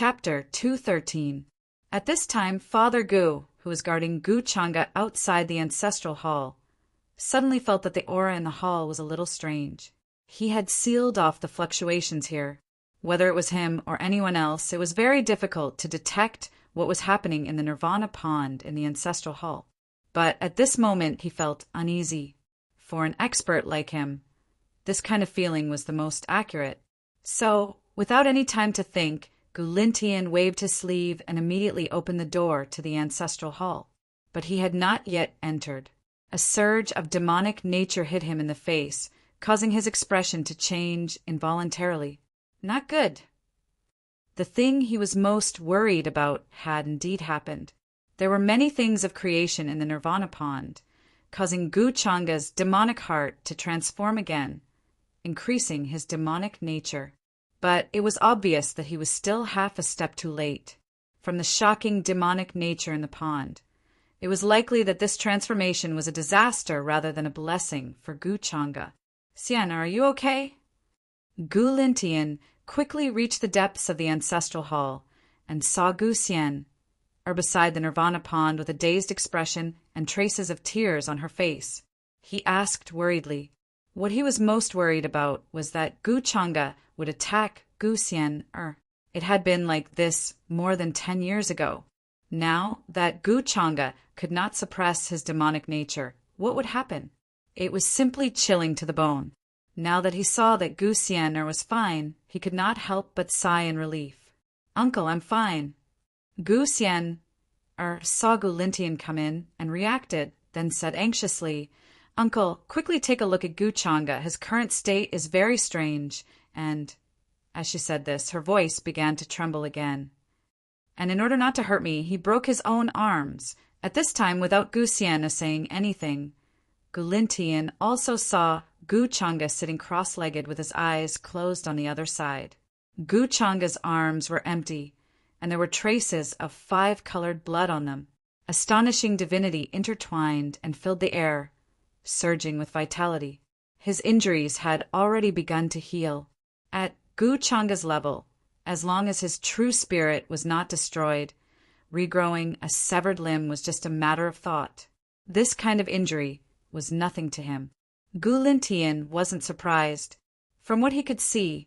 Chapter 213. At this time, Father Gu, who was guarding Gu Changa outside the ancestral hall, suddenly felt that the aura in the hall was a little strange. He had sealed off the fluctuations here. Whether it was him or anyone else, it was very difficult to detect what was happening in the Nirvana pond in the ancestral hall. But at this moment he felt uneasy. For an expert like him, this kind of feeling was the most accurate. So, without any time to think, Gulintian waved his sleeve and immediately opened the door to the ancestral hall. But he had not yet entered. A surge of demonic nature hit him in the face, causing his expression to change involuntarily. Not good. The thing he was most worried about had indeed happened. There were many things of creation in the Nirvana pond, causing Gu Changa's demonic heart to transform again, increasing his demonic nature. But it was obvious that he was still half a step too late. From the shocking demonic nature in the pond, it was likely that this transformation was a disaster rather than a blessing for Gu Changa. Xian, are you okay? Gu Lintian quickly reached the depths of the ancestral hall and saw Gu Xian, beside the Nirvana pond with a dazed expression and traces of tears on her face. He asked worriedly. What he was most worried about was that Gu Changa would attack Gu Xian. It had been like this more than 10 years ago. Now that Gu Changa could not suppress his demonic nature, what would happen? It was simply chilling to the bone. Now that he saw that Gu Xian was fine, he could not help but sigh in relief. Uncle, I'm fine. Gu Xian saw Gu Lintian come in and reacted, then said anxiously, Uncle, quickly take a look at Gu Changa. His current state is very strange, and, as she said this, her voice began to tremble again. And in order not to hurt me, he broke his own arms, at this time without Gu Xian saying anything. Gu Lintian also saw Gu Changa sitting cross-legged with his eyes closed on the other side. Gu Changa's arms were empty, and there were traces of 5-colored blood on them. Astonishing divinity intertwined and filled the air, surging with vitality. His injuries had already begun to heal. At Gu Changa's level, as long as his true spirit was not destroyed, regrowing a severed limb was just a matter of thought. This kind of injury was nothing to him. Gu Lintian wasn't surprised. From what he could see,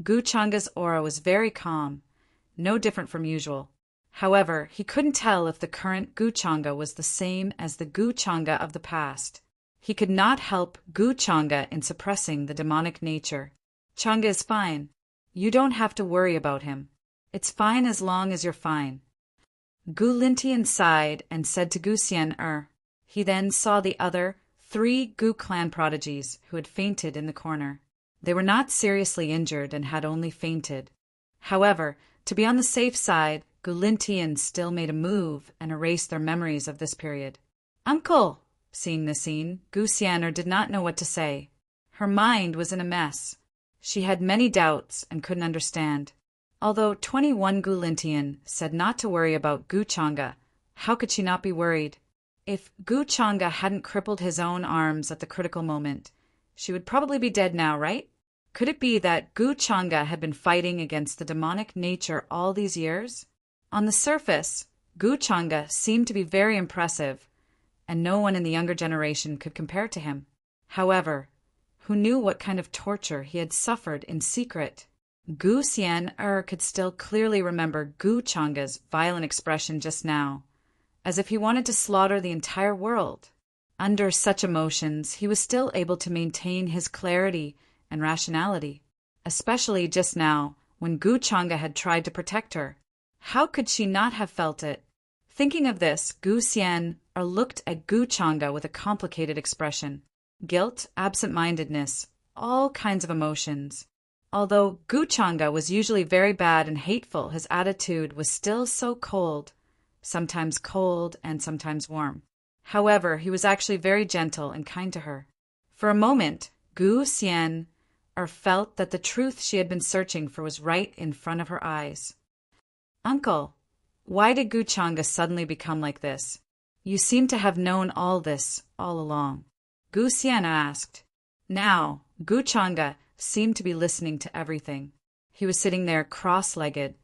Gu Changa's aura was very calm, no different from usual. However, he couldn't tell if the current Gu Changa was the same as the Gu Changa of the past. He could not help Gu Changa in suppressing the demonic nature. Changa is fine. You don't have to worry about him. It's fine as long as you're fine. Gu Lintian sighed and said to Gu Xian. He then saw the other 3 Gu clan prodigies who had fainted in the corner. They were not seriously injured and had only fainted. However, to be on the safe side, Gu Lintian still made a move and erased their memories of this period. Uncle! Seeing the scene, Gu Xian did not know what to say. Her mind was in a mess. She had many doubts and couldn't understand. Although 21 Gu Lintian said not to worry about Gu Changa, how could she not be worried? If Gu Changa hadn't crippled his own arms at the critical moment, she would probably be dead now, right? Could it be that Gu Changa had been fighting against the demonic nature all these years? On the surface, Gu Changa seemed to be very impressive, and no one in the younger generation could compare to him. However, who knew what kind of torture he had suffered in secret? Gu Xian could still clearly remember Gu Changa's violent expression just now, as if he wanted to slaughter the entire world. Under such emotions, he was still able to maintain his clarity and rationality, especially just now when Gu Changa had tried to protect her. How could she not have felt it? Thinking of this, Gu Xian looked at Gu Changa with a complicated expression. Guilt, absent-mindedness, all kinds of emotions. Although Gu Changa was usually very bad and hateful, his attitude was still so cold and sometimes warm. However, he was actually very gentle and kind to her. For a moment, Gu Xian felt that the truth she had been searching for was right in front of her eyes. Uncle, why did Gu Changa suddenly become like this? You seem to have known all this all along. Gu Xian asked. Now, Gu Changa seemed to be listening to everything. He was sitting there cross-legged,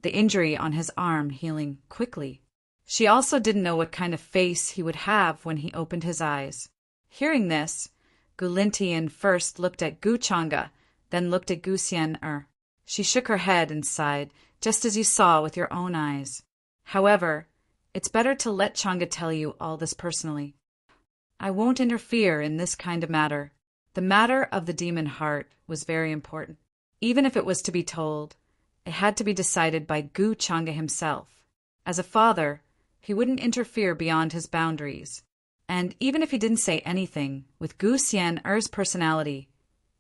the injury on his arm healing quickly. She also didn't know what kind of face he would have when he opened his eyes. Hearing this, Gu Lintien first looked at Gu Changa, then looked at Gu Xian. She shook her head and sighed, just as you saw with your own eyes. However, it's better to let Changa tell you all this personally. I won't interfere in this kind of matter. The matter of the demon heart was very important. Even if it was to be told, it had to be decided by Gu Changa himself. As a father, he wouldn't interfere beyond his boundaries. And even if he didn't say anything, with Gu Xian's personality,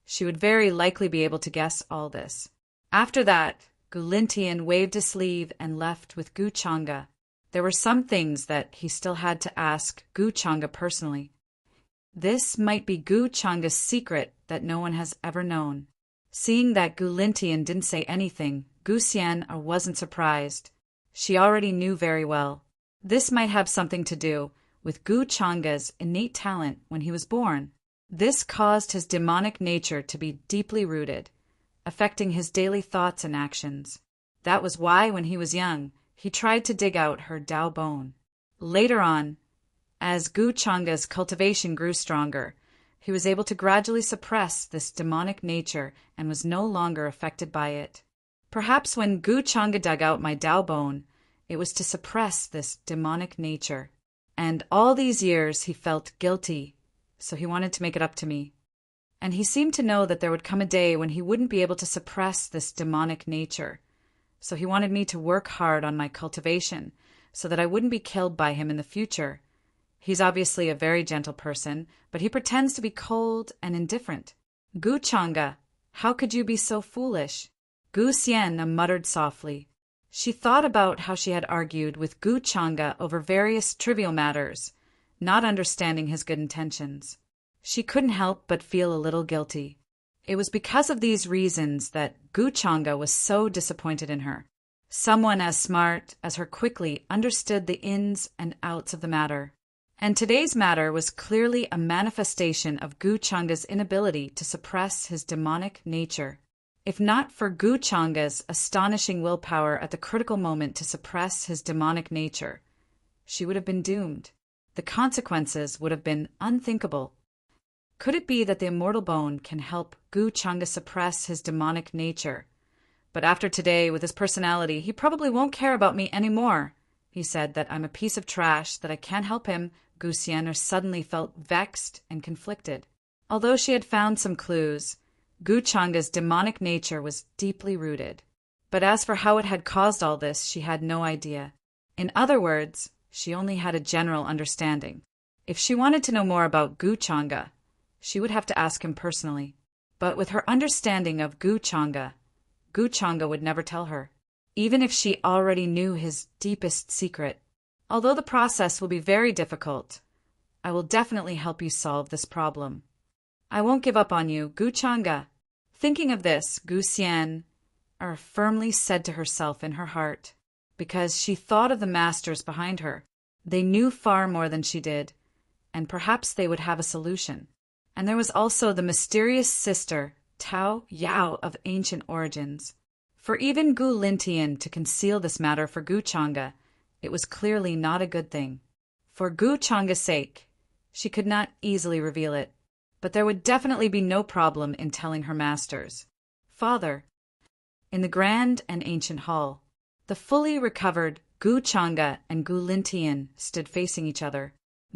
she would very likely be able to guess all this. After that, Gu Lintien waved his sleeve and left with Gu Changa. There were some things that he still had to ask Gu Changa personally. This might be Gu Changa's secret that no one has ever known. Seeing that Gu Lintien didn't say anything, Gu Xian wasn't surprised. She already knew very well. This might have something to do with Gu Changa's innate talent when he was born. This caused his demonic nature to be deeply rooted, affecting his daily thoughts and actions. That was why, when he was young, he tried to dig out her Dao bone. Later on, as Gu Changa's cultivation grew stronger, he was able to gradually suppress this demonic nature and was no longer affected by it. Perhaps when Gu Changa dug out my Dao bone, it was to suppress this demonic nature. And all these years he felt guilty, so he wanted to make it up to me. And he seemed to know that there would come a day when he wouldn't be able to suppress this demonic nature. So he wanted me to work hard on my cultivation so that I wouldn't be killed by him in the future. He's obviously a very gentle person, but he pretends to be cold and indifferent. Gu Changa, how could you be so foolish? Gu Xian muttered softly. She thought about how she had argued with Gu Changa over various trivial matters, not understanding his good intentions. She couldn't help but feel a little guilty. It was because of these reasons that Gu Changa was so disappointed in her. Someone as smart as her quickly understood the ins and outs of the matter. And today's matter was clearly a manifestation of Gu Changa's inability to suppress his demonic nature. If not for Gu Changa's astonishing willpower at the critical moment to suppress his demonic nature, she would have been doomed. The consequences would have been unthinkable. Could it be that the immortal bone can help Gu Changa suppress his demonic nature? But after today, with his personality, he probably won't care about me anymore. He said that I'm a piece of trash, that I can't help him. Gu Xian suddenly felt vexed and conflicted. Although she had found some clues, Gu Changa's demonic nature was deeply rooted. But as for how it had caused all this, she had no idea. In other words, she only had a general understanding. If she wanted to know more about Gu Changa, she would have to ask him personally. But with her understanding of Gu Changa would never tell her, even if she already knew his deepest secret. Although the process will be very difficult, I will definitely help you solve this problem. I won't give up on you, Gu Changa. Thinking of this, Gu Xian firmly said to herself in her heart, because she thought of the masters behind her. They knew far more than she did, and perhaps they would have a solution. And there was also the mysterious sister, Tao Yao, of ancient origins. For even Gu Lintien to conceal this matter for Gu Changa, it was clearly not a good thing. For Gu Changa's sake, she could not easily reveal it, but there would definitely be no problem in telling her masters. Father. In the grand and ancient hall, the fully recovered Gu Changa and Gu Lintien stood facing each other.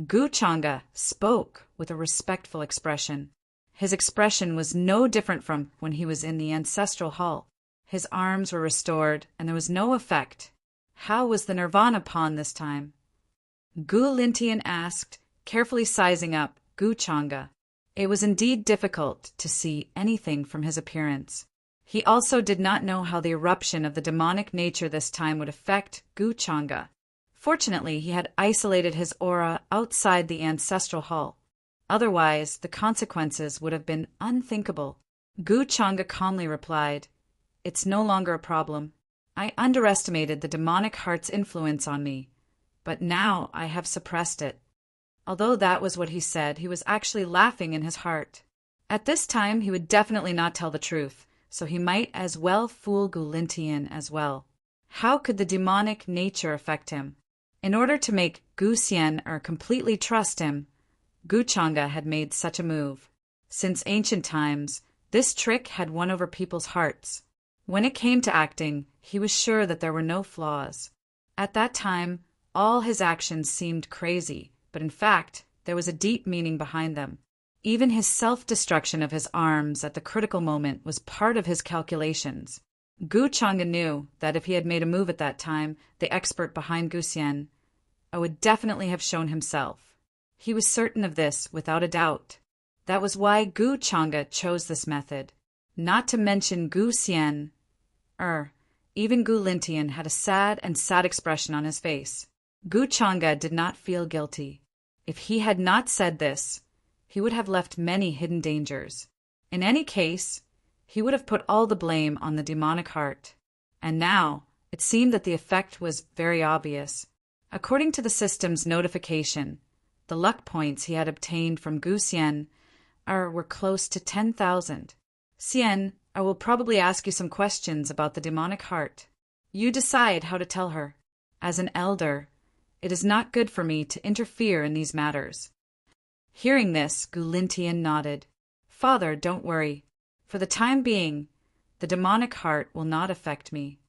Gu Changa spoke with a respectful expression. His expression was no different from when he was in the ancestral hall. His arms were restored, and there was no effect. How was the Nirvana pawn this time? Gu Lintien asked, carefully sizing up Gu Changa. It was indeed difficult to see anything from his appearance. He also did not know how the eruption of the demonic nature this time would affect Gu Changa. Fortunately, he had isolated his aura outside the ancestral hall. Otherwise, the consequences would have been unthinkable. Gu Changa calmly replied, "It's no longer a problem. I underestimated the demonic heart's influence on me, but now I have suppressed it." Although that was what he said, he was actually laughing in his heart. At this time, he would definitely not tell the truth, so he might as well fool Gu Lintien as well. How could the demonic nature affect him? In order to make Gu Xian completely trust him, Gu Chang'e had made such a move. Since ancient times, this trick had won over people's hearts. When it came to acting, he was sure that there were no flaws. At that time, all his actions seemed crazy, but in fact, there was a deep meaning behind them. Even his self-destruction of his arms at the critical moment was part of his calculations. Gu Chang'e knew that if he had made a move at that time, the expert behind Gu Xian would definitely have shown himself. He was certain of this without a doubt. That was why Gu Chang'e chose this method. Not to mention Gu Xian, even Gu Lintian had a sad expression on his face. Gu Chang'e did not feel guilty. If he had not said this, he would have left many hidden dangers. In any case, he would have put all the blame on the demonic heart. And now, it seemed that the effect was very obvious. According to the system's notification, the luck points he had obtained from Gu Xian were close to 10,000. Xian, I will probably ask you some questions about the demonic heart. You decide how to tell her. As an elder, it is not good for me to interfere in these matters. Hearing this, Gu Lintian nodded. Father, don't worry. For the time being, the demonic heart will not affect me.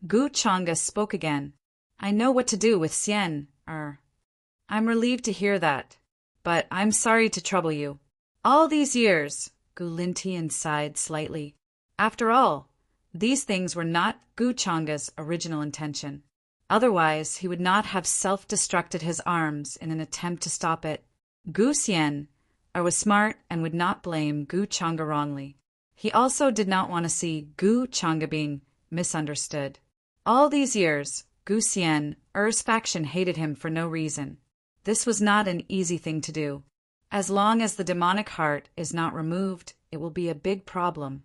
Gu Chang'e spoke again. I know what to do with Xian. I'm relieved to hear that, but I'm sorry to trouble you. All these years, Gu Lintian sighed slightly. After all, these things were not Gu Chang'e's original intention. Otherwise, he would not have self-destructed his arms in an attempt to stop it. Gu Xian was smart and would not blame Gu Chang'e wrongly. He also did not want to see Gu Chang'e being misunderstood. All these years, Gu Xian's faction hated him for no reason. This was not an easy thing to do. As long as the demonic heart is not removed, it will be a big problem.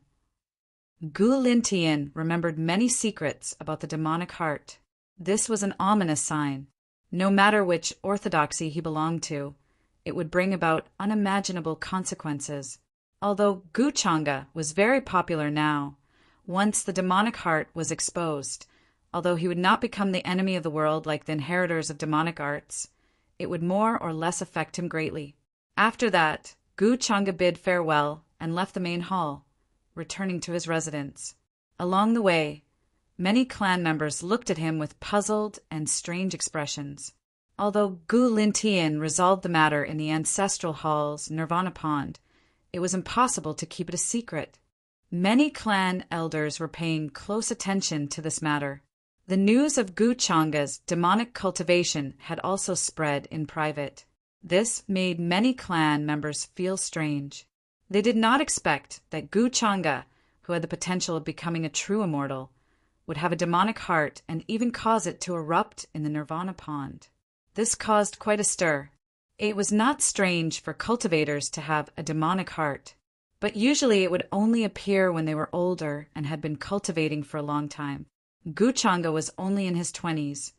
Gu Lintian remembered many secrets about the demonic heart. This was an ominous sign. No matter which orthodoxy he belonged to, it would bring about unimaginable consequences. Although Gu Chang'e was very popular now, once the demonic heart was exposed, although he would not become the enemy of the world like the inheritors of demonic arts, it would more or less affect him greatly. After that, Gu Chang'e bid farewell and left the main hall, returning to his residence. Along the way, many clan members looked at him with puzzled and strange expressions. Although Gu Lintian resolved the matter in the ancestral hall's Nirvana pond, it was impossible to keep it a secret. Many clan elders were paying close attention to this matter. The news of Gu Chang'e's demonic cultivation had also spread in private. This made many clan members feel strange. They did not expect that Gu Chang'e, who had the potential of becoming a true immortal, would have a demonic heart and even cause it to erupt in the Nirvana pond. This caused quite a stir. It was not strange for cultivators to have a demonic heart, but usually it would only appear when they were older and had been cultivating for a long time. Gu Chang'e was only in his 20s,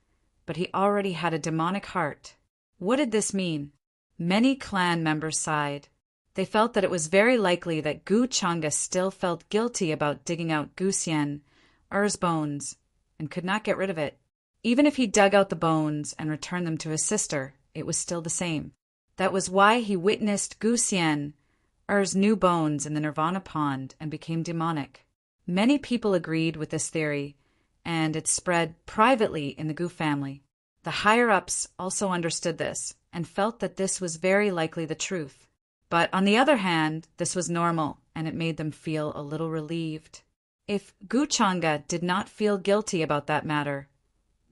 but he already had a demonic heart. What did this mean? Many clan members sighed. They felt that it was very likely that Gu Chang'e still felt guilty about digging out Gu Xian's bones and could not get rid of it. Even if he dug out the bones and returned them to his sister, it was still the same. That was why he witnessed Gu Xian's new bones in the Nirvana pond and became demonic. Many people agreed with this theory, and it spread privately in the Gu family. The higher-ups also understood this and felt that this was very likely the truth. But on the other hand, this was normal, and it made them feel a little relieved. If Gu Chang'e did not feel guilty about that matter,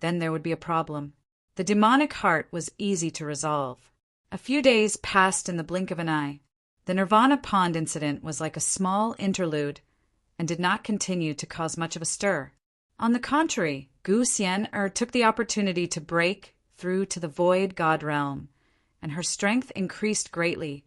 then there would be a problem. The demonic heart was easy to resolve. A few days passed in the blink of an eye. The Nirvana pond incident was like a small interlude and did not continue to cause much of a stir. On the contrary, Gu Xian took the opportunity to break through to the void god realm, and her strength increased greatly,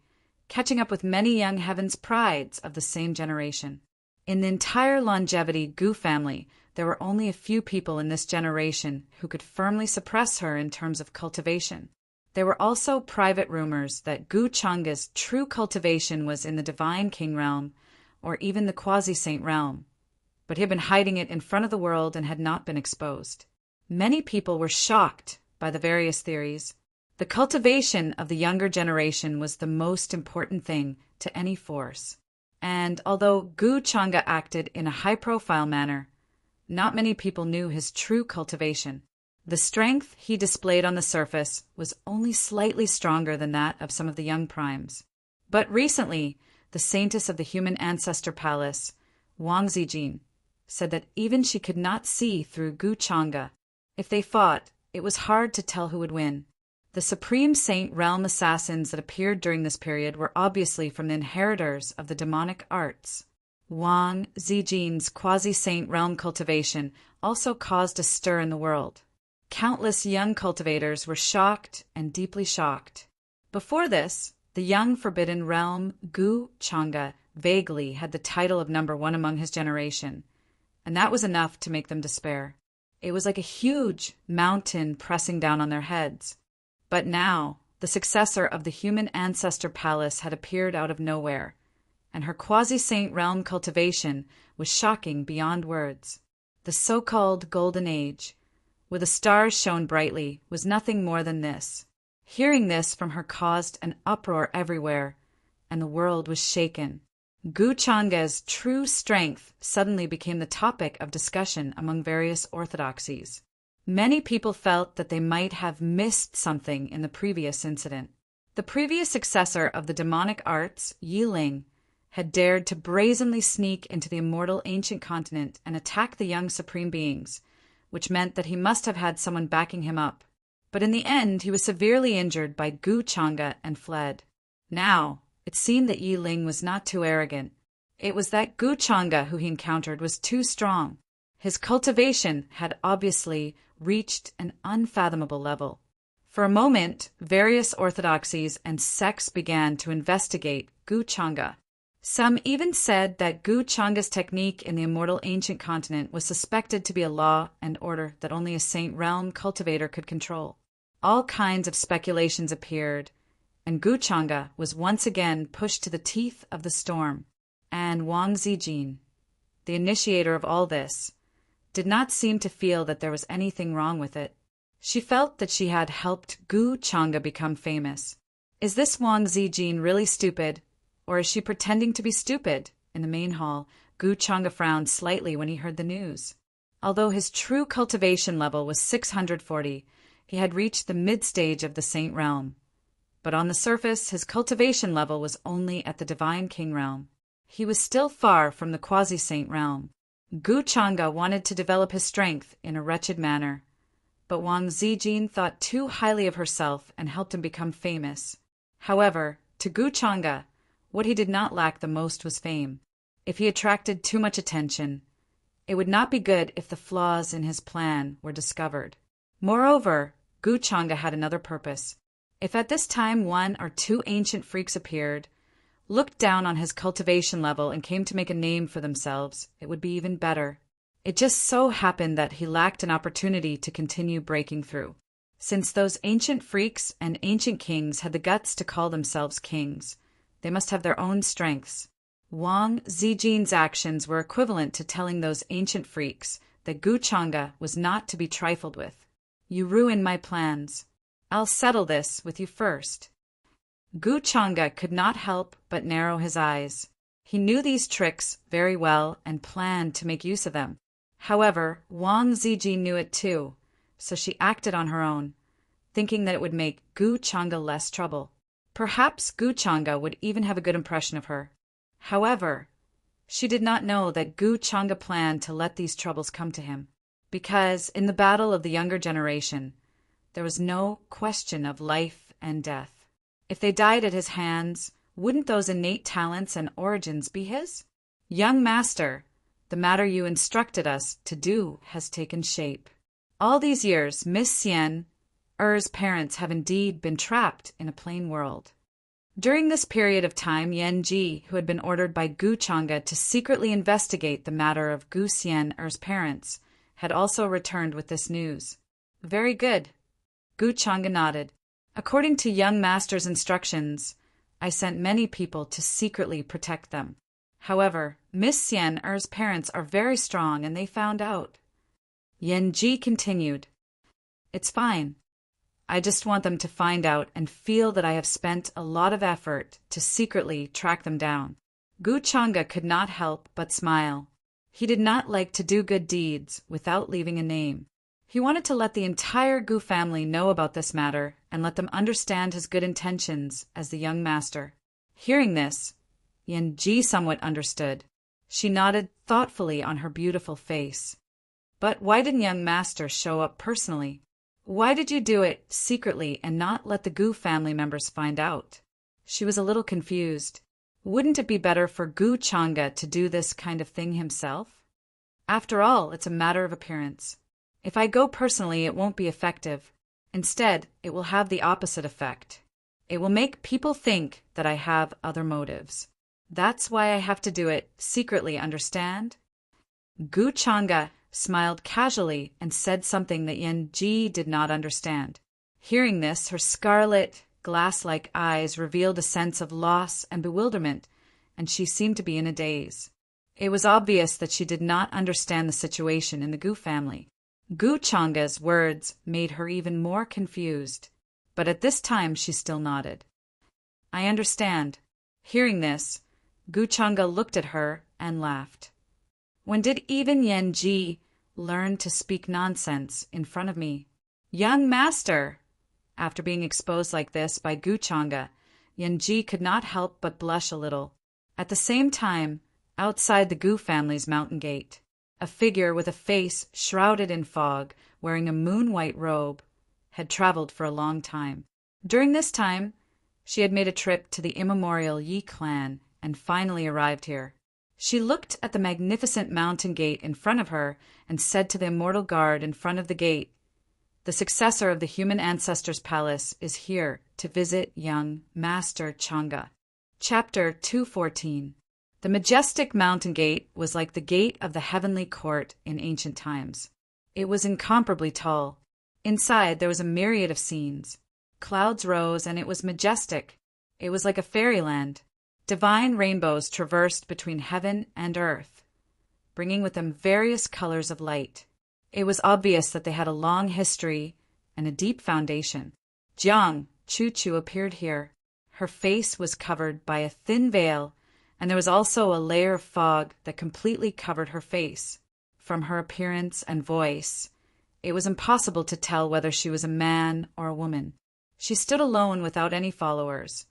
catching up with many young heaven's prides of the same generation. In the entire longevity Gu family, there were only a few people in this generation who could firmly suppress her in terms of cultivation. There were also private rumors that Gu Chang'e's true cultivation was in the divine king realm, or even the quasi-saint realm. but he had been hiding it in front of the world and had not been exposed. Many people were shocked by the various theories. The cultivation of the younger generation was the most important thing to any force. And although Gu Changa acted in a high-profile manner, not many people knew his true cultivation. The strength he displayed on the surface was only slightly stronger than that of some of the young primes. But recently, the saintess of the human ancestor palace, Wang Zijin, said that even she could not see through Gu Changa. If they fought, it was hard to tell who would win. The supreme saint realm assassins that appeared during this period were obviously from the inheritors of the demonic arts. Wang Zijin's quasi-saint realm cultivation also caused a stir in the world. Countless young cultivators were shocked and deeply shocked. Before this, the young forbidden realm Gu Changa vaguely had the title of number one among his generation, and that was enough to make them despair. It was like a huge mountain pressing down on their heads. But now, the successor of the human ancestor palace had appeared out of nowhere, and her quasi-saint realm cultivation was shocking beyond words. The so-called Golden Age, where the stars shone brightly, was nothing more than this. Hearing this from her caused an uproar everywhere, and the world was shaken. Gu Changa's true strength suddenly became the topic of discussion among various orthodoxies. Many people felt that they might have missed something in the previous incident. The previous successor of the demonic arts, Yi Ling, had dared to brazenly sneak into the immortal ancient continent and attack the young supreme beings, which meant that he must have had someone backing him up. But in the end, he was severely injured by Gu Changa and fled. Now, it seemed that Yi Ling was not too arrogant. It was that Gu Changa who he encountered was too strong. His cultivation had obviously reached an unfathomable level. For a moment, various orthodoxies and sects began to investigate Gu Changa. Some even said that Gu Changa's technique in the immortal ancient continent was suspected to be a law and order that only a saint realm cultivator could control. All kinds of speculations appeared, and Gu Changa was once again pushed to the teeth of the storm. And Wang Zijin, the initiator of all this, did not seem to feel that there was anything wrong with it. She felt that she had helped Gu Changa become famous. Is this Wang Zijin really stupid, or is she pretending to be stupid? In the main hall, Gu Changa frowned slightly when he heard the news. Although his true cultivation level was 640, he had reached the mid-stage of the saint realm. But on the surface, his cultivation level was only at the divine king realm. He was still far from the quasi-saint realm. Gu Changa wanted to develop his strength in a wretched manner, but Wang Zijin thought too highly of herself and helped him become famous. However, to Gu Changa, what he did not lack the most was fame. If he attracted too much attention, it would not be good if the flaws in his plan were discovered. Moreover, Gu Changa had another purpose. If at this time one or two ancient freaks appeared, looked down on his cultivation level and came to make a name for themselves, it would be even better. It just so happened that he lacked an opportunity to continue breaking through. Since those ancient freaks and ancient kings had the guts to call themselves kings, they must have their own strengths. Wang Zijin's actions were equivalent to telling those ancient freaks that Gu Changa was not to be trifled with. You ruin my plans. I'll settle this with you first. Gu Changa could not help but narrow his eyes. He knew these tricks very well and planned to make use of them. However, Wang Zijin knew it too, so she acted on her own, thinking that it would make Gu Changa less trouble. Perhaps Gu Changa would even have a good impression of her. However, she did not know that Gu Changa planned to let these troubles come to him, because in the battle of the younger generation, there was no question of life and death. If they died at his hands, wouldn't those innate talents and origins be his? Young master, the matter you instructed us to do has taken shape. All these years, Miss Xian, Er's parents have indeed been trapped in a plain world. During this period of time, Yan Ji, who had been ordered by Gu Changa to secretly investigate the matter of Gu Xian, Er's parents, had also returned with this news. Very good. Gu Changa nodded. According to young master's instructions, I sent many people to secretly protect them. However, Miss Yen Er's parents are very strong and they found out. Yen Ji continued. It's fine. I just want them to find out and feel that I have spent a lot of effort to secretly track them down. Gu Changa could not help but smile. He did not like to do good deeds without leaving a name. He wanted to let the entire Gu family know about this matter and let them understand his good intentions as the young master. Hearing this, Yen Ji somewhat understood. She nodded thoughtfully on her beautiful face. But why didn't young master show up personally? Why did you do it secretly and not let the Gu family members find out? She was a little confused. Wouldn't it be better for Gu Changa to do this kind of thing himself? After all, it's a matter of appearance. If I go personally, it won't be effective. Instead, it will have the opposite effect. It will make people think that I have other motives. That's why I have to do it secretly, understand? Gu Changa smiled casually and said something that Yen Ji did not understand. Hearing this, her scarlet, glass-like eyes revealed a sense of loss and bewilderment, and she seemed to be in a daze. It was obvious that she did not understand the situation in the Gu family. Gu Changa's words made her even more confused, but at this time she still nodded. I understand. Hearing this, Gu Changa looked at her and laughed. When did even Yen Ji learn to speak nonsense in front of me? Young master! After being exposed like this by Gu Changa, Yen Ji could not help but blush a little. At the same time, outside the Gu family's mountain gate, a figure with a face shrouded in fog, wearing a moon-white robe, had traveled for a long time. During this time, she had made a trip to the immemorial Yi clan and finally arrived here. She looked at the magnificent mountain gate in front of her and said to the immortal guard in front of the gate, the successor of the human ancestors' palace is here to visit young Master Changa. Chapter 214. The majestic mountain gate was like the gate of the heavenly court in ancient times. It was incomparably tall. Inside there was a myriad of scenes. Clouds rose and it was majestic. It was like a fairyland. Divine rainbows traversed between heaven and earth, bringing with them various colors of light. It was obvious that they had a long history and a deep foundation. Jiang Chu appeared here. Her face was covered by a thin veil, and there was also a layer of fog that completely covered her face. From her appearance and voice, it was impossible to tell whether she was a man or a woman. She stood alone without any followers,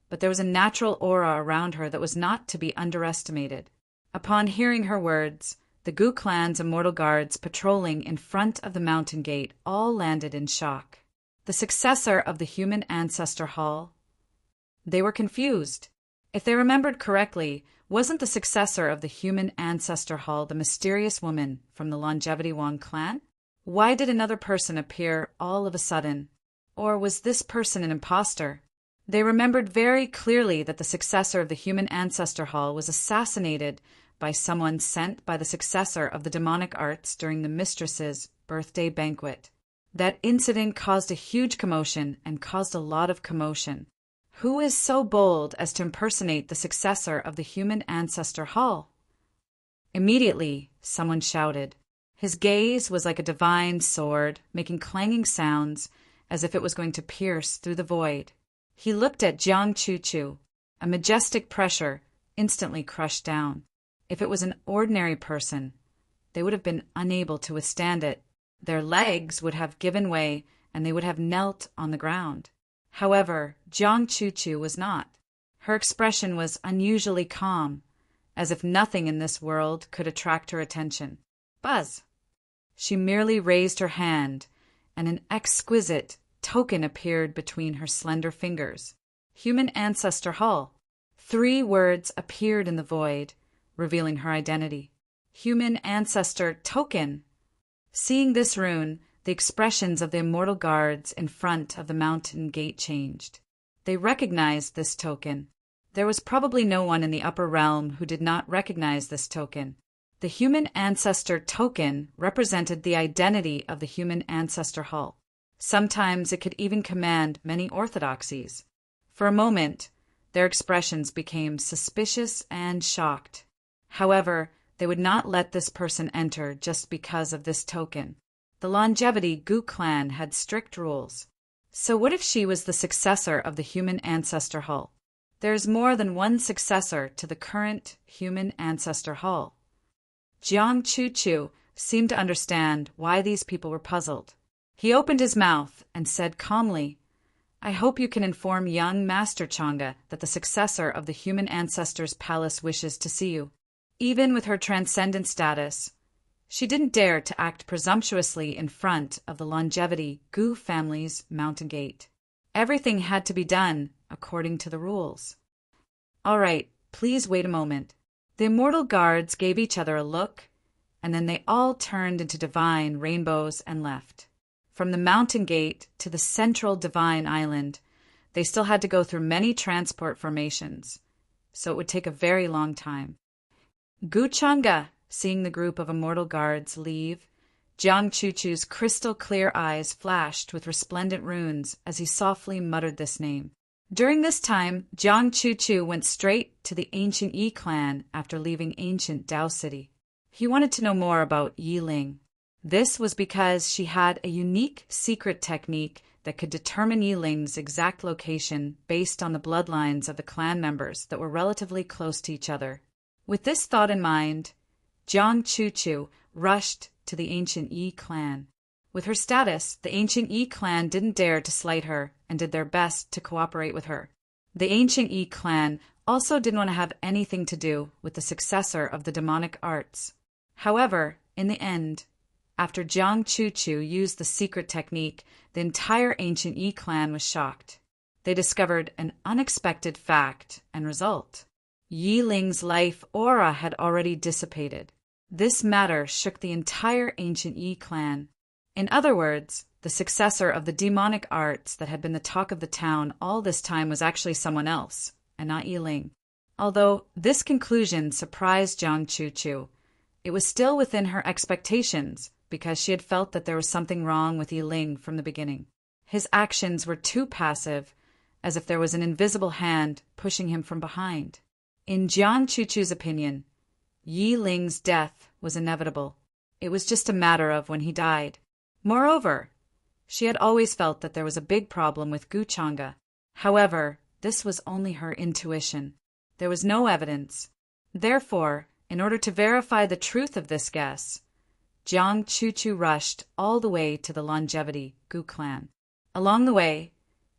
but there was a natural aura around her that was not to be underestimated. Upon hearing her words, the Gu clan's immortal guards patrolling in front of the mountain gate all landed in shock. The successor of the human ancestor hall? They were confused. If they remembered correctly, wasn't the successor of the human ancestor hall the mysterious woman from the Longevity Wong clan? Why did another person appear all of a sudden? Or was this person an imposter? They remembered very clearly that the successor of the human ancestor hall was assassinated by someone sent by the successor of the demonic arts during the mistress's birthday banquet. That incident caused a huge commotion and caused a lot of commotion. Who is so bold as to impersonate the successor of the human ancestor hall? Immediately, someone shouted. His gaze was like a divine sword, making clanging sounds as if it was going to pierce through the void. He looked at Jiang Chu. A majestic pressure instantly crushed down. If it was an ordinary person, they would have been unable to withstand it. Their legs would have given way and they would have knelt on the ground. However, Jiang Chu was not. Her expression was unusually calm, as if nothing in this world could attract her attention. Buzz! She merely raised her hand, and an exquisite token appeared between her slender fingers. Human Ancestor Hall. 3 words appeared in the void, revealing her identity. Human Ancestor Token. Seeing this rune, the expressions of the immortal guards in front of the mountain gate changed. They recognized this token. There was probably no one in the upper realm who did not recognize this token. The Human Ancestor Token represented the identity of the Human Ancestor Hall. Sometimes it could even command many orthodoxies. For a moment, Their expressions became suspicious and shocked. However, they would not let this person enter just because of this token. The Longevity Gu clan had strict rules. So what if she was the successor of the human ancestor hall? There's more than one successor to the current human ancestor hall. Jiang Chu seemed to understand why these people were puzzled. He opened his mouth and said calmly, "I hope you can inform young Master Chang'e that the successor of the human ancestor's palace wishes to see you." Even with her transcendent status, she didn't dare to act presumptuously in front of the Longevity Gu family's mountain gate. Everything had to be done according to the rules. "All right, please wait a moment." The immortal guards gave each other a look, and then they all turned into divine rainbows and left. From the mountain gate to the central divine island, they still had to go through many transport formations, so it would take a very long time. Gu Chang'e, seeing the group of immortal guards leave, Jiang Chu's crystal-clear eyes flashed with resplendent runes as he softly muttered this name. During this time, Jiang Chu went straight to the ancient Yi clan after leaving ancient Dao City. He wanted to know more about Yi Ling. This was because she had a unique secret technique that could determine Yi Ling's exact location based on the bloodlines of the clan members that were relatively close to each other. With this thought in mind, Jiang Chu rushed to the ancient Yi clan. With her status, the ancient Yi clan didn't dare to slight her and did their best to cooperate with her. The ancient Yi clan also didn't want to have anything to do with the successor of the demonic arts. However, in the end, after Jiang Chu used the secret technique, the entire ancient Yi clan was shocked. They discovered an unexpected fact and result. Yi Ling's life aura had already dissipated. This matter shook the entire ancient Yi clan. In other words, the successor of the demonic arts that had been the talk of the town all this time was actually someone else, and not Yi Ling. Although this conclusion surprised Jiang Chu, it was still within her expectations because she had felt that there was something wrong with Yi Ling from the beginning. His actions were too passive, as if there was an invisible hand pushing him from behind. In Jiang Chu's opinion, Yi Ling's death was inevitable. It was just a matter of when he died. Moreover, she had always felt that there was a big problem with Gu Chang'e. However, this was only her intuition. There was no evidence. Therefore, in order to verify the truth of this guess, Jiang Chu rushed all the way to the Longevity Gu clan. Along the way,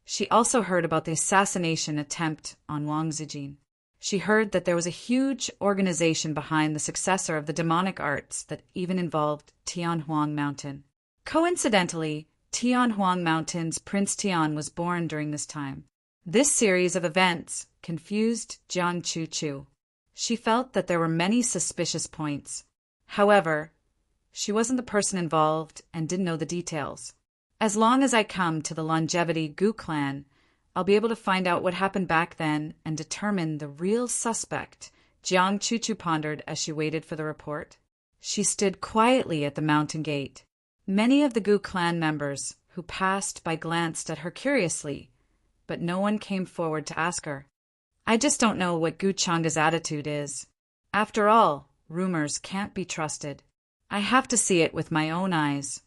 she also heard about the assassination attempt on Wang Zijin. She heard that there was a huge organization behind the successor of the demonic arts that even involved Tianhuang Mountain. Coincidentally, Tianhuang Mountain's Prince Tian was born during this time. This series of events confused Jiang Chu. She felt that there were many suspicious points. However, she wasn't the person involved and didn't know the details. As long as I come to the Longevity Gu clan, I'll be able to find out what happened back then and determine the real suspect, Jiang Chu pondered as she waited for the report. She stood quietly at the mountain gate. Many of the Gu clan members who passed by glanced at her curiously, but no one came forward to ask her. I just don't know what Gu Chang'e's attitude is. After all, rumors can't be trusted. I have to see it with my own eyes.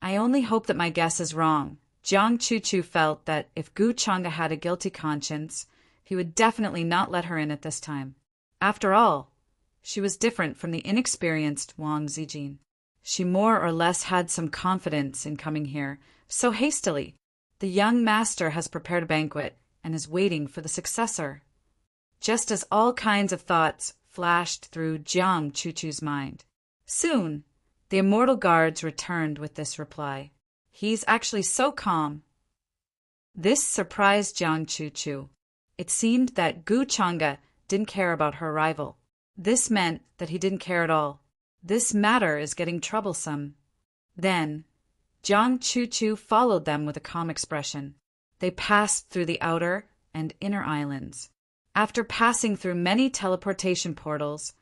I only hope that my guess is wrong. Jiang Chu felt that if Gu Chang'e had a guilty conscience, he would definitely not let her in at this time. After all, she was different from the inexperienced Wang Zijin. She more or less had some confidence in coming here so hastily. The young master has prepared a banquet and is waiting for the successor. Just as all kinds of thoughts flashed through Jiang Chu's mind. Soon, the immortal guards returned with this reply. He's actually so calm. This surprised Jiang Chu. It seemed that Gu Chang'e didn't care about her arrival. This meant that he didn't care at all. This matter is getting troublesome. Then, Jiang Chu followed them with a calm expression. They passed through the outer and inner islands. After passing through many teleportation portals,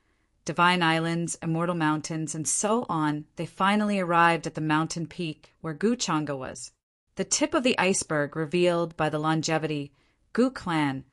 divine islands, immortal mountains, and so on, they finally arrived at the mountain peak where Gu Chang'e was. The tip of the iceberg revealed by the Longevity Gu clan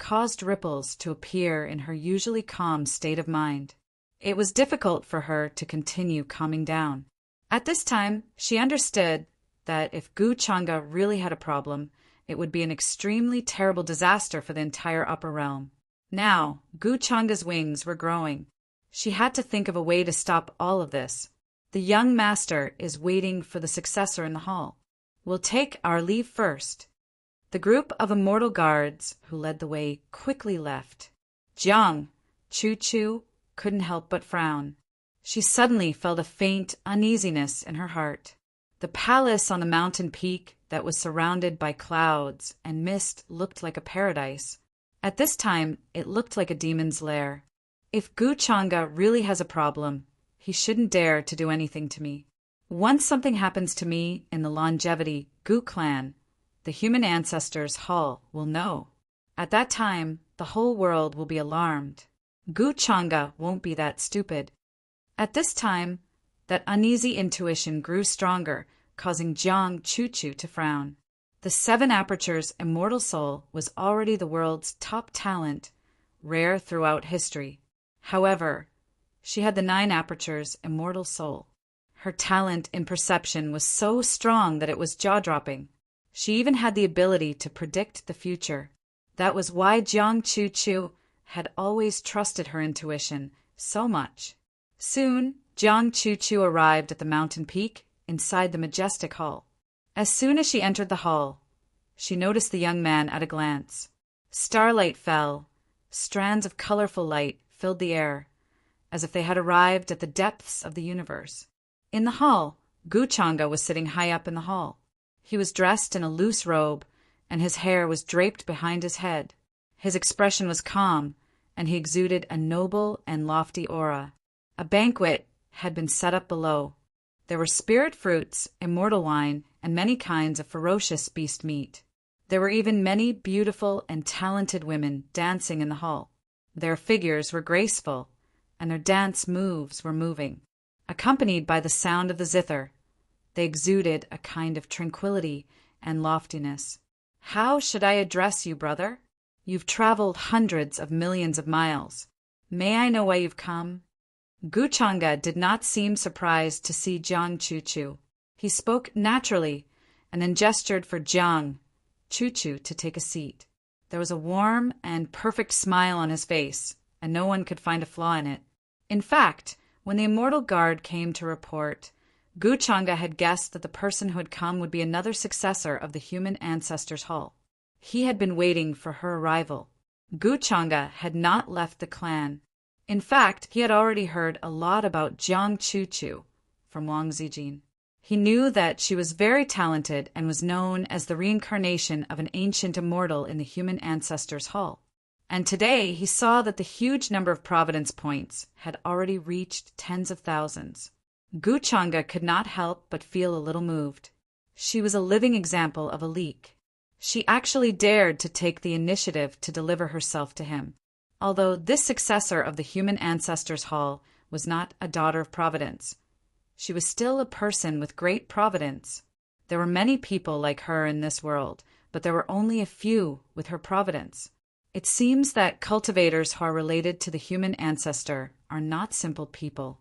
caused ripples to appear in her usually calm state of mind. It was difficult for her to continue calming down. At this time, she understood that if Gu Changa really had a problem, it would be an extremely terrible disaster for the entire upper realm. Now, Gu Changa's wings were growing. She had to think of a way to stop all of this. The young master is waiting for the successor in the hall. We'll take our leave first. The group of immortal guards who led the way quickly left. Jiang Chu couldn't help but frown. She suddenly felt a faint uneasiness in her heart. The palace on the mountain peak that was surrounded by clouds and mist looked like a paradise. At this time, it looked like a demon's lair. If Gu Changa really has a problem, he shouldn't dare to do anything to me. Once something happens to me in the longevity Gu clan, the human ancestors' hall will know. At that time, the whole world will be alarmed. Gu Changa won't be that stupid. At this time, that uneasy intuition grew stronger, causing Jiang Chu to frown. The 7 Apertures immortal soul was already the world's top talent, rare throughout history. However, she had the 9 Apertures immortal soul. Her talent in perception was so strong that it was jaw-dropping. She even had the ability to predict the future. That was why Jiang Chu had always trusted her intuition so much. Soon, Jiang Chu arrived at the mountain peak inside the majestic hall. As soon as she entered the hall, she noticed the young man at a glance. Starlight fell. Strands of colorful light filled the air, as if they had arrived at the depths of the universe. In the hall, Gu Changa was sitting high up in the hall. He was dressed in a loose robe, and his hair was draped behind his head. His expression was calm, and he exuded a noble and lofty aura. A banquet had been set up below. There were spirit fruits, immortal wine, and many kinds of ferocious beast meat. There were even many beautiful and talented women dancing in the hall. Their figures were graceful, and their dance moves were moving. Accompanied by the sound of the zither, they exuded a kind of tranquility and loftiness. "How should I address you, brother? You've traveled hundreds of millions of miles. May I know why you've come?" Gu Changa did not seem surprised to see Jiang Chu. He spoke naturally and then gestured for Jiang Chu to take a seat. There was a warm and perfect smile on his face, and no one could find a flaw in it. In fact, when the immortal guard came to report, Gu Changa had guessed that the person who had come would be another successor of the human ancestors' hall. He had been waiting for her arrival. Gu Changa had not left the clan. In fact, he had already heard a lot about Jiang Chu from Wang Zijin. He knew that she was very talented and was known as the reincarnation of an ancient immortal in the human ancestors' hall. And today he saw that the huge number of providence points had already reached tens of thousands. Gu Changa could not help but feel a little moved. She was a living example of a leak. She actually dared to take the initiative to deliver herself to him. Although this successor of the human ancestors' hall was not a daughter of providence, she was still a person with great providence. There were many people like her in this world, but there were only a few with her providence. It seems that cultivators who are related to the human ancestor are not simple people.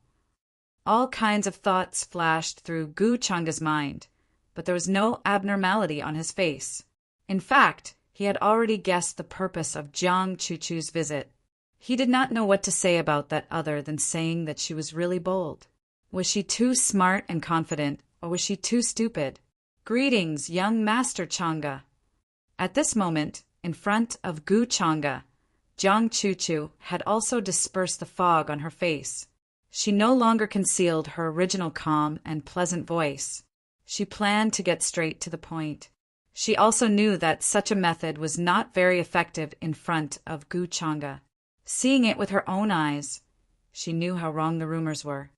All kinds of thoughts flashed through Gu Changa's mind, but there was no abnormality on his face. In fact, he had already guessed the purpose of Jiang Chu's visit. He did not know what to say about that other than saying that she was really bold. Was she too smart and confident, or was she too stupid? "Greetings, young Master Changa." At this moment, in front of Gu Changa, Jiang Chu had also dispersed the fog on her face. She no longer concealed her original calm and pleasant voice. She planned to get straight to the point. She also knew that such a method was not very effective in front of Gu Changa. Seeing it with her own eyes, she knew how wrong the rumors were.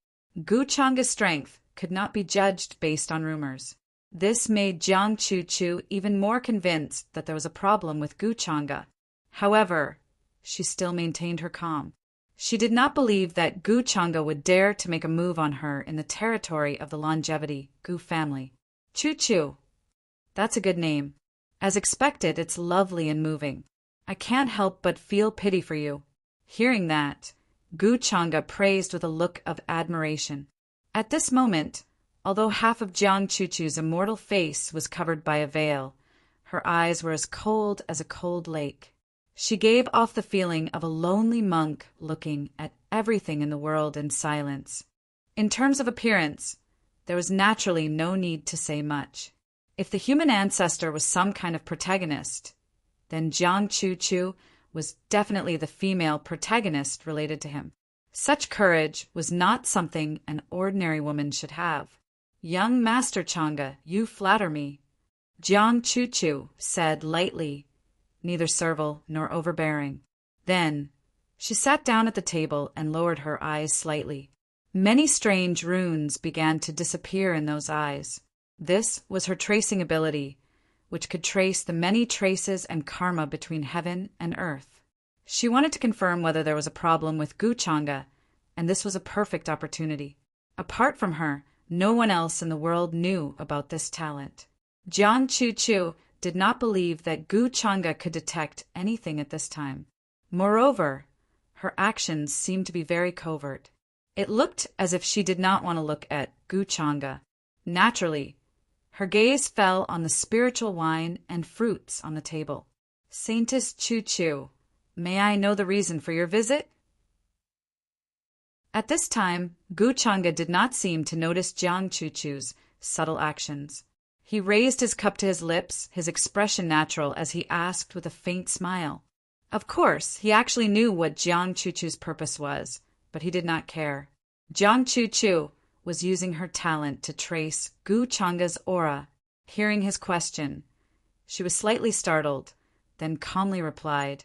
Gu Changa's strength could not be judged based on rumors. This made Jiang Chu even more convinced that there was a problem with Gu Changa. However, she still maintained her calm. She did not believe that Gu Changa would dare to make a move on her in the territory of the longevity Gu family. Chu. That's a good name. As expected, it's lovely and moving. I can't help but feel pity for you." Hearing that, Gu Changa praised with a look of admiration. At this moment, although half of Jiang Chuchu's immortal face was covered by a veil, her eyes were as cold as a cold lake. She gave off the feeling of a lonely monk looking at everything in the world in silence. In terms of appearance, there was naturally no need to say much. If the human ancestor was some kind of protagonist, then Jiang Chuchu was definitely the female protagonist related to him. Such courage was not something an ordinary woman should have. "Young Master Changa, you flatter me," Jiang Chuchu said lightly, neither servile nor overbearing. Then she sat down at the table and lowered her eyes slightly. Many strange runes began to disappear in those eyes. This was her tracing ability, which could trace the many traces and karma between heaven and earth. She wanted to confirm whether there was a problem with Gu Changa, and this was a perfect opportunity. Apart from her, no one else in the world knew about this talent. Jiang Chuchu did not believe that Gu Changa could detect anything at this time. Moreover, her actions seemed to be very covert. It looked as if she did not want to look at Gu Changa. Naturally, her gaze fell on the spiritual wine and fruits on the table. "Saintess Chuchu, may I know the reason for your visit?" At this time, Gu Changa did not seem to notice Jiang Chuchu's subtle actions. He raised his cup to his lips, his expression natural as he asked with a faint smile. Of course, he actually knew what Jiang Chuchu's purpose was, but he did not care. Jiang Chuchu was using her talent to trace Gu Changa's aura. Hearing his question, she was slightly startled, then calmly replied,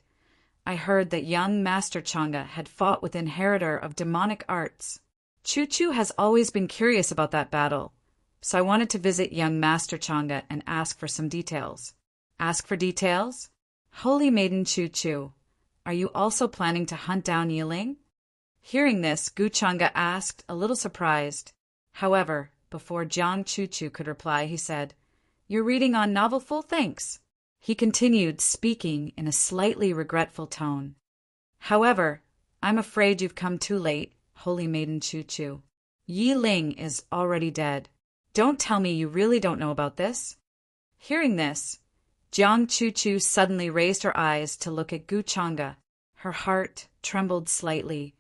"I heard that young Master Changa had fought with inheritor of demonic arts. Chuchu has always been curious about that battle, so I wanted to visit young Master Changa and ask for some details." "Ask for details? Holy Maiden Chuchu, are you also planning to hunt down Yiling?" Hearing this, Gu Changa asked, a little surprised. However, before Jiang Chuchu could reply, he said, "You're reading on novelful, thanks." He continued, speaking in a slightly regretful tone. "However, I'm afraid you've come too late, Holy Maiden Chuchu. Yiling is already dead. Don't tell me you really don't know about this." Hearing this, Jiang Chuchu suddenly raised her eyes to look at Gu Changa. Her heart trembled slightly,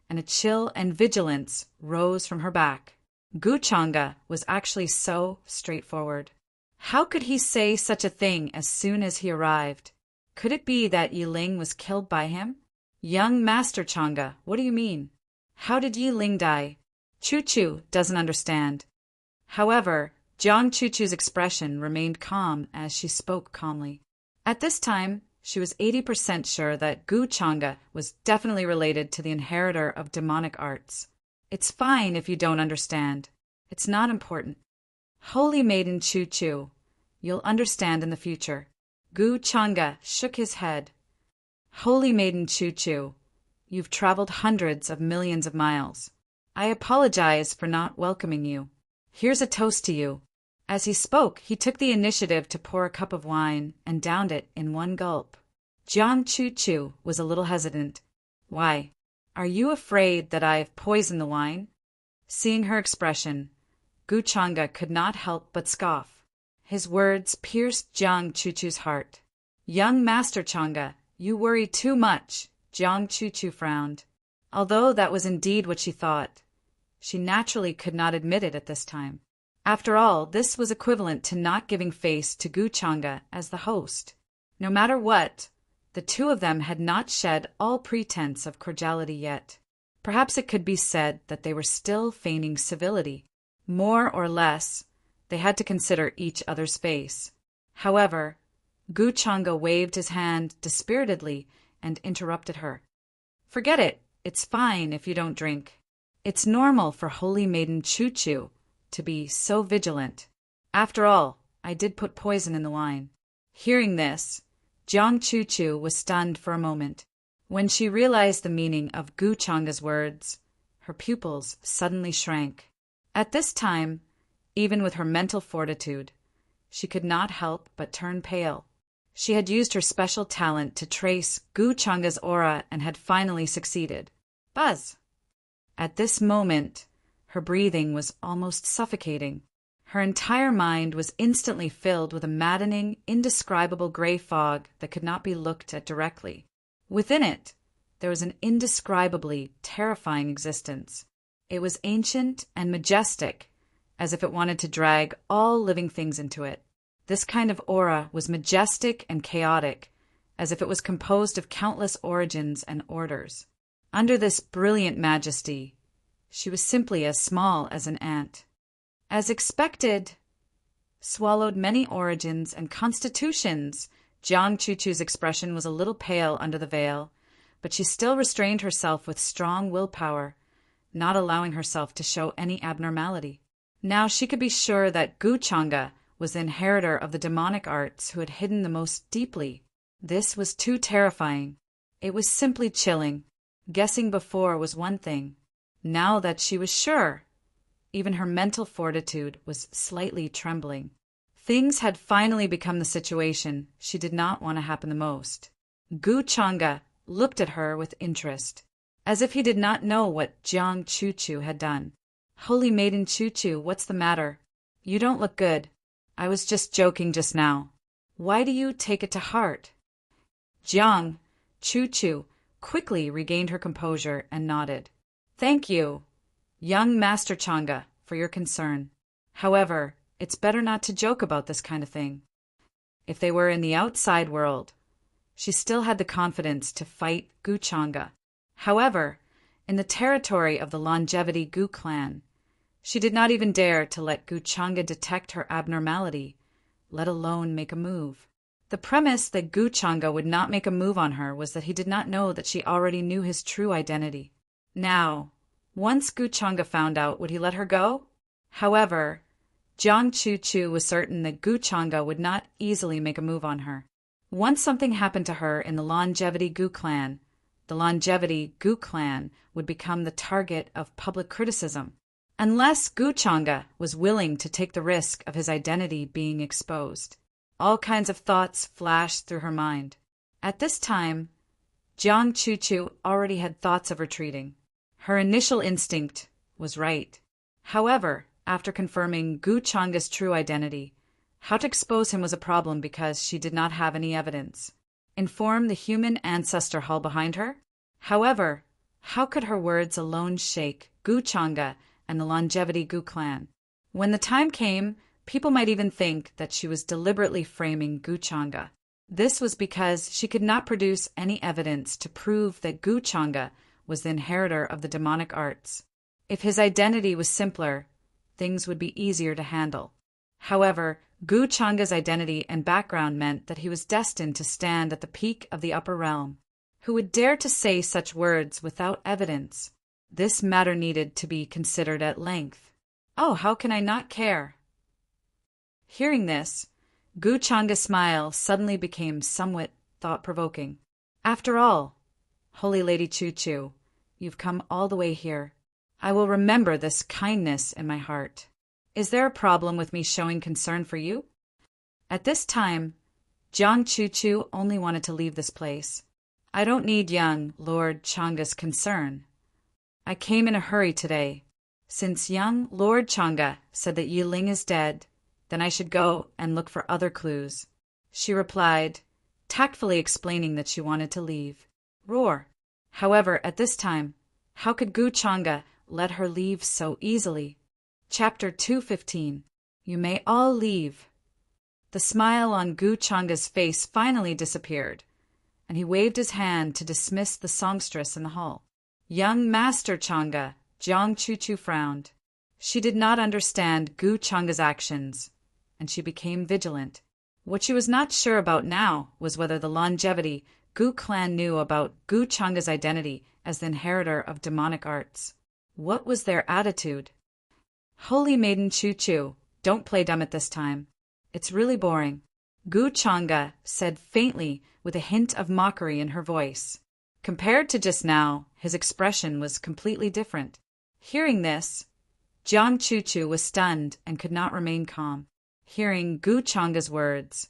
and a chill and vigilance rose from her back. Gu Changa was actually so straightforward. How could he say such a thing as soon as he arrived? Could it be that Yiling was killed by him? "Young Master Changa, what do you mean? How did Yiling die?" Chuchu doesn't understand. However, Jiang Chuchu's expression remained calm as she spoke calmly. At this time, she was 80% sure that Gu Changa was definitely related to the inheritor of demonic arts. "It's fine if you don't understand. It's not important. Holy Maiden Chuchu, you'll understand in the future." Gu Changa shook his head. "Holy Maiden Chuchu, you've traveled hundreds of millions of miles. I apologize for not welcoming you. Here's a toast to you." As he spoke, he took the initiative to pour a cup of wine and downed it in one gulp. Jiang Chuchu was a little hesitant. "Why, are you afraid that I've poisoned the wine?" Seeing her expression, Gu Changa could not help but scoff. His words pierced Jiang Chuchu's heart. "Young Master Changa, you worry too much," Jiang Chuchu frowned. Although that was indeed what she thought, she naturally could not admit it at this time. After all, this was equivalent to not giving face to Gu Changa as the host. No matter what, the two of them had not shed all pretense of cordiality yet. Perhaps it could be said that they were still feigning civility. More or less, they had to consider each other's face. However, Gu Changa waved his hand dispiritedly and interrupted her. "Forget it. It's fine if you don't drink. It's normal for Holy Maiden Chuchu to be so vigilant. After all, I did put poison in the wine." Hearing this, Jiang Chuchu was stunned for a moment. When she realized the meaning of Gu Changa's words, her pupils suddenly shrank. At this time, even with her mental fortitude, she could not help but turn pale. She had used her special talent to trace Gu Changa's aura and had finally succeeded. Buzz! At this moment, her breathing was almost suffocating. Her entire mind was instantly filled with a maddening, indescribable gray fog that could not be looked at directly. Within it, there was an indescribably terrifying existence. It was ancient and majestic, as if it wanted to drag all living things into it. This kind of aura was majestic and chaotic, as if it was composed of countless origins and orders. Under this brilliant majesty, she was simply as small as an ant. As expected, swallowed many origins and constitutions, Jiang Chuchu's expression was a little pale under the veil, but she still restrained herself with strong willpower, not allowing herself to show any abnormality. Now she could be sure that Gu Changa was the inheritor of the demonic arts who had hidden the most deeply. This was too terrifying. It was simply chilling. Guessing before was one thing. Now that she was sure, even her mental fortitude was slightly trembling. Things had finally become the situation she did not want to happen the most. Gu Changa looked at her with interest, as if he did not know what Jiang Chuchu had done. Holy Maiden Chuchu, what's the matter? You don't look good. I was just joking just now. Why do you take it to heart? Jiang Chuchu quickly regained her composure and nodded. Thank you, young Master Changa, for your concern. However, it's better not to joke about this kind of thing. If they were in the outside world, she still had the confidence to fight Gu Changa. However, in the territory of the Longevity Gu clan, she did not even dare to let Gu Changa detect her abnormality, let alone make a move. The premise that Gu Changa would not make a move on her was that he did not know that she already knew his true identity. Now, once Gu Changa found out, would he let her go? However, Jiang Chuchu was certain that Gu Changa would not easily make a move on her. Once something happened to her in the Longevity Gu clan, the Longevity Gu clan would become the target of public criticism, unless Gu Changa was willing to take the risk of his identity being exposed. All kinds of thoughts flashed through her mind. At this time, Jiang Chuchu already had thoughts of retreating. Her initial instinct was right. However, after confirming Gu Changa's true identity, how to expose him was a problem because she did not have any evidence. Inform the human ancestor hall behind her? However, how could her words alone shake Gu Changa and the Longevity Gu clan? When the time came, people might even think that she was deliberately framing Gu Changa. This was because she could not produce any evidence to prove that Gu Changa was the inheritor of the demonic arts. If his identity was simpler, things would be easier to handle. However, Gu Changa's identity and background meant that he was destined to stand at the peak of the upper realm. Who would dare to say such words without evidence? This matter needed to be considered at length. Oh, how can I not care? Hearing this, Gu Changa's smile suddenly became somewhat thought-provoking. After all, Holy Lady Chuchu, you've come all the way here. I will remember this kindness in my heart. Is there a problem with me showing concern for you? At this time, Jiang Chuchu only wanted to leave this place. I don't need young Lord Changa's concern. I came in a hurry today. Since young Lord Changa said that Yi Ling is dead, then I should go and look for other clues. She replied, tactfully explaining that she wanted to leave. Roar. However, at this time, how could Gu Changa let her leave so easily? Chapter 215. You may all leave. The smile on Gu Changa's face finally disappeared, and he waved his hand to dismiss the songstress in the hall. Young Master Changa, Jiang Chuchu frowned. She did not understand Gu Changa's actions, and she became vigilant. What she was not sure about now was whether the Longevity Gu clan knew about Gu Changa's identity as the inheritor of demonic arts. What was their attitude? Holy Maiden Chuchu, don't play dumb at this time. It's really boring. Gu Changa said faintly with a hint of mockery in her voice. Compared to just now, his expression was completely different. Hearing this, Jiang Chuchu was stunned and could not remain calm. Hearing Gu Changa's words,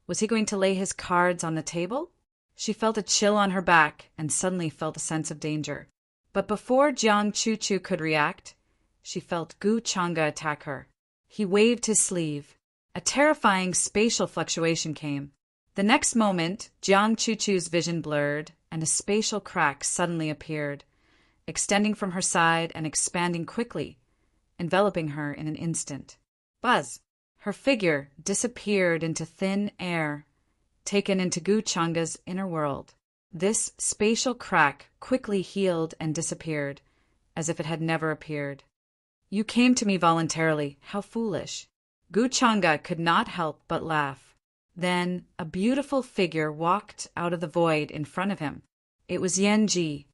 Was he going to lay his cards on the table? She felt a chill on her back and suddenly felt a sense of danger. But before Jiang Chuchu could react, she felt Gu Changa attack her. He waved his sleeve. A terrifying spatial fluctuation came. The next moment, Jiang Chuchu's vision blurred, and a spatial crack suddenly appeared, extending from her side and expanding quickly, enveloping her in an instant. Buzz! Her figure disappeared into thin air, taken into Gu Changa's inner world. This spatial crack quickly healed and disappeared, as if it had never appeared. You came to me voluntarily. How foolish. Gu Changa could not help but laugh. Then a beautiful figure walked out of the void in front of him. It was Yan Ji.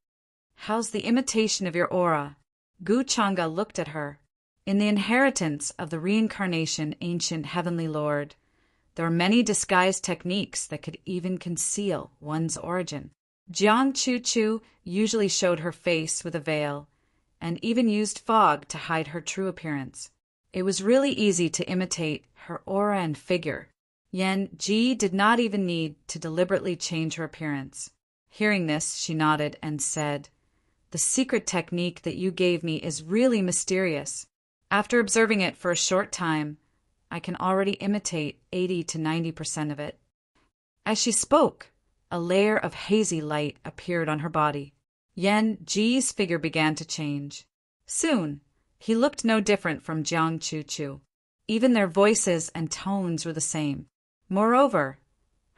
How's the imitation of your aura? Gu Changa looked at her. In the inheritance of the reincarnation ancient heavenly lord, there are many disguise techniques that could even conceal one's origin. Jiang Chuchu usually showed her face with a veil, and even used fog to hide her true appearance. It was really easy to imitate her aura and figure. Yan Ji did not even need to deliberately change her appearance. Hearing this, she nodded and said, "The secret technique that you gave me is really mysterious. After observing it for a short time, I can already imitate 80 to 90% of it." As she spoke, a layer of hazy light appeared on her body. Yan Ji's figure began to change. Soon, he looked no different from Jiang Chuchu. Even their voices and tones were the same. Moreover,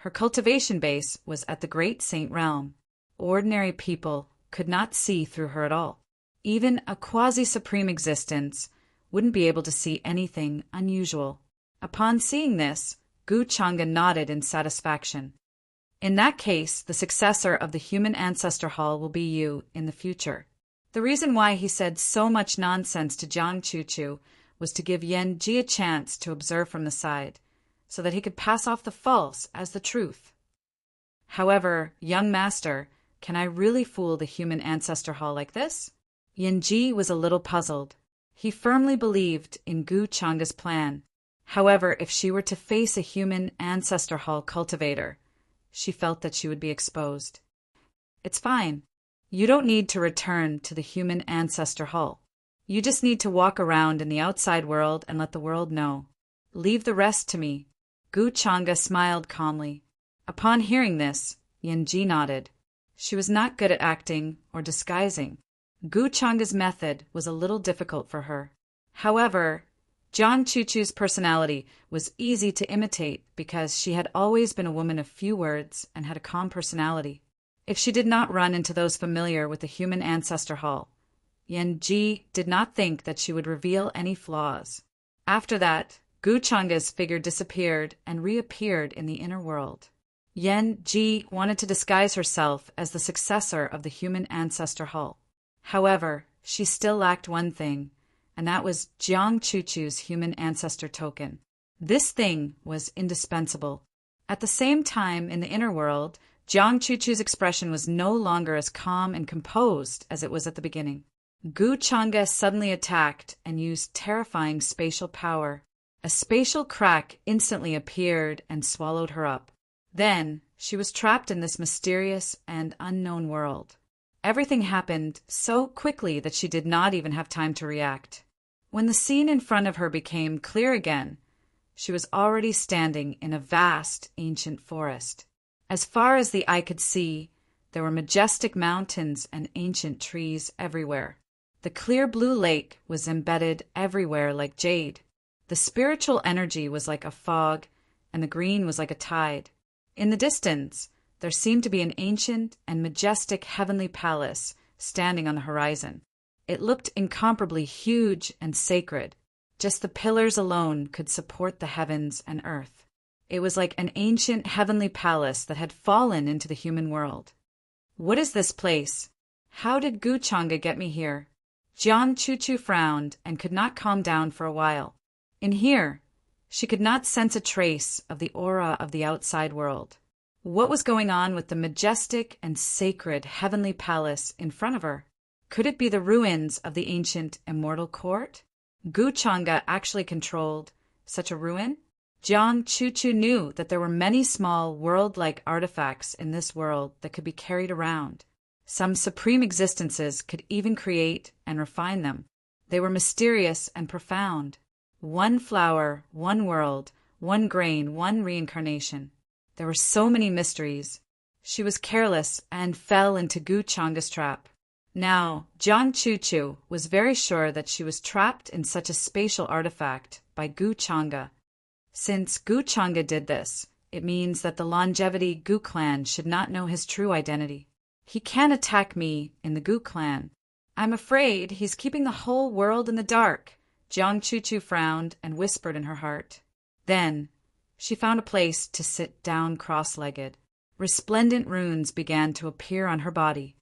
her cultivation base was at the Great Saint realm. Ordinary people could not see through her at all. Even a quasi-supreme existence wouldn't be able to see anything unusual. Upon seeing this, Gu Changa nodded in satisfaction. In that case, the successor of the human ancestor hall will be you in the future. The reason why he said so much nonsense to Jiang Chuchu was to give Yan Ji a chance to observe from the side, so that he could pass off the false as the truth. However, young master, can I really fool the human ancestor hall like this? Yan Ji was a little puzzled. He firmly believed in Gu Changa's plan. However, if she were to face a human ancestor hall cultivator, she felt that she would be exposed. It's fine. You don't need to return to the human ancestor hall. You just need to walk around in the outside world and let the world know. Leave the rest to me. Gu Changa smiled calmly. Upon hearing this, Yan Ji nodded. She was not good at acting or disguising. Gu Changa's method was a little difficult for her. However, Jiang Chuchu's personality was easy to imitate because she had always been a woman of few words and had a calm personality. If she did not run into those familiar with the human ancestor hall, Yan Ji did not think that she would reveal any flaws. After that, Gu Changa's figure disappeared and reappeared in the inner world. Yan Ji wanted to disguise herself as the successor of the human ancestor hall. However, she still lacked one thing, and that was Jiang Chuchu's human ancestor token. This thing was indispensable. At the same time, in the inner world, Jiang Chuchu's expression was no longer as calm and composed as it was at the beginning. Gu Changa suddenly attacked and used terrifying spatial power. A spatial crack instantly appeared and swallowed her up. Then, she was trapped in this mysterious and unknown world. Everything happened so quickly that she did not even have time to react. When the scene in front of her became clear again, she was already standing in a vast ancient forest. As far as the eye could see, there were majestic mountains and ancient trees everywhere. The clear blue lake was embedded everywhere like jade. The spiritual energy was like a fog, and the green was like a tide. In the distance, there seemed to be an ancient and majestic heavenly palace standing on the horizon. It looked incomparably huge and sacred. Just the pillars alone could support the heavens and earth. It was like an ancient heavenly palace that had fallen into the human world. What is this place? How did Gu Changa get me here? Jiang Chuchu frowned and could not calm down for a while. In here, she could not sense a trace of the aura of the outside world. What was going on with the majestic and sacred heavenly palace in front of her? Could it be the ruins of the ancient immortal court? Gu Changa actually controlled such a ruin? Jiang Chuchu knew that there were many small world-like artifacts in this world that could be carried around. Some supreme existences could even create and refine them. They were mysterious and profound. One flower, one world, one grain, one reincarnation. There were so many mysteries. She was careless and fell into Gu Changa's trap. Now, Jiang Chuchu was very sure that she was trapped in such a spatial artifact by Gu Changa. Since Gu Changa did this, it means that the longevity Gu clan should not know his true identity. He can't attack me in the Gu clan. I'm afraid he's keeping the whole world in the dark. Jiang Chuchu frowned and whispered in her heart. Then, she found a place to sit down cross-legged. Resplendent runes began to appear on her body.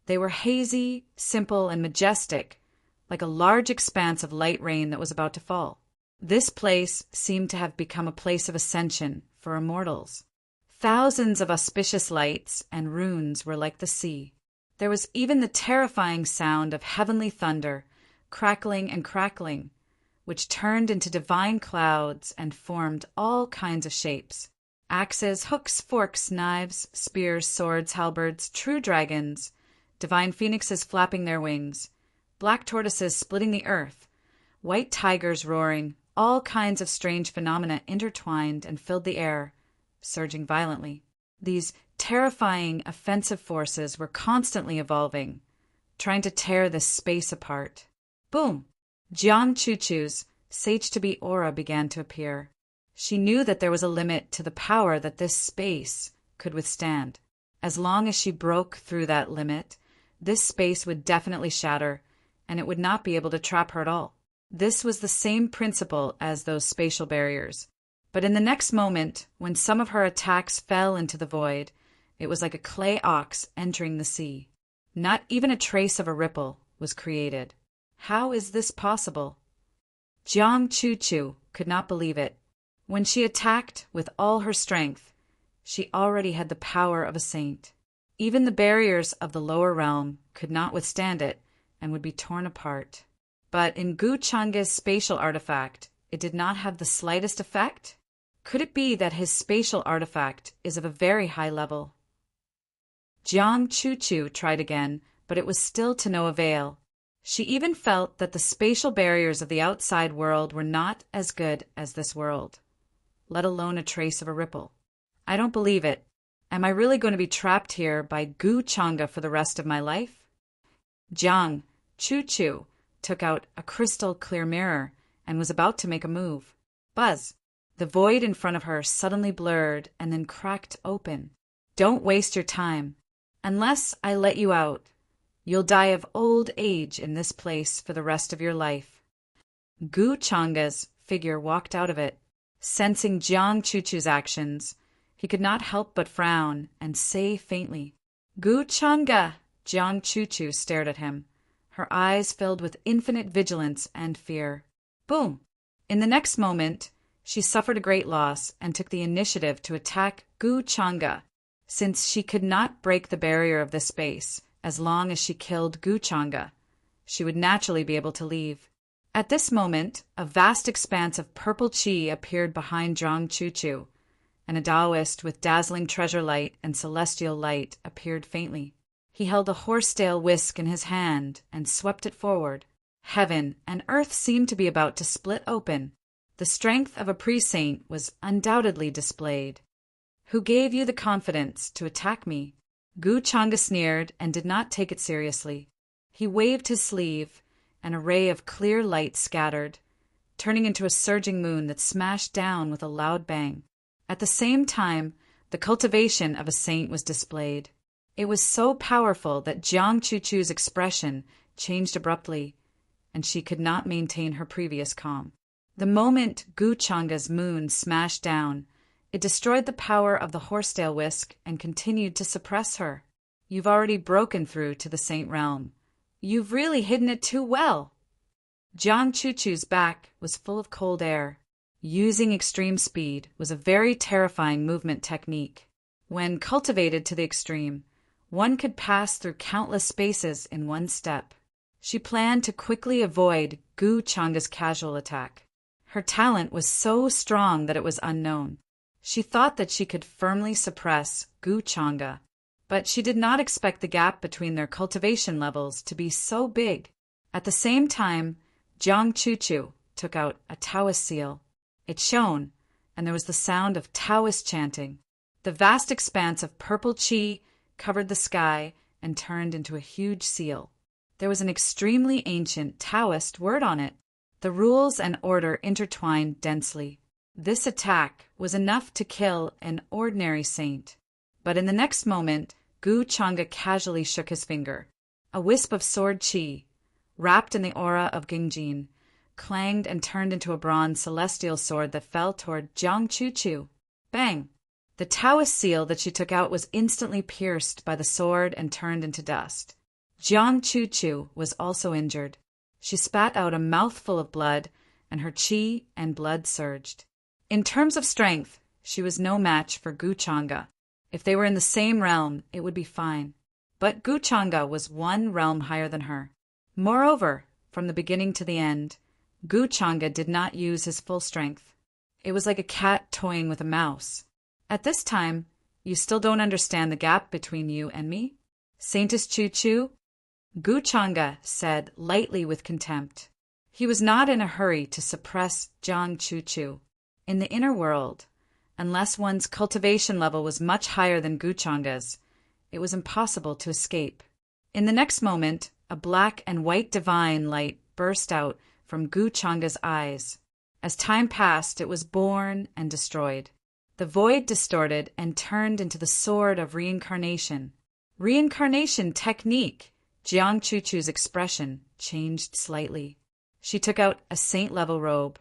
They were hazy, simple, and majestic, like a large expanse of light rain that was about to fall. This place seemed to have become a place of ascension for immortals. Thousands of auspicious lights and runes were like the sea. There was even the terrifying sound of heavenly thunder, crackling and crackling, which turned into divine clouds and formed all kinds of shapes. Axes, hooks, forks, knives, spears, swords, halberds, true dragons, divine phoenixes flapping their wings, black tortoises splitting the earth, white tigers roaring, all kinds of strange phenomena intertwined and filled the air, surging violently. These terrifying, offensive forces were constantly evolving, trying to tear this space apart. Boom! Jiang Chuchu's sage-to-be aura began to appear. She knew that there was a limit to the power that this space could withstand. As long as she broke through that limit, this space would definitely shatter, and it would not be able to trap her at all. This was the same principle as those spatial barriers. But in the next moment, when some of her attacks fell into the void, it was like a clay ox entering the sea. Not even a trace of a ripple was created. How is this possible? Jiang Chuchu could not believe it. When she attacked with all her strength, she already had the power of a saint. Even the barriers of the lower realm could not withstand it and would be torn apart. But in Gu Changa's spatial artifact, it did not have the slightest effect? Could it be that his spatial artifact is of a very high level? Jiang Chuchu tried again, but it was still to no avail. She even felt that the spatial barriers of the outside world were not as good as this world, let alone a trace of a ripple. I don't believe it. Am I really going to be trapped here by Gu Changa for the rest of my life? Jiang Chuchu took out a crystal clear mirror and was about to make a move. Buzz! The void in front of her suddenly blurred and then cracked open. Don't waste your time. Unless I let you out, you'll die of old age in this place for the rest of your life. Gu Changa's figure walked out of it. Sensing Jiang Chuchu's actions, he could not help but frown and say faintly, Gu Changa! Jiang Chuchu stared at him, her eyes filled with infinite vigilance and fear. Boom! In the next moment, she suffered a great loss and took the initiative to attack Gu Changa. Since she could not break the barrier of this space, as long as she killed Gu Changa, she would naturally be able to leave. At this moment, a vast expanse of purple chi appeared behind Jiang Chuchu, and a Taoist with dazzling treasure light and celestial light appeared faintly. He held a horsetail whisk in his hand and swept it forward. Heaven and earth seemed to be about to split open. The strength of a pre-saint was undoubtedly displayed. Who gave you the confidence to attack me? Gu Changa sneered and did not take it seriously. He waved his sleeve, and a ray of clear light scattered, turning into a surging moon that smashed down with a loud bang. At the same time, the cultivation of a saint was displayed. It was so powerful that Jiang Chuchu's expression changed abruptly, and she could not maintain her previous calm. The moment Gu Changa's moon smashed down, it destroyed the power of the horsetail whisk and continued to suppress her. You've already broken through to the saint realm. You've really hidden it too well. Jiang Chuchu's back was full of cold air. Using extreme speed was a very terrifying movement technique. When cultivated to the extreme, one could pass through countless spaces in one step. She planned to quickly avoid Gu Changa's casual attack. Her talent was so strong that it was unknown. She thought that she could firmly suppress Gu Changa, but she did not expect the gap between their cultivation levels to be so big. At the same time, Jiang Chuchu took out a Taoist seal. It shone, and there was the sound of Taoist chanting. The vast expanse of purple qi covered the sky and turned into a huge seal. There was an extremely ancient Taoist word on it. The rules and order intertwined densely. This attack was enough to kill an ordinary saint. But in the next moment, Gu Changa casually shook his finger. A wisp of sword qi, wrapped in the aura of Gingjin, clanged and turned into a bronze celestial sword that fell toward Jiang Chuchu. Bang! The Taoist seal that she took out was instantly pierced by the sword and turned into dust. Jiang Chuchu was also injured. She spat out a mouthful of blood, and her qi and blood surged. In terms of strength, she was no match for Gu Changa. If they were in the same realm, it would be fine. But Gu Changa was one realm higher than her. Moreover, from the beginning to the end, Gu Changa did not use his full strength. It was like a cat toying with a mouse. At this time, you still don't understand the gap between you and me? Saintess Chuchu? Gu Changa said lightly with contempt. He was not in a hurry to suppress Jiang Chuchu. In the inner world, unless one's cultivation level was much higher than Gu Changa's, it was impossible to escape. In the next moment, a black and white divine light burst out from Gu Changa's eyes. As time passed, it was born and destroyed. The void distorted and turned into the sword of reincarnation. Reincarnation technique! Jiang Chuchu's expression changed slightly. She took out a saint-level robe,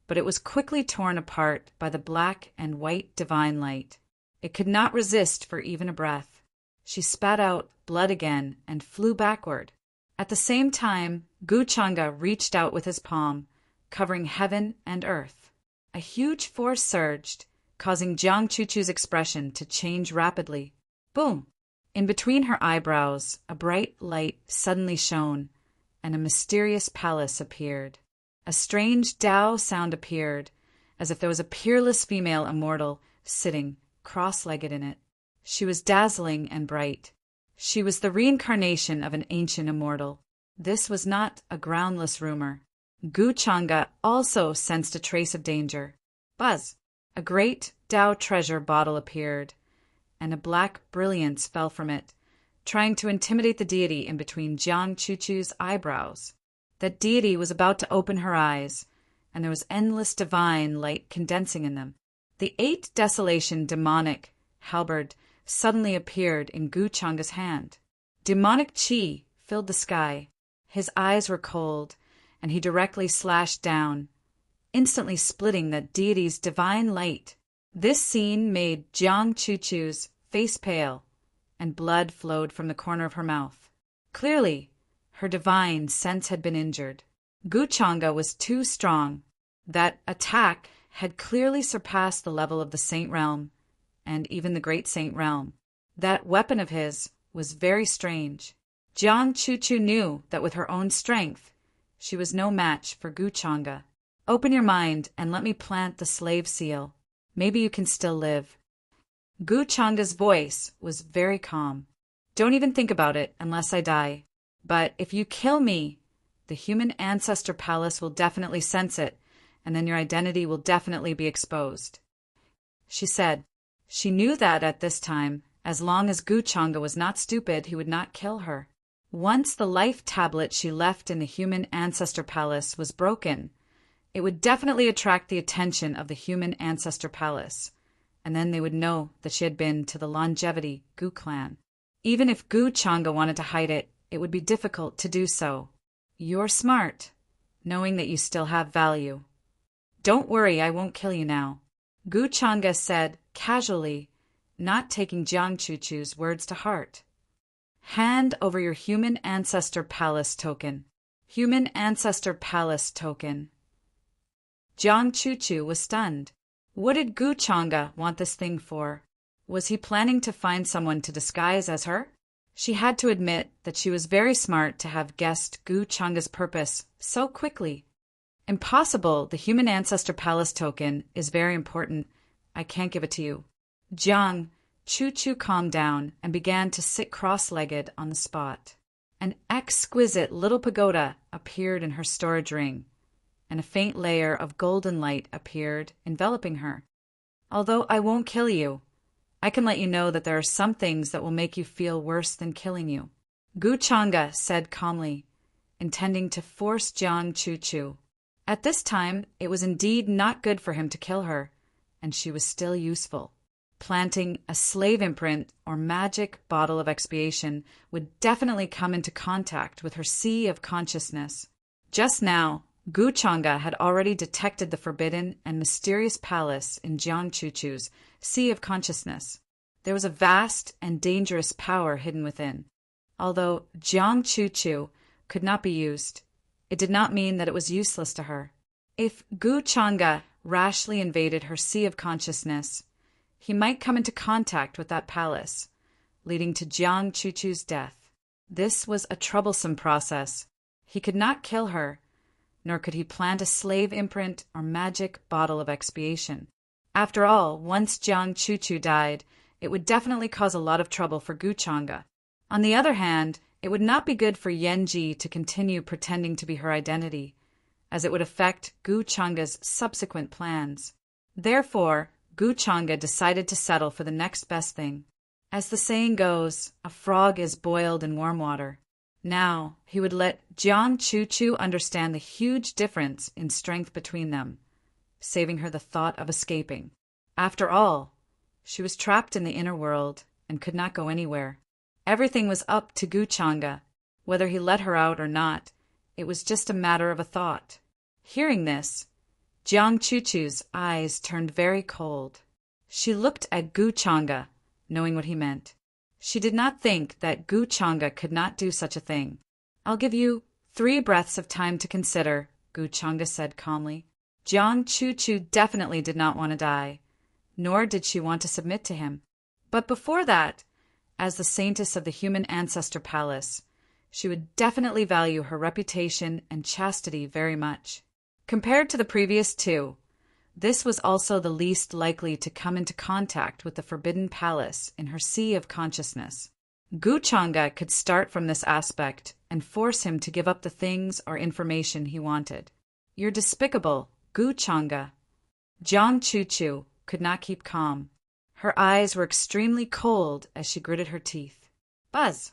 but it was quickly torn apart by the black and white divine light. It could not resist for even a breath. She spat out blood again and flew backward. At the same time, Gu Changa reached out with his palm, covering heaven and earth. A huge force surged, causing Jiang Chuchu's expression to change rapidly. Boom! In between her eyebrows, a bright light suddenly shone, and a mysterious palace appeared. A strange Tao sound appeared, as if there was a peerless female immortal sitting cross-legged in it. She was dazzling and bright. She was the reincarnation of an ancient immortal. This was not a groundless rumor. Gu Changa also sensed a trace of danger. Buzz! A great Tao treasure bottle appeared, and a black brilliance fell from it, trying to intimidate the deity in between Jiang Chuchu's eyebrows. That deity was about to open her eyes, and there was endless divine light condensing in them. The 8 desolation demonic halberd suddenly appeared in Gu Changa's hand. Demonic qi filled the sky. His eyes were cold, and he directly slashed down, instantly splitting the deity's divine light. This scene made Jiang Chuchu's face pale, and blood flowed from the corner of her mouth. Clearly, her divine sense had been injured. Gu Changa was too strong. That attack had clearly surpassed the level of the Saint Realm, and even the Great Saint Realm. That weapon of his was very strange. Jiang Chuchu knew that with her own strength, she was no match for Gu Changa. Open your mind and let me plant the slave seal. Maybe you can still live. Gu Changa's voice was very calm. Don't even think about it unless I die. But if you kill me, the human ancestor palace will definitely sense it, and then your identity will definitely be exposed. She said. She knew that at this time, as long as Gu Changa was not stupid, he would not kill her. Once the life tablet she left in the human ancestor palace was broken, it would definitely attract the attention of the human ancestor palace, and then they would know that she had been to the longevity Gu clan. Even if Gu Changa wanted to hide it, it would be difficult to do so. You're smart, knowing that you still have value. Don't worry, I won't kill you now. Gu Changa said casually, not taking Jiang Chuchu's words to heart. Hand over your human ancestor palace token. Human ancestor palace token. Jiang Chuchu was stunned. What did Gu Changa want this thing for? Was he planning to find someone to disguise as her? She had to admit that she was very smart to have guessed Gu Changa's purpose so quickly. Impossible. The human ancestor palace token is very important. I can't give it to you. Jiang Chu calmed down and began to sit cross-legged on the spot. An exquisite little pagoda appeared in her storage ring, and a faint layer of golden light appeared, enveloping her. Although I won't kill you, I can let you know that there are some things that will make you feel worse than killing you. Gu Chang'e said calmly, intending to force Jiang Chu. At this time, it was indeed not good for him to kill her, and she was still useful. Planting a slave imprint or magic bottle of expiation would definitely come into contact with her sea of consciousness. Just now, Gu Chang'e had already detected the forbidden and mysterious palace in Jiang Chu's sea of consciousness. There was a vast and dangerous power hidden within. Although Jiang Chu could not be used, it did not mean that it was useless to her. If Gu Chang'e rashly invaded her sea of consciousness, he might come into contact with that palace, leading to Jiang Chu's death. This was a troublesome process. He could not kill her, nor could he plant a slave imprint or magic bottle of expiation. After all, once Jiang Chu died, it would definitely cause a lot of trouble for Gu Chang'e. On the other hand, it would not be good for Yan Ji to continue pretending to be her identity, as it would affect Gu Chang'e's subsequent plans. Therefore, Gu Chang'e decided to settle for the next best thing. As the saying goes, a frog is boiled in warm water. Now, he would let Jiang Chu understand the huge difference in strength between them, saving her the thought of escaping. After all, she was trapped in the inner world and could not go anywhere. Everything was up to Gu Chang'e. Whether he let her out or not, it was just a matter of a thought. Hearing this, Jiang Chu's eyes turned very cold. She looked at Gu Chang'e, knowing what he meant. She did not think that Gu Chang'e could not do such a thing. I'll give you 3 breaths of time to consider, Gu Chang'e said calmly. Jiang Chu definitely did not want to die, nor did she want to submit to him. But before that, as the saintess of the human ancestor palace, she would definitely value her reputation and chastity very much. Compared to the previous 2, this was also the least likely to come into contact with the forbidden palace in her sea of consciousness. Gu Chang'e could start from this aspect and force him to give up the things or information he wanted. You're despicable, Gu Chang'e. Jiang Chu could not keep calm. Her eyes were extremely cold as she gritted her teeth. Buzz!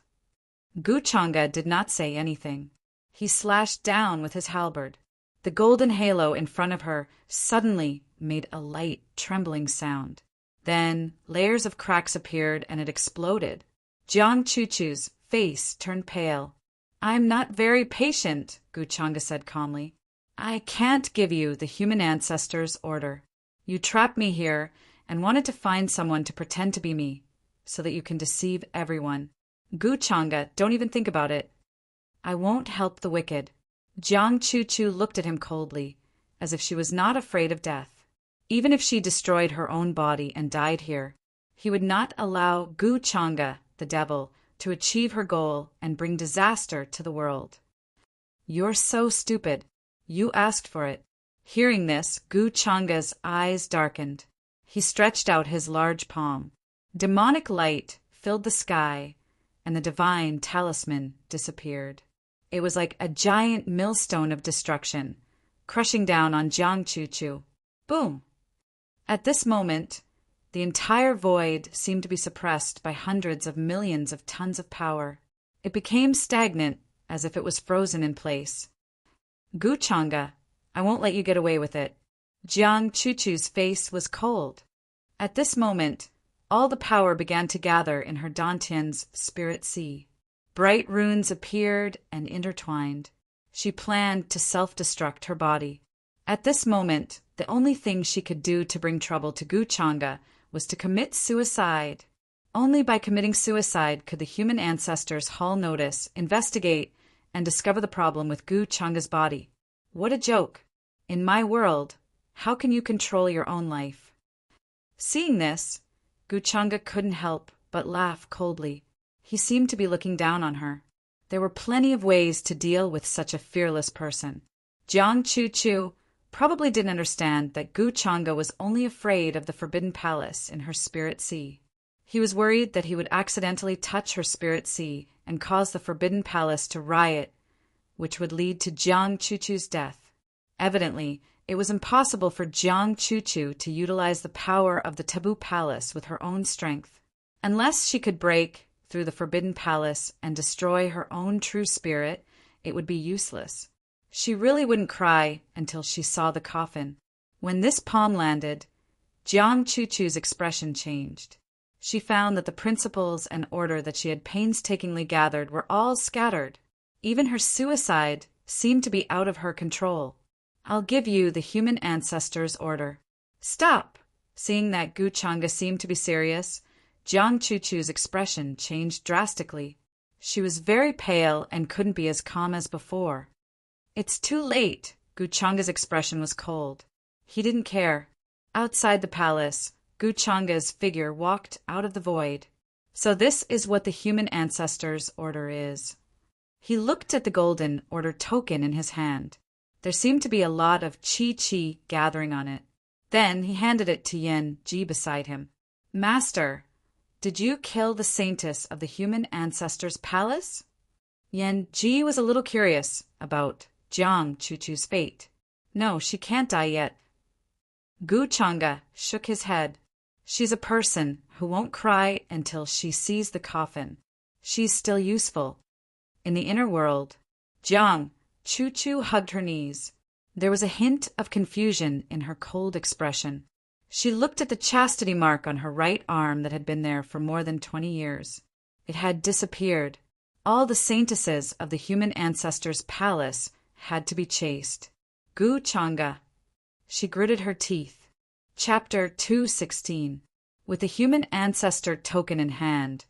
Gu Chang'e did not say anything. He slashed down with his halberd. The golden halo in front of her suddenly made a light, trembling sound. Then layers of cracks appeared and it exploded. Jiang Chu's face turned pale. I'm not very patient, Gu Chang'e said calmly. I can't give you the human ancestor's order. You trapped me here and wanted to find someone to pretend to be me, so that you can deceive everyone. Gu Chang'e, don't even think about it. I won't help the wicked. Jiang Chu looked at him coldly, as if she was not afraid of death. Even if she destroyed her own body and died here, he would not allow Gu Chang'e, the devil, to achieve her goal and bring disaster to the world. You're so stupid. You asked for it. Hearing this, Gu Chang'e's eyes darkened. He stretched out his large palm. Demonic light filled the sky, and the divine talisman disappeared. It was like a giant millstone of destruction, crushing down on Jiang Chu. Boom! At this moment, the entire void seemed to be suppressed by hundreds of millions of tons of power. It became stagnant, as if it was frozen in place. Gu Chang'e, I won't let you get away with it. Jiang Chu's face was cold. At this moment, all the power began to gather in her Dantian's spirit sea. Bright runes appeared and intertwined. She planned to self-destruct her body. At this moment, the only thing she could do to bring trouble to Gu Chang'e was to commit suicide. Only by committing suicide could the human ancestors haul notice, investigate, and discover the problem with Gu Chang'e's body. What a joke! In my world, how can you control your own life? Seeing this, Gu Chang'e couldn't help but laugh coldly. He seemed to be looking down on her. There were plenty of ways to deal with such a fearless person. Jiang Chu probably didn't understand that Gu Changa was only afraid of the Forbidden Palace in her Spirit Sea. He was worried that he would accidentally touch her Spirit Sea and cause the Forbidden Palace to riot, which would lead to Jiang Chu's death. Evidently, it was impossible for Jiang Chu to utilize the power of the Taboo Palace with her own strength. Unless she could break through the Forbidden Palace and destroy her own true spirit, it would be useless. She really wouldn't cry until she saw the coffin. When this palm landed, Jiang Chu's expression changed. She found that the principles and order that she had painstakingly gathered were all scattered. Even her suicide seemed to be out of her control. I'll give you the human ancestors' order. Stop! Seeing that Gu Changa seemed to be serious, Jiang Chu's expression changed drastically. She was very pale and couldn't be as calm as before. It's too late. Gu Changa's expression was cold. He didn't care. Outside the palace, Gu Changa's figure walked out of the void. So this is what the human ancestors' order is. He looked at the golden order token in his hand. There seemed to be a lot of qi gathering on it. Then he handed it to Yen Ji beside him. Master, did you kill the saintess of the human ancestors' palace? Yen Ji was a little curious about Jiang Chu's fate. No, she can't die yet. Gu Changa shook his head. She's a person who won't cry until she sees the coffin. She's still useful. In the inner world, Jiang Chu hugged her knees. There was a hint of confusion in her cold expression. She looked at the chastity mark on her right arm that had been there for more than 20 years. It had disappeared. All the saintesses of the human ancestors' palace had to be chaste. Gu Changa. She gritted her teeth. Chapter 216. With the human ancestor token in hand,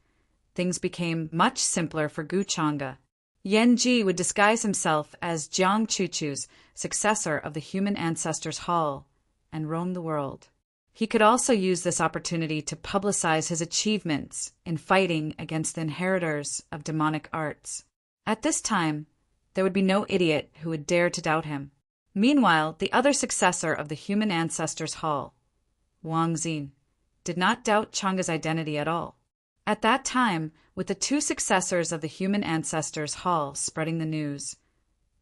things became much simpler for Gu Changa. Yen Ji would disguise himself as Jiang Chu's successor of the human ancestors' hall and roam the world. He could also use this opportunity to publicize his achievements in fighting against the inheritors of demonic arts. At this time, there would be no idiot who would dare to doubt him. Meanwhile, the other successor of the human ancestors' hall, Wang Xin, did not doubt Changa's identity at all. At that time, with the two successors of the human ancestors' hall spreading the news,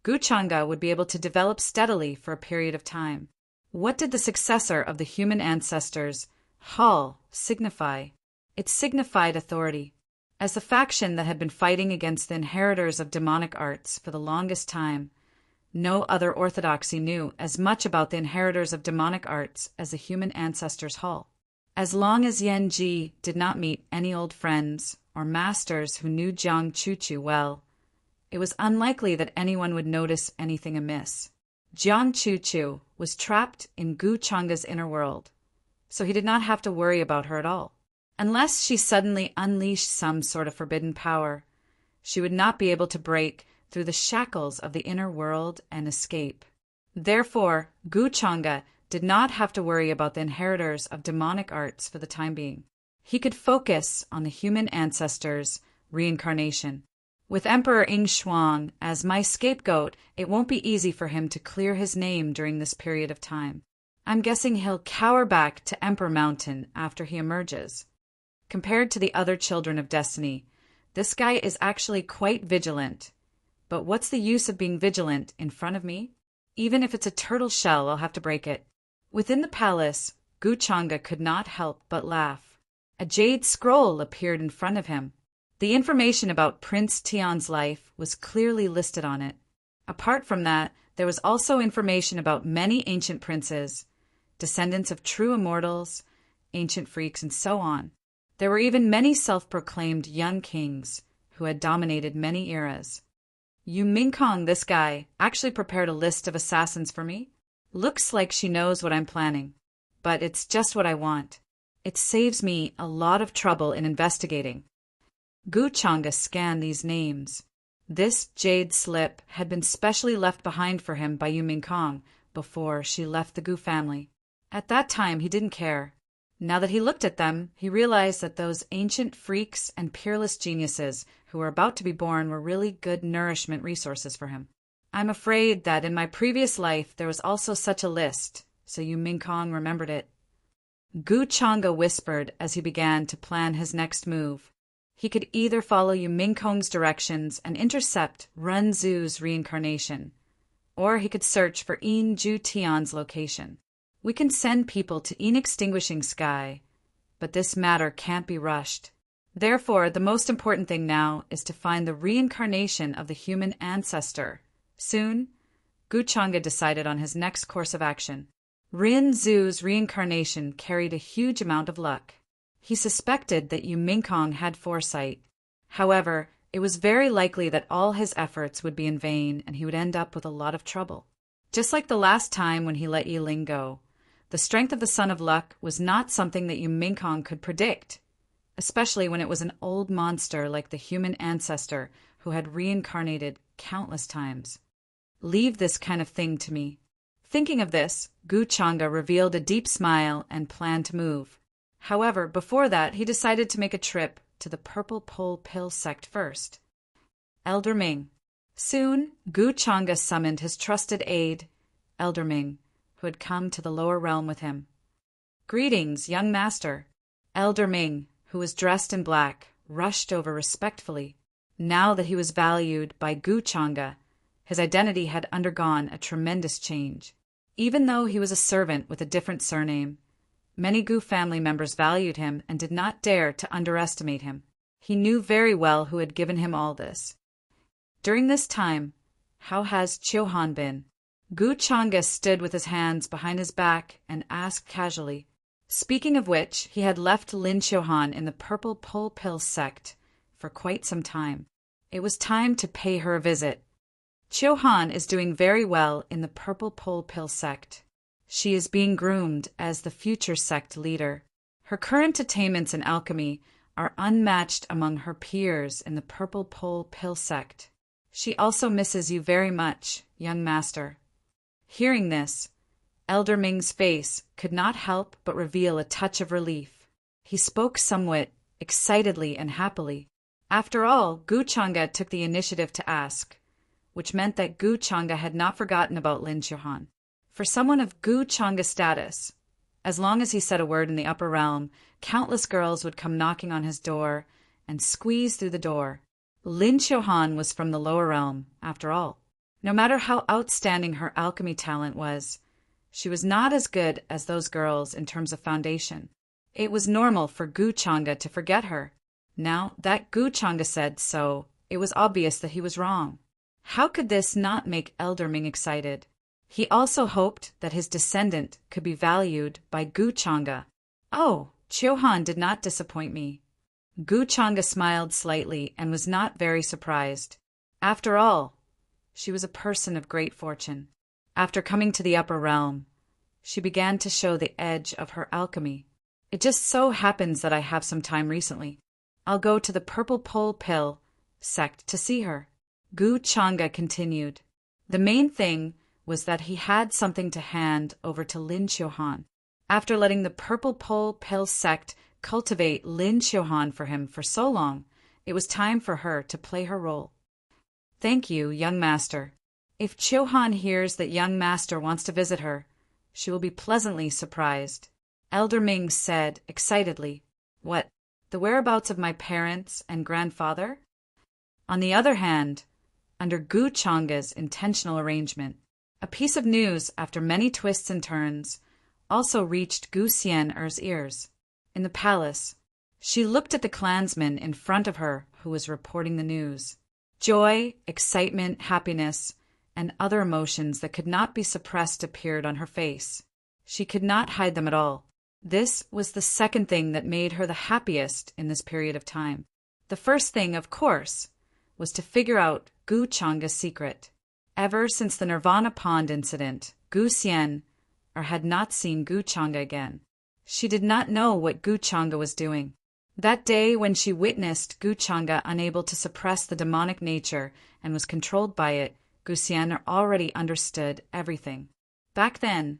Gu Changa would be able to develop steadily for a period of time. What did the successor of the human ancestors' hall signify? It signified authority. As the faction that had been fighting against the inheritors of demonic arts for the longest time, no other orthodoxy knew as much about the inheritors of demonic arts as the human ancestors' hall. As long as Yen Ji did not meet any old friends or masters who knew Jiang Chu well, it was unlikely that anyone would notice anything amiss. Jiang Chu was trapped in Gu Changa's inner world, so he did not have to worry about her at all. Unless she suddenly unleashed some sort of forbidden power, she would not be able to break through the shackles of the inner world and escape. Therefore, Gu Changa did not have to worry about the inheritors of demonic arts for the time being. He could focus on the human ancestors' reincarnation. With Emperor Ing Xuang as my scapegoat, it won't be easy for him to clear his name during this period of time. I'm guessing he'll cower back to Emperor Mountain after he emerges. Compared to the other children of destiny, this guy is actually quite vigilant. But what's the use of being vigilant in front of me? Even if it's a turtle shell, I'll have to break it. Within the palace, Gu Changa could not help but laugh. A jade scroll appeared in front of him. The information about Prince Tian's life was clearly listed on it. Apart from that, there was also information about many ancient princes, descendants of true immortals, ancient freaks, and so on. There were even many self-proclaimed young kings who had dominated many eras. Yu Mingkong, this guy, actually prepared a list of assassins for me. Looks like she knows what I'm planning, but it's just what I want. It saves me a lot of trouble in investigating. Gu Changa scanned these names. This jade slip had been specially left behind for him by Yu Mingkong before she left the Gu family. At that time, he didn't care. Now that he looked at them, he realized that those ancient freaks and peerless geniuses who were about to be born were really good nourishment resources for him. I'm afraid that in my previous life there was also such a list, so Yu Mingkong remembered it. Gu Changa whispered as he began to plan his next move. He could either follow Yu Mingkong's directions and intercept Ren Zhu's reincarnation, or he could search for Yin Ju Tian's location. We can send people to Inextinguishing Sky, but this matter can't be rushed. Therefore, the most important thing now is to find the reincarnation of the human ancestor. Soon, Gu Changa decided on his next course of action. Rin Zhu's reincarnation carried a huge amount of luck. He suspected that Yu Mingkong had foresight. However, it was very likely that all his efforts would be in vain and he would end up with a lot of trouble. Just like the last time when he let Yi Ling go, the strength of the Son of Luck was not something that Yu Mingkong could predict, especially when it was an old monster like the human ancestor who had reincarnated countless times. Leave this kind of thing to me. Thinking of this, Gu Changa revealed a deep smile and planned to move. However, before that, he decided to make a trip to the Purple Pole Pill sect first. Elder Ming. Soon, Gu Changa summoned his trusted aide, Elder Ming, who had come to the lower realm with him. Greetings, young master. Elder Ming, who was dressed in black, rushed over respectfully. Now that he was valued by Gu Changa, his identity had undergone a tremendous change. Even though he was a servant with a different surname, many Gu family members valued him and did not dare to underestimate him. He knew very well who had given him all this. During this time, how has Chiu Han been? Gu Changa stood with his hands behind his back and asked casually. Speaking of which, he had left Lin Chiu Han in the Purple Pole Pill sect for quite some time. It was time to pay her a visit. Chiu Han is doing very well in the Purple Pole Pill sect. She is being groomed as the future sect leader. Her current attainments in alchemy are unmatched among her peers in the Purple Pole Pill sect. She also misses you very much, young master. Hearing this, Elder Ming's face could not help but reveal a touch of relief. He spoke somewhat excitedly and happily. After all, Gu Changa took the initiative to ask, which meant that Gu Changa had not forgotten about Lin Chiu Han. For someone of Gu Changa's status, as long as he said a word in the upper realm, countless girls would come knocking on his door and squeeze through the door. Lin Chiu Han was from the lower realm, after all. No matter how outstanding her alchemy talent was, she was not as good as those girls in terms of foundation. It was normal for Gu Changa to forget her. Now that Gu Changa said so, it was obvious that he was wrong. How could this not make Elder Ming excited? He also hoped that his descendant could be valued by Gu Changa. Oh, Chiu Han did not disappoint me. Gu Changa smiled slightly and was not very surprised. After all, she was a person of great fortune. After coming to the upper realm, she began to show the edge of her alchemy. It just so happens that I have some time recently. I'll go to the Purple Pole Pill sect to see her. Gu Changa continued. The main thing was that he had something to hand over to Lin Chiu Han. After letting the Purple Pole Pill sect cultivate Lin Chiu Han for him for so long, it was time for her to play her role. Thank you, young master. If Chiu Han hears that young master wants to visit her, she will be pleasantly surprised. Elder Ming said excitedly. What, the whereabouts of my parents and grandfather? On the other hand, under Gu Changa's intentional arrangement, a piece of news after many twists and turns also reached Gu Xian'er's ears. In the palace, she looked at the clansman in front of her who was reporting the news. Joy, excitement, happiness, and other emotions that could not be suppressed appeared on her face. She could not hide them at all. This was the second thing that made her the happiest in this period of time. The first thing, of course, was to figure out Gu Changa's secret. Ever since the Nirvana Pond incident, Gu Xian'er had not seen Gu Changa again. She did not know what Gu Changa was doing. That day when she witnessed Gu Changa unable to suppress the demonic nature and was controlled by it, Gu Xian'er already understood everything. Back then,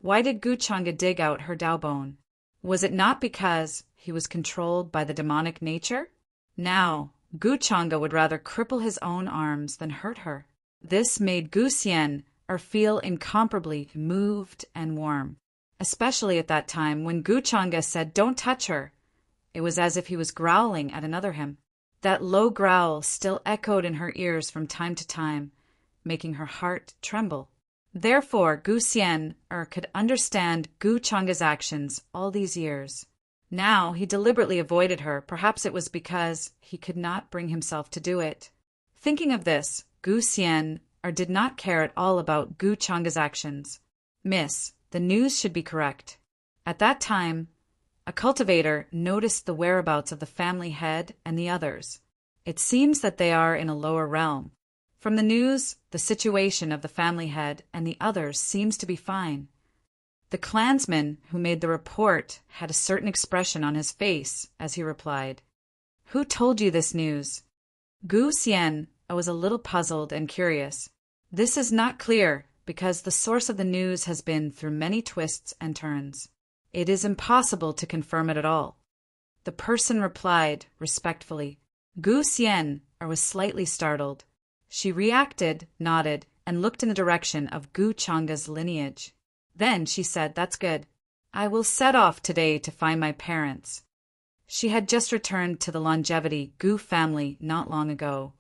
why did Gu Changa dig out her Dao bone? Was it not because he was controlled by the demonic nature? Now, Gu Changa would rather cripple his own arms than hurt her. This made Gu Xian feel incomparably moved and warm, especially at that time when Gu Chang'e said, "Don't touch her." It was as if he was growling at another him. That low growl still echoed in her ears from time to time, making her heart tremble. Therefore, Gu Xian could understand Gu Chang'e's actions all these years. Now he deliberately avoided her. Perhaps it was because he could not bring himself to do it. Thinking of this, Gu Xian did not care at all about Gu Chang'e's actions. "Miss, the news should be correct." At that time, a cultivator noticed the whereabouts of the family head and the others. "It seems that they are in a lower realm. From the news, the situation of the family head and the others seems to be fine." The clansman who made the report had a certain expression on his face as he replied, "Who told you this news?" Gu Xian was a little puzzled and curious. This is not clear because the source of the news has been through many twists and turns. It is impossible to confirm it at all. The person replied respectfully. Gu Xian was slightly startled. She reacted, nodded, and looked in the direction of Gu Chang'e's lineage. Then she said, "That's good. I will set off today to find my parents." She had just returned to the Longevity Gu family not long ago,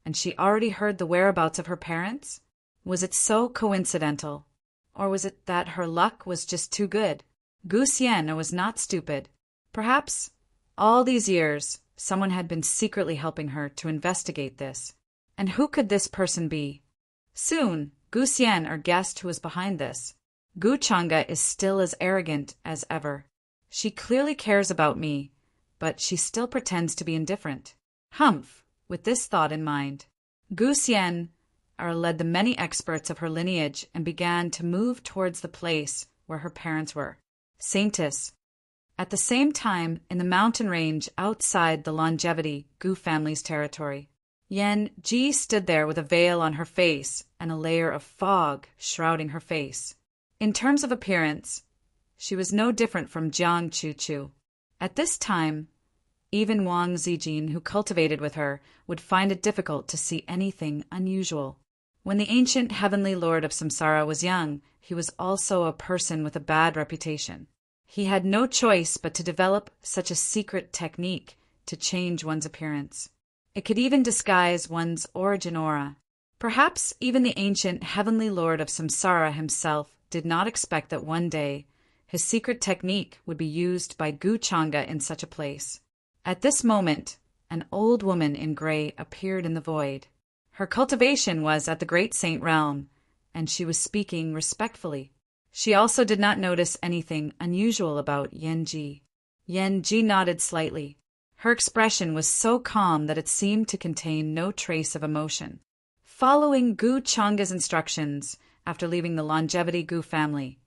and she already heard the whereabouts of her parents? Was it so coincidental? Or was it that her luck was just too good? Gu Xian was not stupid. Perhaps, all these years, someone had been secretly helping her to investigate this. And who could this person be? Soon, Gu Xian guessed who was behind this. Gu Chang'e is still as arrogant as ever. She clearly cares about me, but she still pretends to be indifferent. Humph! With this thought in mind, Gu Xian led the many experts of her lineage and began to move towards the place where her parents were. Saintis. At the same time, in the mountain range outside the Longevity Gu family's territory, Yan Ji stood there with a veil on her face and a layer of fog shrouding her face. In terms of appearance, she was no different from Jiang Chu. At this time, even Wang Zijin, who cultivated with her, would find it difficult to see anything unusual. When the ancient heavenly lord of Samsara was young, he was also a person with a bad reputation. He had no choice but to develop such a secret technique to change one's appearance. It could even disguise one's origin aura. Perhaps even the ancient heavenly lord of Samsara himself did not expect that one day his secret technique would be used by Gu Chang'e in such a place. At this moment, an old woman in gray appeared in the void. Her cultivation was at the Great Saint realm, and she was speaking respectfully. She also did not notice anything unusual about Yan Ji. Yan Ji nodded slightly. Her expression was so calm that it seemed to contain no trace of emotion. Following Gu Chang'e's instructions after leaving the Longevity Gu family,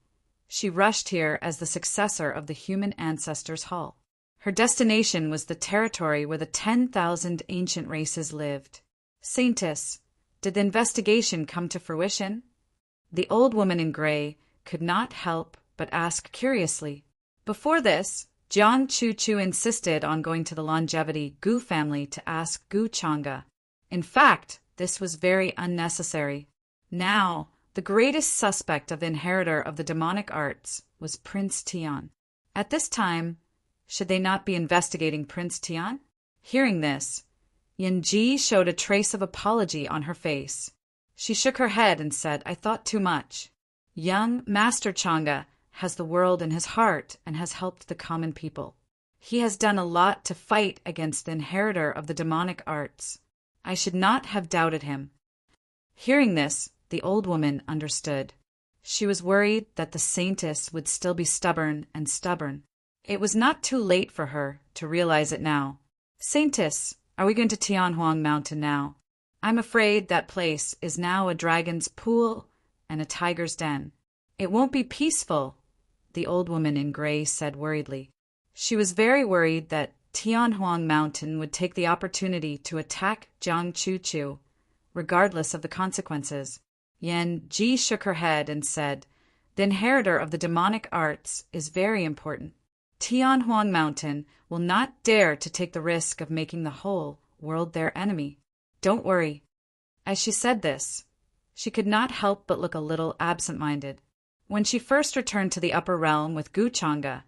she rushed here as the successor of the human ancestors' hall. Her destination was the territory where the 10,000 ancient races lived. Saintis, did the investigation come to fruition? The old woman in gray could not help but ask curiously. Before this, Jiang Chu insisted on going to the Longevity Gu family to ask Gu Chang'e. In fact, this was very unnecessary. Now, the greatest suspect of the inheritor of the demonic arts was Prince Tian. At this time, should they not be investigating Prince Tian? Hearing this, Yan Ji showed a trace of apology on her face. She shook her head and said, "I thought too much. Young Master Chang'e has the world in his heart and has helped the common people. He has done a lot to fight against the inheritor of the demonic arts. I should not have doubted him." Hearing this, the old woman understood. She was worried that the saintess would still be stubborn. It was not too late for her to realize it now. "Saintess, are we going to Tianhuang Mountain now? I'm afraid that place is now a dragon's pool and a tiger's den. It won't be peaceful," the old woman in gray said worriedly. She was very worried that Tianhuang Mountain would take the opportunity to attack Jiang Chu, regardless of the consequences. Yan Ji shook her head and said, "The inheritor of the demonic arts is very important. Tianhuang Mountain will not dare to take the risk of making the whole world their enemy. Don't worry." As she said this, she could not help but look a little absent-minded. When she first returned to the upper realm with Guchanga,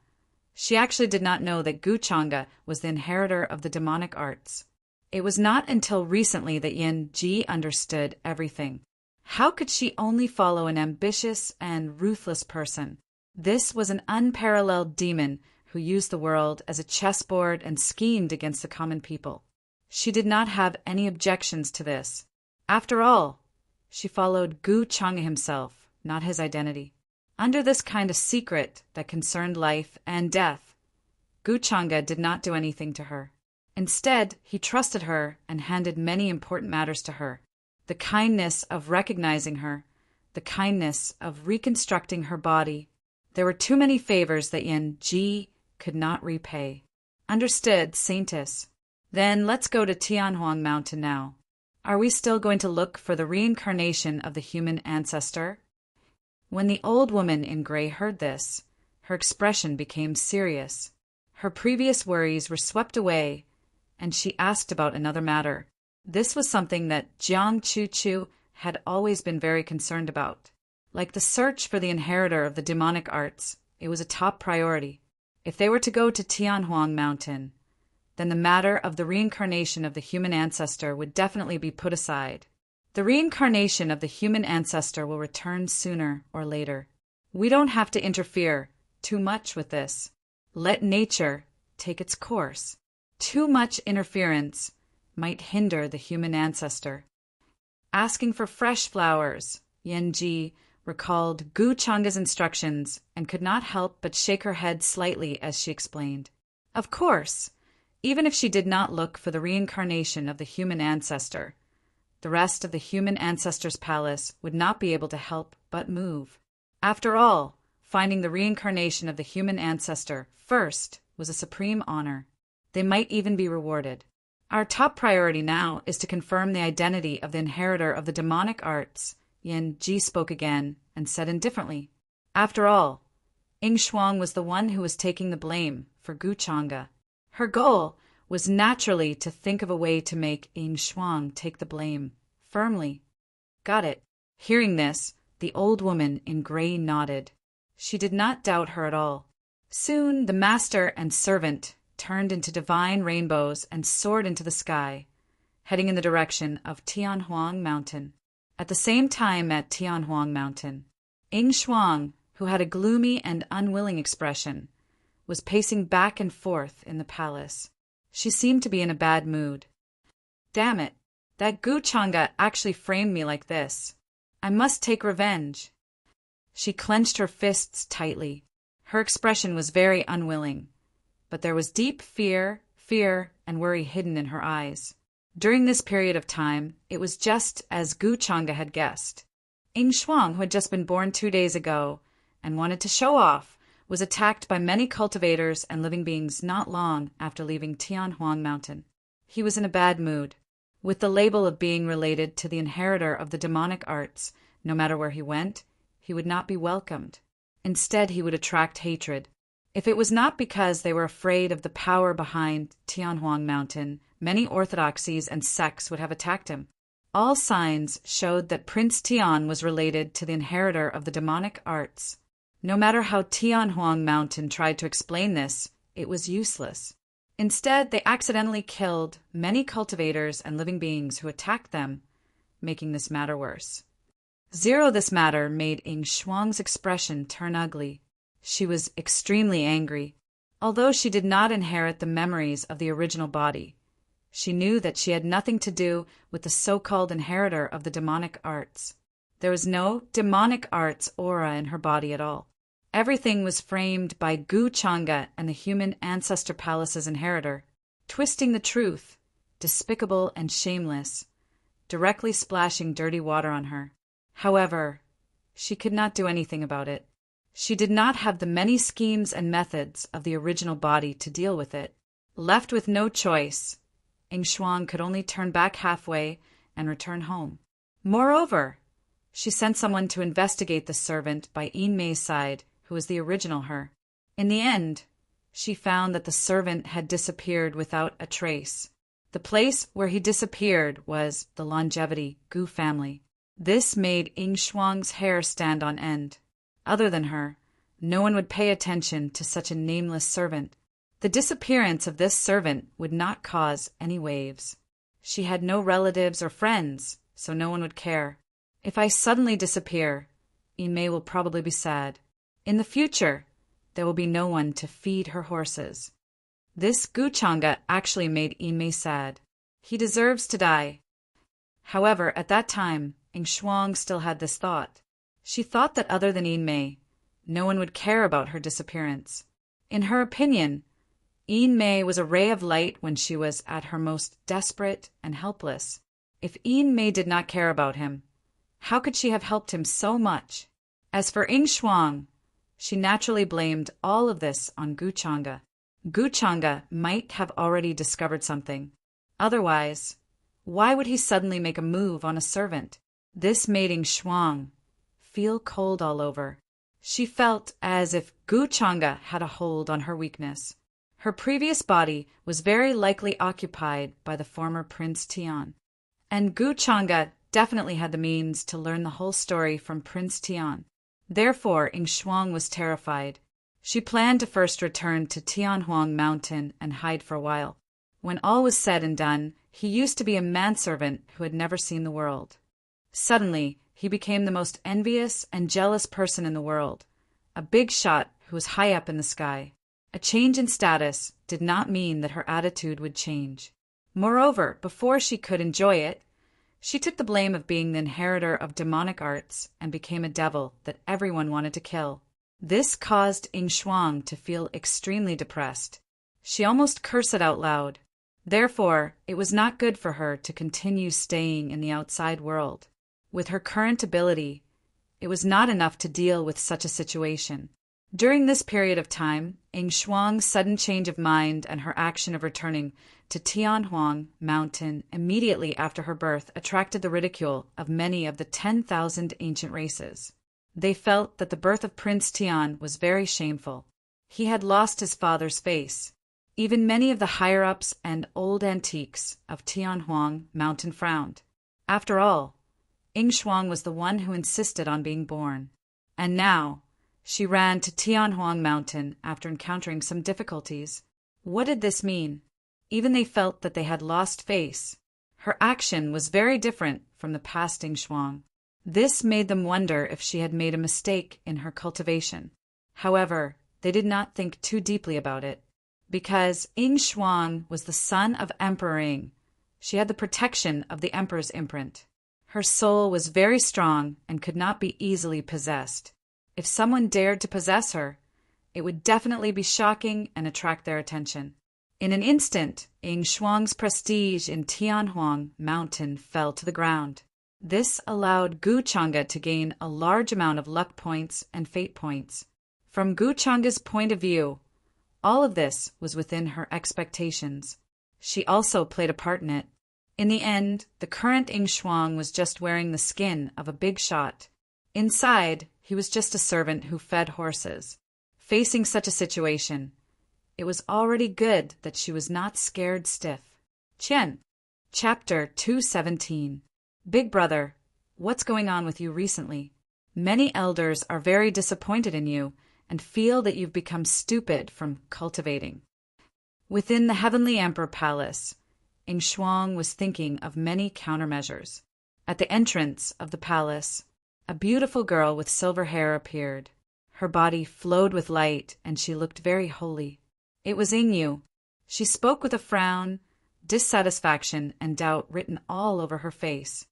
she actually did not know that Guchanga was the inheritor of the demonic arts. It was not until recently that Yin Ji understood everything. How could she only follow an ambitious and ruthless person? This was an unparalleled demon who used the world as a chessboard and schemed against the common people. She did not have any objections to this. After all, she followed Guchanga himself, not his identity. Under this kind of secret that concerned life and death, Guchanga did not do anything to her. Instead, he trusted her and handed many important matters to her. The kindness of recognizing her, the kindness of reconstructing her body. There were too many favors that Yin Ji could not repay. Understood, Saintess. Then let's go to Tianhuang Mountain now. Are we still going to look for the reincarnation of the human ancestor? When the old woman in gray heard this, her expression became serious. Her previous worries were swept away, and she asked about another matter. This was something that Jiang Chu had always been very concerned about. Like the search for the inheritor of the demonic arts, it was a top priority. If they were to go to Tianhuang Mountain, then the matter of the reincarnation of the human ancestor would definitely be put aside. The reincarnation of the human ancestor will return sooner or later. We don't have to interfere too much with this. Let nature take its course. Too much interference might hinder the human ancestor. Asking for fresh flowers, Yin Ji recalled Guchanga's instructions and could not help but shake her head slightly as she explained. Of course, even if she did not look for the reincarnation of the human ancestor, the rest of the human ancestor's palace would not be able to help but move. After all, finding the reincarnation of the human ancestor first was a supreme honor. They might even be rewarded. Our top priority now is to confirm the identity of the inheritor of the demonic arts. Yin Ji spoke again and said indifferently. After all, Ying Shuang was the one who was taking the blame for Guchanga. Her goal was naturally to think of a way to make Ying Shuang take the blame firmly. Got it. Hearing this, the old woman in gray nodded. She did not doubt her at all. Soon the master and servant turned into divine rainbows and soared into the sky, heading in the direction of Tianhuang Mountain. At the same time at Tianhuang Mountain, Ying Shuang, who had a gloomy and unwilling expression, was pacing back and forth in the palace. She seemed to be in a bad mood. Damn it, that Guchanga actually framed me like this. I must take revenge. She clenched her fists tightly. Her expression was very unwilling, but there was deep fear, and worry hidden in her eyes. During this period of time, it was just as Guchanga had guessed. Ying Shuang, who had just been born 2 days ago and wanted to show off, was attacked by many cultivators and living beings not long after leaving Tianhuang Mountain. He was in a bad mood. With the label of being related to the inheritor of the demonic arts, no matter where he went, he would not be welcomed. Instead, he would attract hatred. If it was not because they were afraid of the power behind Tianhuang Mountain, many orthodoxies and sects would have attacked him. All signs showed that Prince Tian was related to the inheritor of the demonic arts. No matter how Tianhuang Mountain tried to explain this, it was useless. Instead, they accidentally killed many cultivators and living beings who attacked them, making this matter worse. This matter made Ying Shuang's expression turn ugly. She was extremely angry. Although she did not inherit the memories of the original body, she knew that she had nothing to do with the so-called inheritor of the demonic arts. There was no demonic arts aura in her body at all. Everything was framed by Guchanga and the human ancestor palace's inheritor, twisting the truth, despicable and shameless, directly splashing dirty water on her. However, she could not do anything about it. She did not have the many schemes and methods of the original body to deal with it. Left with no choice, Ying Shuang could only turn back halfway and return home. Moreover, she sent someone to investigate the servant by Yin Mei's side, who was the original her. In the end, she found that the servant had disappeared without a trace. The place where he disappeared was the longevity Gu family. This made Ing Shuang's hair stand on end. Other than her, no one would pay attention to such a nameless servant. The disappearance of this servant would not cause any waves. She had no relatives or friends, so no one would care. If I suddenly disappear, Yin will probably be sad. In the future, there will be no one to feed her horses. This Guchanga actually made Yin sad. He deserves to die. However, at that time, Ing Shuang still had this thought. She thought that other than Yin, no one would care about her disappearance. In her opinion, Yin was a ray of light when she was at her most desperate and helpless. If Yin did not care about him, how could she have helped him so much? As for Ing Shuang, she naturally blamed all of this on Guchanga. Guchanga might have already discovered something. Otherwise, why would he suddenly make a move on a servant? This made Ing Shuang feel cold all over. She felt as if Guchanga had a hold on her weakness. Her previous body was very likely occupied by the former Prince Tian. And Guchanga definitely had the means to learn the whole story from Prince Tian. Therefore, Ing Shuang was terrified. She planned to first return to Tianhuang Mountain and hide for a while. When all was said and done, he used to be a manservant who had never seen the world. Suddenly, he became the most envious and jealous person in the world, a big shot who was high up in the sky. A change in status did not mean that her attitude would change. Moreover, before she could enjoy it, she took the blame of being the inheritor of demonic arts and became a devil that everyone wanted to kill. This caused Ing Shuang to feel extremely depressed. She almost cursed it out loud. Therefore, it was not good for her to continue staying in the outside world. With her current ability, it was not enough to deal with such a situation. During this period of time, Ing Shuang's sudden change of mind and her action of returning to Tianhuang Mountain immediately after her birth attracted the ridicule of many of the 10,000 ancient races. They felt that the birth of Prince Tian was very shameful. He had lost his father's face. Even many of the higher-ups and old antiques of Tianhuang Mountain frowned. After all, Ing Shuang was the one who insisted on being born. And now, she ran to Tianhuang Mountain after encountering some difficulties. What did this mean? Even they felt that they had lost face. Her action was very different from the past Ing Shuang. This made them wonder if she had made a mistake in her cultivation. However, they did not think too deeply about it. Because Ing Shuang was the son of Emperor Ing, she had the protection of the emperor's imprint. Her soul was very strong and could not be easily possessed. If someone dared to possess her, it would definitely be shocking and attract their attention. In an instant, Ing Shuang's prestige in Tianhuang Mountain fell to the ground. This allowed Guchanga to gain a large amount of luck points and fate points. From Guchanga's point of view, all of this was within her expectations. She also played a part in it. In the end, the current Ing Shuang was just wearing the skin of a big shot. Inside, he was just a servant who fed horses. Facing such a situation, it was already good that she was not scared stiff. Qian. Chapter 217. Big brother, what's going on with you recently? Many elders are very disappointed in you and feel that you've become stupid from cultivating. Within the Heavenly Emperor Palace, Ing Shuang was thinking of many countermeasures. At the entrance of the palace, a beautiful girl with silver hair appeared. Her body flowed with light, and she looked very holy. It was Ing. She spoke with a frown, dissatisfaction, and doubt written all over her face.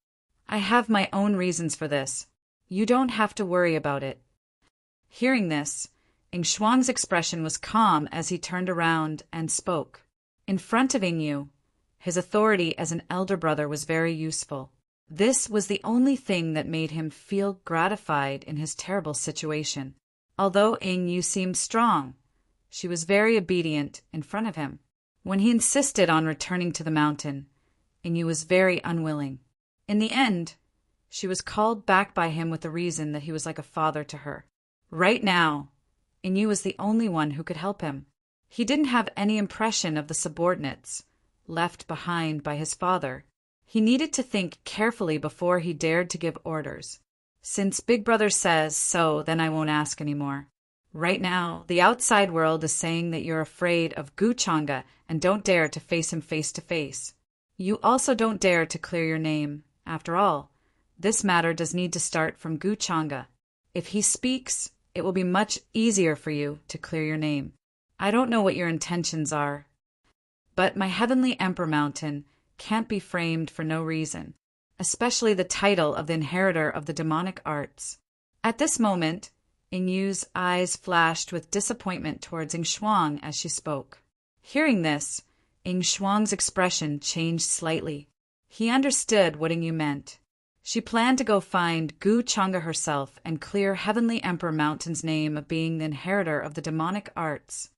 I have my own reasons for this. You don't have to worry about it. Hearing this, Ing Shuang's expression was calm as he turned around and spoke. In front of Ing, his authority as an elder brother was very useful. This was the only thing that made him feel gratified in his terrible situation. Although Ing seemed strong, she was very obedient in front of him. When he insisted on returning to the mountain, Ing was very unwilling. In the end, she was called back by him with the reason that he was like a father to her. Right now, Ing was the only one who could help him. He didn't have any impression of the subordinates left behind by his father. He needed to think carefully before he dared to give orders. Since Big Brother says so, then I won't ask anymore. Right now, the outside world is saying that you're afraid of Gu Changa and don't dare to face him face to face. You also don't dare to clear your name. After all, this matter does need to start from Gu Changa. If he speaks, it will be much easier for you to clear your name. I don't know what your intentions are, but my heavenly Emperor Mountain can't be framed for no reason, especially the title of the inheritor of the demonic arts. At this moment, Yu's eyes flashed with disappointment towards Shuang as she spoke. Hearing this, Shuang's expression changed slightly. He understood what Yu meant. She planned to go find Gu Changa herself and clear Heavenly Emperor Mountain's name of being the inheritor of the demonic arts.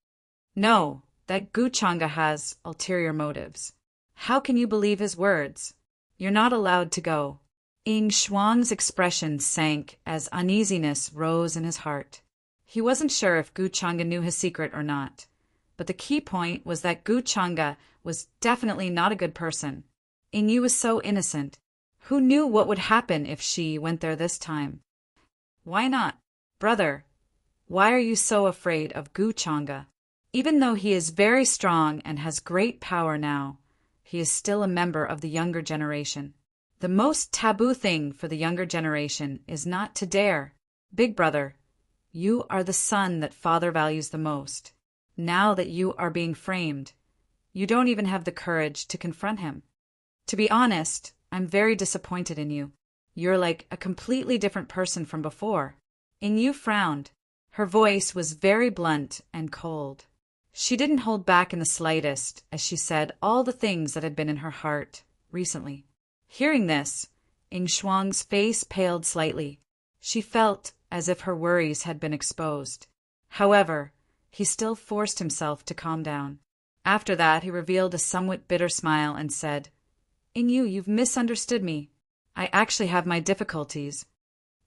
No, that Gu Changa has ulterior motives. How can you believe his words? You're not allowed to go. Shuang's expression sank as uneasiness rose in his heart. He wasn't sure if Gu Changa knew his secret or not, but the key point was that Gu Changa was definitely not a good person. Yu was so innocent. Who knew what would happen if she went there this time? Why not? Brother, why are you so afraid of Gu Changa? Even though he is very strong and has great power now, he is still a member of the younger generation. The most taboo thing for the younger generation is not to dare. Big brother, you are the son that father values the most. Now that you are being framed, you don't even have the courage to confront him. To be honest, I'm very disappointed in you. You're like a completely different person from before. Yu frowned. Her voice was very blunt and cold. She didn't hold back in the slightest as she said all the things that had been in her heart recently. Hearing this, Shuang's face paled slightly. She felt as if her worries had been exposed. However, he still forced himself to calm down. After that, he revealed a somewhat bitter smile and said, Yu, you've misunderstood me. I actually have my difficulties.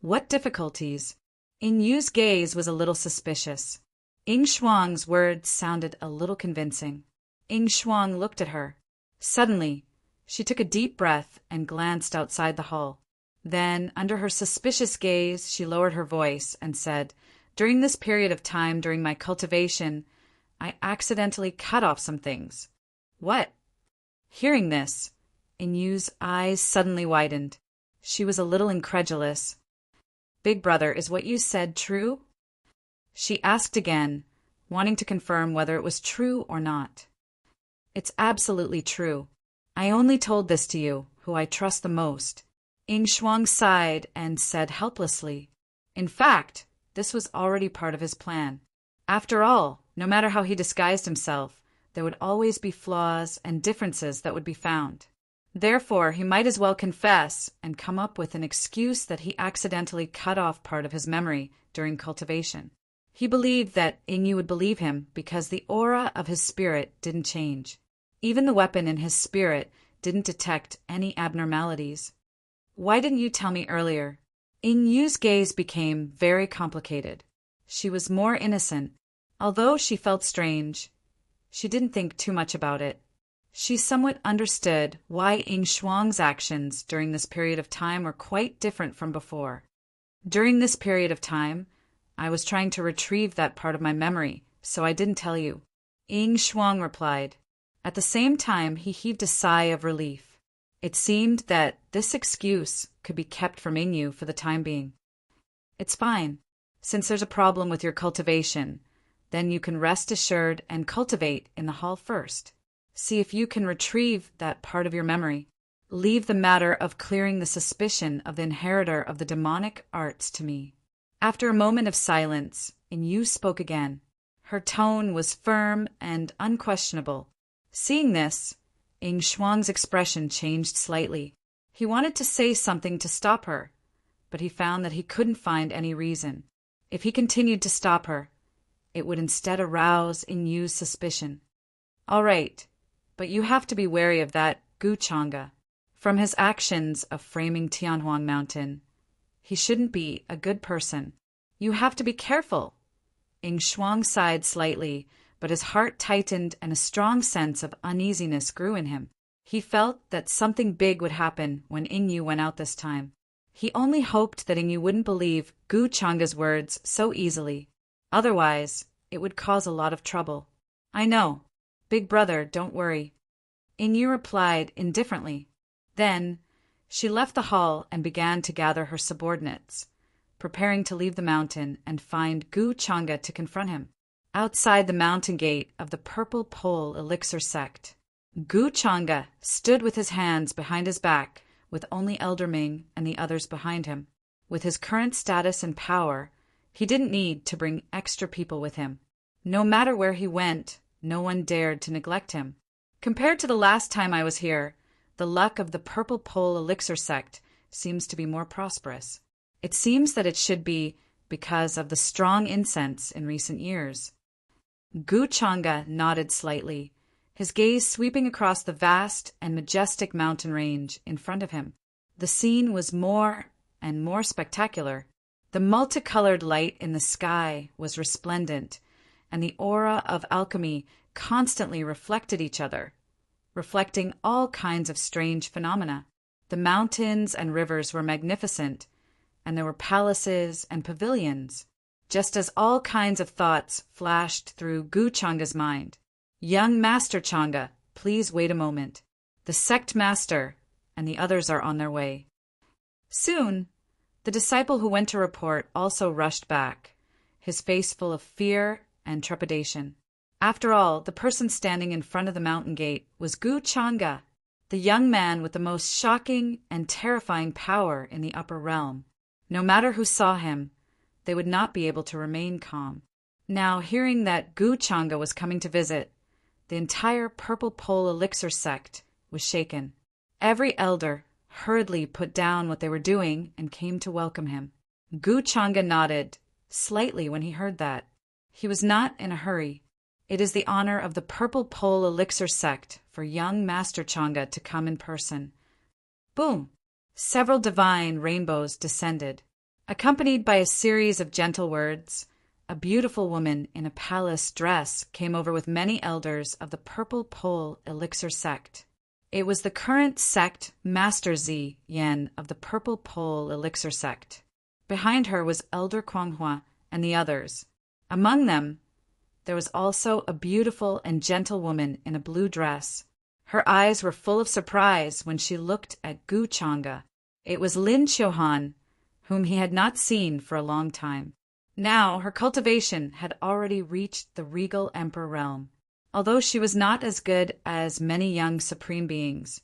What difficulties? Yu's gaze was a little suspicious. Shuang's words sounded a little convincing. Shuang looked at her. Suddenly, she took a deep breath and glanced outside the hall. Then, under her suspicious gaze, she lowered her voice and said, During this period of time during my cultivation, I accidentally cut off some things. What? Hearing this, Yu's eyes suddenly widened. She was a little incredulous. Big brother, is what you said true? She asked again, wanting to confirm whether it was true or not. It's absolutely true. I only told this to you, who I trust the most. Shuang sighed and said helplessly, In fact, this was already part of his plan. After all, no matter how he disguised himself, there would always be flaws and differences that would be found. Therefore, he might as well confess and come up with an excuse that he accidentally cut off part of his memory during cultivation. He believed that Yu would believe him because the aura of his spirit didn't change. Even the weapon in his spirit didn't detect any abnormalities. Why didn't you tell me earlier? Yu's gaze became very complicated. She was more innocent. Although she felt strange, she didn't think too much about it. She somewhat understood why Shuang's actions during this period of time were quite different from before. During this period of time, I was trying to retrieve that part of my memory, so I didn't tell you. Shuang replied. At the same time, he heaved a sigh of relief. It seemed that this excuse could be kept from Yu for the time being. It's fine. Since there's a problem with your cultivation, then you can rest assured and cultivate in the hall first. See if you can retrieve that part of your memory. Leave the matter of clearing the suspicion of the inheritor of the demonic arts to me. After a moment of silence, Yu spoke again. Her tone was firm and unquestionable. Seeing this, Shuang's expression changed slightly. He wanted to say something to stop her, but he found that he couldn't find any reason. If he continued to stop her, it would instead arouse Yu's suspicion. All right, but you have to be wary of that Gu Changa. From his actions of framing Tianhuang Mountain, he shouldn't be a good person. You have to be careful. Shuang sighed slightly, but his heart tightened and a strong sense of uneasiness grew in him. He felt that something big would happen when Ingyu went out this time. He only hoped that Ingyu wouldn't believe Gu Changa's words so easily. Otherwise, it would cause a lot of trouble. I know. Big brother, don't worry. Ingyu replied indifferently. Then, she left the hall and began to gather her subordinates, preparing to leave the mountain and find Gu Changa to confront him. Outside the mountain gate of the Purple Pole Elixir sect, Gu Changa stood with his hands behind his back, with only Elder Ming and the others behind him. With his current status and power, he didn't need to bring extra people with him. No matter where he went, no one dared to neglect him. Compared to the last time I was here, the luck of the Purple Pole Elixir sect seems to be more prosperous. It seems that it should be because of the strong incense in recent years. Gu Changa nodded slightly, his gaze sweeping across the vast and majestic mountain range in front of him. The scene was more and more spectacular. The multicolored light in the sky was resplendent, and the aura of alchemy constantly reflected each other, reflecting all kinds of strange phenomena. The mountains and rivers were magnificent, and there were palaces and pavilions, just as all kinds of thoughts flashed through Gu Changa's mind. Young Master Changa, please wait a moment. The sect master and the others are on their way. Soon, the disciple who went to report also rushed back, his face full of fear and trepidation. After all, the person standing in front of the mountain gate was Gu Changa, the young man with the most shocking and terrifying power in the upper realm. No matter who saw him, they would not be able to remain calm. Now, hearing that Gu Changa was coming to visit, the entire Purple Pole Elixir sect was shaken. Every elder hurriedly put down what they were doing and came to welcome him. Gu Changa nodded slightly when he heard that. He was not in a hurry. It is the honor of the Purple Pole Elixir sect for young Master Changa to come in person. Boom! Several divine rainbows descended. Accompanied by a series of gentle words, a beautiful woman in a palace dress came over with many elders of the Purple Pole Elixir sect. It was the current sect Master Zi Yan of the Purple Pole Elixir sect. Behind her was Elder Kuanghua and the others. Among them, there was also a beautiful and gentle woman in a blue dress. Her eyes were full of surprise when she looked at Gu Changa. It was Lin Qiuhan, whom he had not seen for a long time. Now her cultivation had already reached the regal emperor realm. Although she was not as good as many young supreme beings,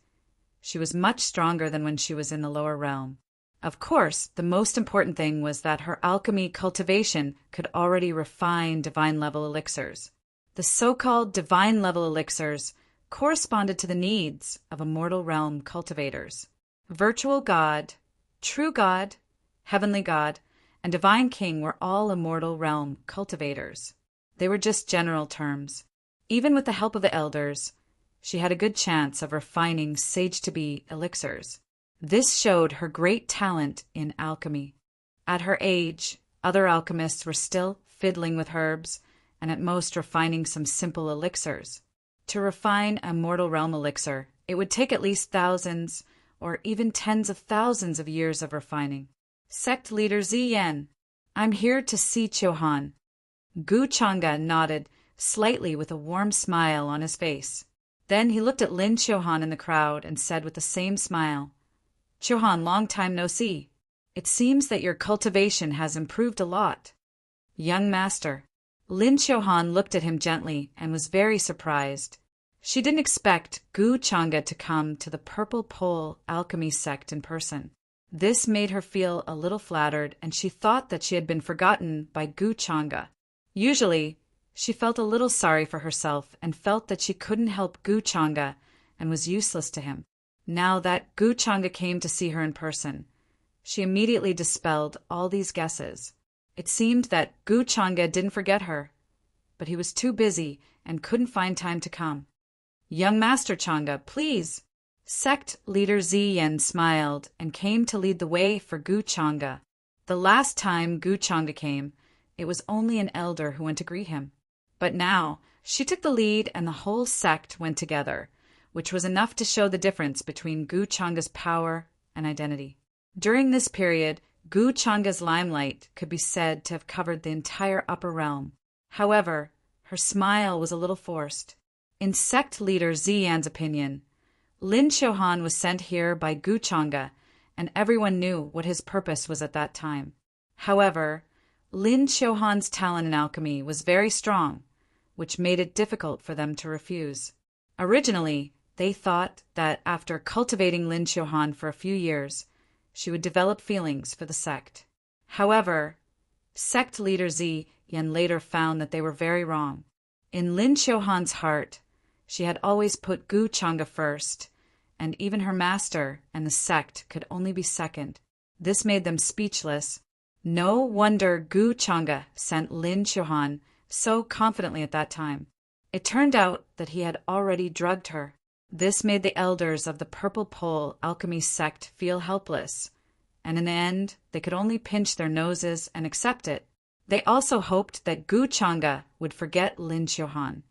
she was much stronger than when she was in the lower realm. Of course, the most important thing was that her alchemy cultivation could already refine divine-level elixirs. The so-called divine-level elixirs corresponded to the needs of immortal realm cultivators. Virtual God, True God, Heavenly God, and Divine King were all immortal realm cultivators. They were just general terms. Even with the help of the elders, she had a good chance of refining sage-to-be elixirs. This showed her great talent in alchemy. At her age, other alchemists were still fiddling with herbs and at most refining some simple elixirs. To refine a mortal realm elixir, it would take at least thousands or even tens of thousands of years of refining. Sect leader Zi Yan, I'm here to see Qiuhan. Gu Changa nodded slightly with a warm smile on his face. Then he looked at Lin Qiuhan in the crowd and said with the same smile, Qiuhan, long time no see. It seems that your cultivation has improved a lot. Young master. Lin Qiuhan looked at him gently and was very surprised. She didn't expect Gu Changa to come to the Purple Pole alchemy sect in person. This made her feel a little flattered, and she thought that she had been forgotten by Gu Changa. Usually, she felt a little sorry for herself and felt that she couldn't help Gu Changa and was useless to him. Now that Gu Changa came to see her in person, she immediately dispelled all these guesses. It seemed that Gu Changa didn't forget her, but he was too busy and couldn't find time to come. Young Master Changa, please. Sect leader Zi Yan smiled and came to lead the way for Gu Changa. The last time Gu Changa came, it was only an elder who went to greet him. But now, she took the lead and the whole sect went together, which was enough to show the difference between Gu Changa's power and identity. During this period, Gu Changa's limelight could be said to have covered the entire upper realm. However, her smile was a little forced. In sect leader Ziyan's opinion, Lin Qiuhan was sent here by Gu Changa, and everyone knew what his purpose was at that time. However, Lin Qiuhan's talent in alchemy was very strong, which made it difficult for them to refuse. Originally, they thought that after cultivating Lin Qiuhan for a few years, she would develop feelings for the sect. However, sect leader Ziyan later found that they were very wrong. In Lin Qiuhan's heart, she had always put Gu Changa first, and even her master and the sect could only be second. This made them speechless. No wonder Gu Changa sent Lin Qiuhan so confidently at that time. It turned out that he had already drugged her. This made the elders of the Purple Pole alchemy sect feel helpless, and in the end, they could only pinch their noses and accept it. They also hoped that Gu Changa would forget Lin Qiuhan,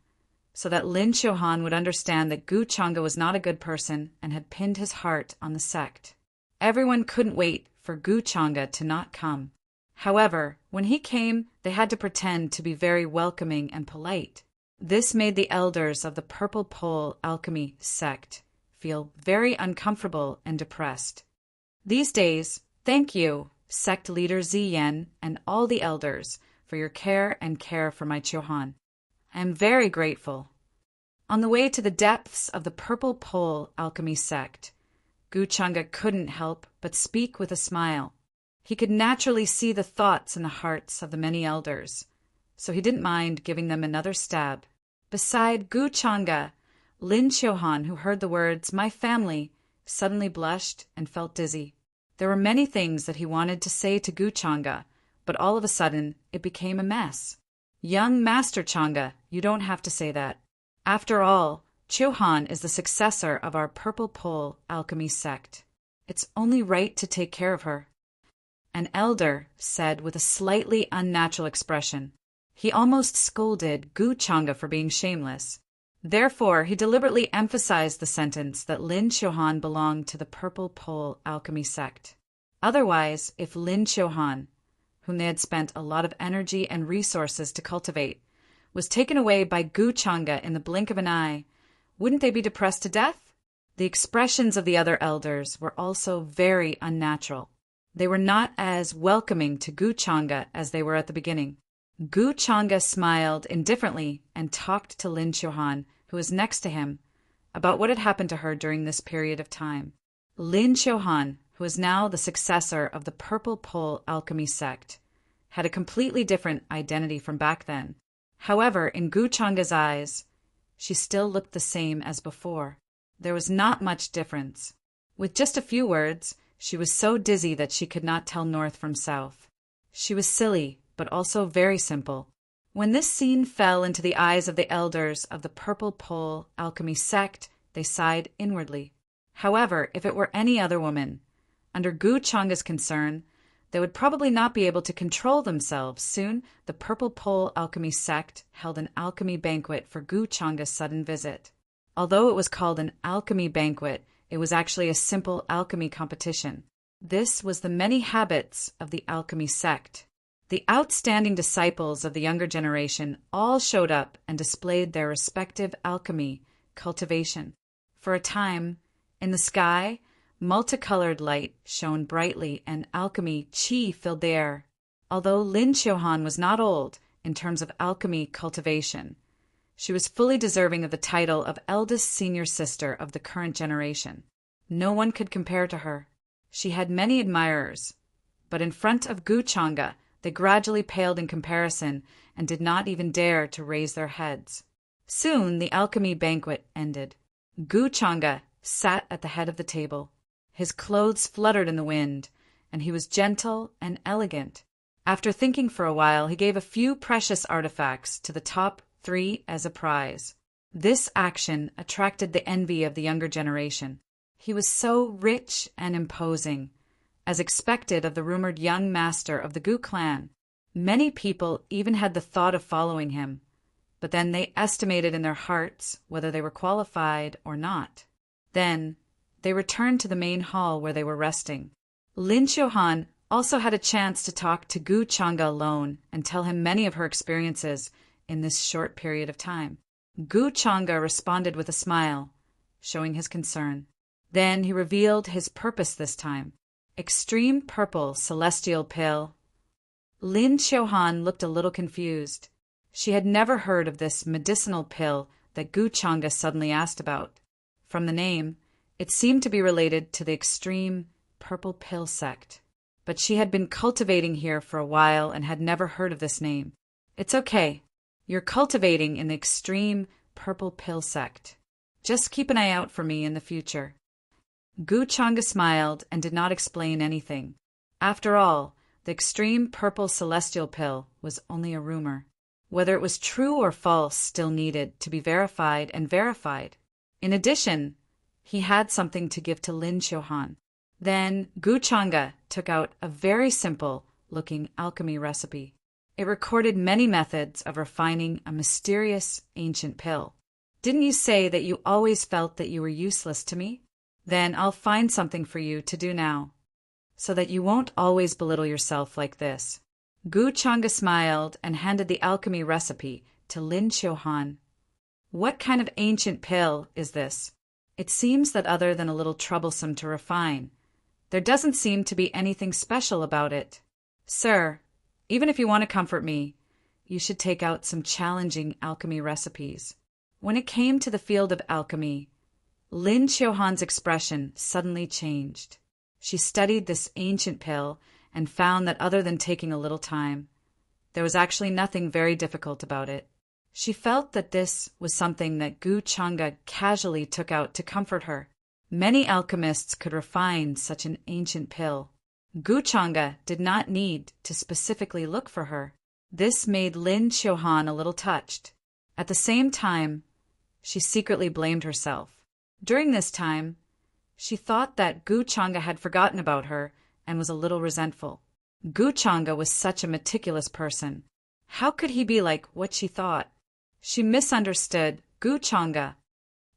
so that Lin Qiuhan would understand that Gu Changa was not a good person and had pinned his heart on the sect. Everyone couldn't wait for Gu Changa to not come. However, when he came, they had to pretend to be very welcoming and polite. This made the elders of the Purple Pole alchemy sect feel very uncomfortable and depressed. These days, thank you, sect leader Ziyan and all the elders, for your care for my Qiuhan. I am very grateful. On the way to the depths of the Purple Pole alchemy sect, Gu Changa couldn't help but speak with a smile. He could naturally see the thoughts in the hearts of the many elders, so he didn't mind giving them another stab. Beside Gu Changa, Lin Qiuhan, who heard the words, "my family," suddenly blushed and felt dizzy. There were many things that he wanted to say to Gu Changa, but all of a sudden it became a mess. "Young Master Changa, you don't have to say that. After all, Qiuhan is the successor of our Purple Pole alchemy sect. It's only right to take care of her," an elder said with a slightly unnatural expression. He almost scolded Gu Changa for being shameless. Therefore, he deliberately emphasized the sentence that Lin Qiuhan belonged to the Purple Pole alchemy sect. Otherwise, if Lin Qiuhan, whom they had spent a lot of energy and resources to cultivate, was taken away by Gu Changa in the blink of an eye, wouldn't they be depressed to death? The expressions of the other elders were also very unnatural. They were not as welcoming to Gu Changa as they were at the beginning. Gu Changa smiled indifferently and talked to Lin Qiuhan, who was next to him, about what had happened to her during this period of time. Lin Qiuhan, who was now the successor of the Purple Pole alchemy sect, had a completely different identity from back then. However, in Gu Changa's eyes, she still looked the same as before. There was not much difference. With just a few words, she was so dizzy that she could not tell north from south. She was silly, but also very simple. When this scene fell into the eyes of the elders of the Purple Pole alchemy sect, they sighed inwardly. However, if it were any other woman, under Gu Changa's concern, they would probably not be able to control themselves. Soon, the Purple Pole alchemy sect held an alchemy banquet for Gu Changa's sudden visit. Although it was called an alchemy banquet, it was actually a simple alchemy competition. This was the many habits of the alchemy sect. The outstanding disciples of the younger generation all showed up and displayed their respective alchemy cultivation. For a time, in the sky, multicolored light shone brightly and alchemy qi filled the air. Although Lin Qiuhan was not old in terms of alchemy cultivation, she was fully deserving of the title of eldest senior sister of the current generation. No one could compare to her. She had many admirers, but in front of Gu Changa, they gradually paled in comparison and did not even dare to raise their heads. Soon the alchemy banquet ended. Gu Changa sat at the head of the table. His clothes fluttered in the wind, and he was gentle and elegant. After thinking for a while, he gave a few precious artifacts to the top 3 as a prize. This action attracted the envy of the younger generation. He was so rich and imposing, as expected of the rumored young master of the Gu clan. Many people even had the thought of following him. but then they estimated in their hearts whether they were qualified or not. Then they returned to the main hall where they were resting. Lin Xiuhan also had a chance to talk to Gu Chang'e alone and tell him many of her experiences in this short period of time. Gu Chang'e responded with a smile, showing his concern. Then he revealed his purpose this time. Extreme purple celestial pill. Lin Xiuhan looked a little confused. She had never heard of this medicinal pill that Gu Chang'e suddenly asked about. From the name, it seemed to be related to the extreme purple pill sect. But she had been cultivating here for a while and had never heard of this name. It's okay. You're cultivating in the extreme purple pill sect. Just keep an eye out for me in the future. Gu Chang'e smiled and did not explain anything. After all, the extreme purple celestial pill was only a rumor. Whether it was true or false still needed to be verified and verified. In addition, he had something to give to Lin Xiuhan. Then Gu Chang'e took out a very simple-looking alchemy recipe. It recorded many methods of refining a mysterious ancient pill. Didn't you say that you always felt that you were useless to me? Then I'll find something for you to do now, so that you won't always belittle yourself like this. Gu Chang'e smiled and handed the alchemy recipe to Lin Xiuhan. What kind of ancient pill is this? It seems that other than a little troublesome to refine, there doesn't seem to be anything special about it. Sir, even if you want to comfort me, you should take out some challenging alchemy recipes. When it came to the field of alchemy, Lin Xiuhan's expression suddenly changed. She studied this ancient pill and found that other than taking a little time, there was actually nothing very difficult about it. She felt that this was something that Gu Chang'e casually took out to comfort her. Many alchemists could refine such an ancient pill. Gu Chang'e did not need to specifically look for her. This made Lin Xiuhan a little touched. At the same time, she secretly blamed herself. During this time, she thought that Gu Chang'e had forgotten about her and was a little resentful. Gu Chang'e was such a meticulous person. How could he be like what she thought? She misunderstood Gu Chang'e.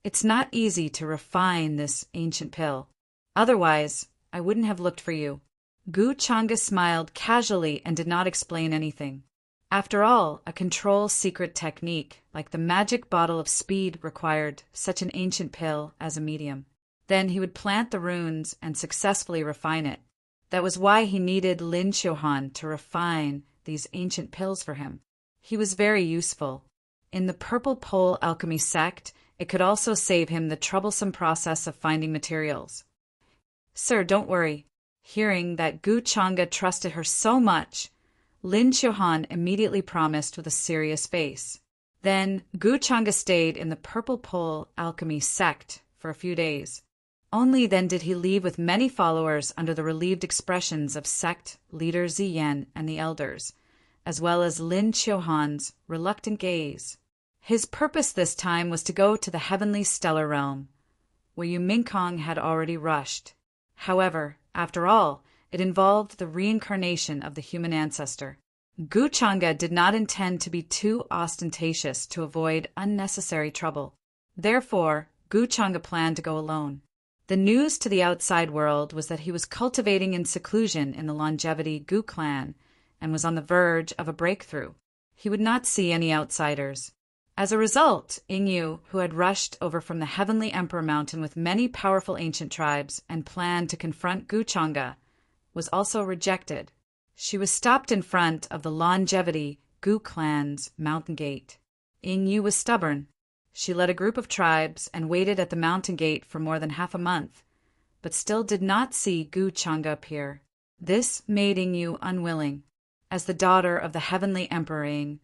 It's not easy to refine this ancient pill. Otherwise, I wouldn't have looked for you. Gu Chang'e smiled casually and did not explain anything. After all, a control secret technique like the magic bottle of speed required such an ancient pill as a medium. Then he would plant the runes and successfully refine it. That was why he needed Lin Xiuhan to refine these ancient pills for him. He was very useful. In the purple pole alchemy sect, it could also save him the troublesome process of finding materials. Sir, don't worry. Hearing that Gu Chang'e trusted her so much, Lin Xiuhan immediately promised with a serious face. Then Gu Chang'e stayed in the purple pole alchemy sect for a few days. Only then did he leave with many followers under the relieved expressions of sect leader Ziyan and the elders, as well as Lin Xiuhan's reluctant gaze. His purpose this time was to go to the heavenly stellar realm, where Yu Mingkong had already rushed. However, after all, it involved the reincarnation of the human ancestor. Gu Chang'e did not intend to be too ostentatious to avoid unnecessary trouble. Therefore, Gu Chang'e planned to go alone. The news to the outside world was that he was cultivating in seclusion in the longevity Gu clan and was on the verge of a breakthrough. He would not see any outsiders. As a result, Yingyu, who had rushed over from the Heavenly Emperor Mountain with many powerful ancient tribes and planned to confront Gu Chang'e, was also rejected. She was stopped in front of the longevity Gu clan's mountain gate. Yingyu was stubborn. She led a group of tribes and waited at the mountain gate for more than half a month, but still did not see Gu Chang'e appear. This made Yingyu unwilling. As the daughter of the Heavenly Emperor Ying,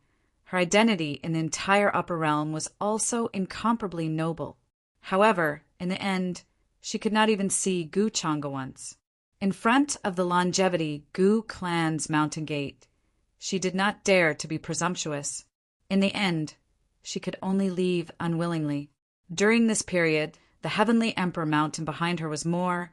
her identity in the entire upper realm was also incomparably noble. However, in the end, she could not even see Gu Chang'e once. In front of the longevity Gu clan's mountain gate, she did not dare to be presumptuous. In the end, she could only leave unwillingly. During this period, the Heavenly Emperor Mountain behind her was more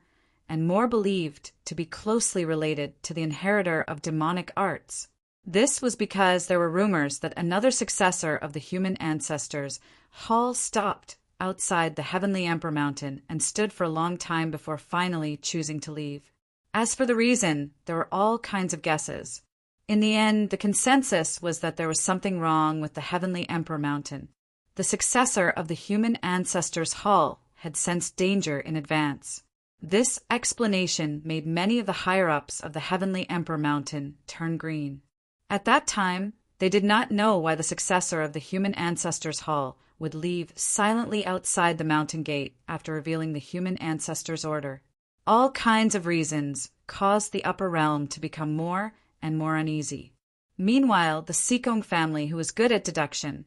and more believed to be closely related to the inheritor of demonic arts. This was because there were rumors that another successor of the human ancestors, Hall, stopped outside the Heavenly Emperor Mountain and stood for a long time before finally choosing to leave. As for the reason, there were all kinds of guesses. In the end, the consensus was that there was something wrong with the Heavenly Emperor Mountain. The successor of the human ancestors, Hall, had sensed danger in advance. This explanation made many of the higher-ups of the Heavenly Emperor Mountain turn green. At that time, they did not know why the successor of the human ancestors, Hall, would leave silently outside the mountain gate after revealing the human ancestors' order. All kinds of reasons caused the upper realm to become more and more uneasy. Meanwhile, the Seekong family, who was good at deduction,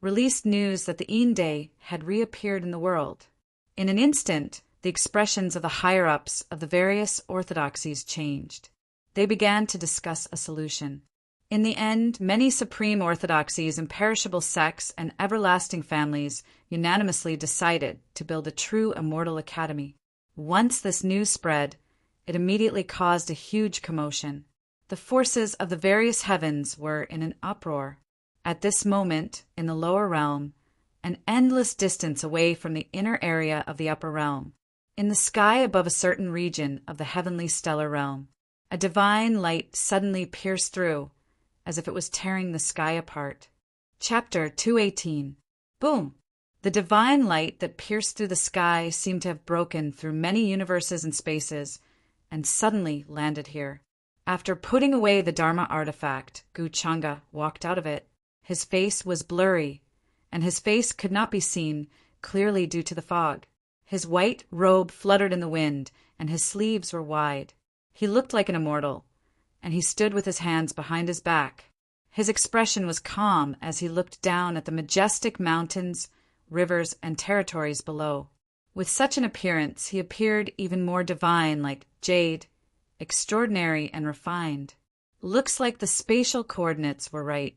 released news that the Inde had reappeared in the world. In an instant, the expressions of the higher-ups of the various orthodoxies changed. They began to discuss a solution. In the end, many supreme orthodoxies, imperishable sects, and everlasting families unanimously decided to build a true immortal academy. Once this news spread, it immediately caused a huge commotion. The forces of the various heavens were in an uproar. At this moment, in the lower realm, an endless distance away from the inner area of the upper realm, in the sky above a certain region of the heavenly stellar realm, a divine light suddenly pierced through, as if it was tearing the sky apart. Chapter 218. Boom! The divine light that pierced through the sky seemed to have broken through many universes and spaces, and suddenly landed here. After putting away the Dharma artifact, Gu Changa walked out of it. His face was blurry, and his face could not be seen clearly due to the fog. His white robe fluttered in the wind, and his sleeves were wide. He looked like an immortal, and he stood with his hands behind his back. His expression was calm as he looked down at the majestic mountains, rivers, and territories below. With such an appearance, he appeared even more divine, like jade, extraordinary and refined. Looks like the spatial coordinates were right.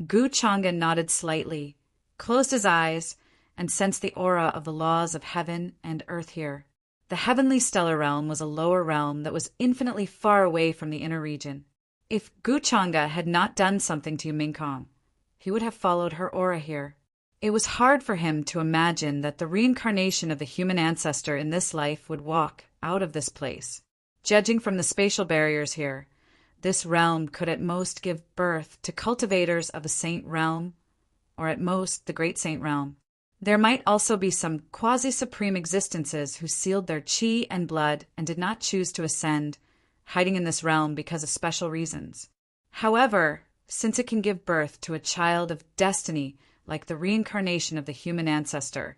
Gu Changa nodded slightly, closed his eyes, and sensed the aura of the laws of heaven and earth here. The heavenly stellar realm was a lower realm that was infinitely far away from the inner region. If Gu Changa had not done something to Yumingkong, he would have followed her aura here. It was hard for him to imagine that the reincarnation of the human ancestor in this life would walk out of this place. Judging from the spatial barriers here, this realm could at most give birth to cultivators of a saint realm, or at most the great saint realm. There might also be some quasi-supreme existences who sealed their chi and blood and did not choose to ascend, hiding in this realm because of special reasons. However, since it can give birth to a child of destiny like the reincarnation of the human ancestor,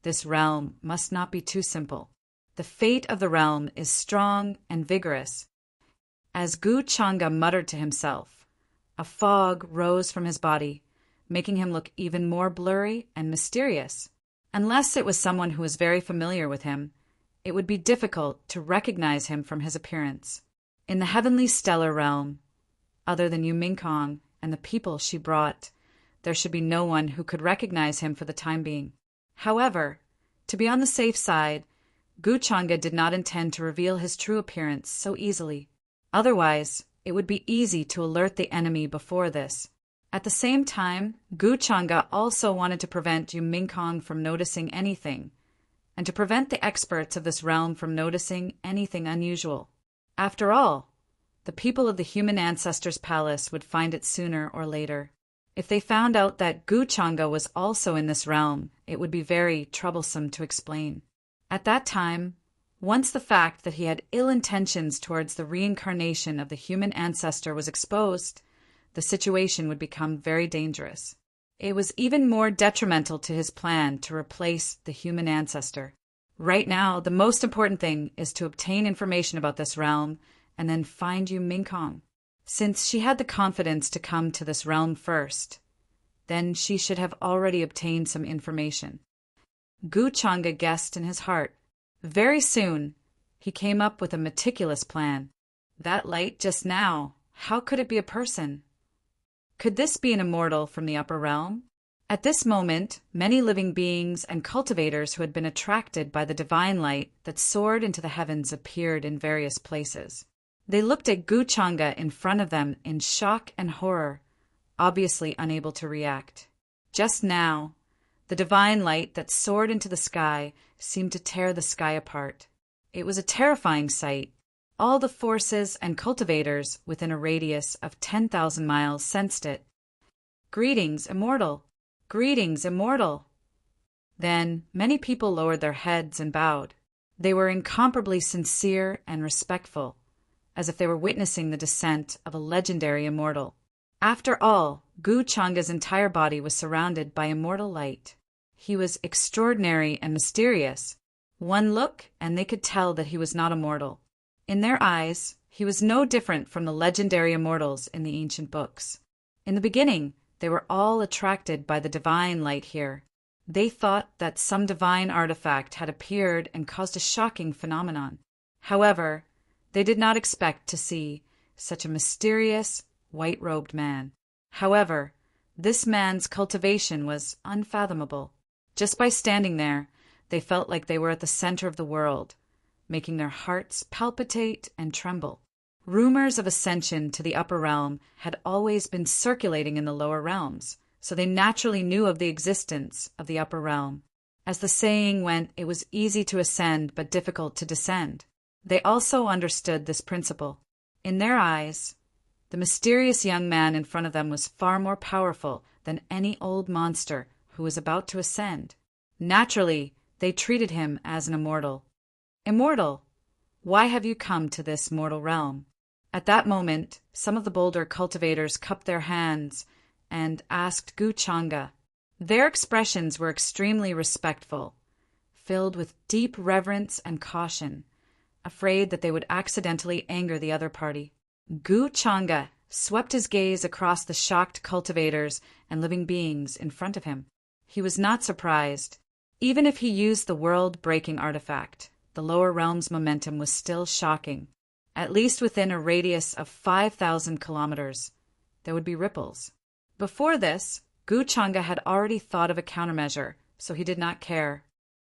this realm must not be too simple. The fate of the realm is strong and vigorous. As Gu Changa muttered to himself, a fog rose from his body, making him look even more blurry and mysterious. Unless it was someone who was very familiar with him, it would be difficult to recognize him from his appearance. In the heavenly stellar realm, other than Yumingkong and the people she brought, there should be no one who could recognize him for the time being. However, to be on the safe side, Gu Changa did not intend to reveal his true appearance so easily. Otherwise, it would be easy to alert the enemy before this. At the same time, Gu Changa also wanted to prevent Yumingkong from noticing anything, and to prevent the experts of this realm from noticing anything unusual. After all, the people of the human ancestors' palace would find it sooner or later. If they found out that Gu Changa was also in this realm, it would be very troublesome to explain. At that time, once the fact that he had ill intentions towards the reincarnation of the human ancestor was exposed, the situation would become very dangerous. It was even more detrimental to his plan to replace the human ancestor. Right now, the most important thing is to obtain information about this realm and then find Yumingkong. Since she had the confidence to come to this realm first, then she should have already obtained some information. Gu Changa guessed in his heart. Very soon, he came up with a meticulous plan. That light just now, how could it be a person? Could this be an immortal from the upper realm? At this moment, many living beings and cultivators who had been attracted by the divine light that soared into the heavens appeared in various places. They looked at Guchanga in front of them in shock and horror, obviously unable to react. Just now, the divine light that soared into the sky seemed to tear the sky apart. It was a terrifying sight. All the forces and cultivators within a radius of 10,000 miles sensed it. "Greetings, immortal! Greetings, immortal!" Then many people lowered their heads and bowed. They were incomparably sincere and respectful, as if they were witnessing the descent of a legendary immortal. After all, Guchanga's entire body was surrounded by immortal light. He was extraordinary and mysterious. One look, and they could tell that he was not a mortal. In their eyes, he was no different from the legendary immortals in the ancient books. In the beginning, they were all attracted by the divine light here. They thought that some divine artifact had appeared and caused a shocking phenomenon. However, they did not expect to see such a mysterious, white-robed man. However, this man's cultivation was unfathomable. Just by standing there, they felt like they were at the center of the world, making their hearts palpitate and tremble. Rumors of ascension to the upper realm had always been circulating in the lower realms, so they naturally knew of the existence of the upper realm. As the saying went, it was easy to ascend but difficult to descend. They also understood this principle. In their eyes, the mysterious young man in front of them was far more powerful than any old monster who was about to ascend. Naturally, they treated him as an immortal. "Immortal, why have you come to this mortal realm?" At that moment, some of the bolder cultivators cupped their hands and asked Guchanga. Their expressions were extremely respectful, filled with deep reverence and caution, afraid that they would accidentally anger the other party. Guchanga swept his gaze across the shocked cultivators and living beings in front of him. He was not surprised. Even if he used the world-breaking artifact, the lower realm's momentum was still shocking. At least within a radius of 5,000 kilometers, there would be ripples. Before this, Guchanga had already thought of a countermeasure, so he did not care.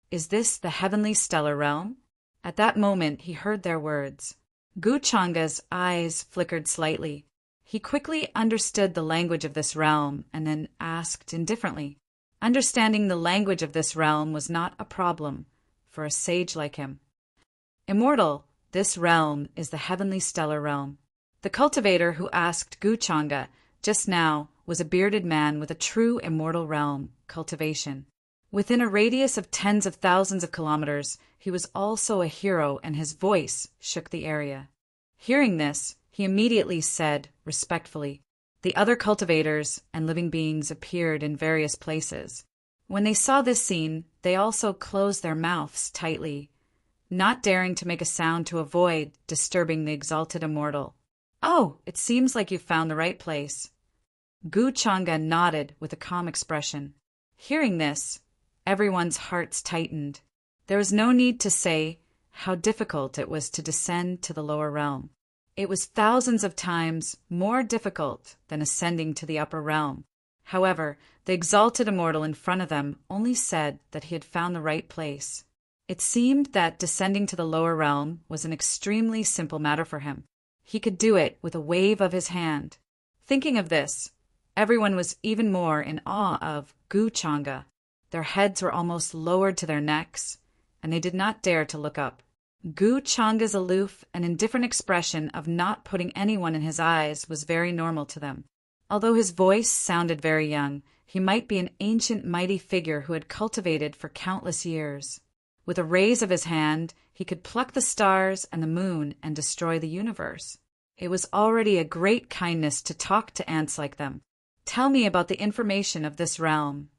"Is this the heavenly stellar realm?" At that moment, he heard their words. Guchanga's eyes flickered slightly. He quickly understood the language of this realm and then asked indifferently. Understanding the language of this realm was not a problem for a sage like him. "Immortal, this realm is the heavenly stellar realm." The cultivator who asked Guchanga just now was a bearded man with a true immortal realm cultivation. Within a radius of tens of thousands of kilometers, he was also a hero, and his voice shook the area. Hearing this, he immediately said, respectfully, the other cultivators and living beings appeared in various places. When they saw this scene, they also closed their mouths tightly, not daring to make a sound to avoid disturbing the exalted immortal. "Oh, it seems like you've found the right place." Guchanga nodded with a calm expression. Hearing this, everyone's hearts tightened. There was no need to say how difficult it was to descend to the lower realm. It was thousands of times more difficult than ascending to the upper realm. However, the exalted immortal in front of them only said that he had found the right place. It seemed that descending to the lower realm was an extremely simple matter for him. He could do it with a wave of his hand. Thinking of this, everyone was even more in awe of Guchanga. Their heads were almost lowered to their necks, and they did not dare to look up. Guchanga's aloof and indifferent expression of not putting anyone in his eyes was very normal to them. Although his voice sounded very young, he might be an ancient mighty figure who had cultivated for countless years. With a raise of his hand, he could pluck the stars and the moon and destroy the universe. It was already a great kindness to talk to ants like them. "Tell me about the information of this realm."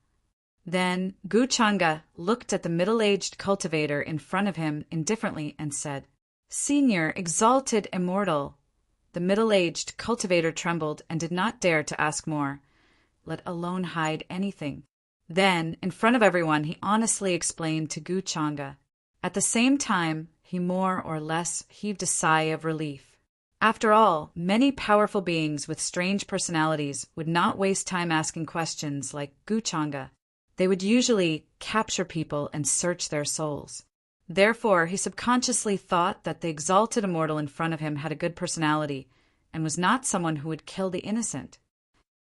Then Guchanga looked at the middle-aged cultivator in front of him indifferently and said, "Senior, exalted immortal." The middle-aged cultivator trembled and did not dare to ask more, let alone hide anything. Then, in front of everyone, he honestly explained to Guchanga. At the same time, he more or less heaved a sigh of relief. After all, many powerful beings with strange personalities would not waste time asking questions like Guchanga. They would usually capture people and search their souls. Therefore, he subconsciously thought that the exalted immortal in front of him had a good personality and was not someone who would kill the innocent.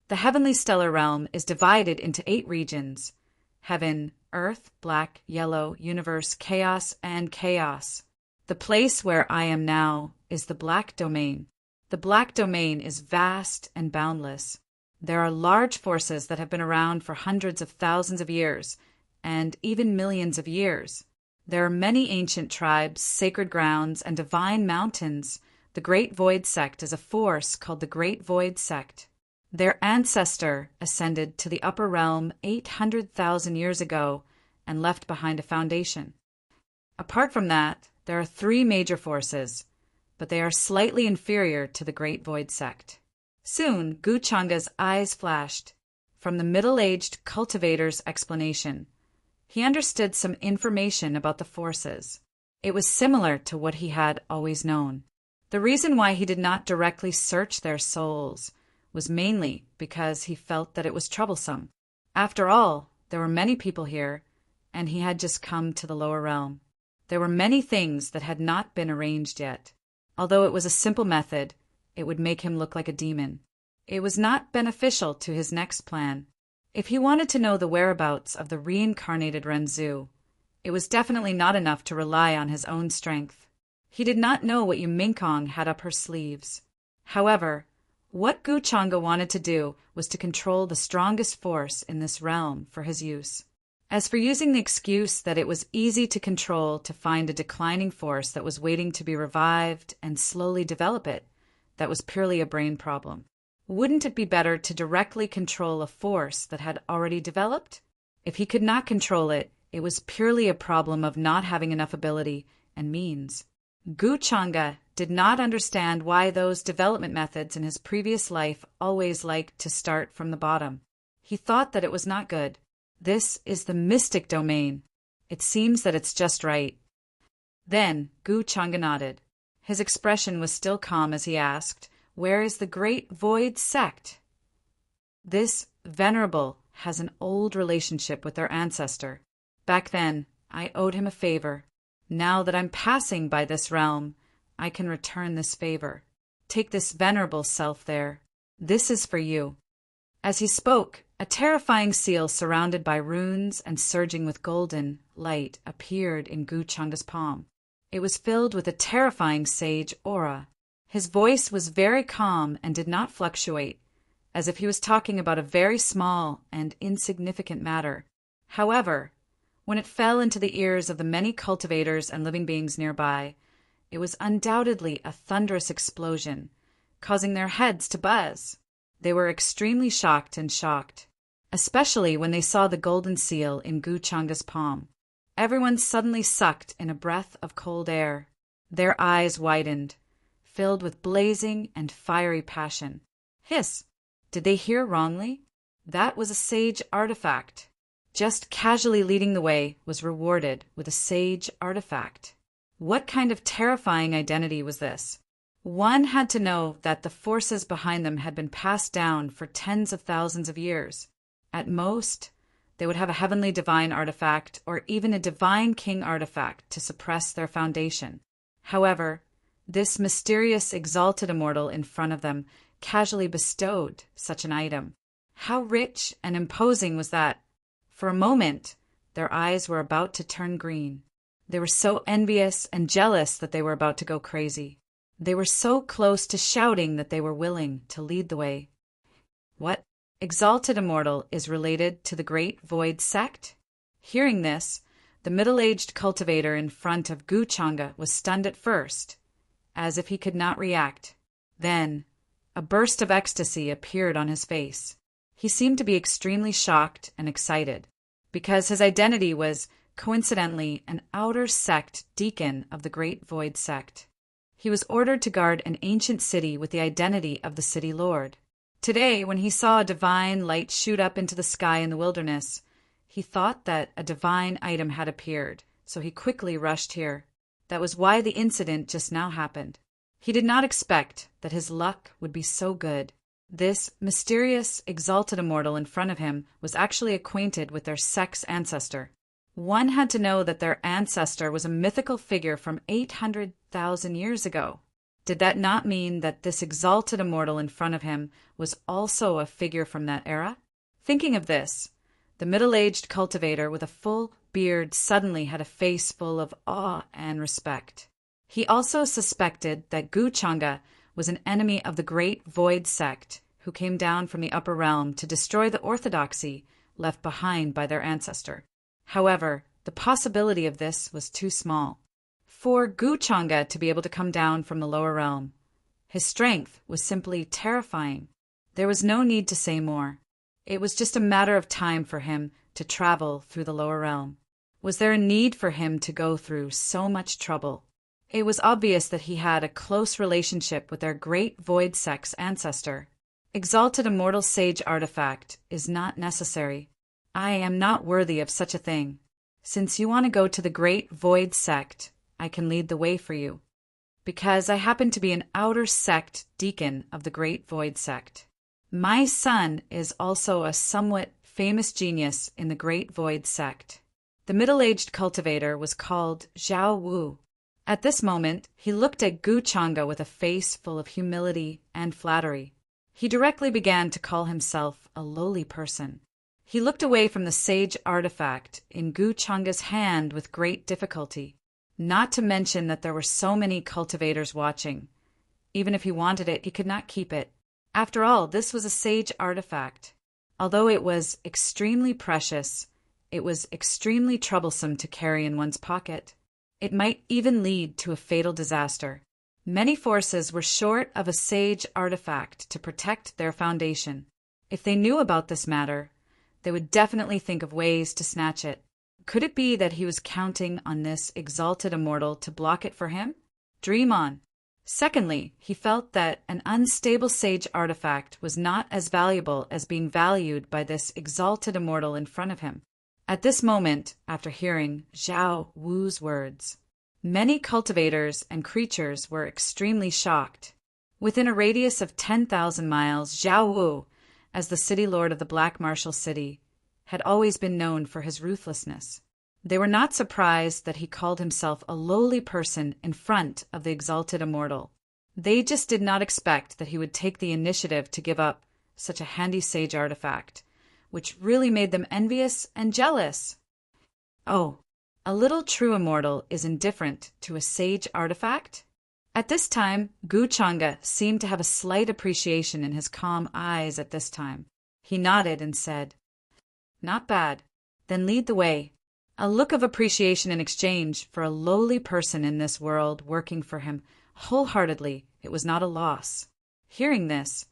The heavenly stellar realm is divided into 8 regions: heaven, earth, black, yellow, universe, chaos, and chaos. The place where I am now is the black domain. The black domain is vast and boundless. There are large forces that have been around for hundreds of thousands of years, and even millions of years. There are many ancient tribes, sacred grounds, and divine mountains. The Great Void Sect is a force called the Great Void Sect. Their ancestor ascended to the upper realm 800,000 years ago and left behind a foundation. Apart from that, there are 3 major forces, but they are slightly inferior to the Great Void Sect. Soon, Gu Changa's eyes flashed from the middle-aged cultivator's explanation. He understood some information about the forces. It was similar to what he had always known. The reason why he did not directly search their souls was mainly because he felt that it was troublesome. After all, there were many people here, and he had just come to the lower realm. There were many things that had not been arranged yet. Although it was a simple method, it would make him look like a demon. It was not beneficial to his next plan. If he wanted to know the whereabouts of the reincarnated Renzu, it was definitely not enough to rely on his own strength. He did not know what Yu Mingkong had up her sleeves. However, what Gu Changa wanted to do was to control the strongest force in this realm for his use. As for using the excuse that it was easy to control to find a declining force that was waiting to be revived and slowly develop it, that was purely a brain problem. Wouldn't it be better to directly control a force that had already developed? If he could not control it, it was purely a problem of not having enough ability and means. Gu Changa did not understand why those development methods in his previous life always liked to start from the bottom. He thought that it was not good. This is the mystic domain. It seems that it's just right. Then Gu Changa nodded. His expression was still calm as he asked, "Where is the Great Void Sect?" This venerable has an old relationship with their ancestor. Back then, I owed him a favor. Now that I'm passing by this realm, I can return this favor. Take this venerable self there. This is for you. As he spoke, a terrifying seal surrounded by runes and surging with golden light appeared in Gu Changa's palm. It was filled with a terrifying sage aura. His voice was very calm and did not fluctuate, as if he was talking about a very small and insignificant matter. However, when it fell into the ears of the many cultivators and living beings nearby, it was undoubtedly a thunderous explosion, causing their heads to buzz. They were extremely shocked, especially when they saw the golden seal in Gu Changa's palm. Everyone suddenly sucked in a breath of cold air. Their eyes widened, filled with blazing and fiery passion. Hiss! Did they hear wrongly? That was a sage artifact. Just casually leading the way was rewarded with a sage artifact. What kind of terrifying identity was this? One had to know that the forces behind them had been passed down for tens of thousands of years. At most, they would have a heavenly divine artifact or even a divine king artifact to suppress their foundation. However, this mysterious exalted immortal in front of them casually bestowed such an item. How rich and imposing was that? For a moment, their eyes were about to turn green. They were so envious and jealous that they were about to go crazy. They were so close to shouting that they were willing to lead the way. What exalted immortal is related to the Great Void Sect? Hearing this, the middle-aged cultivator in front of Gu Changa was stunned at first, as if he could not react. Then, a burst of ecstasy appeared on his face. He seemed to be extremely shocked and excited, because his identity was, coincidentally, an outer sect deacon of the Great Void Sect. He was ordered to guard an ancient city with the identity of the city lord. Today, when he saw a divine light shoot up into the sky in the wilderness, he thought that a divine item had appeared, so he quickly rushed here. That was why the incident just now happened. He did not expect that his luck would be so good. This mysterious, exalted immortal in front of him was actually acquainted with their sect's ancestor. One had to know that their ancestor was a mythical figure from 800,000 years ago. Did that not mean that this exalted immortal in front of him was also a figure from that era? Thinking of this, the middle-aged cultivator with a full beard suddenly had a face full of awe and respect. He also suspected that Gu Changa was an enemy of the Great Void sect who came down from the upper realm to destroy the orthodoxy left behind by their ancestor. However, the possibility of this was too small for Gu Changa to be able to come down from the lower realm. His strength was simply terrifying. There was no need to say more. It was just a matter of time for him to travel through the lower realm. Was there a need for him to go through so much trouble? It was obvious that he had a close relationship with their Great Void sect's ancestor. Exalted Immortal Sage artifact is not necessary. I am not worthy of such a thing. Since you want to go to the Great Void sect, I can lead the way for you, because I happen to be an outer sect deacon of the Great Void sect. My son is also a somewhat famous genius in the Great Void sect. The middle-aged cultivator was called Zhao Wu. At this moment, he looked at Gu Changa with a face full of humility and flattery. He directly began to call himself a lowly person. He looked away from the sage artifact in Gu Changa's hand with great difficulty, not to mention that there were so many cultivators watching. Even if he wanted it, he could not keep it. After all, this was a sage artifact. Although it was extremely precious, it was extremely troublesome to carry in one's pocket. It might even lead to a fatal disaster. Many forces were short of a sage artifact to protect their foundation. If they knew about this matter, they would definitely think of ways to snatch it. Could it be that he was counting on this exalted immortal to block it for him? Dream on. Secondly, he felt that an unstable sage artifact was not as valuable as being valued by this exalted immortal in front of him. At this moment, after hearing Zhao Wu's words, many cultivators and creatures were extremely shocked. Within a radius of 10,000 miles, Zhao Wu, as the city lord of the Black Martial City, had always been known for his ruthlessness. They were not surprised that he called himself a lowly person in front of the exalted immortal. They just did not expect that he would take the initiative to give up such a handy sage artifact, which really made them envious and jealous. Oh, a little true immortal is indifferent to a sage artifact? At this time, Gu Changa seemed to have a slight appreciation in his calm eyes at this time. He nodded and said, "Not bad. Then lead the way." A look of appreciation in exchange for a lowly person in this world working for him wholeheartedly. It was not a loss. Hearing this,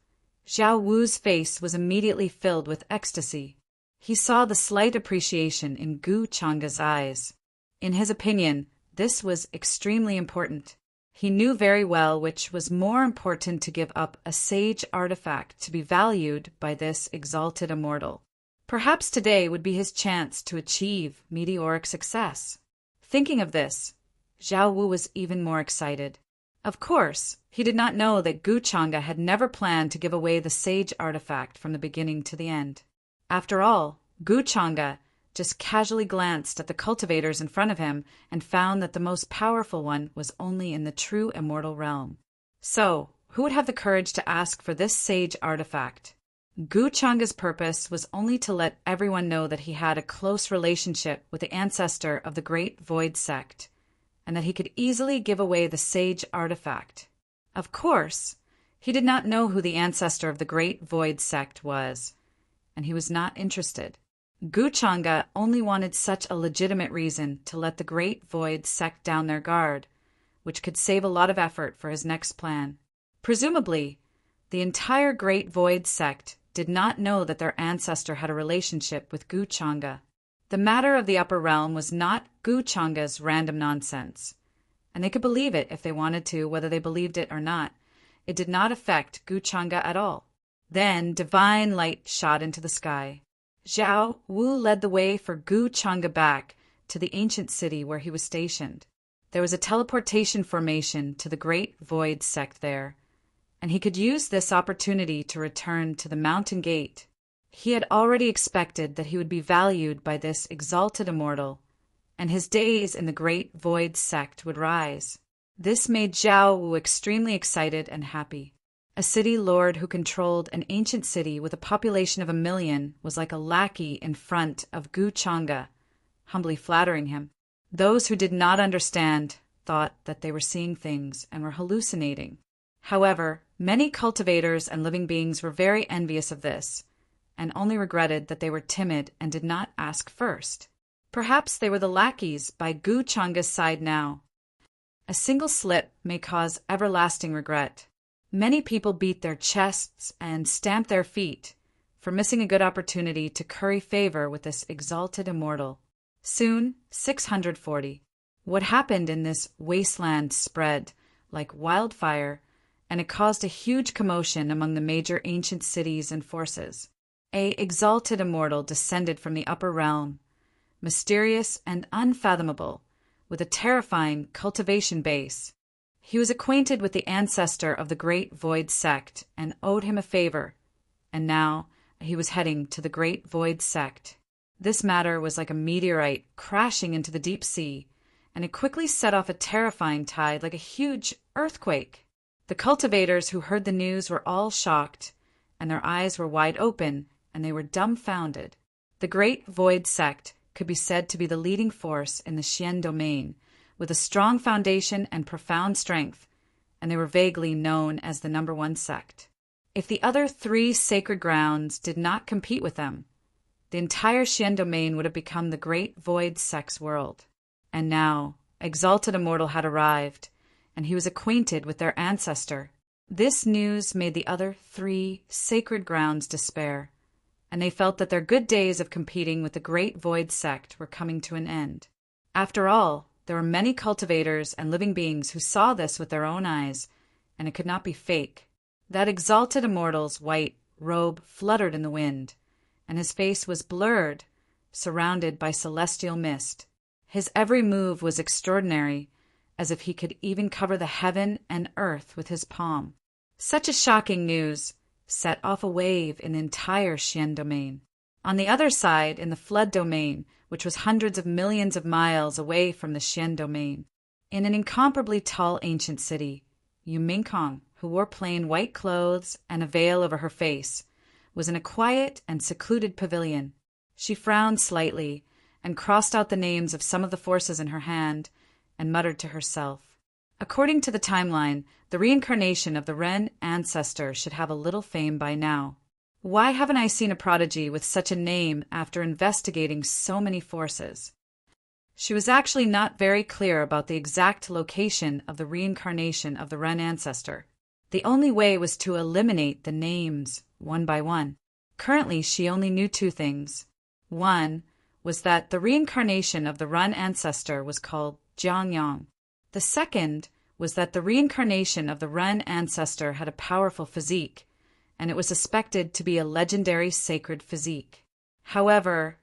Zhao Wu's face was immediately filled with ecstasy. He saw the slight appreciation in Gu Changa's eyes. In his opinion, this was extremely important. He knew very well which was more important to give up a sage artifact to be valued by this exalted immortal. Perhaps today would be his chance to achieve meteoric success. Thinking of this, Zhao Wu was even more excited. Of course, he did not know that Gu Changa had never planned to give away the sage artifact from the beginning to the end. After all, Gu Changa just casually glanced at the cultivators in front of him and found that the most powerful one was only in the true immortal realm. So, who would have the courage to ask for this sage artifact? Gu Changa's purpose was only to let everyone know that he had a close relationship with the ancestor of the Great Void sect, and that he could easily give away the sage artifact. Of course, he did not know who the ancestor of the Great Void sect was, and he was not interested. Gu Changa only wanted such a legitimate reason to let the Great Void sect down their guard, which could save a lot of effort for his next plan. Presumably, the entire Great Void sect did not know that their ancestor had a relationship with Gu Changa. The matter of the upper realm was not Gu Changa's random nonsense, and they could believe it if they wanted to, whether they believed it or not. It did not affect Gu Changa at all. Then divine light shot into the sky. Zhao Wu led the way for Gu Changa back to the ancient city where he was stationed. There was a teleportation formation to the Great Void sect there, and he could use this opportunity to return to the mountain gate. He had already expected that he would be valued by this exalted immortal, and his days in the Great Void sect would rise. This made Zhao Wu extremely excited and happy. A city lord who controlled an ancient city with a population of 1 million was like a lackey in front of Gu Chang'e, humbly flattering him. Those who did not understand thought that they were seeing things and were hallucinating. However, many cultivators and living beings were very envious of this, and only regretted that they were timid and did not ask first. Perhaps they were the lackeys by Gu Chang'e's side now. A single slip may cause everlasting regret. Many people beat their chests and stamp their feet for missing a good opportunity to curry favor with this exalted immortal. Soon, 640. What happened in this wasteland spread like wildfire, and it caused a huge commotion among the major ancient cities and forces. A exalted immortal descended from the upper realm, mysterious and unfathomable, with a terrifying cultivation base. He was acquainted with the ancestor of the Great Void sect and owed him a favor, and now he was heading to the Great Void sect. This matter was like a meteorite crashing into the deep sea, and it quickly set off a terrifying tide like a huge earthquake. The cultivators who heard the news were all shocked, and their eyes were wide open, and they were dumbfounded. The Great Void sect could be said to be the leading force in the Xian domain, with a strong foundation and profound strength, and they were vaguely known as the #1 sect. If the other 3 sacred grounds did not compete with them, the entire Xian domain would have become the Great Void sect's world. And now, Exalted Immortal had arrived, and he was acquainted with their ancestor. This news made the other 3 sacred grounds despair, and they felt that their good days of competing with the Great Void sect were coming to an end. After all, there were many cultivators and living beings who saw this with their own eyes, and it could not be fake. That Exalted Immortal's white robe fluttered in the wind, and his face was blurred, surrounded by celestial mist. His every move was extraordinary, as if he could even cover the heaven and earth with his palm. Such a shocking news set off a wave in the entire Xian domain. On the other side, in the Flood domain, which was hundreds of millions of miles away from the Xian domain, in an incomparably tall ancient city, Yu Mingkong, who wore plain white clothes and a veil over her face, was in a quiet and secluded pavilion. She frowned slightly and crossed out the names of some of the forces in her hand and muttered to herself. According to the timeline, the reincarnation of the Ren ancestor should have a little fame by now. Why haven't I seen a prodigy with such a name after investigating so many forces? She was actually not very clear about the exact location of the reincarnation of the Ren ancestor. The only way was to eliminate the names one by one. Currently, she only knew 2 things. One was that the reincarnation of the Ren ancestor was called Jiangyang. The second was that the reincarnation of the Ren ancestor had a powerful physique, and it was suspected to be a legendary sacred physique. However,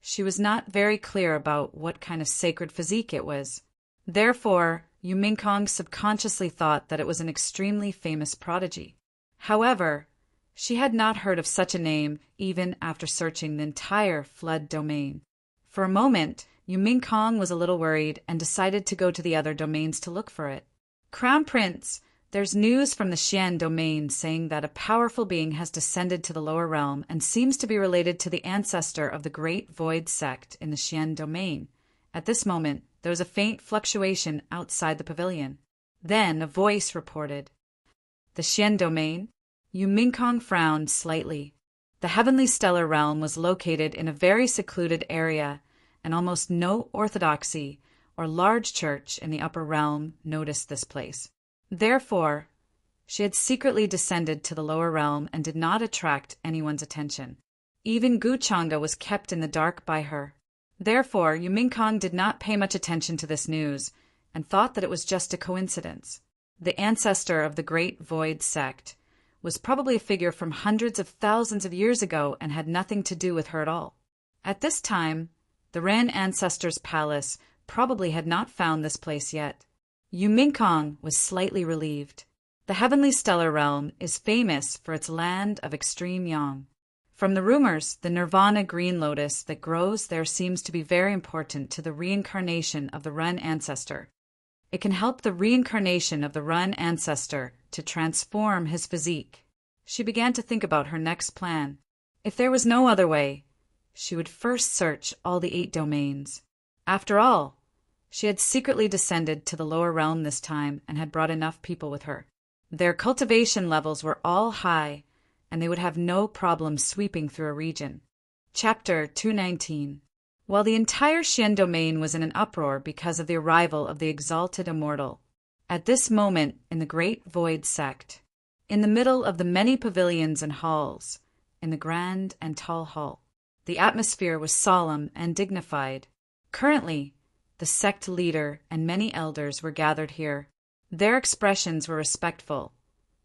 she was not very clear about what kind of sacred physique it was. Therefore, Yu Mingkong subconsciously thought that it was an extremely famous prodigy. However, she had not heard of such a name even after searching the entire Flood domain. For a moment, Yu Mingkong was a little worried and decided to go to the other domains to look for it. Crown Prince, there's news from the Xian domain saying that a powerful being has descended to the lower realm and seems to be related to the ancestor of the Great Void sect in the Xian domain. At this moment, there was a faint fluctuation outside the pavilion. Then a voice reported, "The Xian domain?" Yu Mingkong frowned slightly. The heavenly stellar realm was located in a very secluded area, and almost no orthodoxy or large church in the upper realm noticed this place. Therefore, she had secretly descended to the lower realm and did not attract anyone's attention. Even Gu Chang'e was kept in the dark by her. Therefore, Yu Mingkong did not pay much attention to this news and thought that it was just a coincidence. The ancestor of the Great Void sect was probably a figure from hundreds of thousands of years ago and had nothing to do with her at all. At this time, the Ren ancestor's palace probably had not found this place yet. Yu Mingkong was slightly relieved. The heavenly stellar realm is famous for its land of extreme yang. From the rumors, the nirvana green lotus that grows there seems to be very important to the reincarnation of the Run ancestor. It can help the reincarnation of the Run ancestor to transform his physique. She began to think about her next plan. If there was no other way, she would first search all the 8 domains. After all, she had secretly descended to the lower realm this time and had brought enough people with her. Their cultivation levels were all high, and they would have no problem sweeping through a region. Chapter 219. While the entire Xian domain was in an uproar because of the arrival of the exalted immortal, at this moment in the Great Void Sect, in the middle of the many pavilions and halls, in the grand and tall hall, the atmosphere was solemn and dignified. Currently, the sect leader and many elders were gathered here. Their expressions were respectful,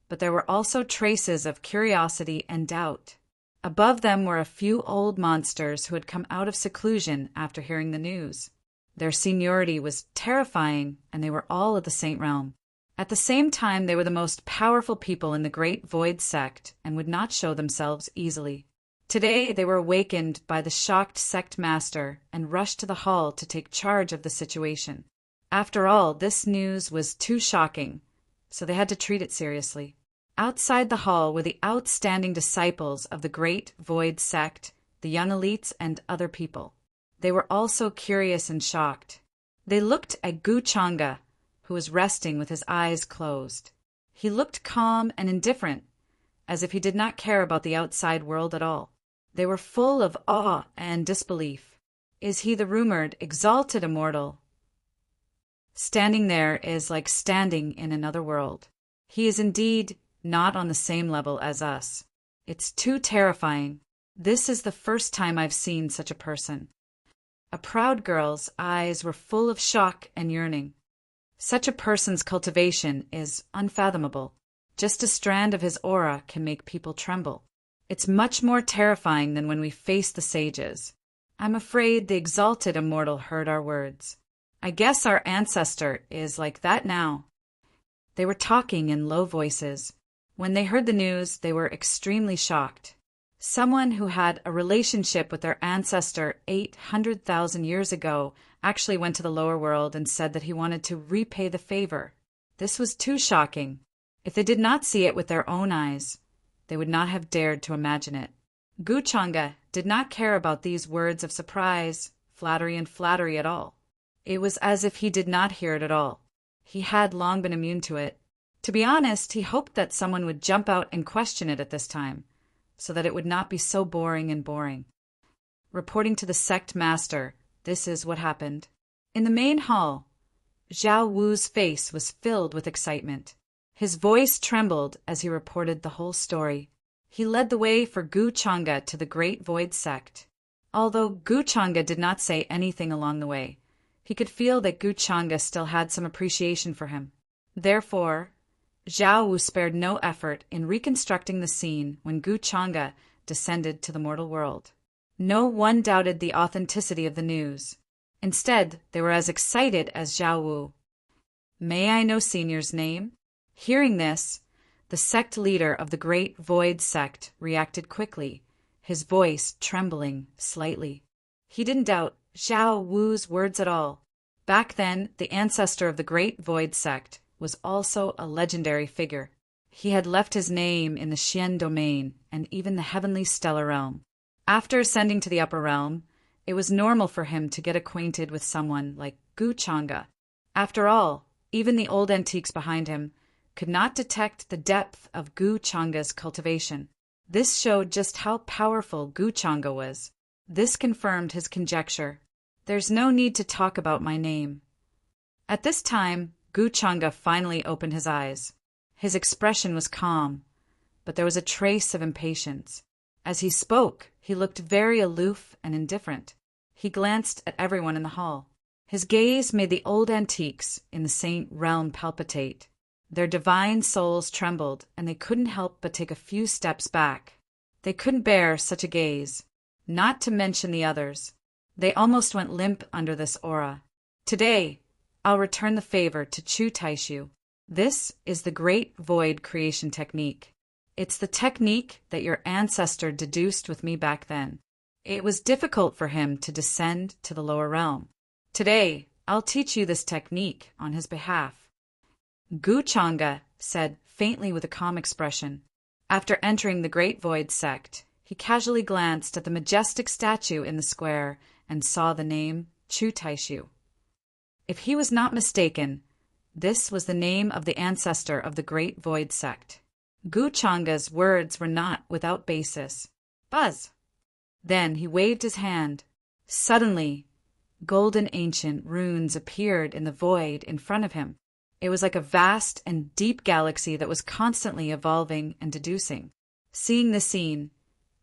but there were also traces of curiosity and doubt. Above them were a few old monsters who had come out of seclusion after hearing the news. Their seniority was terrifying, and they were all of the Saint Realm. At the same time, they were the most powerful people in the Great Void Sect and would not show themselves easily. Today, they were awakened by the shocked sect master and rushed to the hall to take charge of the situation. After all, this news was too shocking, so they had to treat it seriously. Outside the hall were the outstanding disciples of the Great Void Sect, the young elites, and other people. They were also curious and shocked. They looked at Gu Changa, who was resting with his eyes closed. He looked calm and indifferent, as if he did not care about the outside world at all. They were full of awe and disbelief. Is he the rumored, exalted immortal? Standing there is like standing in another world. He is indeed not on the same level as us. It's too terrifying. This is the first time I've seen such a person. A proud girl's eyes were full of shock and yearning. Such a person's cultivation is unfathomable. Just a strand of his aura can make people tremble. It's much more terrifying than when we face the sages. I'm afraid the exalted immortal heard our words. I guess our ancestor is like that now. They were talking in low voices. When they heard the news, they were extremely shocked. Someone who had a relationship with their ancestor 800,000 years ago actually went to the lower world and said that he wanted to repay the favor. This was too shocking. If they did not see it with their own eyes, they would not have dared to imagine it. Gu Changa did not care about these words of surprise, flattery at all. It was as if he did not hear it at all. He had long been immune to it. To be honest, he hoped that someone would jump out and question it at this time, so that it would not be so boring. Reporting to the sect master, this is what happened. In the main hall, Zhao Wu's face was filled with excitement. His voice trembled as he reported the whole story. He led the way for Gu Changa to the Great Void Sect. Although Gu Changa did not say anything along the way, he could feel that Gu Changa still had some appreciation for him. Therefore, Zhao Wu spared no effort in reconstructing the scene when Gu Changa descended to the mortal world. No one doubted the authenticity of the news. Instead, they were as excited as Zhao Wu. May I know Senior's name? Hearing this, the sect leader of the Great Void Sect reacted quickly, his voice trembling slightly. He didn't doubt Zhao Wu's words at all. Back then, the ancestor of the Great Void Sect was also a legendary figure. He had left his name in the Xian domain and even the heavenly stellar realm. After ascending to the upper realm, it was normal for him to get acquainted with someone like Gu Changa. After all, even the old antiques behind him could not detect the depth of Gu Changa's cultivation. This showed just how powerful Gu Changa was. This confirmed his conjecture. There's no need to talk about my name. At this time, Gu Changa finally opened his eyes. His expression was calm, but there was a trace of impatience. As he spoke, he looked very aloof and indifferent. He glanced at everyone in the hall. His gaze made the old antiques in the Saint realm palpitate. Their divine souls trembled, and they couldn't help but take a few steps back. They couldn't bear such a gaze, not to mention the others. They almost went limp under this aura. Today, I'll return the favor to Chu Taishu. This is the Great Void creation technique. It's the technique that your ancestor deduced with me back then. It was difficult for him to descend to the lower realm. Today, I'll teach you this technique on his behalf." Guchanga said faintly with a calm expression. After entering the Great Void sect, he casually glanced at the majestic statue in the square and saw the name Chu Taishu. If he was not mistaken, this was the name of the ancestor of the Great Void sect. Guchanga's words were not without basis. "Buzz!" Then he waved his hand. Suddenly, golden ancient runes appeared in the void in front of him. It was like a vast and deep galaxy that was constantly evolving and deducing. Seeing the scene,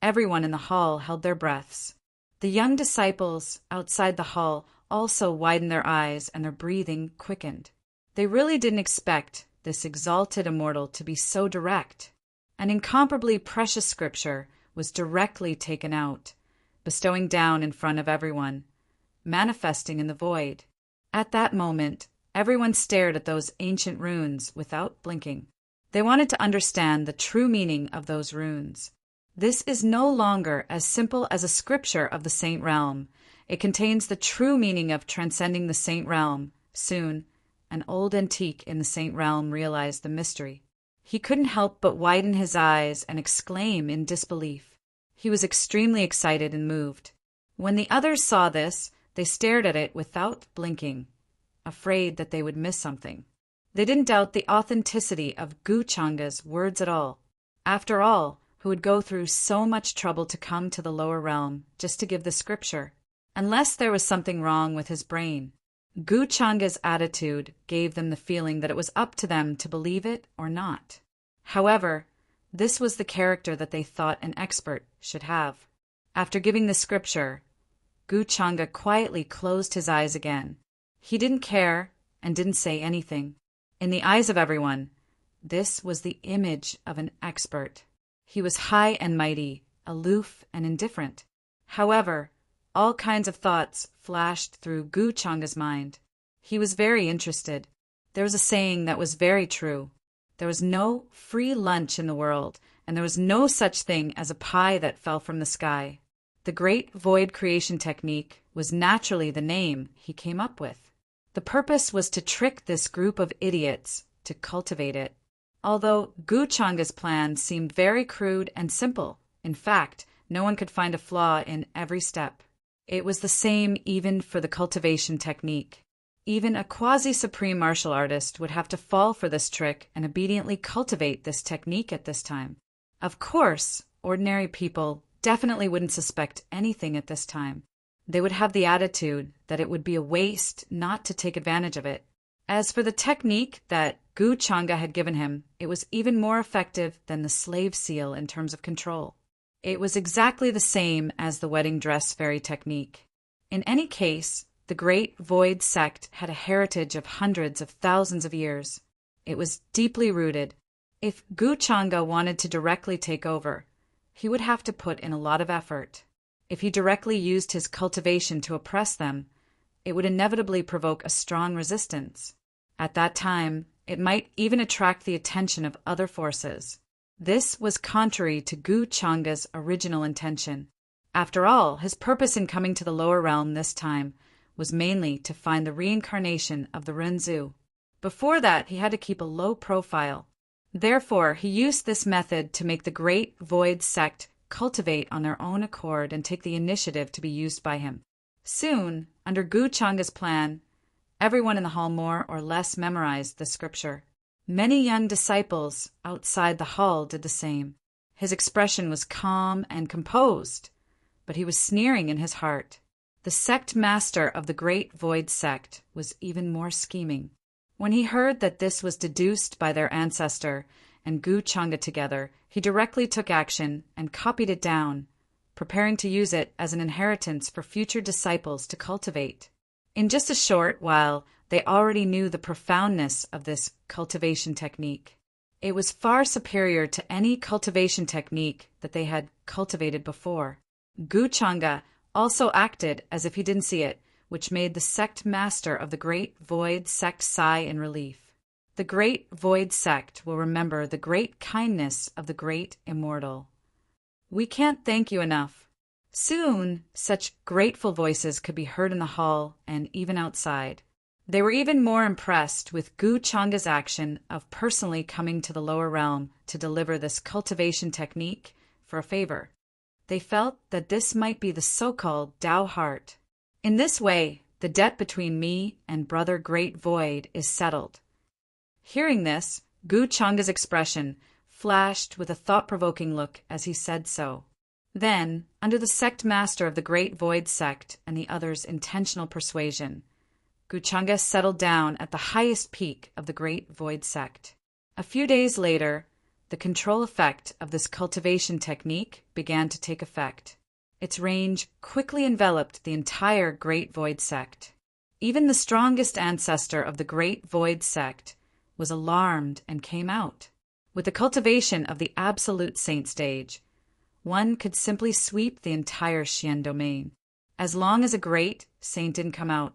everyone in the hall held their breaths. The young disciples outside the hall also widened their eyes and their breathing quickened. They really didn't expect this exalted immortal to be so direct. An incomparably precious scripture was directly taken out, bestowing down in front of everyone, manifesting in the void. At that moment, everyone stared at those ancient runes without blinking. They wanted to understand the true meaning of those runes. This is no longer as simple as a scripture of the Saint Realm. It contains the true meaning of transcending the Saint Realm. Soon, an old antique in the Saint Realm realized the mystery. He couldn't help but widen his eyes and exclaim in disbelief. He was extremely excited and moved. When the others saw this, they stared at it without blinking, afraid that they would miss something. They didn't doubt the authenticity of Guchanga's words at all. After all, who would go through so much trouble to come to the lower realm just to give the scripture? Unless there was something wrong with his brain. Guchanga's attitude gave them the feeling that it was up to them to believe it or not. However, this was the character that they thought an expert should have. After giving the scripture, Guchanga quietly closed his eyes again. He didn't care and didn't say anything. In the eyes of everyone, this was the image of an expert. He was high and mighty, aloof and indifferent. However, all kinds of thoughts flashed through Guchanga's mind. He was very interested. There was a saying that was very true. There was no free lunch in the world, and there was no such thing as a pie that fell from the sky. The Great Void Creation Technique was naturally the name he came up with. The purpose was to trick this group of idiots to cultivate it. Although Guchanga's plan seemed very crude and simple, in fact, no one could find a flaw in every step. It was the same even for the cultivation technique. Even a quasi-supreme martial artist would have to fall for this trick and obediently cultivate this technique at this time. Of course, ordinary people definitely wouldn't suspect anything at this time. They would have the attitude that it would be a waste not to take advantage of it. As for the technique that Guchanga had given him, it was even more effective than the slave seal in terms of control. It was exactly the same as the wedding dress fairy technique. In any case, the Great Void sect had a heritage of hundreds of thousands of years. It was deeply rooted. If Guchanga wanted to directly take over, he would have to put in a lot of effort. If he directly used his cultivation to oppress them, it would inevitably provoke a strong resistance. At that time, it might even attract the attention of other forces. This was contrary to Guchanga's original intention. After all, his purpose in coming to the lower realm this time was mainly to find the reincarnation of the Renzu. Before that, he had to keep a low profile. Therefore, he used this method to make the Great Void sect cultivate on their own accord and take the initiative to be used by him. Soon, under Guchanga's plan, everyone in the hall more or less memorized the scripture. Many young disciples outside the hall did the same. His expression was calm and composed, but he was sneering in his heart. The sect master of the Great Void sect was even more scheming. When he heard that this was deduced by their ancestor and Guchanga together, he directly took action and copied it down, preparing to use it as an inheritance for future disciples to cultivate. In just a short while, they already knew the profoundness of this cultivation technique. It was far superior to any cultivation technique that they had cultivated before. Guchanga also acted as if he didn't see it, which made the sect master of the Great Void sect sigh in relief. The great void sect will remember the great kindness of the great immortal. We can't thank you enough. Soon, such grateful voices could be heard in the hall and even outside. They were even more impressed with Gu Changa's action of personally coming to the lower realm to deliver this cultivation technique for a favor. They felt that this might be the so-called Tao heart. In this way, the debt between me and Brother Great Void is settled. Hearing this, Gu Changa's expression flashed with a thought-provoking look as he said so. Then, under the sect master of the Great Void sect and the others' intentional persuasion, Gu Changa settled down at the highest peak of the Great Void sect. A few days later, the control effect of this cultivation technique began to take effect. Its range quickly enveloped the entire Great Void sect. Even the strongest ancestor of the Great Void sect was alarmed and came out. With the cultivation of the Absolute Saint stage, one could simply sweep the entire Xian domain. As long as a great saint didn't come out,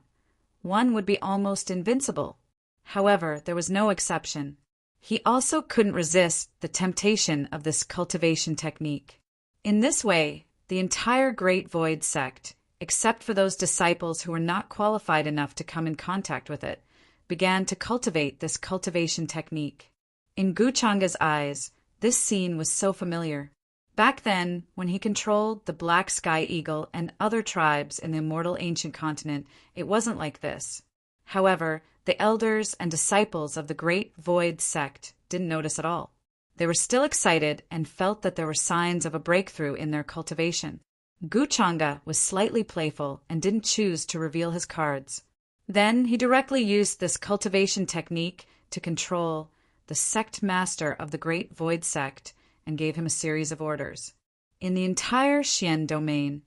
one would be almost invincible. However, there was no exception. He also couldn't resist the temptation of this cultivation technique. In this way, the entire Great Void sect, except for those disciples who were not qualified enough to come in contact with it, began to cultivate this cultivation technique. In Gu Changa's eyes, this scene was so familiar. Back then, when he controlled the Black Sky Eagle and other tribes in the immortal ancient continent, it wasn't like this. However, the elders and disciples of the Great Void sect didn't notice at all. They were still excited and felt that there were signs of a breakthrough in their cultivation. Gu Changa was slightly playful and didn't choose to reveal his cards. Then he directly used this cultivation technique to control the sect master of the Great Void sect and gave him a series of orders. In the entire Xian domain,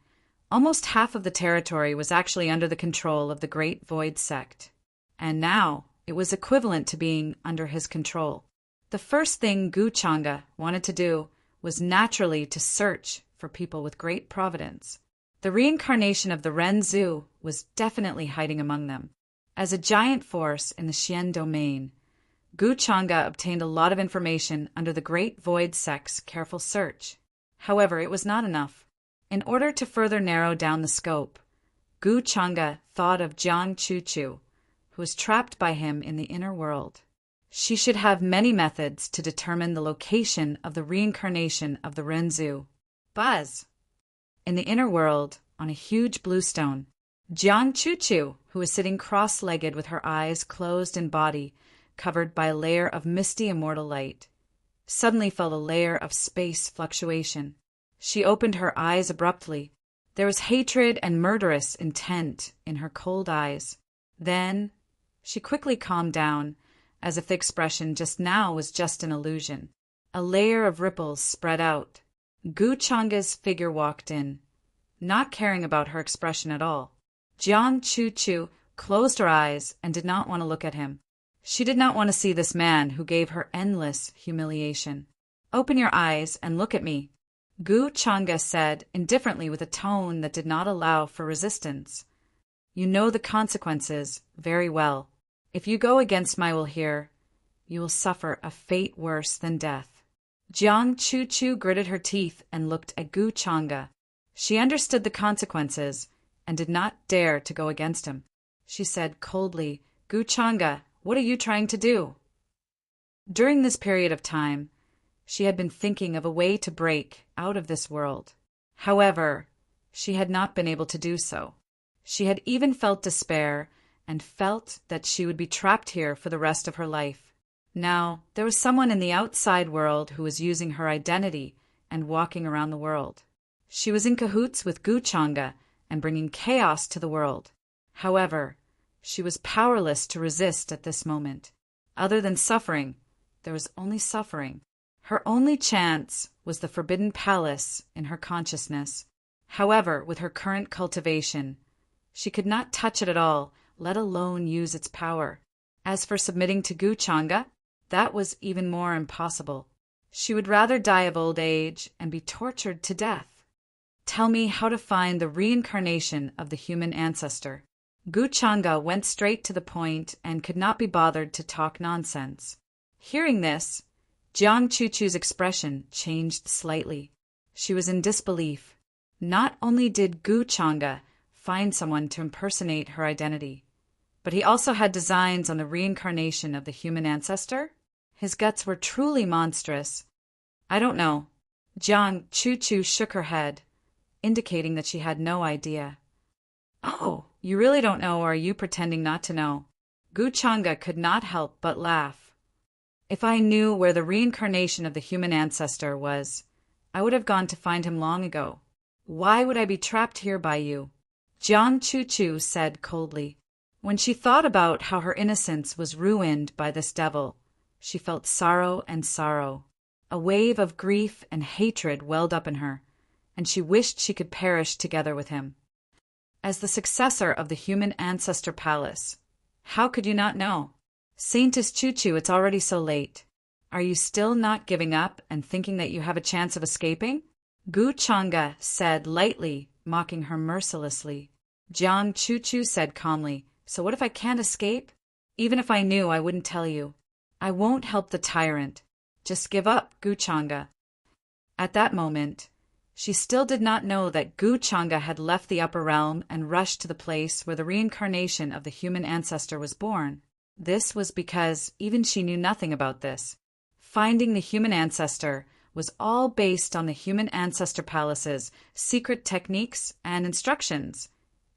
almost half of the territory was actually under the control of the Great Void sect. And now it was equivalent to being under his control. The first thing Gu Changa wanted to do was naturally to search for people with great providence. The reincarnation of the Ren Zhu was definitely hiding among them. As a giant force in the Xian domain, Gu Changa obtained a lot of information under the Great Void sect's careful search. However, it was not enough. In order to further narrow down the scope, Gu Changa thought of Jiang Chuchu, who was trapped by him in the inner world. She should have many methods to determine the location of the reincarnation of the Renzu. Buzz! In the inner world, on a huge blue stone, Jiang Chuchu, who was sitting cross-legged with her eyes closed and body covered by a layer of misty immortal light, suddenly felt a layer of space fluctuation. She opened her eyes abruptly. There was hatred and murderous intent in her cold eyes. Then she quickly calmed down, as if the expression just now was just an illusion. A layer of ripples spread out. Gu Changa's figure walked in, not caring about her expression at all. Jiang Chuchu closed her eyes and did not want to look at him. She did not want to see this man who gave her endless humiliation. "Open your eyes and look at me," Gu Changa said indifferently with a tone that did not allow for resistance. "You know the consequences very well. If you go against my will here, you will suffer a fate worse than death." Jiang Chuchu gritted her teeth and looked at Gu Changa. She understood the consequences and did not dare to go against him. She said coldly, "Gu Changa, what are you trying to do?" During this period of time, she had been thinking of a way to break out of this world. However, she had not been able to do so. She had even felt despair and felt that she would be trapped here for the rest of her life. Now, there was someone in the outside world who was using her identity and walking around the world. She was in cahoots with Gu Changa and bringing chaos to the world. However, she was powerless to resist at this moment. Other than suffering, there was only suffering. Her only chance was the Forbidden Palace in her consciousness. However, with her current cultivation, she could not touch it at all, let alone use its power. As for submitting to Gu Changa, that was even more impossible. She would rather die of old age and be tortured to death. "Tell me how to find the reincarnation of the human ancestor." Gu Changa went straight to the point and could not be bothered to talk nonsense. Hearing this, Jiang Chuchu's expression changed slightly. She was in disbelief. Not only did Gu Changa find someone to impersonate her identity, but he also had designs on the reincarnation of the human ancestor. His guts were truly monstrous. I don't know. Jiang Chuchu shook her head, indicating that she had no idea. Oh, you really don't know, or are you pretending not to know? Gu Changa could not help but laugh. If I knew where the reincarnation of the human ancestor was, I would have gone to find him long ago. Why would I be trapped here by you? Jiang Chuchu said coldly. When she thought about how her innocence was ruined by this devil, she felt sorrow and sorrow. A wave of grief and hatred welled up in her, and she wished she could perish together with him. As the successor of the human ancestor palace, how could you not know? Saintess Chuchu, it's already so late. Are you still not giving up and thinking that you have a chance of escaping? Gu Changa said lightly, mocking her mercilessly. Jiang Chuchu said calmly, so what if I can't escape? Even if I knew, I wouldn't tell you. I won't help the tyrant. Just give up, Gu Changa. At that moment, she still did not know that Gu Changa had left the upper realm and rushed to the place where the reincarnation of the human ancestor was born. This was because even she knew nothing about this. Finding the human ancestor was all based on the human ancestor palace's secret techniques and instructions,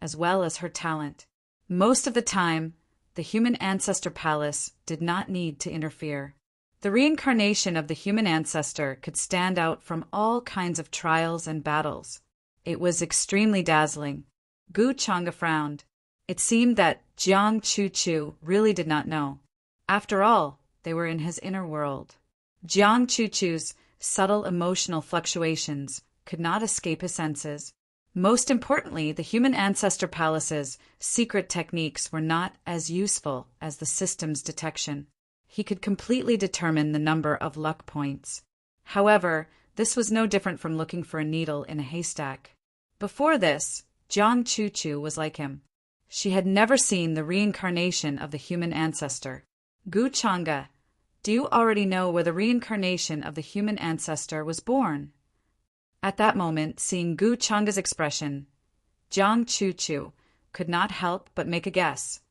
as well as her talent. Most of the time, the human ancestor palace did not need to interfere. The reincarnation of the human ancestor could stand out from all kinds of trials and battles. It was extremely dazzling. Gu Changa frowned. It seemed that Jiang Chuchu really did not know. After all, they were in his inner world. Jiang Chuchu's subtle emotional fluctuations could not escape his senses. Most importantly, the human ancestor palace's secret techniques were not as useful as the system's detection. He could completely determine the number of luck points. However, this was no different from looking for a needle in a haystack. Before this, Jiang Chuchu was like him. She had never seen the reincarnation of the human ancestor. Gu Changa, do you already know where the reincarnation of the human ancestor was born? At that moment, seeing Gu Changa's expression, Jiang Chuchu could not help but make a guess.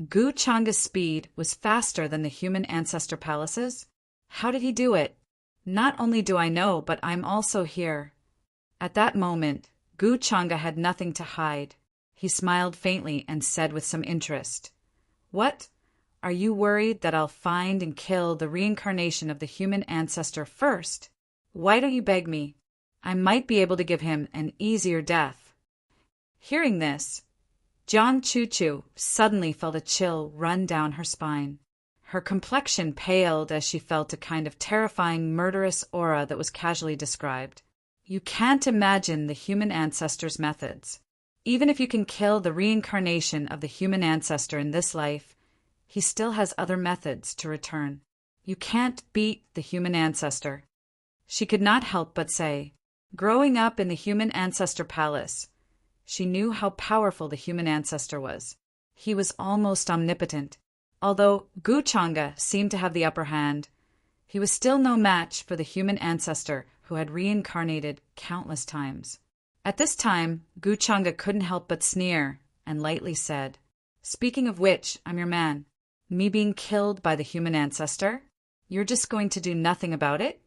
Gu Changa's speed was faster than the human ancestor palace's. How did he do it? Not only do I know, but I'm also here. At that moment, Gu Changa had nothing to hide. He smiled faintly and said with some interest, What? Are you worried that I'll find and kill the reincarnation of the human ancestor first? Why don't you beg me? I might be able to give him an easier death. Hearing this, Jiang Chuchu suddenly felt a chill run down her spine. Her complexion paled as she felt a kind of terrifying murderous aura that was casually described. You can't imagine the human ancestor's methods. Even if you can kill the reincarnation of the human ancestor in this life, he still has other methods to return. You can't beat the human ancestor. She could not help but say, growing up in the human ancestor palace, she knew how powerful the human ancestor was. He was almost omnipotent. Although Gu Changa seemed to have the upper hand, he was still no match for the human ancestor who had reincarnated countless times. At this time, Gu Changa couldn't help but sneer and lightly said, Speaking of which, I'm your man. Me being killed by the human ancestor? You're just going to do nothing about it?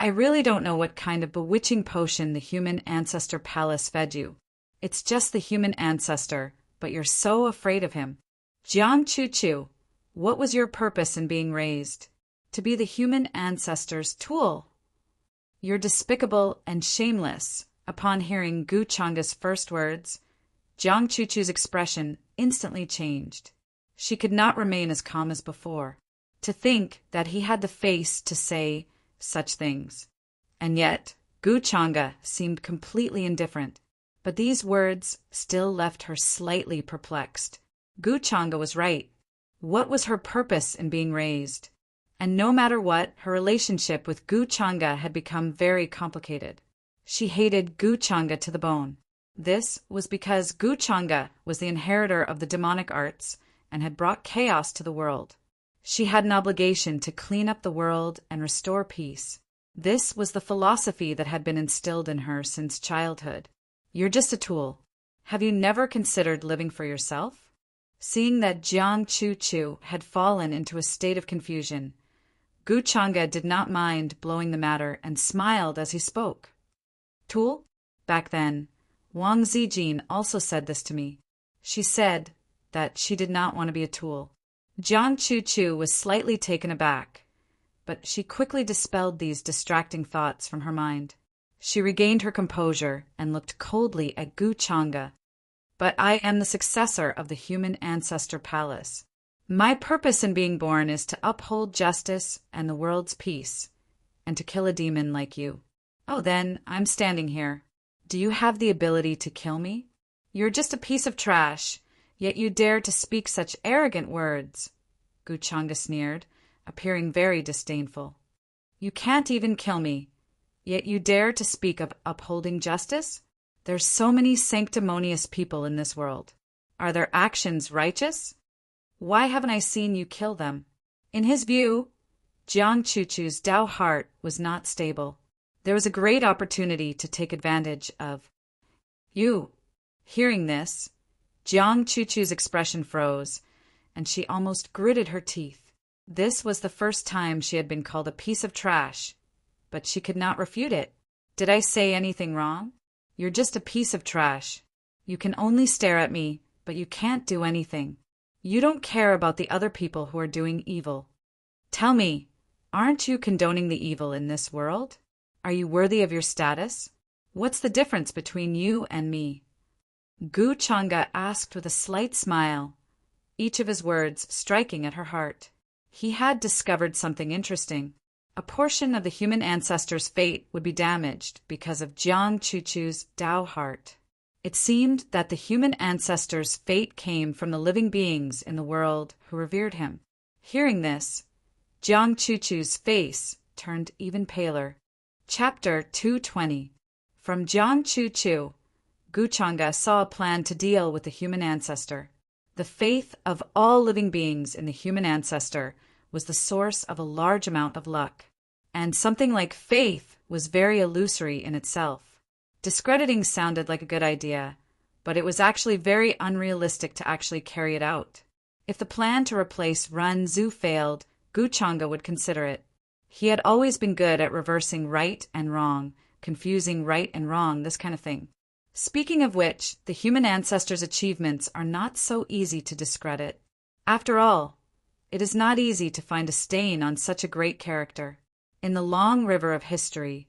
I really don't know what kind of bewitching potion the human ancestor palace fed you. It's just the human ancestor, but you're so afraid of him. Jiang Chuchu, what was your purpose in being raised? To be the human ancestor's tool. You're despicable and shameless. Upon hearing Gu Changa's first words, Jiang Chuchu's expression instantly changed. She could not remain as calm as before. To think that he had the face to say such things. And yet, Gu Changa seemed completely indifferent. But these words still left her slightly perplexed. Gu Changa was right. What was her purpose in being raised? And no matter what, her relationship with Gu Changa had become very complicated. She hated Gu Changa to the bone. This was because Gu Changa was the inheritor of the demonic arts and had brought chaos to the world. She had an obligation to clean up the world and restore peace. This was the philosophy that had been instilled in her since childhood. You're just a tool. Have you never considered living for yourself? Seeing that Jiang Chu had fallen into a state of confusion, Gu Changa did not mind blowing the matter and smiled as he spoke. Tool? Back then, Wang Zijin also said this to me. She said that she did not want to be a tool. Jiang Chu was slightly taken aback, but she quickly dispelled these distracting thoughts from her mind. She regained her composure and looked coldly at Gu Changa. But I am the successor of the human ancestor palace. My purpose in being born is to uphold justice and the world's peace, and to kill a demon like you. Oh, then, I'm standing here. Do you have the ability to kill me? You're just a piece of trash, yet you dare to speak such arrogant words, Gu Changa sneered, appearing very disdainful. You can't even kill me, yet you dare to speak of upholding justice? There's so many sanctimonious people in this world. Are their actions righteous? Why haven't I seen you kill them? In his view, Jiang Chu's Tao heart was not stable. There was a great opportunity to take advantage of. You. Hearing this, Jiang Chu's expression froze, and she almost gritted her teeth. This was the first time she had been called a piece of trash, but she could not refute it. Did I say anything wrong? You're just a piece of trash. You can only stare at me, but you can't do anything. You don't care about the other people who are doing evil. Tell me, aren't you condoning the evil in this world? Are you worthy of your status? What's the difference between you and me? Gu Changa asked with a slight smile, each of his words striking at her heart. He had discovered something interesting. A portion of the human ancestor's fate would be damaged because of Jiang Chu's Tao heart. It seemed that the human ancestor's fate came from the living beings in the world who revered him. Hearing this, Jiang Chu's face turned even paler. Chapter 220. From Jiang Chu, Gu Changa saw a plan to deal with the human ancestor. The faith of all living beings in the human ancestor was the source of a large amount of luck, and something like faith was very illusory in itself. Discrediting sounded like a good idea, but it was actually very unrealistic to actually carry it out. If the plan to replace Run Zhu failed, Gu Changa would consider it. He had always been good at reversing right and wrong, confusing right and wrong, this kind of thing. Speaking of which, the human ancestor's achievements are not so easy to discredit. After all, it is not easy to find a stain on such a great character. In the long river of history,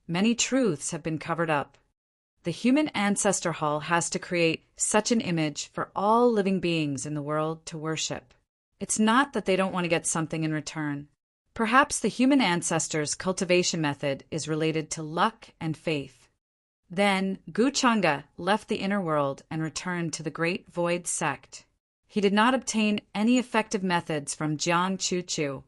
many truths have been covered up. The human ancestor hall has to create such an image for all living beings in the world to worship. It's not that they don't want to get something in return. Perhaps the human ancestor's cultivation method is related to luck and faith. Then Gu Changa left the inner world and returned to the Great Void sect. He did not obtain any effective methods from Jiang Chu,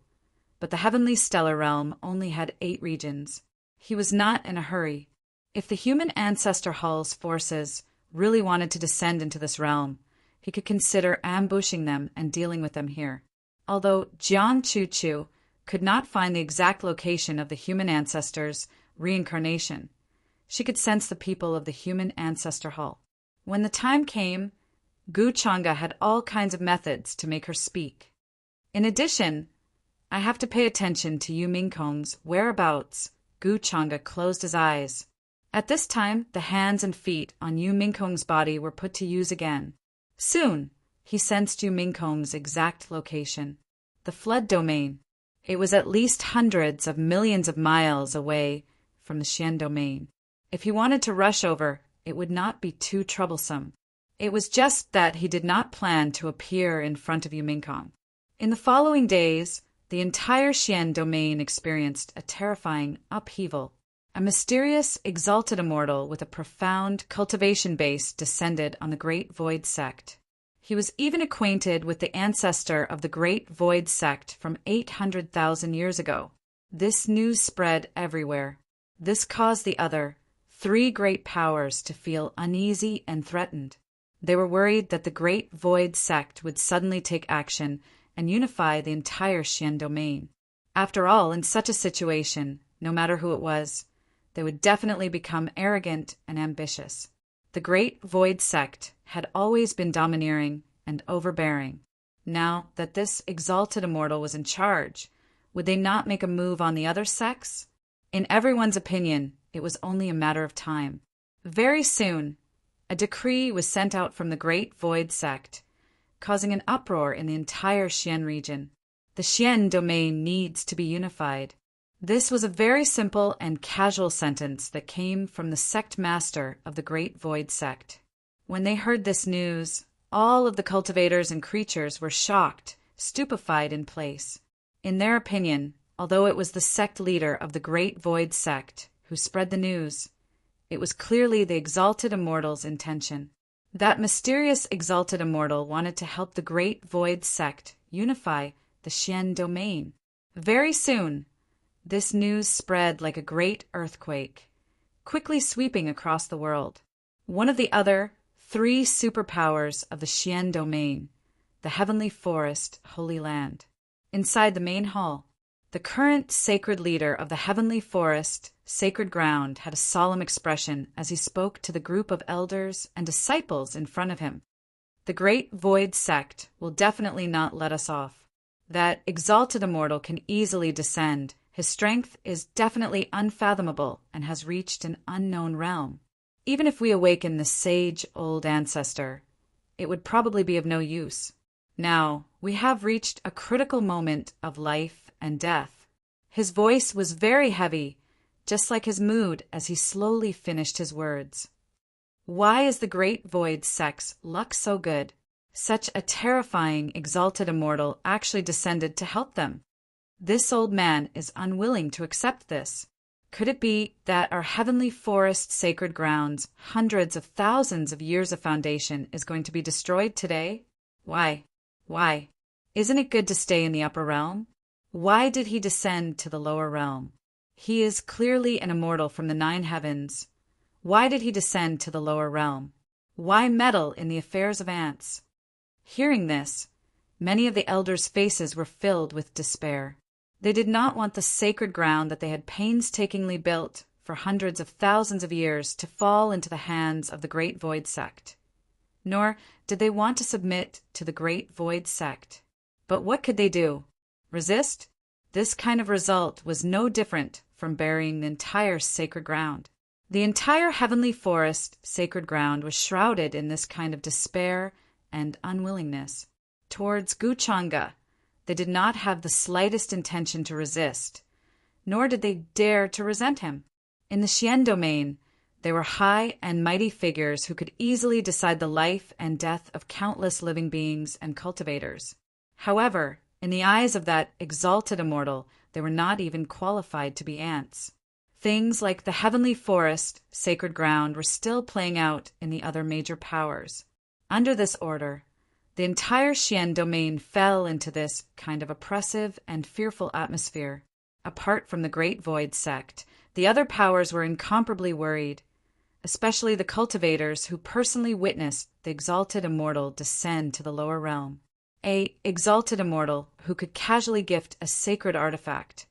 but the heavenly stellar realm only had 8 regions. He was not in a hurry. If the human ancestor hall's forces really wanted to descend into this realm, he could consider ambushing them and dealing with them here. Although Jiang Chu could not find the exact location of the human ancestor's reincarnation, she could sense the people of the human ancestor hall. When the time came, Gu Changa had all kinds of methods to make her speak. In addition, I have to pay attention to Yu Mingkong's whereabouts. Gu Changa closed his eyes. At this time, the hands and feet on Yu Mingkong's body were put to use again. Soon, he sensed Yu Mingkong's exact location. The flood domain. It was at least hundreds of millions of miles away from the Xian domain. If he wanted to rush over, it would not be too troublesome. It was just that he did not plan to appear in front of Yu Mingkong. In the following days, the entire Xian domain experienced a terrifying upheaval. A mysterious, exalted immortal with a profound cultivation base descended on the Great Void sect. He was even acquainted with the ancestor of the Great Void sect from 800,000 years ago. This news spread everywhere. This caused the other, three great powers to feel uneasy and threatened. They were worried that the Great Void sect would suddenly take action and unify the entire Xian domain. After all, in such a situation, no matter who it was, they would definitely become arrogant and ambitious. The Great Void sect had always been domineering and overbearing. Now that this exalted immortal was in charge, would they not make a move on the other sects? In everyone's opinion, it was only a matter of time. Very soon, a decree was sent out from the Great Void sect, causing an uproar in the entire Xian region. The Xian domain needs to be unified. This was a very simple and casual sentence that came from the sect master of the Great Void sect. When they heard this news, all of the cultivators and creatures were shocked, stupefied in place. In their opinion, although it was the sect leader of the Great Void sect who spread the news, it was clearly the exalted immortal's intention. That mysterious exalted immortal wanted to help the Great Void sect unify the Xian domain. Very soon, this news spread like a great earthquake, quickly sweeping across the world. One of the other three superpowers of the Xian domain, the Heavenly Forest, Holy Land. Inside the main hall, the current sacred leader of the Heavenly Forest, Sacred Ground, had a solemn expression as he spoke to the group of elders and disciples in front of him. The Great Void sect will definitely not let us off. That exalted immortal can easily descend. His strength is definitely unfathomable and has reached an unknown realm. Even if we awaken the sage old ancestor, it would probably be of no use. Now, we have reached a critical moment of life and death. His voice was very heavy, just like his mood as he slowly finished his words. Why is the Great Void sect's luck so good? Such a terrifying, exalted immortal actually descended to help them. This old man is unwilling to accept this. Could it be that our Heavenly Forest Sacred Grounds, hundreds of thousands of years of foundation, is going to be destroyed today? Why? Why? Isn't it good to stay in the upper realm? Why did he descend to the lower realm? He is clearly an immortal from the 9 heavens. Why did he descend to the lower realm? Why meddle in the affairs of ants? Hearing this, many of the elders' faces were filled with despair. They did not want the sacred ground that they had painstakingly built for hundreds of thousands of years to fall into the hands of the Great Void sect. Nor did they want to submit to the Great Void sect. But what could they do? Resist? This kind of result was no different from burying the entire sacred ground. The entire Heavenly Forest Sacred Ground was shrouded in this kind of despair and unwillingness. Towards Guchanga, they did not have the slightest intention to resist, nor did they dare to resent him. In the Xian domain, they were high and mighty figures who could easily decide the life and death of countless living beings and cultivators. However, in the eyes of that exalted immortal, they were not even qualified to be ants. Things like the Heavenly Forest, Sacred Ground, were still playing out in the other major powers. Under this order, the entire Xian domain fell into this kind of oppressive and fearful atmosphere. Apart from the Great Void sect, the other powers were incomparably worried, especially the cultivators who personally witnessed the exalted immortal descend to the lower realm. A exalted immortal who could casually gift a sacred artifact.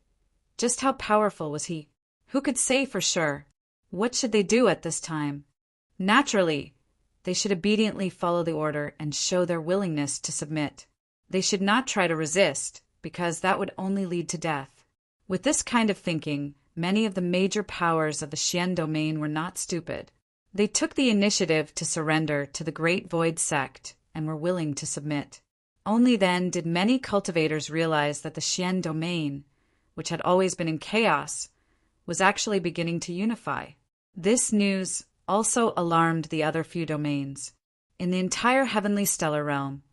Just how powerful was he? Who could say for sure? What should they do at this time? Naturally, they should obediently follow the order and show their willingness to submit. They should not try to resist, because that would only lead to death. With this kind of thinking, many of the major powers of the Xian domain were not stupid. They took the initiative to surrender to the Great Void sect and were willing to submit. Only then did many cultivators realize that the Xian domain, which had always been in chaos, was actually beginning to unify. This news also alarmed the other few domains. In the entire heavenly stellar realm,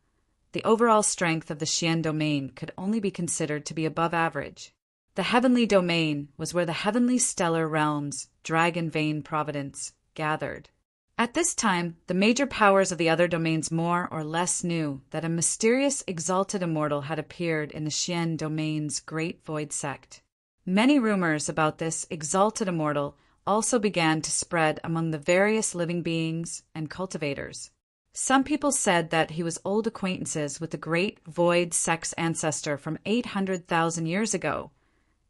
the overall strength of the Xian domain could only be considered to be above average. The heavenly domain was where the heavenly stellar realms, Dragon Vein Providence, gathered. At this time, the major powers of the other domains more or less knew that a mysterious exalted immortal had appeared in the Xian domain's Great Void sect. Many rumors about this exalted immortal also began to spread among the various living beings and cultivators. Some people said that he was old acquaintances with the great void sex ancestor from 800,000 years ago,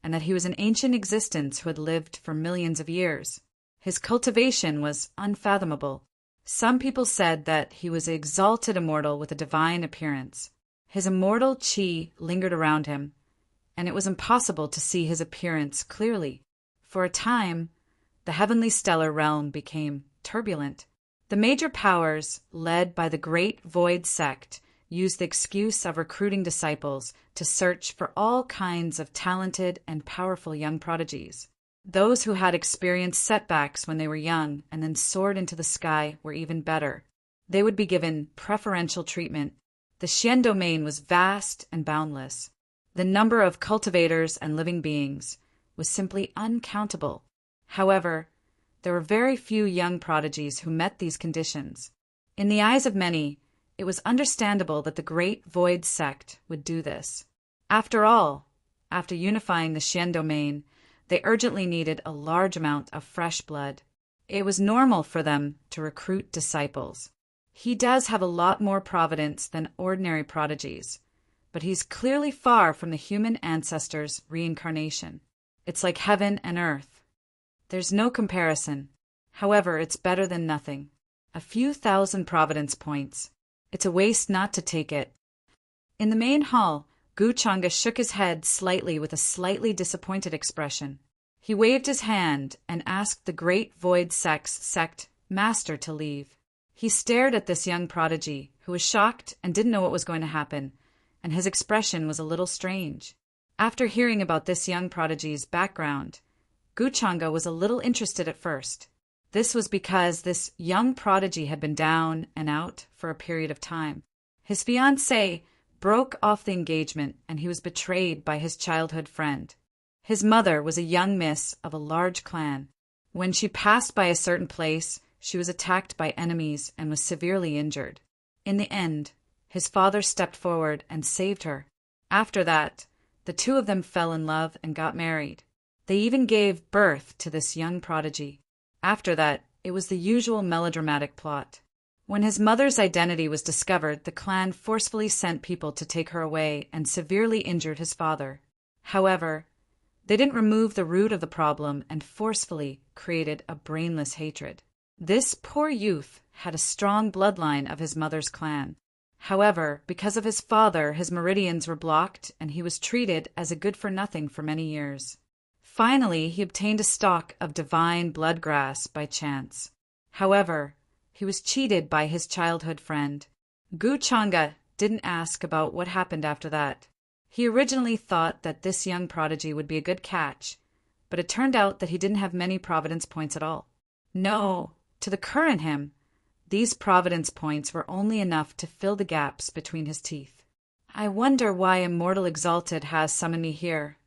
and that he was an ancient existence who had lived for millions of years. His cultivation was unfathomable. Some people said that he was an exalted immortal with a divine appearance. His immortal chi lingered around him, and it was impossible to see his appearance clearly. For a time, the heavenly stellar realm became turbulent. The major powers, led by the Great Void Sect, used the excuse of recruiting disciples to search for all kinds of talented and powerful young prodigies. Those who had experienced setbacks when they were young and then soared into the sky were even better. They would be given preferential treatment. The Xian domain was vast and boundless. The number of cultivators and living beings was simply uncountable. However, there were very few young prodigies who met these conditions. In the eyes of many, it was understandable that the Great Void Sect would do this. After all, after unifying the Xian domain, they urgently needed a large amount of fresh blood. It was normal for them to recruit disciples. He does have a lot more providence than ordinary prodigies, but he's clearly far from the human ancestor's reincarnation. It's like heaven and earth. There's no comparison. However, it's better than nothing. A few thousand providence points. It's a waste not to take it. In the main hall, Gu Changa shook his head slightly with a slightly disappointed expression. He waved his hand and asked the Great Void Sect master to leave. He stared at this young prodigy, who was shocked and didn't know what was going to happen, and his expression was a little strange. After hearing about this young prodigy's background, Gu Changa was a little interested at first. This was because this young prodigy had been down and out for a period of time. His fiancée broke off the engagement, and he was betrayed by his childhood friend. His mother was a young miss of a large clan. When she passed by a certain place, she was attacked by enemies and was severely injured. In the end, his father stepped forward and saved her. After that, the two of them fell in love and got married. They even gave birth to this young prodigy. After that, it was the usual melodramatic plot. When his mother's identity was discovered, the clan forcefully sent people to take her away and severely injured his father. However, they didn't remove the root of the problem and forcefully created a brainless hatred. This poor youth had a strong bloodline of his mother's clan. However, because of his father, his meridians were blocked and he was treated as a good-for-nothing for many years. Finally, he obtained a stalk of divine bloodgrass by chance. However, he was cheated by his childhood friend. Gu Changa didn't ask about what happened after that. He originally thought that this young prodigy would be a good catch, but it turned out that he didn't have many providence points at all. No, to the current him, these providence points were only enough to fill the gaps between his teeth. I wonder why Immortal Exalted has summoned me here.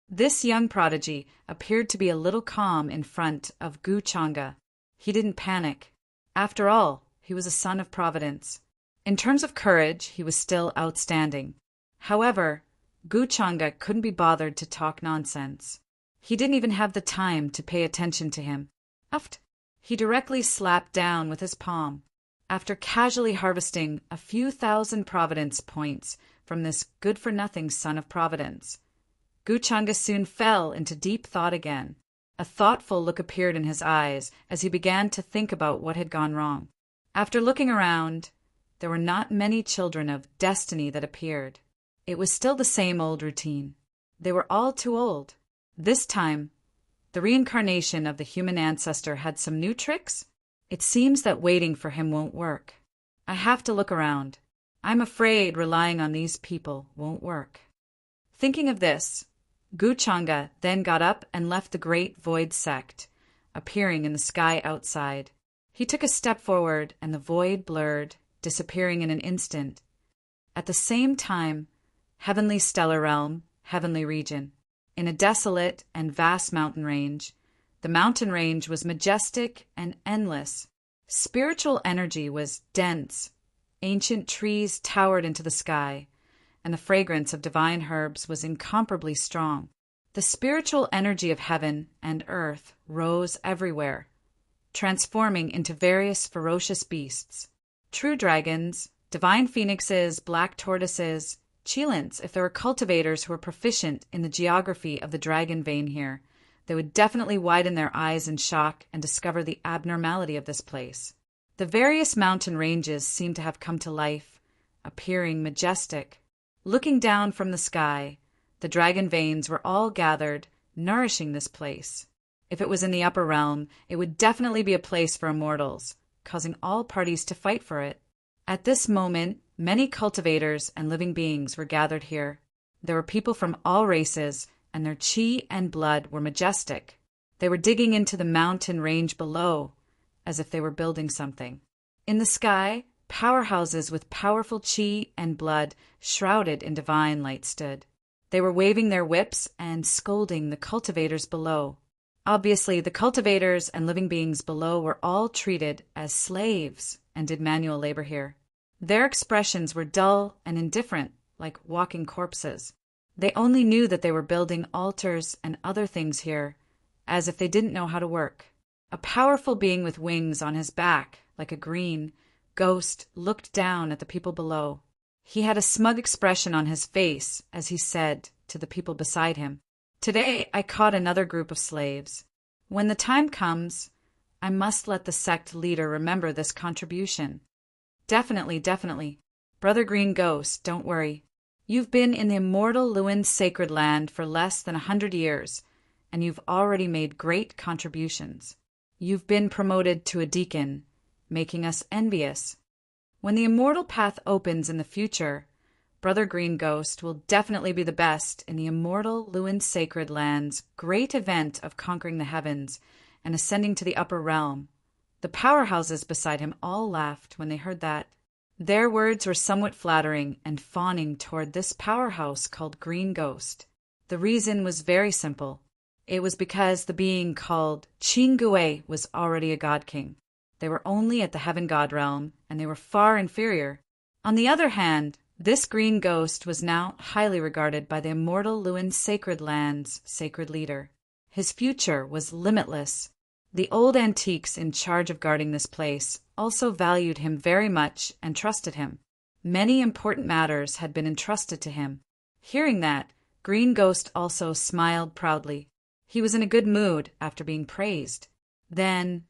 This young prodigy appeared to be a little calm in front of Gu Changa. He didn't panic. After all, he was a son of Providence. In terms of courage, he was still outstanding. However, Gu Changa couldn't be bothered to talk nonsense. He didn't even have the time to pay attention to him. He directly slapped down with his palm. After casually harvesting a few thousand providence points from this good-for-nothing son of Providence, Gu Changa soon fell into deep thought again. A thoughtful look appeared in his eyes as he began to think about what had gone wrong. After looking around, there were not many children of destiny that appeared. It was still the same old routine. They were all too old. This time, the reincarnation of the human ancestor had some new tricks. It seems that waiting for him won't work. I have to look around. I'm afraid relying on these people won't work. Thinking of this, Gu Changa then got up and left the Great Void Sect, appearing in the sky outside. He took a step forward and the void blurred, disappearing in an instant. At the same time, heavenly stellar realm, heavenly region. In a desolate and vast mountain range, the mountain range was majestic and endless. Spiritual energy was dense. Ancient trees towered into the sky, and the fragrance of divine herbs was incomparably strong. The spiritual energy of heaven and earth rose everywhere, transforming into various ferocious beasts. True dragons, divine phoenixes, black tortoises, Chilans. If there were cultivators who were proficient in the geography of the dragon vein here, they would definitely widen their eyes in shock and discover the abnormality of this place. The various mountain ranges seemed to have come to life, appearing majestic. Looking down from the sky, the dragon veins were all gathered, nourishing this place. If it was in the upper realm, it would definitely be a place for immortals, causing all parties to fight for it. At this moment, many cultivators and living beings were gathered here. There were people from all races, and their chi and blood were majestic. They were digging into the mountain range below, as if they were building something. In the sky, powerhouses with powerful chi and blood shrouded in divine light stood. They were waving their whips and scolding the cultivators below. Obviously, the cultivators and living beings below were all treated as slaves and did manual labor here. Their expressions were dull and indifferent, like walking corpses. They only knew that they were building altars and other things here, as if they didn't know how to work. A powerful being with wings on his back, like a green ghost, looked down at the people below. He had a smug expression on his face as he said to the people beside him, "Today I caught another group of slaves. When the time comes, I must let the sect leader remember this contribution." Definitely, definitely. Brother Green Ghost, don't worry. You've been in the immortal Lewin sacred land for less than 100 years, and you've already made great contributions. You've been promoted to a deacon, making us envious. When the immortal path opens in the future, Brother Green Ghost will definitely be the best in the immortal Lewin sacred land's great event of conquering the heavens and ascending to the upper realm. The powerhouses beside him all laughed when they heard that. Their words were somewhat flattering and fawning toward this powerhouse called Green Ghost. The reason was very simple. It was because the being called Chingue was already a god king. They were only at the heaven god realm, and they were far inferior. On the other hand, this Green Ghost was now highly regarded by the immortal Lewin sacred land's sacred leader. His future was limitless. The old antiques in charge of guarding this place also valued him very much and trusted him. Many important matters had been entrusted to him. Hearing that, Green Ghost also smiled proudly. He was in a good mood after being praised. Then,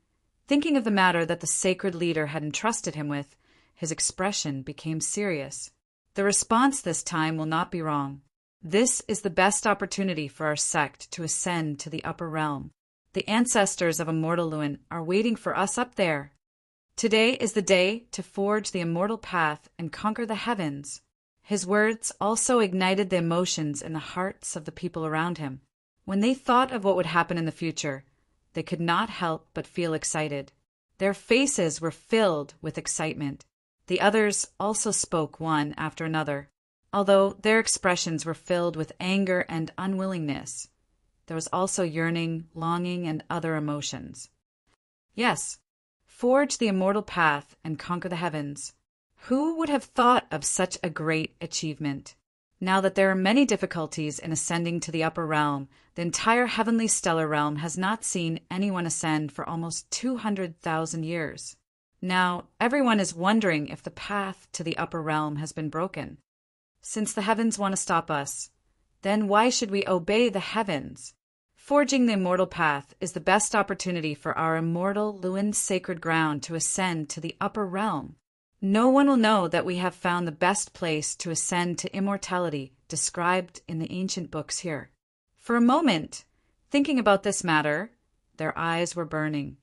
thinking of the matter that the sacred leader had entrusted him with, his expression became serious. The response this time will not be wrong. This is the best opportunity for our sect to ascend to the upper realm. The ancestors of immortal Lewin are waiting for us up there. Today is the day to forge the immortal path and conquer the heavens. His words also ignited the emotions in the hearts of the people around him. When they thought of what would happen in the future, they could not help but feel excited. Their faces were filled with excitement. The others also spoke one after another, although their expressions were filled with anger and unwillingness. There was also yearning, longing, and other emotions. Yes, forge the immortal path and conquer the heavens. Who would have thought of such a great achievement? Now that there are many difficulties in ascending to the upper realm, the entire heavenly stellar realm has not seen anyone ascend for almost 200,000 years. Now, everyone is wondering if the path to the upper realm has been broken. Since the heavens want to stop us, then why should we obey the heavens? Forging the immortal path is the best opportunity for our immortal Lewin sacred ground to ascend to the upper realm. No one will know that we have found the best place to ascend to immortality described in the ancient books here. For a moment, thinking about this matter, their eyes were burning,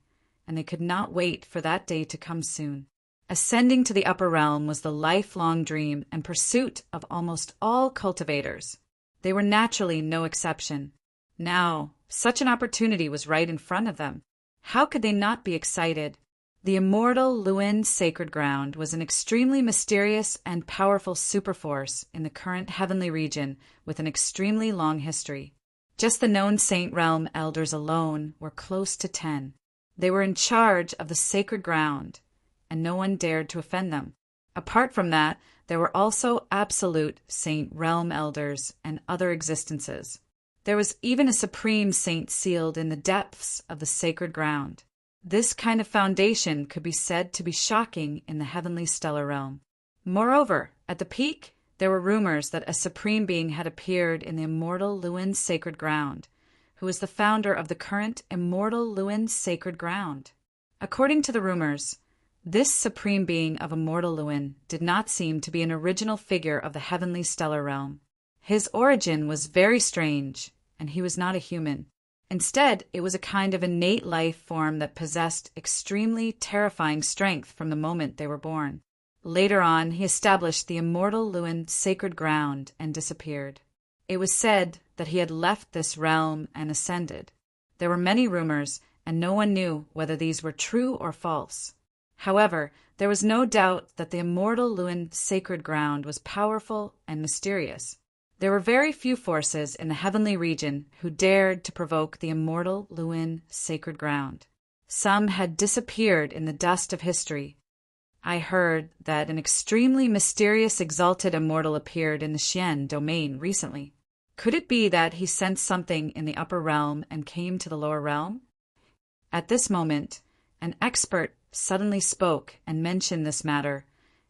and they could not wait for that day to come soon. Ascending to the upper realm was the lifelong dream and pursuit of almost all cultivators. They were naturally no exception. Now, such an opportunity was right in front of them. How could they not be excited? The immortal Lewin sacred ground was an extremely mysterious and powerful superforce in the current heavenly region with an extremely long history. Just the known saint realm elders alone were close to 10. They were in charge of the sacred ground, and no one dared to offend them. Apart from that, there were also absolute saint realm elders and other existences. There was even a supreme saint sealed in the depths of the sacred ground. This kind of foundation could be said to be shocking in the heavenly stellar realm. Moreover, at the peak, there were rumors that a supreme being had appeared in the immortal Lewin sacred ground, who was the founder of the current immortal Lewin sacred ground. According to the rumors, this supreme being of immortal Lewin did not seem to be an original figure of the heavenly stellar realm. His origin was very strange, and he was not a human. Instead, it was a kind of innate life form that possessed extremely terrifying strength from the moment they were born. Later on, he established the immortal Lewin sacred ground and disappeared. It was said that he had left this realm and ascended. There were many rumors, and no one knew whether these were true or false. However, there was no doubt that the immortal Lewin sacred ground was powerful and mysterious. There were very few forces in the heavenly region who dared to provoke the immortal Lewin sacred ground. Some had disappeared in the dust of history. I heard that an extremely mysterious exalted immortal appeared in the Xian domain recently. Could it be that he sensed something in the upper realm and came to the lower realm? At this moment, an expert suddenly spoke and mentioned this matter,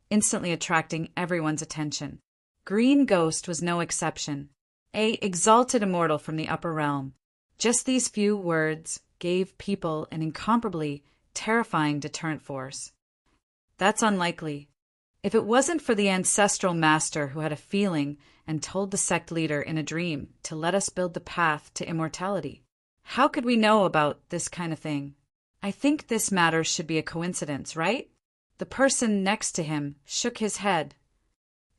instantly attracting everyone's attention. Green Ghost was no exception. A exalted immortal from the upper realm. Just these few words gave people an incomparably terrifying deterrent force. That's unlikely. If it wasn't for the ancestral master who had a feeling and told the sect leader in a dream to let us build the path to immortality, how could we know about this kind of thing? I think this matter should be a coincidence, right? The person next to him shook his head.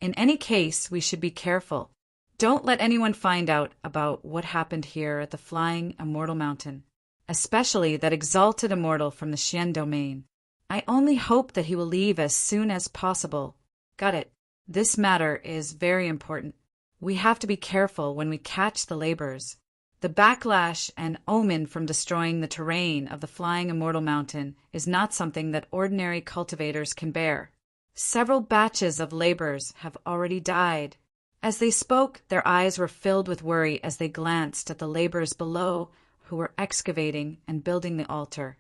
In any case, we should be careful. Don't let anyone find out about what happened here at the Flying Immortal Mountain, especially that exalted immortal from the Xian domain. I only hope that he will leave as soon as possible. Got it. This matter is very important. We have to be careful when we catch the laborers. The backlash and omen from destroying the terrain of the Flying Immortal Mountain is not something that ordinary cultivators can bear. Several batches of laborers have already died. As they spoke, their eyes were filled with worry as they glanced at the laborers below who were excavating and building the altar,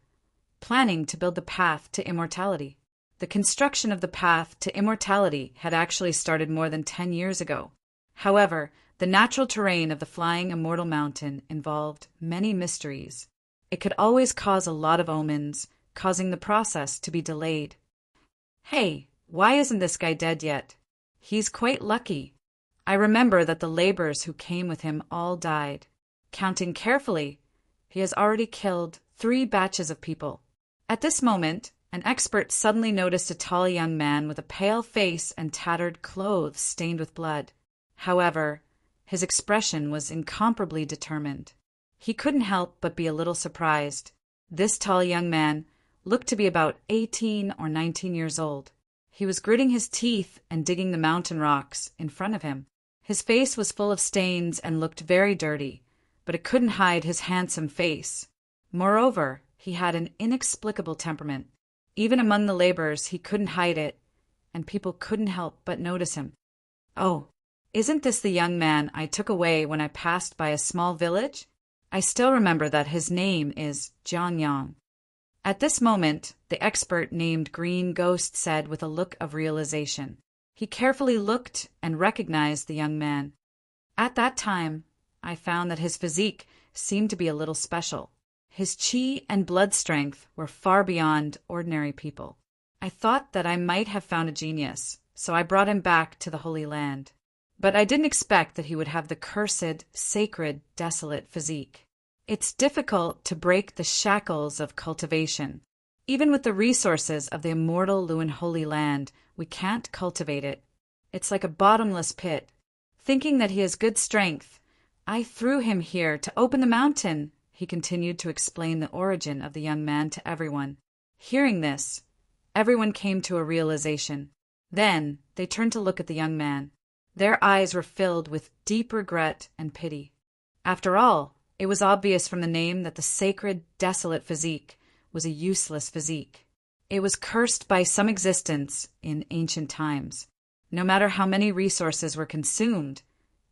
planning to build the path to immortality. The construction of the path to immortality had actually started more than 10 years ago. However, the natural terrain of the Flying Immortal Mountain involved many mysteries. It could always cause a lot of omens, causing the process to be delayed. Hey, why isn't this guy dead yet? He's quite lucky. I remember that the laborers who came with him all died. Counting carefully, he has already killed 3 batches of people. At this moment, an expert suddenly noticed a tall young man with a pale face and tattered clothes stained with blood. However, his expression was incomparably determined. He couldn't help but be a little surprised. This tall young man looked to be about 18 or 19 years old. He was gritting his teeth and digging the mountain rocks in front of him. His face was full of stains and looked very dirty, but it couldn't hide his handsome face. Moreover, he had an inexplicable temperament. Even among the laborers he couldn't hide it, and people couldn't help but notice him. Oh, isn't this the young man I took away when I passed by a small village? I still remember that his name is Jiang Yang. At this moment, the expert named Green Ghost said with a look of realization. He carefully looked and recognized the young man. At that time, I found that his physique seemed to be a little special. His chi and blood strength were far beyond ordinary people. I thought that I might have found a genius, so I brought him back to the Holy Land. But I didn't expect that he would have the cursed, sacred, desolate physique. It's difficult to break the shackles of cultivation. Even with the resources of the immortal Lewin Holy Land, we can't cultivate it. It's like a bottomless pit. Thinking that he has good strength, I threw him here to open the mountain. He continued to explain the origin of the young man to everyone. Hearing this, everyone came to a realization. Then they turned to look at the young man. Their eyes were filled with deep regret and pity. After all, it was obvious from the name that the sacred, desolate physique was a useless physique. It was cursed by some existence in ancient times. No matter how many resources were consumed,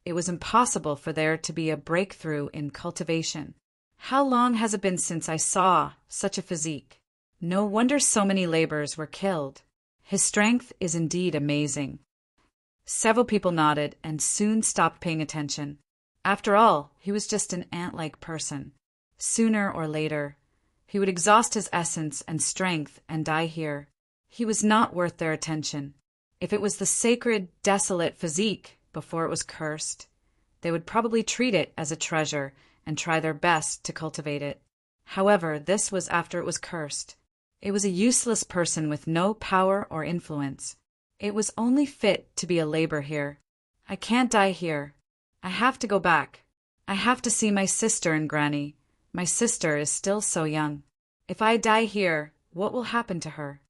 It was impossible for there to be a breakthrough in cultivation. How long has it been since I saw such a physique? No wonder so many laborers were killed. His strength is indeed amazing. Several people nodded and soon stopped paying attention. After all, he was just an ant-like person. Sooner or later, he would exhaust his essence and strength and die here. He was not worth their attention. If it was the sacred, desolate physique before it was cursed, they would probably treat it as a treasure and try their best to cultivate it. However, this was after it was cursed. It was a useless person with no power or influence. It was only fit to be a labor here. I can't die here. I have to go back. I have to see my sister and Granny. My sister is still so young. If I die here, what will happen to her?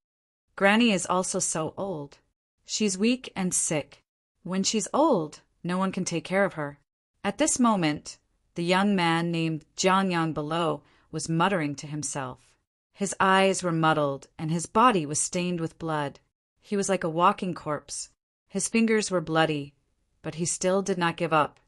Granny is also so old. She's weak and sick. When she's old, no one can take care of her. At this moment, the young man named Jiangyang below was muttering to himself. His eyes were muddled, and his body was stained with blood. He was like a walking corpse. His fingers were bloody, but he still did not give up.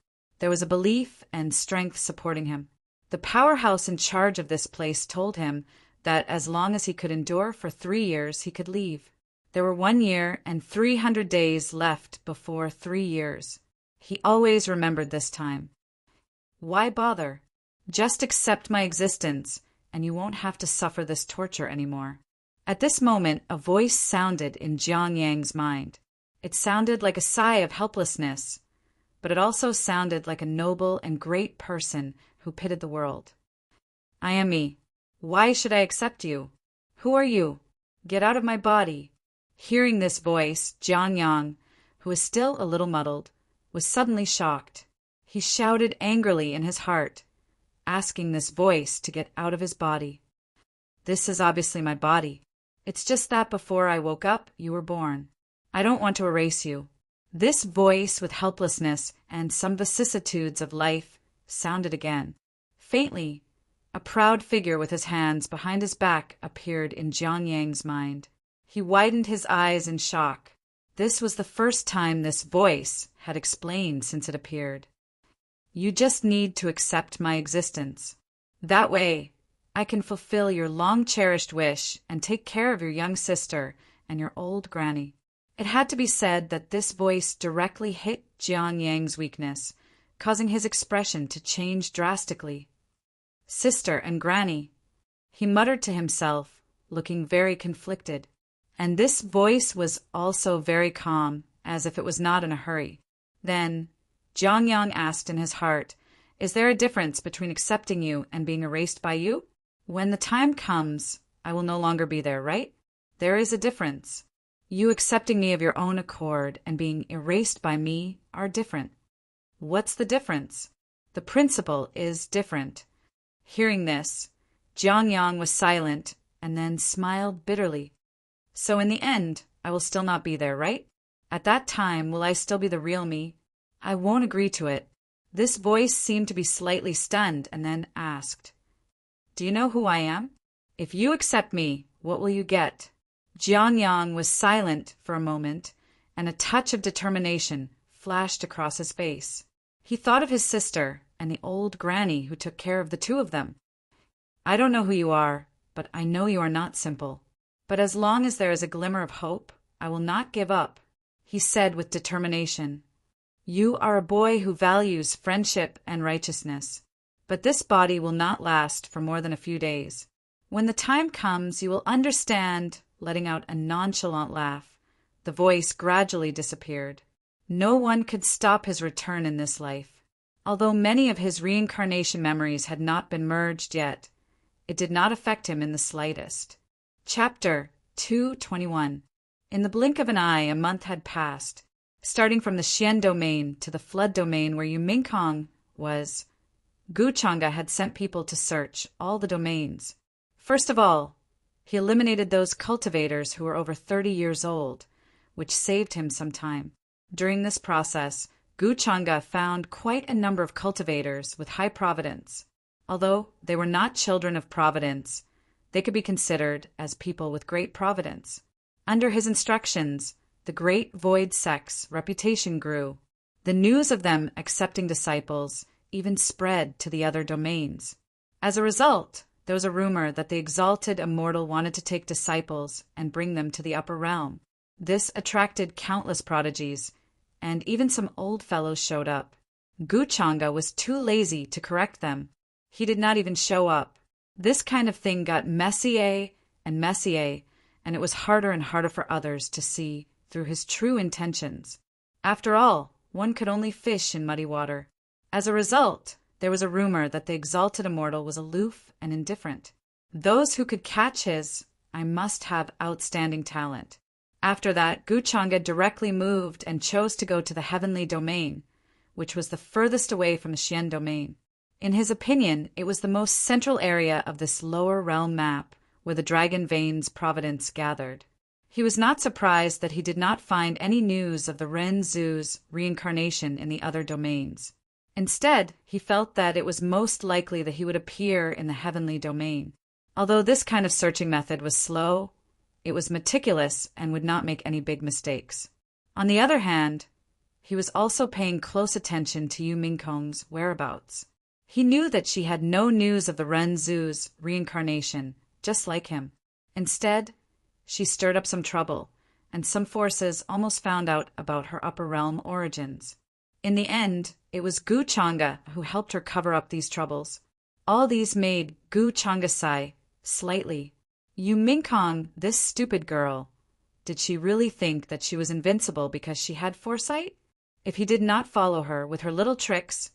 There was a belief and strength supporting him. The powerhouse in charge of this place told him that as long as he could endure for 3 years, he could leave. There were 1 year and 300 days left before 3 years. He always remembered this time. Why bother? Just accept my existence, and you won't have to suffer this torture anymore. At this moment, a voice sounded in Jiang Yang's mind. It sounded like a sigh of helplessness, but it also sounded like a noble and great person who pitied the world. I am me. Why should I accept you? Who are you? Get out of my body. Hearing this voice, Jiang Yang, who was still a little muddled, was suddenly shocked. He shouted angrily in his heart, asking this voice to get out of his body. This is obviously my body. It's just that before I woke up, you were born. I don't want to erase you. This voice with helplessness and some vicissitudes of life sounded again. Faintly, a proud figure with his hands behind his back appeared in Jiang Yang's mind. He widened his eyes in shock. This was the first time this voice had explained since it appeared. You just need to accept my existence. That way, I can fulfill your long-cherished wish and take care of your young sister and your old granny. It had to be said that this voice directly hit Jiang Yang's weakness, causing his expression to change drastically. Sister and granny, he muttered to himself, looking very conflicted. And this voice was also very calm, as if it was not in a hurry. Then, Jiang Yang asked in his heart, Is there a difference between accepting you and being erased by you? When the time comes, I will no longer be there, right? There is a difference. You accepting me of your own accord and being erased by me are different. What's the difference? The principle is different. Hearing this, Jiang Yang was silent and then smiled bitterly. So in the end, I will still not be there, right? At that time, will I still be the real me? I won't agree to it. This voice seemed to be slightly stunned and then asked, Do you know who I am? If you accept me, what will you get? Jiang Yang was silent for a moment, and a touch of determination flashed across his face. He thought of his sister and the old granny who took care of the two of them. I don't know who you are, but I know you are not simple. But as long as there is a glimmer of hope, I will not give up, he said with determination. You are a boy who values friendship and righteousness, but this body will not last for more than a few days. When the time comes, you will understand. Letting out a nonchalant laugh, the voice gradually disappeared. No one could stop his return in this life. Although many of his reincarnation memories had not been merged yet, it did not affect him in the slightest. Chapter 221. In the blink of an eye, a month had passed. Starting from the Xian domain to the flood domain where Yumingkong was, Gu Chang'e had sent people to search all the domains. First of all, he eliminated those cultivators who were over 30 years old, which saved him some time. During this process, Gu Chang'e found quite a number of cultivators with high providence. Although they were not children of providence, they could be considered as people with great providence. Under his instructions, the great void sect's reputation grew. The news of them accepting disciples even spread to the other domains. As a result, there was a rumor that the exalted immortal wanted to take disciples and bring them to the upper realm. This attracted countless prodigies, and even some old fellows showed up. Guchanga was too lazy to correct them. He did not even show up. This kind of thing got messier and messier, and it was harder and harder for others to see through his true intentions. After all, one could only fish in muddy water. As a result, there was a rumor that the exalted immortal was aloof and indifferent. Those who could catch his "I must have outstanding talent." After that, Guchanga directly moved and chose to go to the heavenly domain, which was the furthest away from the Xian domain. In his opinion, it was the most central area of this lower realm map where the dragon veins providence gathered. He was not surprised that he did not find any news of the Ren Zhu's reincarnation in the other domains. Instead, he felt that it was most likely that he would appear in the heavenly domain. Although this kind of searching method was slow, it was meticulous and would not make any big mistakes. On the other hand, he was also paying close attention to Yu Mingkong's whereabouts. He knew that she had no news of the Ren Zhu's reincarnation, just like him. Instead, she stirred up some trouble, and some forces almost found out about her upper realm origins. In the end, it was Guchanga who helped her cover up these troubles. All these made Guchanga sigh slightly. Yu Mingkong, this stupid girl. Did she really think that she was invincible because she had foresight? If he did not follow her with her little tricks,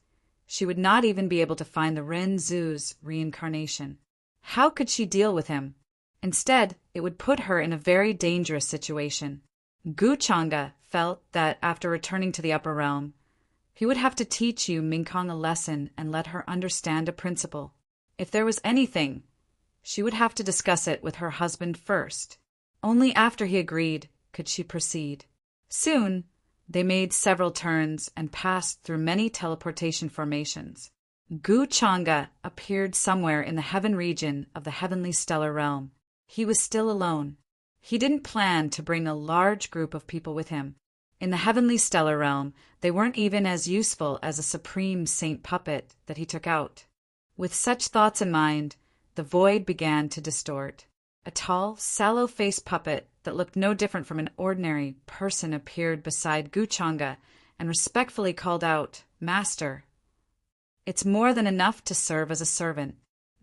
she would not even be able to find the Ren Zhu's reincarnation. How could she deal with him? Instead, it would put her in a very dangerous situation. Guchanga felt that after returning to the upper realm, he would have to teach Yu Mingkong a lesson and let her understand a principle. If there was anything, she would have to discuss it with her husband first. Only after he agreed could she proceed. Soon, they made several turns and passed through many teleportation formations. Guchanga appeared somewhere in the heaven region of the heavenly stellar realm. He was still alone. He didn't plan to bring a large group of people with him. In the heavenly stellar realm, they weren't even as useful as a supreme saint puppet that he took out. With such thoughts in mind, the void began to distort. A tall, sallow-faced puppet that looked no different from an ordinary person appeared beside Guchanga and respectfully called out, "Master." "It's more than enough to serve as a servant."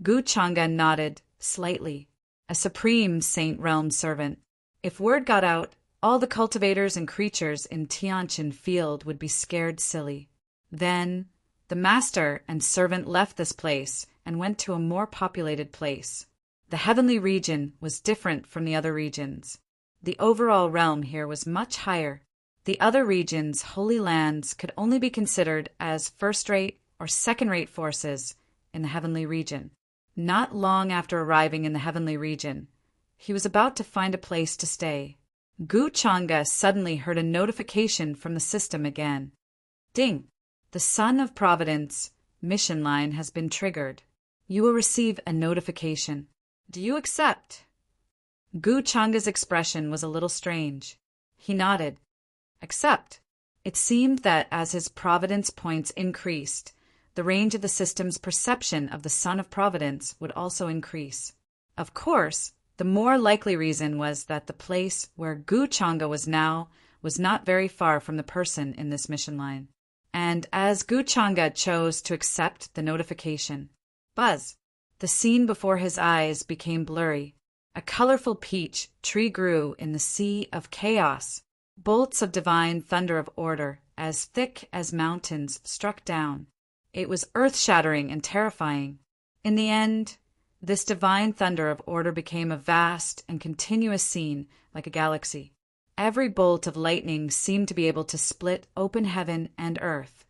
Guchanga nodded slightly. A supreme saint realm servant. If word got out, all the cultivators and creatures in Tianqin Field would be scared silly. Then, the master and servant left this place and went to a more populated place. The heavenly region was different from the other regions. The overall realm here was much higher. The other regions' holy lands could only be considered as first-rate or second-rate forces in the heavenly region. Not long after arriving in the heavenly region, he was about to find a place to stay. Guchanga suddenly heard a notification from the system again. Ding! The Son of Providence mission line has been triggered. You will receive a notification. Do you accept? Guchanga's expression was a little strange. He nodded. Accept. It seemed that as his providence points increased, the range of the system's perception of the Son of Providence would also increase. Of course, the more likely reason was that the place where Guchanga was now was not very far from the person in this mission line. And as Guchanga chose to accept the notification, buzz! The scene before his eyes became blurry. A colorful peach tree grew in the sea of chaos. Bolts of divine thunder of order, as thick as mountains, struck down. It was earth-shattering and terrifying. In the end, this divine thunder of order became a vast and continuous scene like a galaxy. Every bolt of lightning seemed to be able to split open heaven and earth,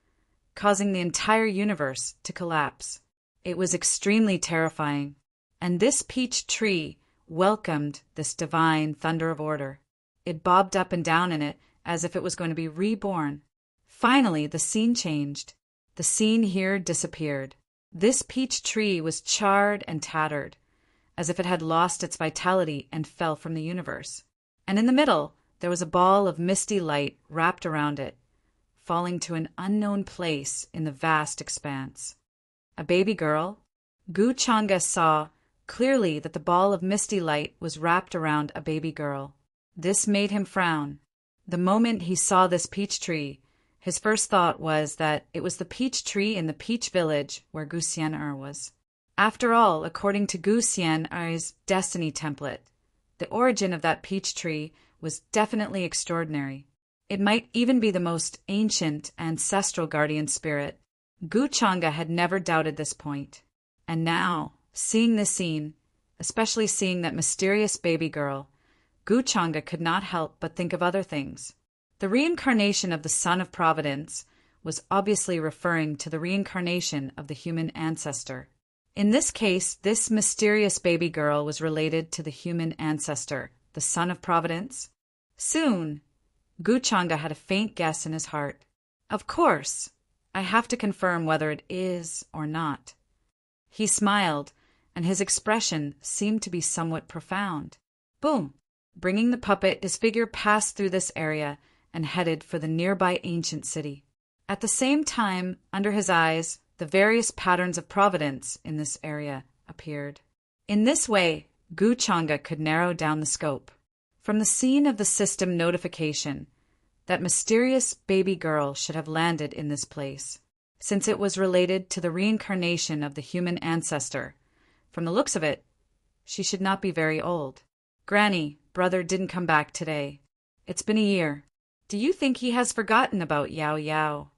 causing the entire universe to collapse. It was extremely terrifying, and this peach tree welcomed this divine thunder of order. It bobbed up and down in it as if it was going to be reborn. Finally, the scene changed. The scene here disappeared. This peach tree was charred and tattered, as if it had lost its vitality and fell from the universe. And in the middle, there was a ball of misty light wrapped around it. falling to an unknown place in the vast expanse. A baby girl? Gu Changa saw clearly that the ball of misty light was wrapped around a baby girl. This made him frown. The moment he saw this peach tree, his first thought was that it was the peach tree in the peach village where Gu Xian'er was. After all, according to Gu Xian'er's destiny template, the origin of that peach tree was definitely extraordinary. It might even be the most ancient ancestral guardian spirit. Gu Changa had never doubted this point. And now, seeing this scene, especially seeing that mysterious baby girl, Gu Changa could not help but think of other things. The reincarnation of the Son of Providence was obviously referring to the reincarnation of the human ancestor. In this case, this mysterious baby girl was related to the human ancestor, the Son of Providence. Soon, Gu Changa had a faint guess in his heart. Of course, I have to confirm whether it is or not. He smiled, and his expression seemed to be somewhat profound. Boom! Bringing the puppet, his figure passed through this area and headed for the nearby ancient city. At the same time, under his eyes, the various patterns of providence in this area appeared. In this way, Gu Changa could narrow down the scope. From the scene of the system notification, that mysterious baby girl should have landed in this place, since it was related to the reincarnation of the human ancestor. From the looks of it, she should not be very old. Granny, brother didn't come back today. It's been a year. Do you think he has forgotten about Yao Yao?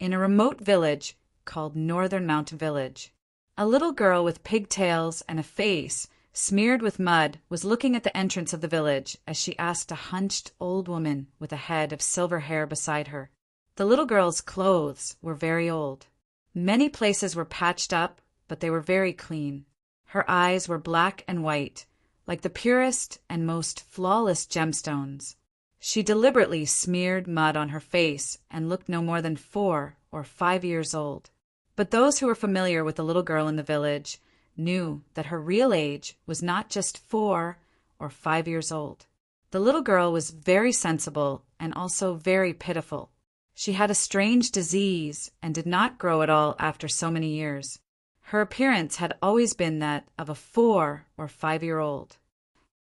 In a remote village called Northern Mountain Village, a little girl with pigtails and a face smeared with mud was looking at the entrance of the village as she asked a hunched old woman with a head of silver hair beside her. The little girl's clothes were very old. Many places were patched up, but they were very clean. Her eyes were black and white, like the purest and most flawless gemstones. She deliberately smeared mud on her face and looked no more than 4 or 5 years old. But those who were familiar with the little girl in the village knew that her real age was not just 4 or 5 years old. The little girl was very sensible and also very pitiful. She had a strange disease and did not grow at all after so many years. Her appearance had always been that of a 4 or 5-year-old.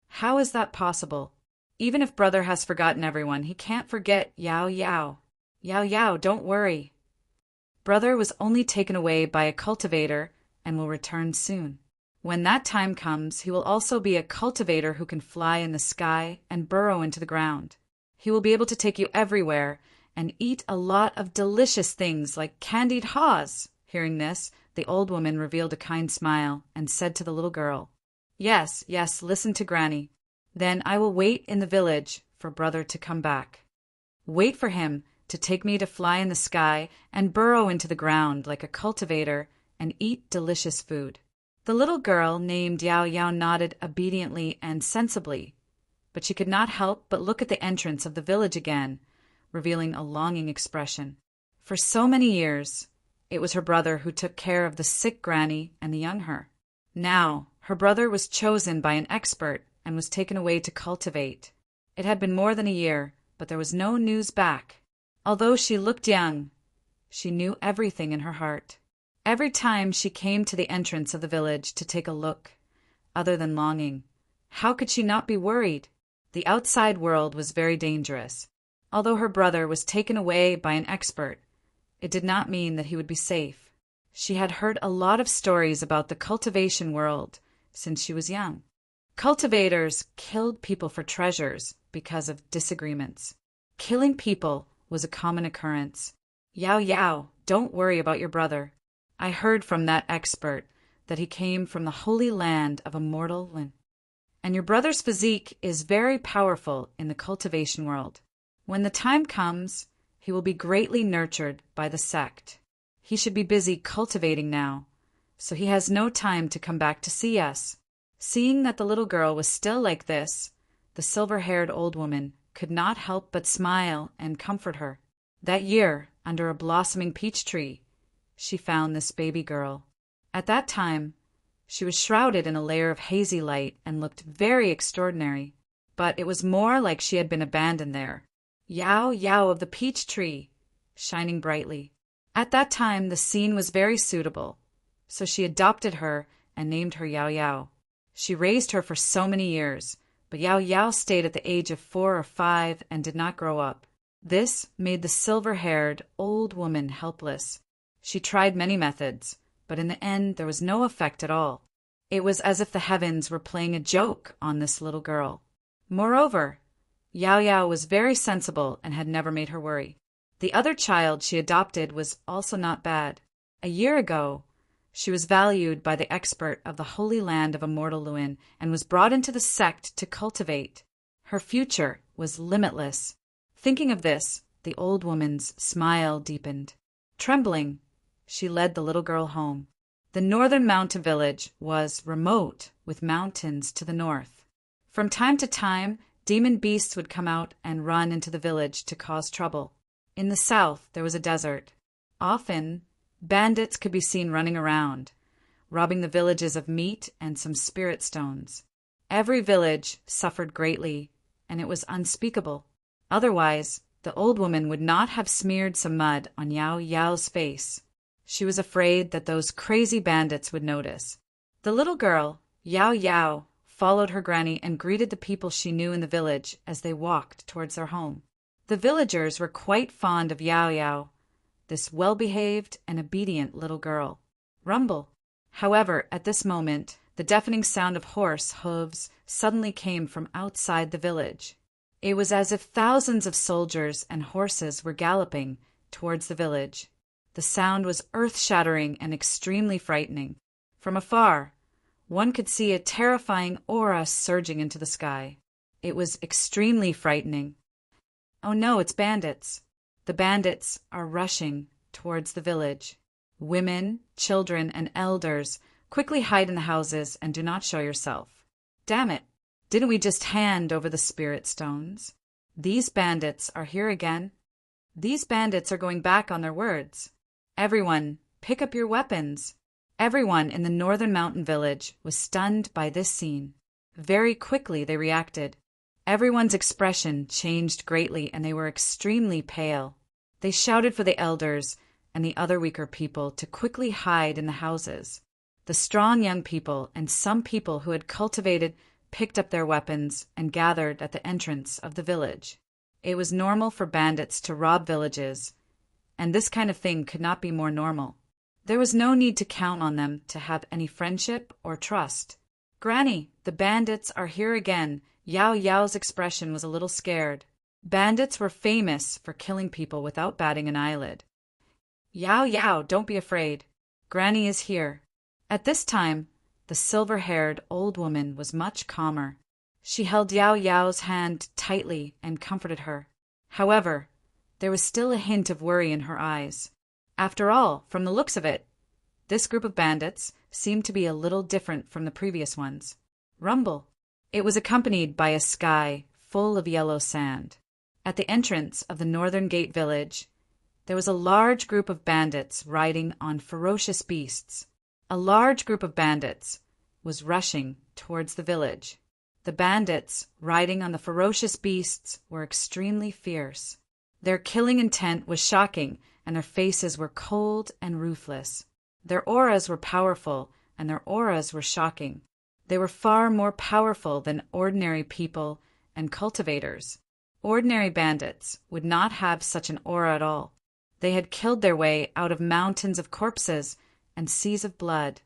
How is that possible? Even if brother has forgotten everyone, he can't forget Yao Yao. Yao Yao, don't worry. Brother was only taken away by a cultivator and will return soon. When that time comes, he will also be a cultivator who can fly in the sky and burrow into the ground. He will be able to take you everywhere and eat a lot of delicious things like candied haws. Hearing this, the old woman revealed a kind smile and said to the little girl, Yes, yes, listen to Granny. Then I will wait in the village for brother to come back. Wait for him to take me to fly in the sky and burrow into the ground like a cultivator and eat delicious food. The little girl named Yao Yao nodded obediently and sensibly, but she could not help but look at the entrance of the village again, revealing a longing expression. For so many years, it was her brother who took care of the sick granny and the young her. Now, her brother was chosen by an expert and was taken away to cultivate. It had been more than a year, but there was no news back. Although she looked young, she knew everything in her heart. Every time she came to the entrance of the village to take a look, other than longing, how could she not be worried? The outside world was very dangerous. Although her brother was taken away by an expert, it did not mean that he would be safe. She had heard a lot of stories about the cultivation world since she was young. Cultivators killed people for treasures because of disagreements. Killing people was a common occurrence. Yao Yao, don't worry about your brother. I heard from that expert that he came from the holy land of immortal Lin. And your brother's physique is very powerful in the cultivation world. When the time comes, he will be greatly nurtured by the sect. He should be busy cultivating now, so he has no time to come back to see us. Seeing that the little girl was still like this, the silver-haired old woman could not help but smile and comfort her. That year, under a blossoming peach tree, she found this baby girl. At that time, she was shrouded in a layer of hazy light and looked very extraordinary, but it was more like she had been abandoned there. Yao Yao of the peach tree, shining brightly. At that time, the scene was very suitable, so she adopted her and named her Yao Yao. She raised her for so many years, but Yao Yao stayed at the age of 4 or 5 and did not grow up. This made the silver-haired old woman helpless. She tried many methods, but in the end there was no effect at all. It was as if the heavens were playing a joke on this little girl. Moreover, Yao Yao was very sensible and had never made her worry. The other child she adopted was also not bad. A year ago, she was valued by the expert of the Holy Land of Immortal Luin and was brought into the sect to cultivate. Her future was limitless. Thinking of this, the old woman's smile deepened. Trembling, she led the little girl home. The northern mountain village was remote, with mountains to the north. From time to time, demon beasts would come out and run into the village to cause trouble. In the south, there was a desert. Often, bandits could be seen running around, robbing the villages of meat and some spirit stones. Every village suffered greatly, and it was unspeakable. Otherwise, the old woman would not have smeared some mud on Yao Yao's face. She was afraid that those crazy bandits would notice. The little girl, Yao Yao, followed her granny and greeted the people she knew in the village as they walked towards their home. The villagers were quite fond of Yao Yao, this well-behaved and obedient little girl. Rumble. However, at this moment, the deafening sound of horse hooves suddenly came from outside the village. It was as if thousands of soldiers and horses were galloping towards the village. The sound was earth-shattering and extremely frightening. From afar, one could see a terrifying aura surging into the sky. It was extremely frightening. Oh no, it's bandits. The bandits are rushing towards the village. Women, children, and elders quickly hide in the houses and do not show yourself. Damn it! Didn't we just hand over the spirit stones? These bandits are here again. These bandits are going back on their words. Everyone, pick up your weapons. Everyone in the northern mountain village was stunned by this scene. Very quickly they reacted. Everyone's expression changed greatly and they were extremely pale. They shouted for the elders and the other weaker people to quickly hide in the houses. The strong young people and some people who had cultivated picked up their weapons and gathered at the entrance of the village. It was normal for bandits to rob villages, and this kind of thing could not be more normal. There was no need to count on them to have any friendship or trust. Granny, the bandits are here again. Yao Yao's expression was a little scared. Bandits were famous for killing people without batting an eyelid. Yao Yao, don't be afraid. Granny is here. At this time, the silver-haired old woman was much calmer. She held Yao Yao's hand tightly and comforted her. However, there was still a hint of worry in her eyes. After all, from the looks of it, this group of bandits seemed to be a little different from the previous ones. Rumble. It was accompanied by a sky full of yellow sand. At the entrance of the Northern Gate village, there was a large group of bandits riding on ferocious beasts. A large group of bandits was rushing towards the village. The bandits riding on the ferocious beasts were extremely fierce. Their killing intent was shocking, and their faces were cold and ruthless. Their auras were powerful, and their auras were shocking. They were far more powerful than ordinary people and cultivators. Ordinary bandits would not have such an aura at all. They had killed their way out of mountains of corpses and seas of blood.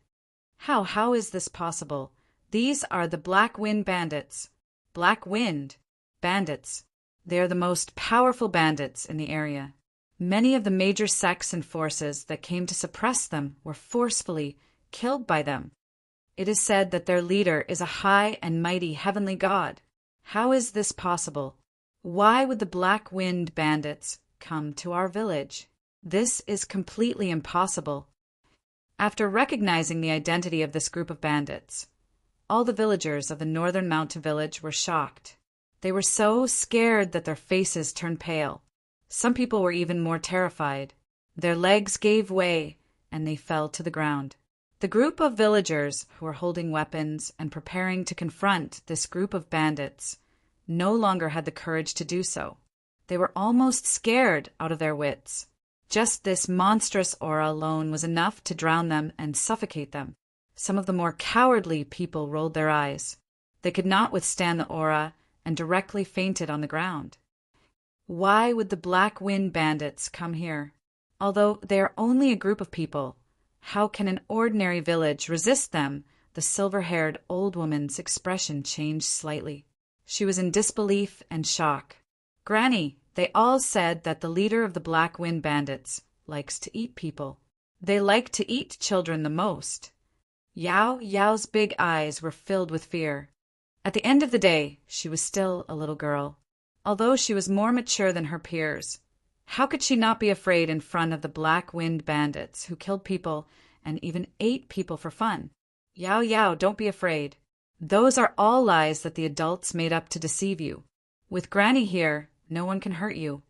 How is this possible? These are the Black Wind bandits. Black Wind bandits. They are the most powerful bandits in the area. Many of the major sects and forces that came to suppress them were forcefully killed by them. It is said that their leader is a high and mighty heavenly god. How is this possible? Why would the Black Wind bandits come to our village? This is completely impossible. After recognizing the identity of this group of bandits, all the villagers of the northern mountain village were shocked. They were so scared that their faces turned pale. Some people were even more terrified. Their legs gave way, and they fell to the ground. The group of villagers who were holding weapons and preparing to confront this group of bandits no longer had the courage to do so. They were almost scared out of their wits. Just this monstrous aura alone was enough to drown them and suffocate them. Some of the more cowardly people rolled their eyes. They could not withstand the aura and directly fainted on the ground. Why would the Black Wind Bandits come here? Although they are only a group of people, how can an ordinary village resist them? The silver-haired old woman's expression changed slightly. She was in disbelief and shock. Granny, they all said that the leader of the Black Wind Bandits likes to eat people. They like to eat children the most. Yao Yao's big eyes were filled with fear. At the end of the day, she was still a little girl. Although she was more mature than her peers, how could she not be afraid in front of the Black Wind Bandits who killed people and even ate people for fun? Yao Yao, don't be afraid. Those are all lies that the adults made up to deceive you. With Granny here, no one can hurt you.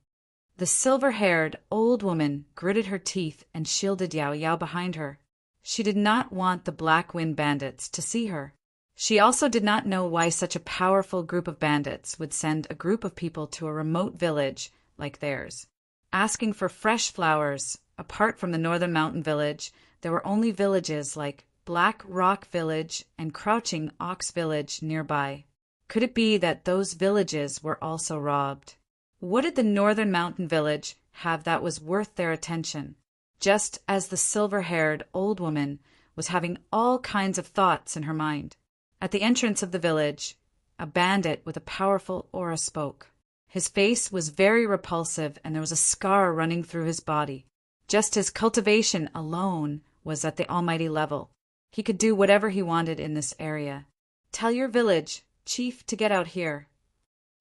The silver-haired old woman gritted her teeth and shielded Yao Yao behind her. She did not want the Black Wind Bandits to see her. She also did not know why such a powerful group of bandits would send a group of people to a remote village like theirs. Asking for fresh flowers, apart from the Northern Mountain Village, there were only villages like Black Rock Village and Crouching Ox Village nearby. Could it be that those villages were also robbed? What did the Northern Mountain Village have that was worth their attention? Just as the silver-haired old woman was having all kinds of thoughts in her mind. At the entrance of the village, a bandit with a powerful aura spoke. His face was very repulsive and there was a scar running through his body. Just his cultivation alone was at the almighty level. He could do whatever he wanted in this area. Tell your village chief to get out here,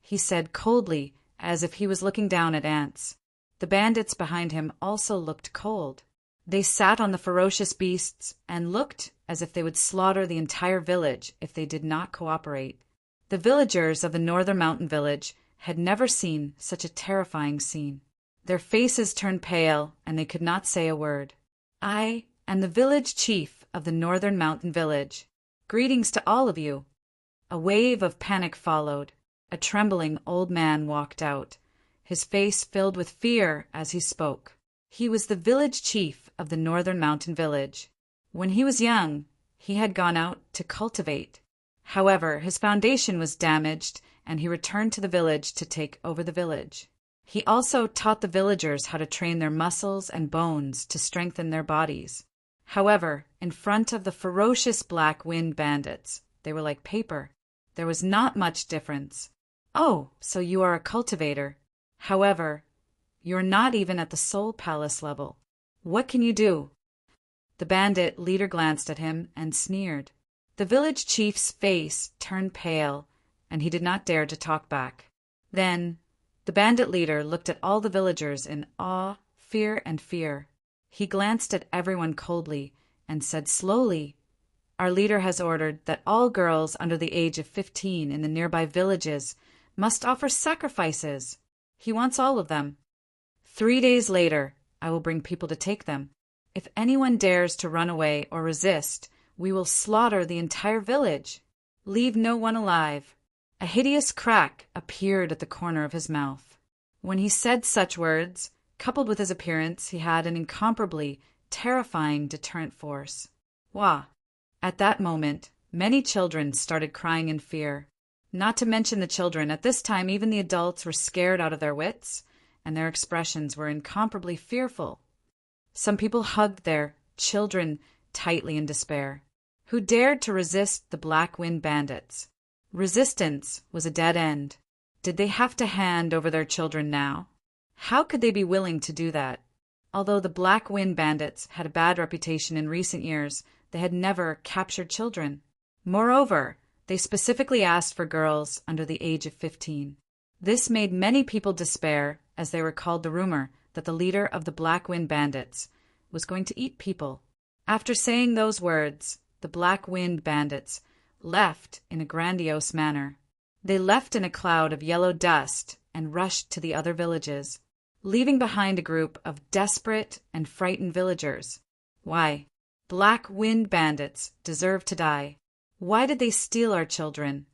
he said coldly, as if he was looking down at ants. The bandits behind him also looked cold. They sat on the ferocious beasts and looked as if they would slaughter the entire village if they did not cooperate. The villagers of the Northern Mountain Village had never seen such a terrifying scene. Their faces turned pale and they could not say a word. I am the village chief of the Northern Mountain Village. Greetings to all of you. A wave of panic followed. A trembling old man walked out, his face filled with fear as he spoke. He was the village chief of the Northern Mountain Village. When he was young, he had gone out to cultivate. However, his foundation was damaged and he returned to the village to take over the village. He also taught the villagers how to train their muscles and bones to strengthen their bodies. However, in front of the ferocious Black Wind Bandits, they were like paper. There was not much difference. Oh, so you are a cultivator. However, you're not even at the Soul Palace level. What can you do? The bandit leader glanced at him and sneered. The village chief's face turned pale, and he did not dare to talk back. Then, the bandit leader looked at all the villagers in awe, fear, and fear. He glanced at everyone coldly and said slowly, "Our leader has ordered that all girls under the age of 15 in the nearby villages must offer sacrifices. He wants all of them. 3 days later, I will bring people to take them. If anyone dares to run away or resist, we will slaughter the entire village. Leave no one alive." A hideous crack appeared at the corner of his mouth. When he said such words, coupled with his appearance, he had an incomparably terrifying deterrent force. Wah! At that moment, many children started crying in fear. Not to mention the children, at this time even the adults were scared out of their wits, and their expressions were incomparably fearful. Some people hugged their children tightly in despair. Who dared to resist the Black Wind Bandits? Resistance was a dead end. Did they have to hand over their children now? How could they be willing to do that? Although the Black Wind Bandits had a bad reputation in recent years, they had never captured children. Moreover, they specifically asked for girls under the age of 15. This made many people despair as they recalled the rumor that the leader of the Black Wind Bandits was going to eat people. After saying those words, the Black Wind Bandits left in a grandiose manner. They left in a cloud of yellow dust and rushed to the other villages, leaving behind a group of desperate and frightened villagers. Why? Black Wind Bandits deserve to die. Why did they steal our children?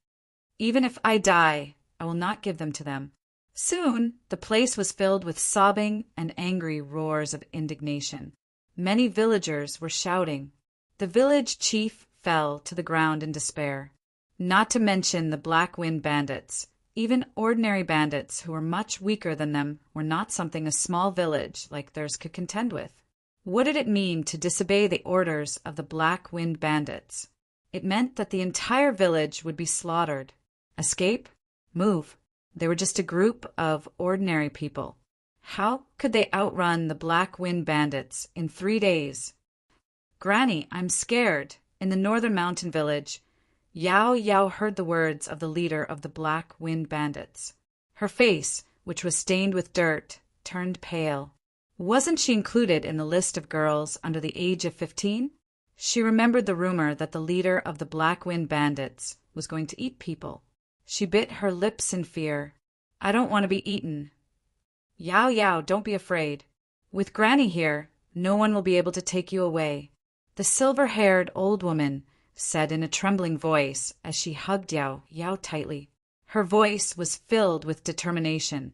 Even if I die, I will not give them to them. Soon, the place was filled with sobbing and angry roars of indignation. Many villagers were shouting. The village chief fell to the ground in despair. Not to mention the Black Wind bandits. Even ordinary bandits who were much weaker than them were not something a small village like theirs could contend with. What did it mean to disobey the orders of the Black Wind bandits? It meant that the entire village would be slaughtered. Escape? Move. They were just a group of ordinary people. How could they outrun the Black Wind bandits in 3 days? "Granny, I'm scared." In the northern mountain village, Yao Yao heard the words of the leader of the Black Wind bandits. Her face, which was stained with dirt, turned pale. Wasn't she included in the list of girls under the age of 15? She remembered the rumor that the leader of the Black Wind bandits was going to eat people. She bit her lips in fear. "I don't want to be eaten." "Yao Yao, don't be afraid. With Granny here, no one will be able to take you away," the silver-haired old woman said in a trembling voice as she hugged Yao Yao tightly. Her voice was filled with determination,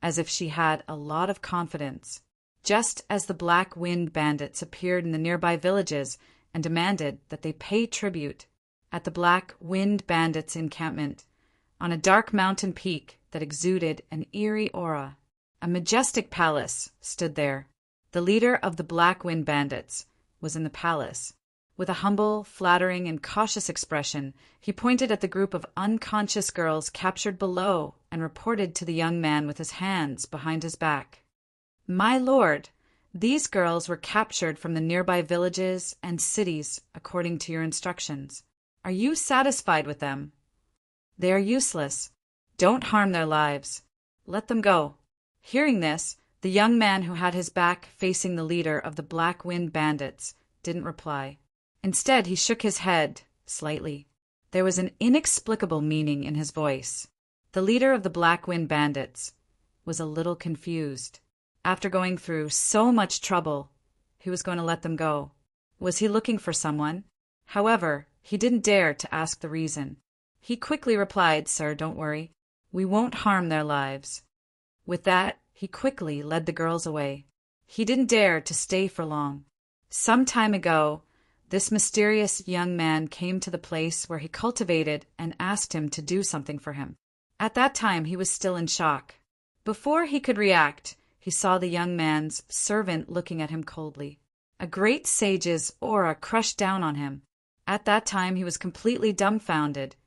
as if she had a lot of confidence. Just as the Black Wind bandits appeared in the nearby villages and demanded that they pay tribute, at the Black Wind bandits' encampment, on a dark mountain peak that exuded an eerie aura, a majestic palace stood there. The leader of the Black Wind bandits was in the palace. With a humble, flattering, and cautious expression, he pointed at the group of unconscious girls captured below and reported to the young man with his hands behind his back. "My lord, these girls were captured from the nearby villages and cities according to your instructions. Are you satisfied with them?" "They are useless. Don't harm their lives. Let them go." Hearing this, the young man who had his back facing the leader of the Black Wind bandits didn't reply. Instead, he shook his head slightly. There was an inexplicable meaning in his voice. The leader of the Black Wind bandits was a little confused. After going through so much trouble, he was going to let them go. Was he looking for someone? However, he didn't dare to ask the reason. He quickly replied, "Sir, don't worry. We won't harm their lives." With that, he quickly led the girls away. He didn't dare to stay for long. Some time ago, this mysterious young man came to the place where he cultivated and asked him to do something for him. At that time, he was still in shock. Before he could react, he saw the young man's servant looking at him coldly. A great sage's aura crushed down on him. At that time, he was completely dumbfounded,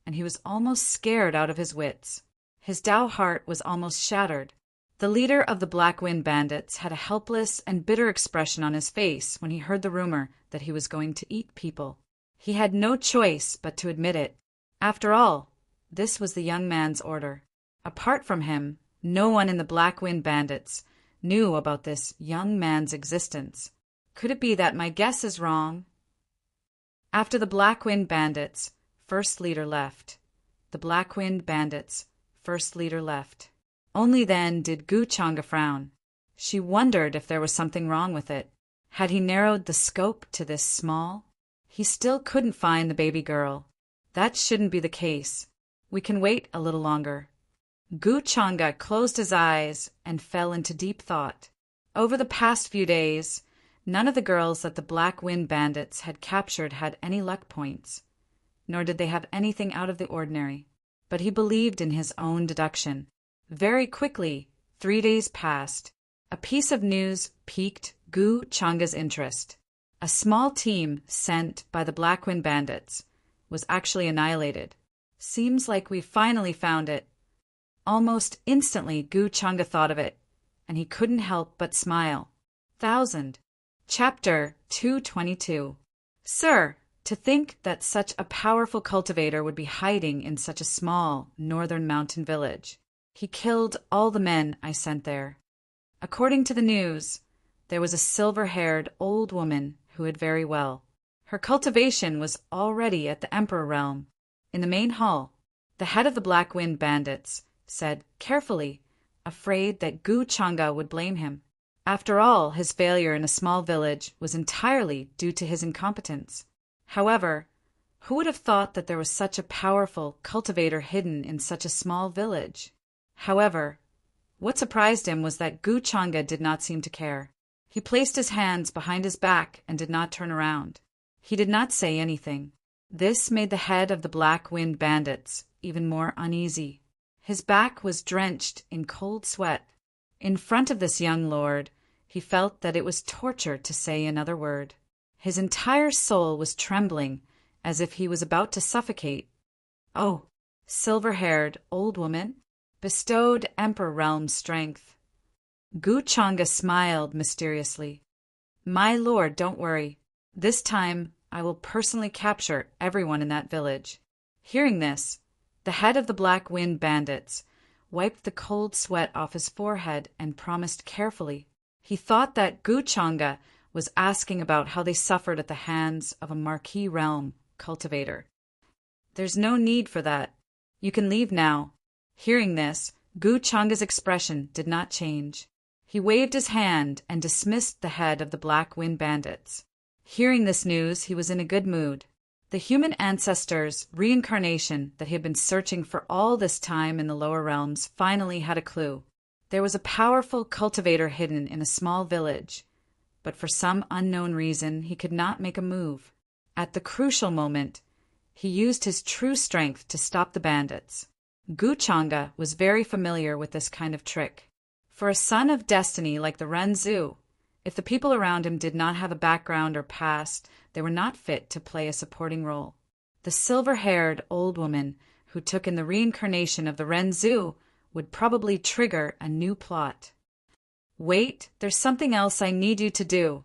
and he was almost scared out of his wits. His Tao heart was almost shattered. The leader of the Black Wind bandits had a helpless and bitter expression on his face when he heard the rumor that he was going to eat people. He had no choice but to admit it. After all, this was the young man's order. Apart from him, no one in the Black Wind bandits knew about this young man's existence. Could it be that my guess is wrong? After the Black Wind bandits' first leader left, the Black Wind bandits' first leader left. Only then did Gu Changa frown. She wondered if there was something wrong with it. Had he narrowed the scope to this small? He still couldn't find the baby girl. That shouldn't be the case. We can wait a little longer. Gu Changa closed his eyes and fell into deep thought. Over the past few days, none of the girls that the Black Wind bandits had captured had any luck points, nor did they have anything out of the ordinary. But he believed in his own deduction. Very quickly, 3 days passed. A piece of news piqued Gu Changa's interest. A small team sent by the Black Wind bandits was actually annihilated. Seems like we finally found it. Almost instantly, Gu Changa thought of it, and he couldn't help but smile. 1000. Chapter 222. Sir, to think that such a powerful cultivator would be hiding in such a small northern mountain village. He killed all the men I sent there. According to the news, there was a silver-haired old woman who hid very well. Her cultivation was already at the Emperor realm. In the main hall, the head of the Black Wind bandits said carefully, afraid that Gu Changa would blame him. After all, his failure in a small village was entirely due to his incompetence. However, who would have thought that there was such a powerful cultivator hidden in such a small village? However, what surprised him was that Gu Changa did not seem to care. He placed his hands behind his back and did not turn around. He did not say anything. This made the head of the Black Wind Bandits even more uneasy. His back was drenched in cold sweat. In front of this young lord, he felt that it was torture to say another word. His entire soul was trembling, as if he was about to suffocate. "Oh, silver-haired old woman, bestowed Emperor Realm strength." Gu Changa smiled mysteriously. "My lord, don't worry. This time I will personally capture everyone in that village." Hearing this, the head of the Black Wind Bandits wiped the cold sweat off his forehead and promised carefully. He thought that Gu Changa was asking about how they suffered at the hands of a Marquis Realm cultivator. "There's no need for that. You can leave now." Hearing this, Gu Changa's expression did not change. He waved his hand and dismissed the head of the Black Wind Bandits. Hearing this news, he was in a good mood. The human ancestor's reincarnation that he had been searching for all this time in the lower realms finally had a clue. There was a powerful cultivator hidden in a small village, but for some unknown reason he could not make a move. At the crucial moment, he used his true strength to stop the bandits. Gu Changa was very familiar with this kind of trick. For a son of destiny like the Renzu, if the people around him did not have a background or past, they were not fit to play a supporting role. The silver-haired old woman who took in the reincarnation of the Renzu would probably trigger a new plot. "Wait, there's something else I need you to do."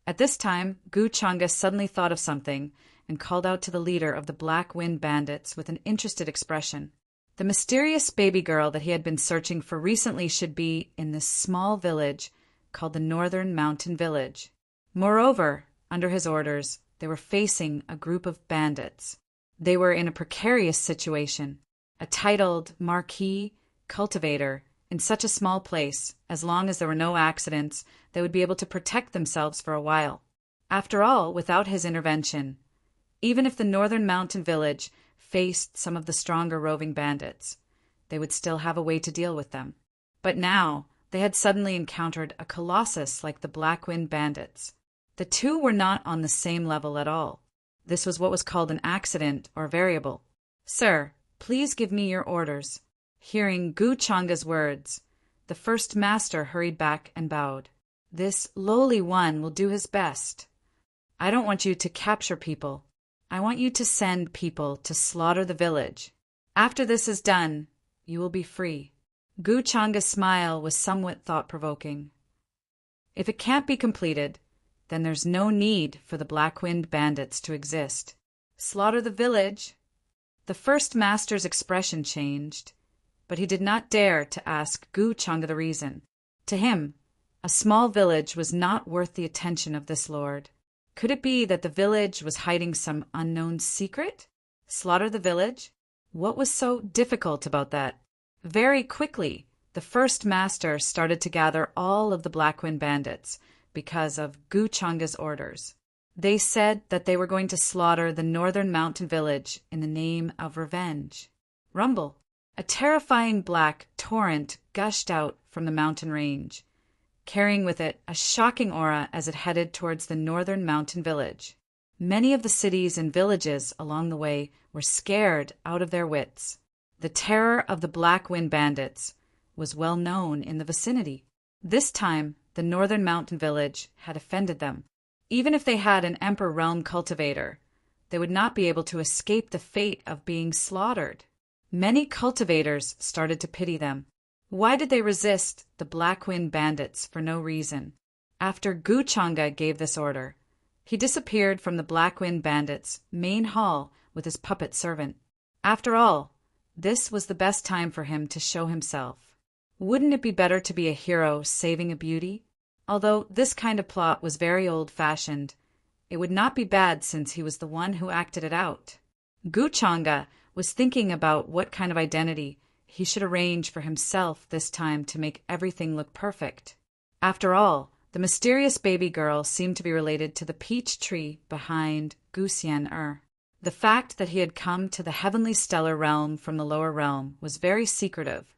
At this time, Gu Changa suddenly thought of something and called out to the leader of the Black Wind Bandits with an interested expression. The mysterious baby girl that he had been searching for recently should be in this small village called the Northern Mountain Village. Moreover, under his orders, they were facing a group of bandits. They were in a precarious situation. A titled Marquis cultivator in such a small place, as long as there were no accidents, they would be able to protect themselves for a while. After all, without his intervention, even if the Northern Mountain Village faced some of the stronger roving bandits, they would still have a way to deal with them. But now, they had suddenly encountered a colossus like the Black Wind Bandits. The two were not on the same level at all. This was what was called an accident or variable. "Sir, please give me your orders." Hearing Gu Changa's words, the first master hurried back and bowed. "This lowly one will do his best. I don't want you to capture people. I want you to send people to slaughter the village. After this is done, you will be free." Gu Changa's smile was somewhat thought-provoking. If it can't be completed, then there's no need for the Black Wind Bandits to exist. Slaughter the village? The first master's expression changed, but he did not dare to ask Gu Changa the reason. To him, a small village was not worth the attention of this lord. Could it be that the village was hiding some unknown secret? Slaughter the village? What was so difficult about that? Very quickly, the first master started to gather all of the Black Wind Bandits because of Gu Changa's orders. They said that they were going to slaughter the Northern Mountain Village in the name of revenge. Rumble! A terrifying black torrent gushed out from the mountain range, carrying with it a shocking aura as it headed towards the Northern Mountain Village. Many of the cities and villages along the way were scared out of their wits. The terror of the Black Wind Bandits was well known in the vicinity. This time, the Northern Mountain Village had offended them. Even if they had an Emperor Realm cultivator, they would not be able to escape the fate of being slaughtered. Many cultivators started to pity them. Why did they resist the Black Wind Bandits for no reason? After Gu Changa gave this order, he disappeared from the Black Wind Bandits' main hall with his puppet servant. After all, this was the best time for him to show himself. Wouldn't it be better to be a hero saving a beauty? Although this kind of plot was very old-fashioned, it would not be bad since he was the one who acted it out. Gu Changa was thinking about what kind of identity he should arrange for himself this time to make everything look perfect. After all, the mysterious baby girl seemed to be related to the peach tree behind Gusian-er. The fact that he had come to the heavenly stellar realm from the lower realm was very secretive.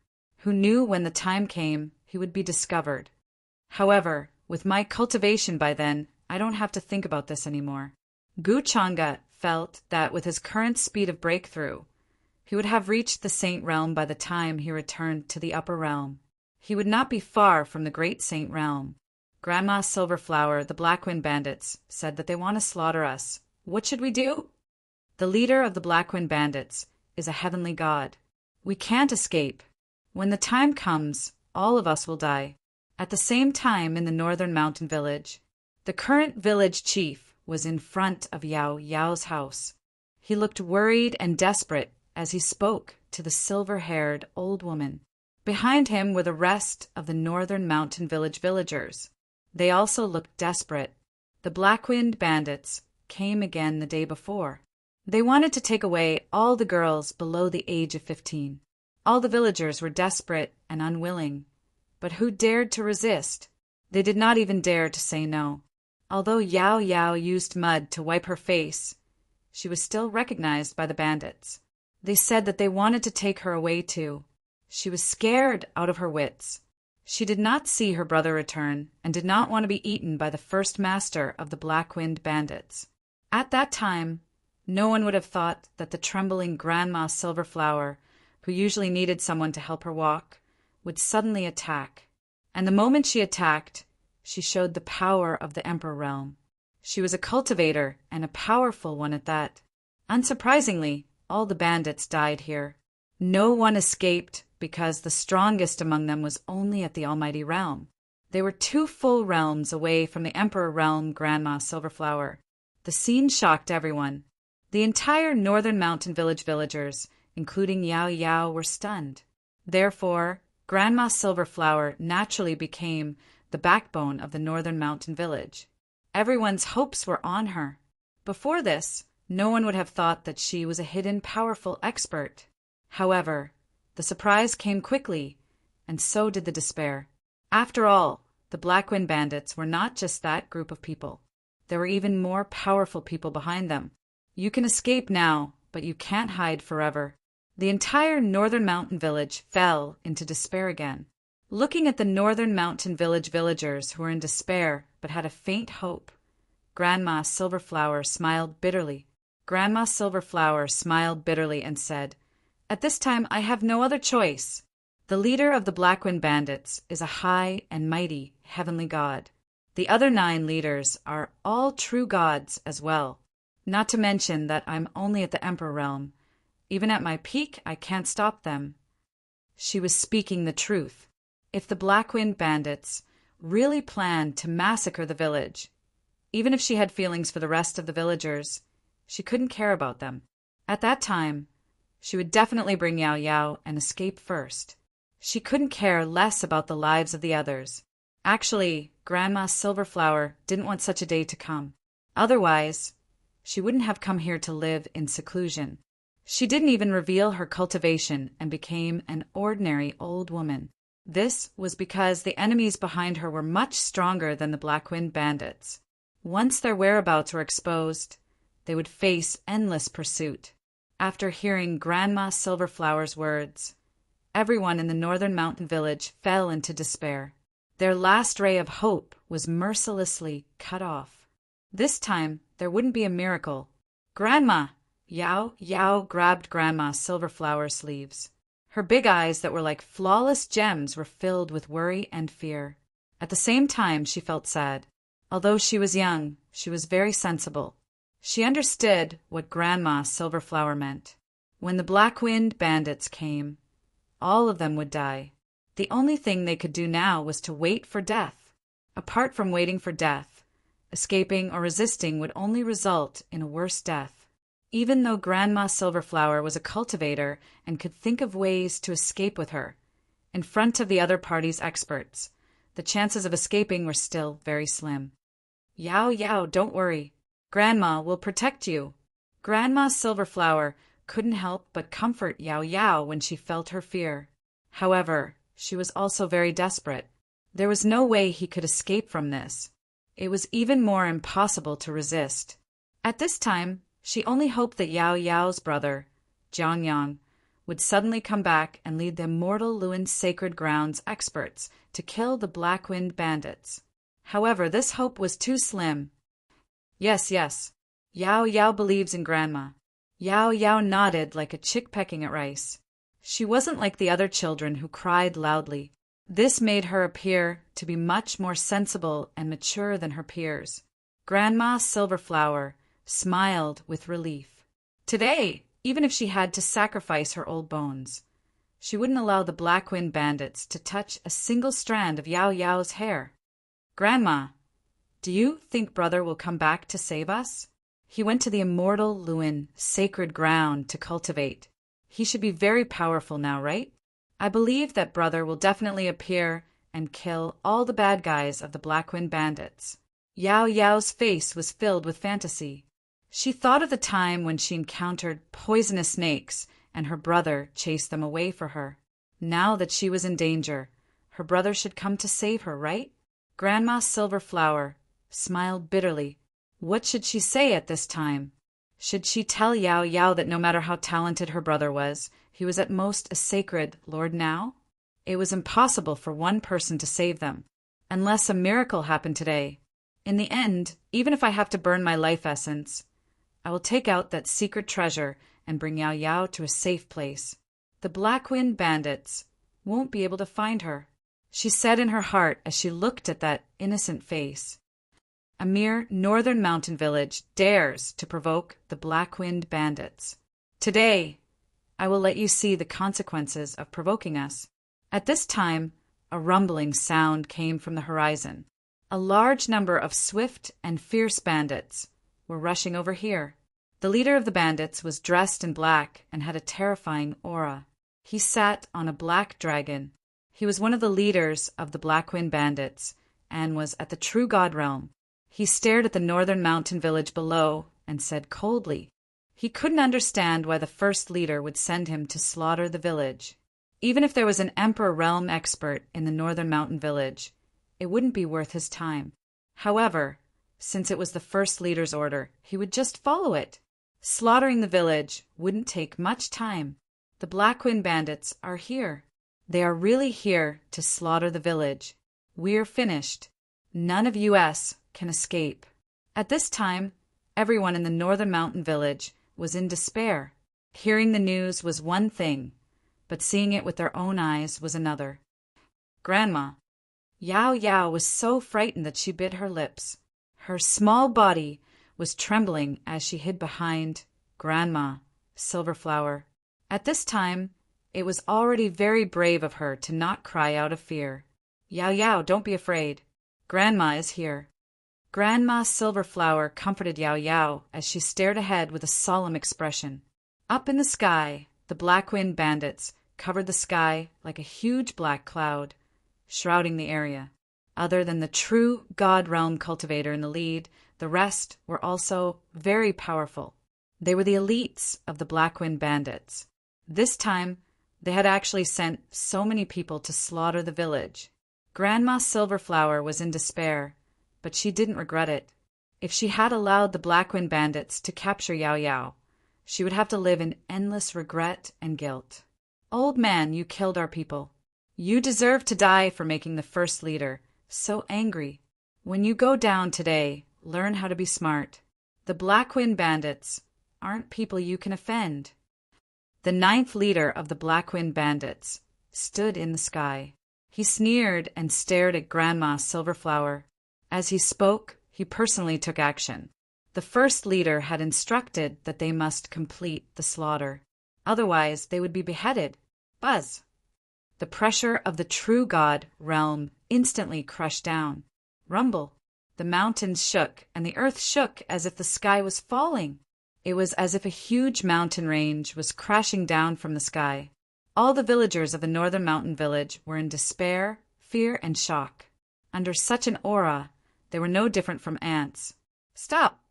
who knew when the time came he would be discovered. However, with my cultivation by then, I don't have to think about this anymore. Gu Changa felt that with his current speed of breakthrough, he would have reached the Saint Realm by the time he returned to the Upper Realm. He would not be far from the Great Saint Realm. Grandma Silverflower, the Blackwind Bandits, said that they want to slaughter us. What should we do? The leader of the Blackwind Bandits is a heavenly god. We can't escape. When the time comes, all of us will die. At the same time in the northern mountain village, the current village chief was in front of Yao Yao's house. He looked worried and desperate as he spoke to the silver-haired old woman. Behind him were the rest of the northern mountain village villagers. They also looked desperate. The Blackwind Bandits came again the day before. They wanted to take away all the girls below the age of 15. All the villagers were desperate and unwilling. But who dared to resist? They did not even dare to say no. Although Yao Yao used mud to wipe her face, she was still recognized by the bandits. They said that they wanted to take her away too. She was scared out of her wits. She did not see her brother return and did not want to be eaten by the first master of the Blackwind Bandits. At that time, no one would have thought that the trembling Grandma Silverflower, who usually needed someone to help her walk, would suddenly attack. And the moment she attacked, she showed the power of the Emperor Realm. She was a cultivator, and a powerful one at that. Unsurprisingly, all the bandits died here. No one escaped because the strongest among them was only at the Almighty Realm. They were 2 full realms away from the Emperor Realm Grandma Silverflower. The scene shocked everyone. The entire northern mountain village villagers, including Yao Yao, were stunned. Therefore, Grandma Silverflower naturally became the backbone of the northern mountain village. Everyone's hopes were on her. Before this, no one would have thought that she was a hidden, powerful expert. However, the surprise came quickly, and so did the despair. After all, the Blackwind Bandits were not just that group of people. There were even more powerful people behind them. You can escape now, but you can't hide forever. The entire northern mountain village fell into despair again. Looking at the northern mountain village villagers who were in despair but had a faint hope, Grandma Silverflower smiled bitterly. Grandma Silverflower smiled bitterly and said, "At this time I have no other choice. The leader of the Blackwind Bandits is a high and mighty heavenly god. The other 9 leaders are all true gods as well. Not to mention that I'm only at the Emperor Realm. Even at my peak, I can't stop them." She was speaking the truth. If the Blackwind Bandits really planned to massacre the village, even if she had feelings for the rest of the villagers, she couldn't care about them. At that time, she would definitely bring Yao Yao and escape first. She couldn't care less about the lives of the others. Actually, Grandma Silverflower didn't want such a day to come. Otherwise, she wouldn't have come here to live in seclusion. She didn't even reveal her cultivation and became an ordinary old woman. This was because the enemies behind her were much stronger than the Blackwind Bandits. Once their whereabouts were exposed, they would face endless pursuit. After hearing Grandma Silverflower's words, everyone in the northern mountain village fell into despair. Their last ray of hope was mercilessly cut off. This time, there wouldn't be a miracle. "Grandma!" Yao Yao grabbed Grandma Silverflower's sleeves. Her big eyes that were like flawless gems were filled with worry and fear. At the same time, she felt sad. Although she was young, she was very sensible. She understood what Grandma Silverflower meant. When the Blackwind Bandits came, all of them would die. The only thing they could do now was to wait for death. Apart from waiting for death, escaping or resisting would only result in a worse death. Even though Grandma Silverflower was a cultivator and could think of ways to escape with her, in front of the other party's experts, the chances of escaping were still very slim. "Yao Yao, don't worry. Grandma will protect you." Grandma Silverflower couldn't help but comfort Yao Yao when she felt her fear. However, she was also very desperate. There was no way he could escape from this. It was even more impossible to resist. At this time, she only hoped that Yao Yao's brother, Jiangyang, would suddenly come back and lead the immortal Lewin sacred grounds experts to kill the Black Wind bandits. However, this hope was too slim. Yes, yes. Yao Yao believes in Grandma. Yao Yao nodded like a chick pecking at rice. She wasn't like the other children who cried loudly. This made her appear to be much more sensible and mature than her peers. Grandma Silverflower smiled with relief. Today, even if she had to sacrifice her old bones, she wouldn't allow the Black Wind bandits to touch a single strand of Yao Yao's hair. Grandma, do you think brother will come back to save us? He went to the immortal Lewin sacred ground to cultivate. He should be very powerful now, right? I believe that brother will definitely appear and kill all the bad guys of the Black Wind bandits. Yao Yao's face was filled with fantasy. She thought of the time when she encountered poisonous snakes and her brother chased them away for her. Now that she was in danger, her brother should come to save her, right? Grandma Silverflower smiled bitterly. What should she say at this time? Should she tell Yao Yao that no matter how talented her brother was, he was at most a sacred lord now? It was impossible for one person to save them, unless a miracle happened today. In the end, even if I have to burn my life essence, I will take out that secret treasure and bring Yao Yao to a safe place. The Black Wind bandits won't be able to find her, she said in her heart as she looked at that innocent face. A mere northern mountain village dares to provoke the Black Wind bandits. Today, I will let you see the consequences of provoking us. At this time, a rumbling sound came from the horizon. A large number of swift and fierce bandits were rushing over here. The leader of the bandits was dressed in black and had a terrifying aura. He sat on a black dragon. He was one of the leaders of the Black Wind bandits and was at the True God realm. He stared at the northern mountain village below and said coldly, he couldn't understand why the first leader would send him to slaughter the village. Even if there was an Emperor realm expert in the northern mountain village, it wouldn't be worth his time. However, since it was the first leader's order, he would just follow it. Slaughtering the village wouldn't take much time. The Black Wind bandits are here. They are really here to slaughter the village. We're finished. None of US can escape. At this time, everyone in the northern mountain village was in despair. Hearing the news was one thing, but seeing it with their own eyes was another. Grandma. Yao Yao was so frightened that she bit her lips. Her small body was trembling as she hid behind Grandma Silverflower. At this time, it was already very brave of her to not cry out of fear. Yao Yao, don't be afraid. Grandma is here. Grandma Silverflower comforted Yao Yao as she stared ahead with a solemn expression. Up in the sky, the Black Wind bandits covered the sky like a huge black cloud, shrouding the area. Other than the True God realm cultivator in the lead, the rest were also very powerful. They were the elites of the Black Wind bandits. This time, they had actually sent so many people to slaughter the village. Grandma Silverflower was in despair, but she didn't regret it. If she had allowed the Black Wind bandits to capture Yao Yao, she would have to live in endless regret and guilt. Old man, you killed our people. You deserve to die for making the first leader so angry. When you go down today, learn how to be smart. The Black Wind bandits aren't people you can offend. The 9th leader of the Black Wind bandits stood in the sky. He sneered and stared at Grandma Silverflower. As he spoke, he personally took action. The first leader had instructed that they must complete the slaughter. Otherwise, they would be beheaded. Buzz! The pressure of the True God realm instantly crushed down. Rumble! The mountains shook, and the earth shook as if the sky was falling. It was as if a huge mountain range was crashing down from the sky. All the villagers of the northern mountain village were in despair, fear, and shock. Under such an aura, they were no different from ants. Stop!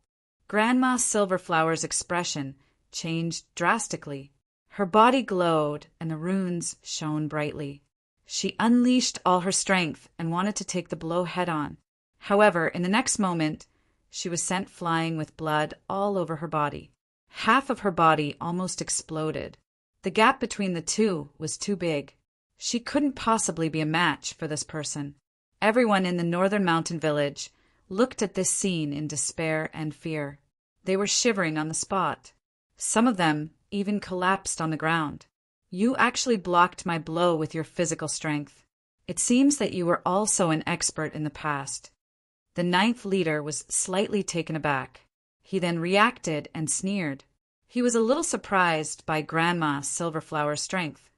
Grandma Silverflower's expression changed drastically. Her body glowed, and the runes shone brightly. She unleashed all her strength and wanted to take the blow head-on. However, in the next moment, she was sent flying with blood all over her body. Half of her body almost exploded. The gap between the two was too big. She couldn't possibly be a match for this person. Everyone in the northern mountain village looked at this scene in despair and fear. They were shivering on the spot. Some of them even collapsed on the ground. You actually blocked my blow with your physical strength. It seems that you were also an expert in the past. The ninth leader was slightly taken aback. He then reacted and sneered. He was a little surprised by Grandma Silverflower's strength.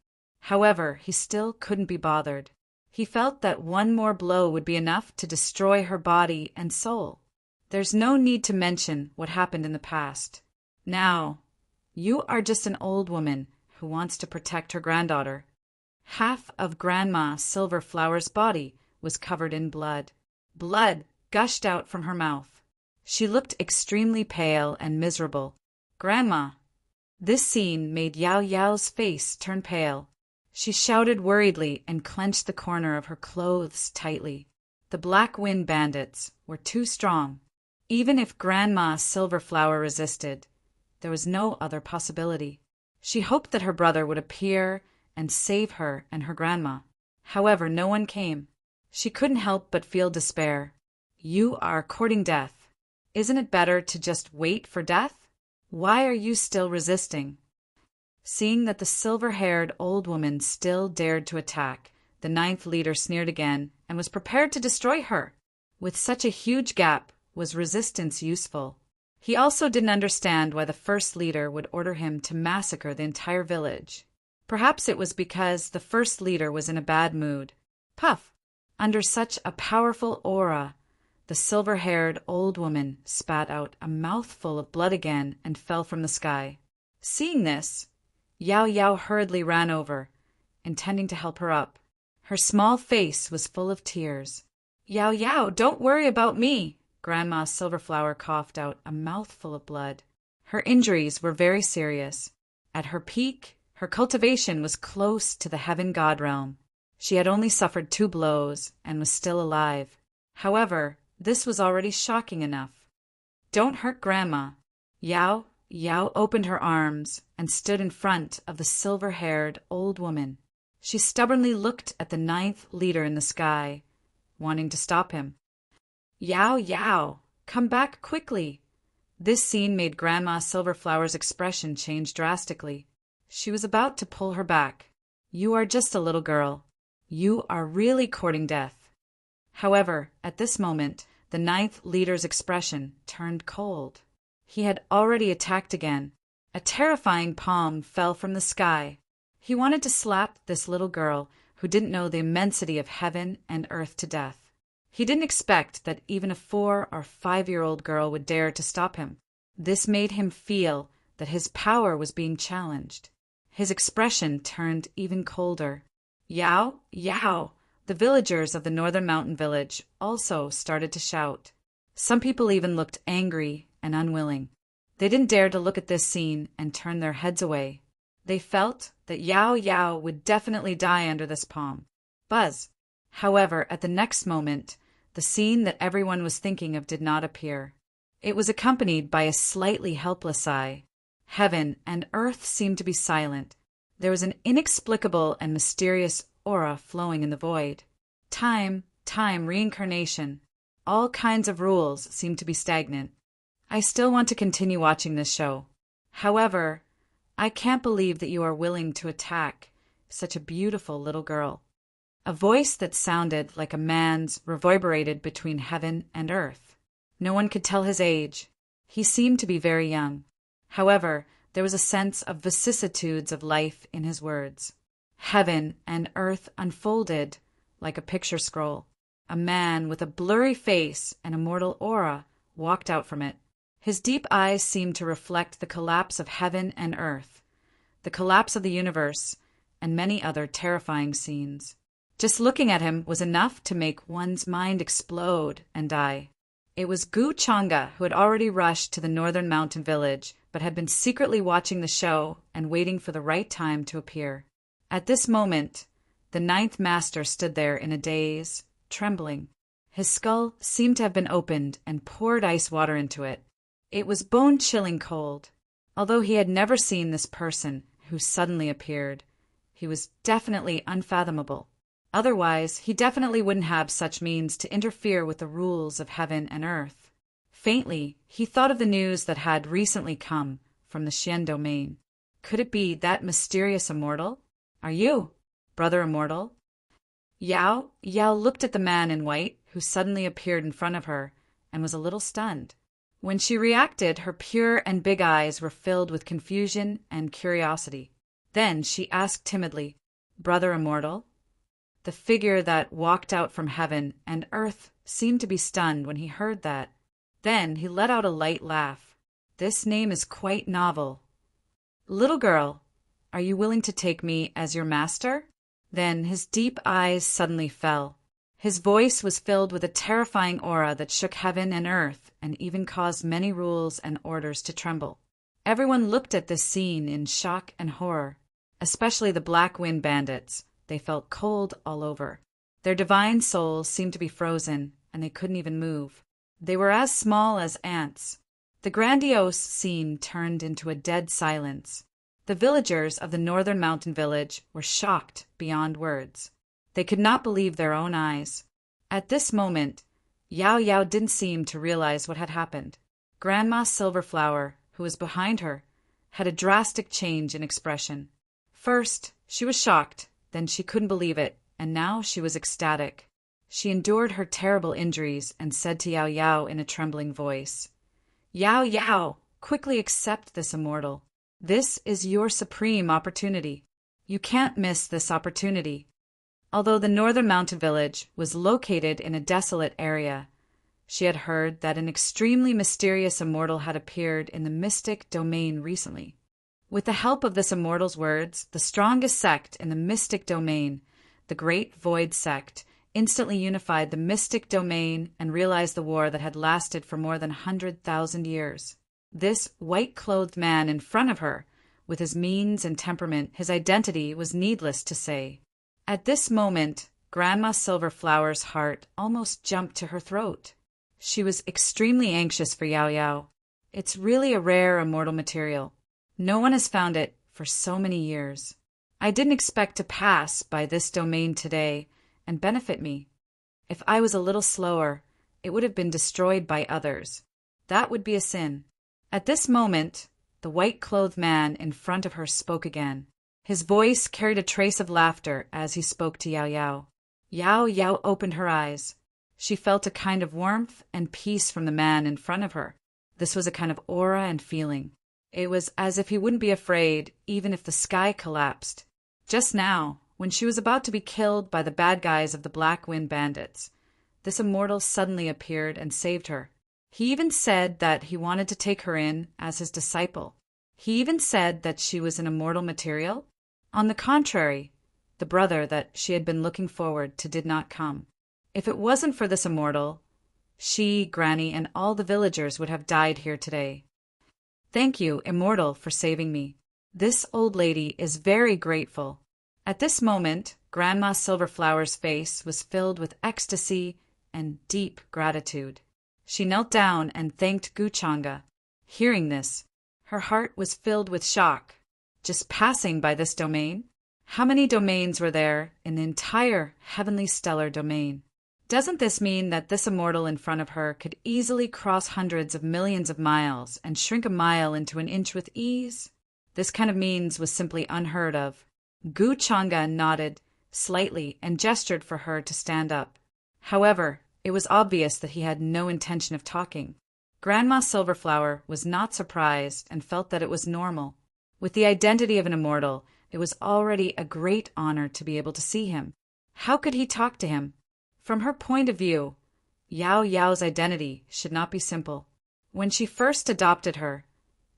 However, he still couldn't be bothered. He felt that one more blow would be enough to destroy her body and soul. There's no need to mention what happened in the past. Now, you are just an old woman who wants to protect her granddaughter. Half of Grandma Silverflower's body was covered in blood. Blood gushed out from her mouth. She looked extremely pale and miserable. Grandma! This scene made Yao Yao's face turn pale. She shouted worriedly and clenched the corner of her clothes tightly. The Black Wind bandits were too strong. Even if Grandma Silverflower resisted, there was no other possibility. She hoped that her brother would appear and save her and her grandma. However, no one came. She couldn't help but feel despair. You are courting death. Isn't it better to just wait for death? Why are you still resisting? Seeing that the silver-haired old woman still dared to attack, the ninth leader sneered again and was prepared to destroy her. With such a huge gap, was resistance useful? He also didn't understand why the first leader would order him to massacre the entire village. Perhaps it was because the first leader was in a bad mood. Puff! Under such a powerful aura, the silver-haired old woman spat out a mouthful of blood again and fell from the sky. Seeing this, Yao Yao hurriedly ran over, intending to help her up. Her small face was full of tears. Yao Yao, don't worry about me! Grandma Silverflower coughed out a mouthful of blood. Her injuries were very serious. At her peak, her cultivation was close to the heaven god realm. She had only suffered 2 blows and was still alive. However, this was already shocking enough. Don't hurt Grandma. Yao opened her arms and stood in front of the silver-haired old woman. She stubbornly looked at the ninth leader in the sky, wanting to stop him. Yao, come back quickly. This scene made Grandma Silverflower's expression change drastically. She was about to pull her back. You are just a little girl. You are really courting death. However, at this moment, the ninth leader's expression turned cold. He had already attacked again. A terrifying palm fell from the sky. He wanted to slap this little girl who didn't know the immensity of heaven and earth to death. He didn't expect that even a 4- or 5-year-old girl would dare to stop him. This made him feel that his power was being challenged. His expression turned even colder. Yao! The villagers of the northern mountain village also started to shout. Some people even looked angry and unwilling. They didn't dare to look at this scene and turn their heads away. They felt that Yao would definitely die under this palm. Buzz! However, at the next moment, the scene that everyone was thinking of did not appear. It was accompanied by a slightly helpless sigh. Heaven and earth seemed to be silent. There was an inexplicable and mysterious aura flowing in the void. Time, reincarnation. All kinds of rules seemed to be stagnant. I still want to continue watching this show. However, I can't believe that you are willing to attack such a beautiful little girl. A voice that sounded like a man's reverberated between heaven and earth. No one could tell his age. He seemed to be very young. However, there was a sense of vicissitudes of life in his words. Heaven and earth unfolded like a picture scroll. A man with a blurry face and a mortal aura walked out from it. His deep eyes seemed to reflect the collapse of heaven and earth, the collapse of the universe, and many other terrifying scenes. Just looking at him was enough to make one's mind explode and die. It was Gu Changa who had already rushed to the northern mountain village, but had been secretly watching the show and waiting for the right time to appear. At this moment, the ninth master stood there in a daze, trembling. His skull seemed to have been opened and poured ice water into it. It was bone-chilling cold. Although he had never seen this person who suddenly appeared. He was definitely unfathomable. Otherwise, he definitely wouldn't have such means to interfere with the rules of heaven and earth. Faintly, he thought of the news that had recently come from the Xian domain. Could it be that mysterious immortal? Are you, brother immortal? Yao looked at the man in white who suddenly appeared in front of her and was a little stunned. When she reacted, her pure and big eyes were filled with confusion and curiosity. Then she asked timidly, "Brother immortal?" The figure that walked out from heaven and earth seemed to be stunned when he heard that. Then he let out a light laugh. "This name is quite novel. Little girl, are you willing to take me as your master?" Then his deep eyes suddenly fell. His voice was filled with a terrifying aura that shook heaven and earth and even caused many rules and orders to tremble. Everyone looked at this scene in shock and horror, especially the Black Wind Bandits. They felt cold all over. Their divine souls seemed to be frozen, and they couldn't even move. They were as small as ants. The grandiose scene turned into a dead silence. The villagers of the northern mountain village were shocked beyond words. They could not believe their own eyes. At this moment, Yao didn't seem to realize what had happened. Grandma Silverflower, who was behind her, had a drastic change in expression. First, she was shocked, then she couldn't believe it, and now she was ecstatic. She endured her terrible injuries and said to Yao in a trembling voice, Yao, quickly accept this immortal. This is your supreme opportunity. You can't miss this opportunity." Although the northern mountain village was located in a desolate area, she had heard that an extremely mysterious immortal had appeared in the mystic domain recently. With the help of this immortal's words, the strongest sect in the mystic domain, the Great Void Sect, instantly unified the mystic domain and realized the war that had lasted for more than 100,000 years. This white-clothed man in front of her, with his means and temperament, his identity was needless to say. At this moment, Grandma Silverflower's heart almost jumped to her throat. She was extremely anxious for Yao. It's really a rare immortal material. No one has found it for so many years. I didn't expect to pass by this domain today and benefit me. If I was a little slower, it would have been destroyed by others. That would be a sin. At this moment, the white-clothed man in front of her spoke again. His voice carried a trace of laughter as he spoke to Yao. Yao opened her eyes. She felt a kind of warmth and peace from the man in front of her. This was a kind of aura and feeling. It was as if he wouldn't be afraid even if the sky collapsed. Just now, when she was about to be killed by the bad guys of the Black Wind Bandits, this immortal suddenly appeared and saved her. He even said that he wanted to take her in as his disciple. He even said that she was an immortal material. On the contrary, the brother that she had been looking forward to did not come. If it wasn't for this immortal, she, Granny, and all the villagers would have died here today. Thank you, immortal, for saving me. This old lady is very grateful. At this moment, Grandma Silverflower's face was filled with ecstasy and deep gratitude. She knelt down and thanked Guchanga. Hearing this, her heart was filled with shock. Just passing by this domain? How many domains were there in the entire heavenly stellar domain? Doesn't this mean that this immortal in front of her could easily cross hundreds of millions of miles and shrink a mile into an inch with ease? This kind of means was simply unheard of. Guchanga nodded slightly and gestured for her to stand up. However, it was obvious that he had no intention of talking. Grandma Silverflower was not surprised and felt that it was normal. With the identity of an immortal, it was already a great honor to be able to see him. How could he talk to him? From her point of view, Yao's identity should not be simple. When she first adopted her,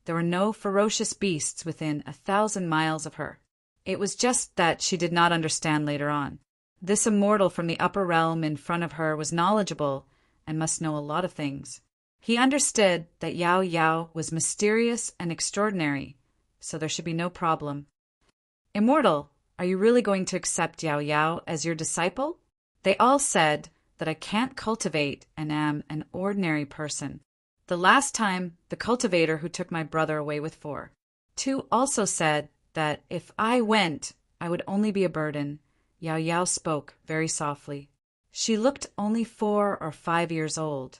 there were no ferocious beasts within 1,000 miles of her. It was just that she did not understand later on. This immortal from the upper realm in front of her was knowledgeable and must know a lot of things. He understood that Yao was mysterious and extraordinary, so there should be no problem. Immortal, are you really going to accept Yao as your disciple? They all said that I can't cultivate and am an ordinary person. The last time, the cultivator who took my brother away with 4. 2 also said that if I went, I would only be a burden. Yao Yao spoke very softly. She looked only 4 or 5 years old,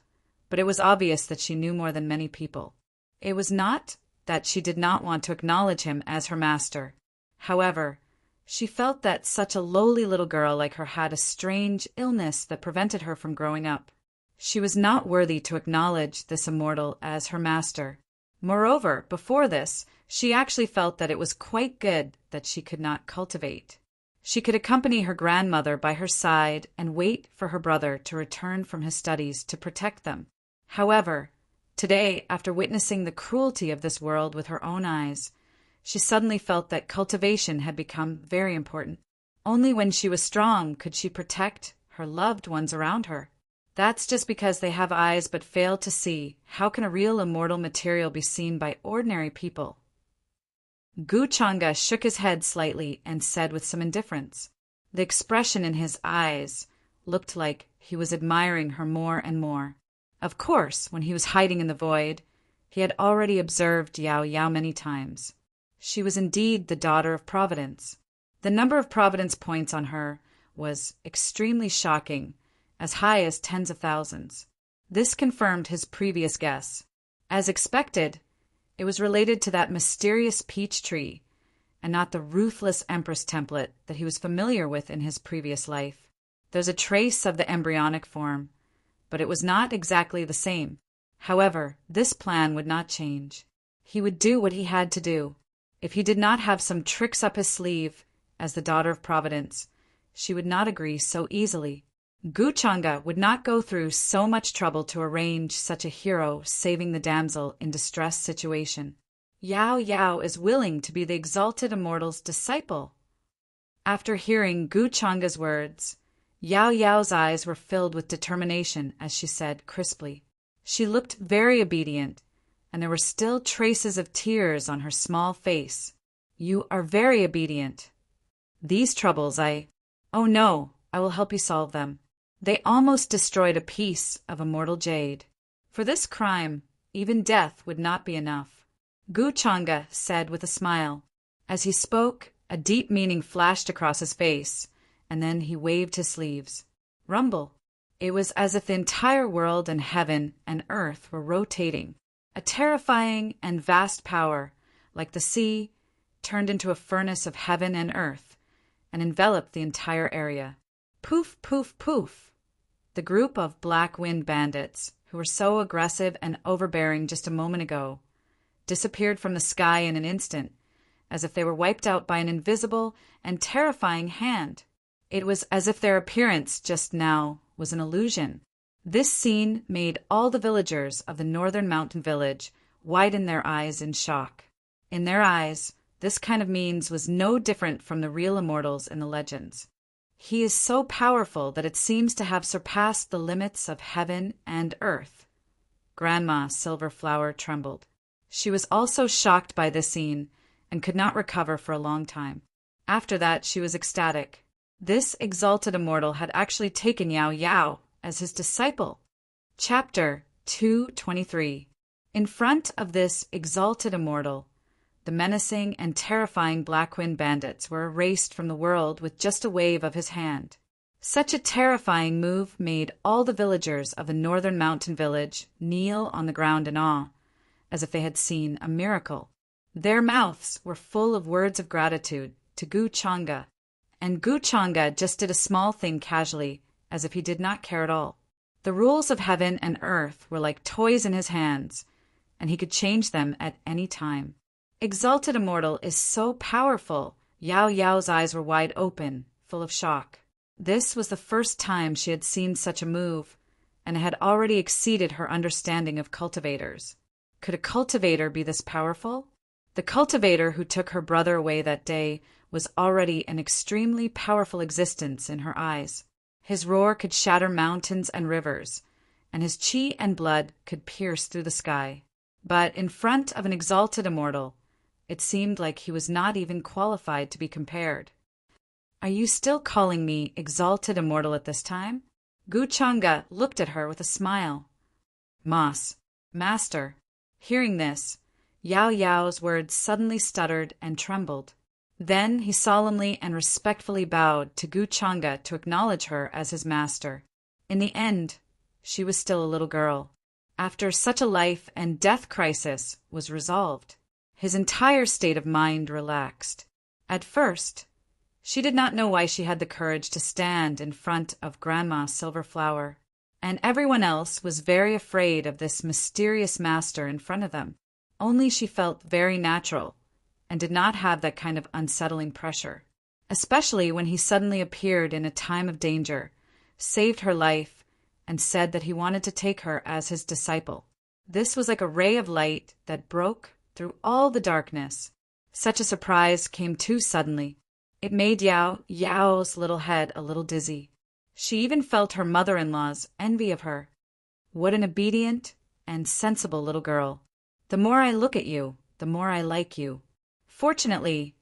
but it was obvious that she knew more than many people. It was not that she did not want to acknowledge him as her master. However, she felt that such a lowly little girl like her had a strange illness that prevented her from growing up. She was not worthy to acknowledge this immortal as her master. Moreover, before this, she actually felt that it was quite good that she could not cultivate. She could accompany her grandmother by her side and wait for her brother to return from his studies to protect them. However, today, after witnessing the cruelty of this world with her own eyes, she suddenly felt that cultivation had become very important. Only when she was strong could she protect her loved ones around her. That's just because they have eyes but fail to see. How can a real immortal material be seen by ordinary people? Gu Changa shook his head slightly and said with some indifference. The expression in his eyes looked like he was admiring her more and more. Of course, when he was hiding in the void, he had already observed Yao Yao many times. She was indeed the daughter of Providence. The number of Providence points on her was extremely shocking, as high as tens of thousands. This confirmed his previous guess. As expected, it was related to that mysterious peach tree, and not the ruthless Empress template that he was familiar with in his previous life. There's a trace of the embryonic form, but it was not exactly the same. However, this plan would not change. He would do what he had to do. If he did not have some tricks up his sleeve, as the daughter of Providence, she would not agree so easily. Gu Changa would not go through so much trouble to arrange such a hero saving the damsel in distress situation. Yao Yao is willing to be the exalted immortal's disciple. After hearing Gu Changa's words, Yao Yao's eyes were filled with determination as she said crisply. She looked very obedient, and there were still traces of tears on her small face. You are very obedient. These troubles Oh no, I will help you solve them. They almost destroyed a piece of immortal jade. For this crime, even death would not be enough. Gu Changa said with a smile. As he spoke, a deep meaning flashed across his face, and then he waved his sleeves. Rumble. It was as if the entire world and heaven and earth were rotating. A terrifying and vast power, like the sea, turned into a furnace of heaven and earth, and enveloped the entire area. Poof, poof, poof. The group of Black Wind bandits, who were so aggressive and overbearing just a moment ago, disappeared from the sky in an instant, as if they were wiped out by an invisible and terrifying hand. It was as if their appearance just now was an illusion. This scene made all the villagers of the northern mountain village widen their eyes in shock. In their eyes, this kind of means was no different from the real immortals in the legends. He is so powerful that it seems to have surpassed the limits of heaven and earth. Grandma Silverflower trembled. She was also shocked by this scene and could not recover for a long time. After that, she was ecstatic. This exalted immortal had actually taken Yao Yao as his disciple. Chapter 223. In front of this exalted immortal, the menacing and terrifying Blackwind bandits were erased from the world with just a wave of his hand. Such a terrifying move made all the villagers of the northern mountain village kneel on the ground in awe, as if they had seen a miracle. Their mouths were full of words of gratitude to Gu Changa, and Gu Changa just did a small thing casually, as if he did not care at all. The rules of heaven and earth were like toys in his hands, and he could change them at any time. Exalted Immortal is so powerful. Yao Yao's eyes were wide open, full of shock. This was the first time she had seen such a move, and it had already exceeded her understanding of cultivators. Could a cultivator be this powerful? The cultivator who took her brother away that day was already an extremely powerful existence in her eyes. His roar could shatter mountains and rivers, and his chi and blood could pierce through the sky. But in front of an exalted immortal, it seemed like he was not even qualified to be compared. Are you still calling me exalted immortal at this time? Gu Changa looked at her with a smile. Master. Hearing this, Yao Yao's words suddenly stuttered and trembled. Then he solemnly and respectfully bowed to Gu Changa to acknowledge her as his master. In the end, she was still a little girl. After such a life and death crisis was resolved, his entire state of mind relaxed. At first, she did not know why she had the courage to stand in front of Grandma Silverflower, and everyone else was very afraid of this mysterious master in front of them. Only she felt very natural and did not have that kind of unsettling pressure, especially when he suddenly appeared in a time of danger, saved her life, and said that he wanted to take her as his disciple. This was like a ray of light that broke through all the darkness. Such a surprise came too suddenly. It made Yao's little head a little dizzy. She even felt her mother-in-law's envy of her. What an obedient and sensible little girl. The more I look at you, the more I like you. Fortunately,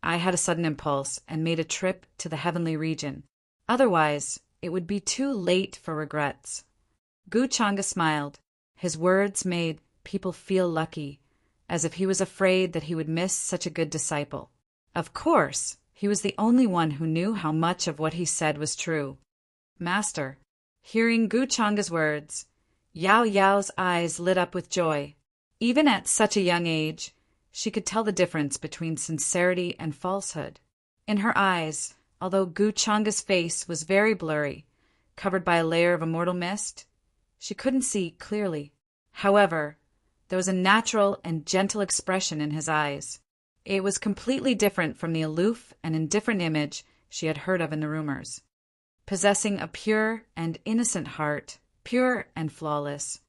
I had a sudden impulse and made a trip to the heavenly region. Otherwise, it would be too late for regrets. Gu Changa smiled. His words made people feel lucky, as if he was afraid that he would miss such a good disciple. Of course, he was the only one who knew how much of what he said was true. Master. Hearing Gu Changa's words, Yao's eyes lit up with joy. Even at such a young age, she could tell the difference between sincerity and falsehood. In her eyes, although Gu Changa's face was very blurry, covered by a layer of immortal mist, she couldn't see clearly. However, there was a natural and gentle expression in his eyes. It was completely different from the aloof and indifferent image she had heard of in the rumors. Possessing a pure and innocent heart, pure and flawless.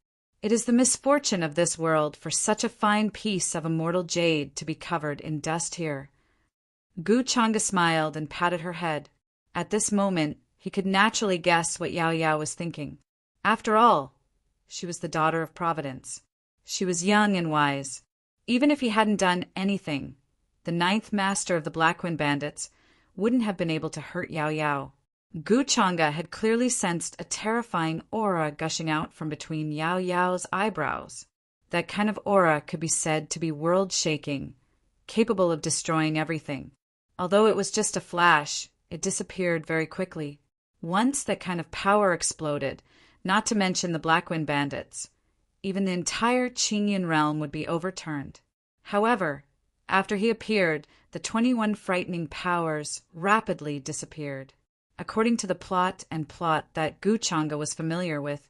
It is the misfortune of this world for such a fine piece of immortal jade to be covered in dust here. Gu Changa smiled and patted her head. At this moment, he could naturally guess what Yao was thinking. After all, she was the daughter of Providence. She was young and wise. Even if he hadn't done anything, the 9th master of the Blackwind Bandits wouldn't have been able to hurt Yao. Gu Changa had clearly sensed a terrifying aura gushing out from between Yao's eyebrows. That kind of aura could be said to be world-shaking, capable of destroying everything. Although it was just a flash, it disappeared very quickly. Once that kind of power exploded, not to mention the Blackwind Bandits, even the entire Qingyan realm would be overturned. However, after he appeared, the 21 frightening powers rapidly disappeared. According to the plot that Gu Changa was familiar with,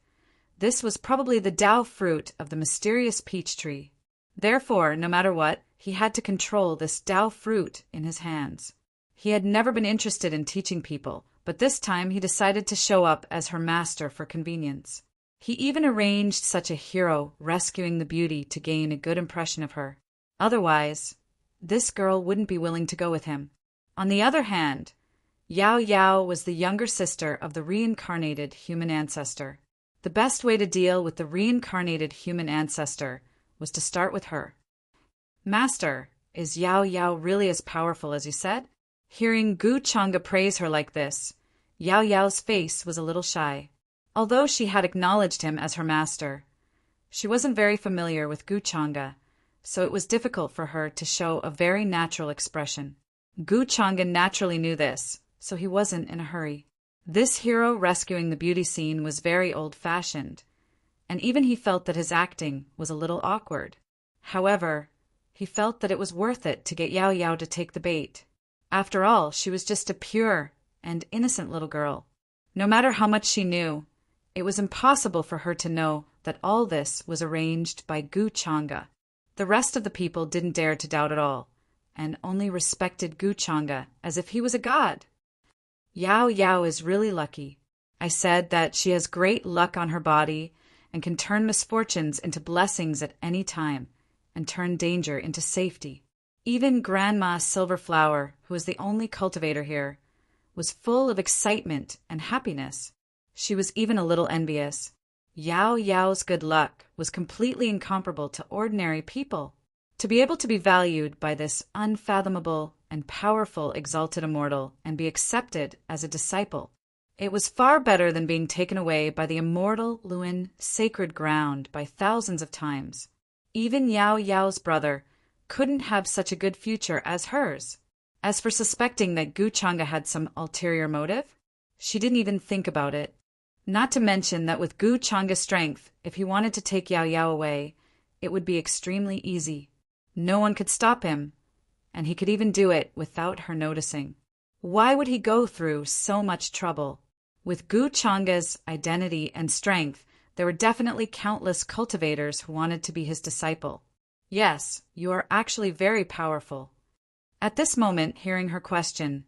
this was probably the Tao fruit of the mysterious peach tree. Therefore, no matter what, he had to control this Tao fruit in his hands. He had never been interested in teaching people, but this time he decided to show up as her master for convenience. He even arranged such a hero rescuing the beauty to gain a good impression of her. Otherwise, this girl wouldn't be willing to go with him. On the other hand, Yao was the younger sister of the reincarnated human ancestor. The best way to deal with the reincarnated human ancestor was to start with her. Master, is Yao really as powerful as you said? Hearing Gu Changa praise her like this, Yao's face was a little shy. Although she had acknowledged him as her master, she wasn't very familiar with Gu Changa, so it was difficult for her to show a very natural expression. Gu Changa naturally knew this, so he wasn't in a hurry. This hero rescuing the beauty scene was very old-fashioned, and even he felt that his acting was a little awkward. However, he felt that it was worth it to get Yao to take the bait. After all, she was just a pure and innocent little girl. No matter how much she knew, it was impossible for her to know that all this was arranged by Gu Changa. The rest of the people didn't dare to doubt at all, and only respected Gu Changa as if he was a god. Yao is really lucky. I said that she has great luck on her body and can turn misfortunes into blessings at any time and turn danger into safety. Even Grandma Silverflower, who is the only cultivator here, was full of excitement and happiness. She was even a little envious. Yao's good luck was completely incomparable to ordinary people. To be able to be valued by this unfathomable and powerful exalted immortal and be accepted as a disciple, it was far better than being taken away by the immortal Luin sacred ground by thousands of times. Even Yao's brother couldn't have such a good future as hers. As for suspecting that Gu Changa had some ulterior motive, she didn't even think about it. Not to mention that with Gu Changa's strength, if he wanted to take Yao Yao away, it would be extremely easy. No one could stop him, and he could even do it without her noticing. Why would he go through so much trouble? With Gu Changa's identity and strength, there were definitely countless cultivators who wanted to be his disciple. Yes, you are actually very powerful. At this moment, hearing her question,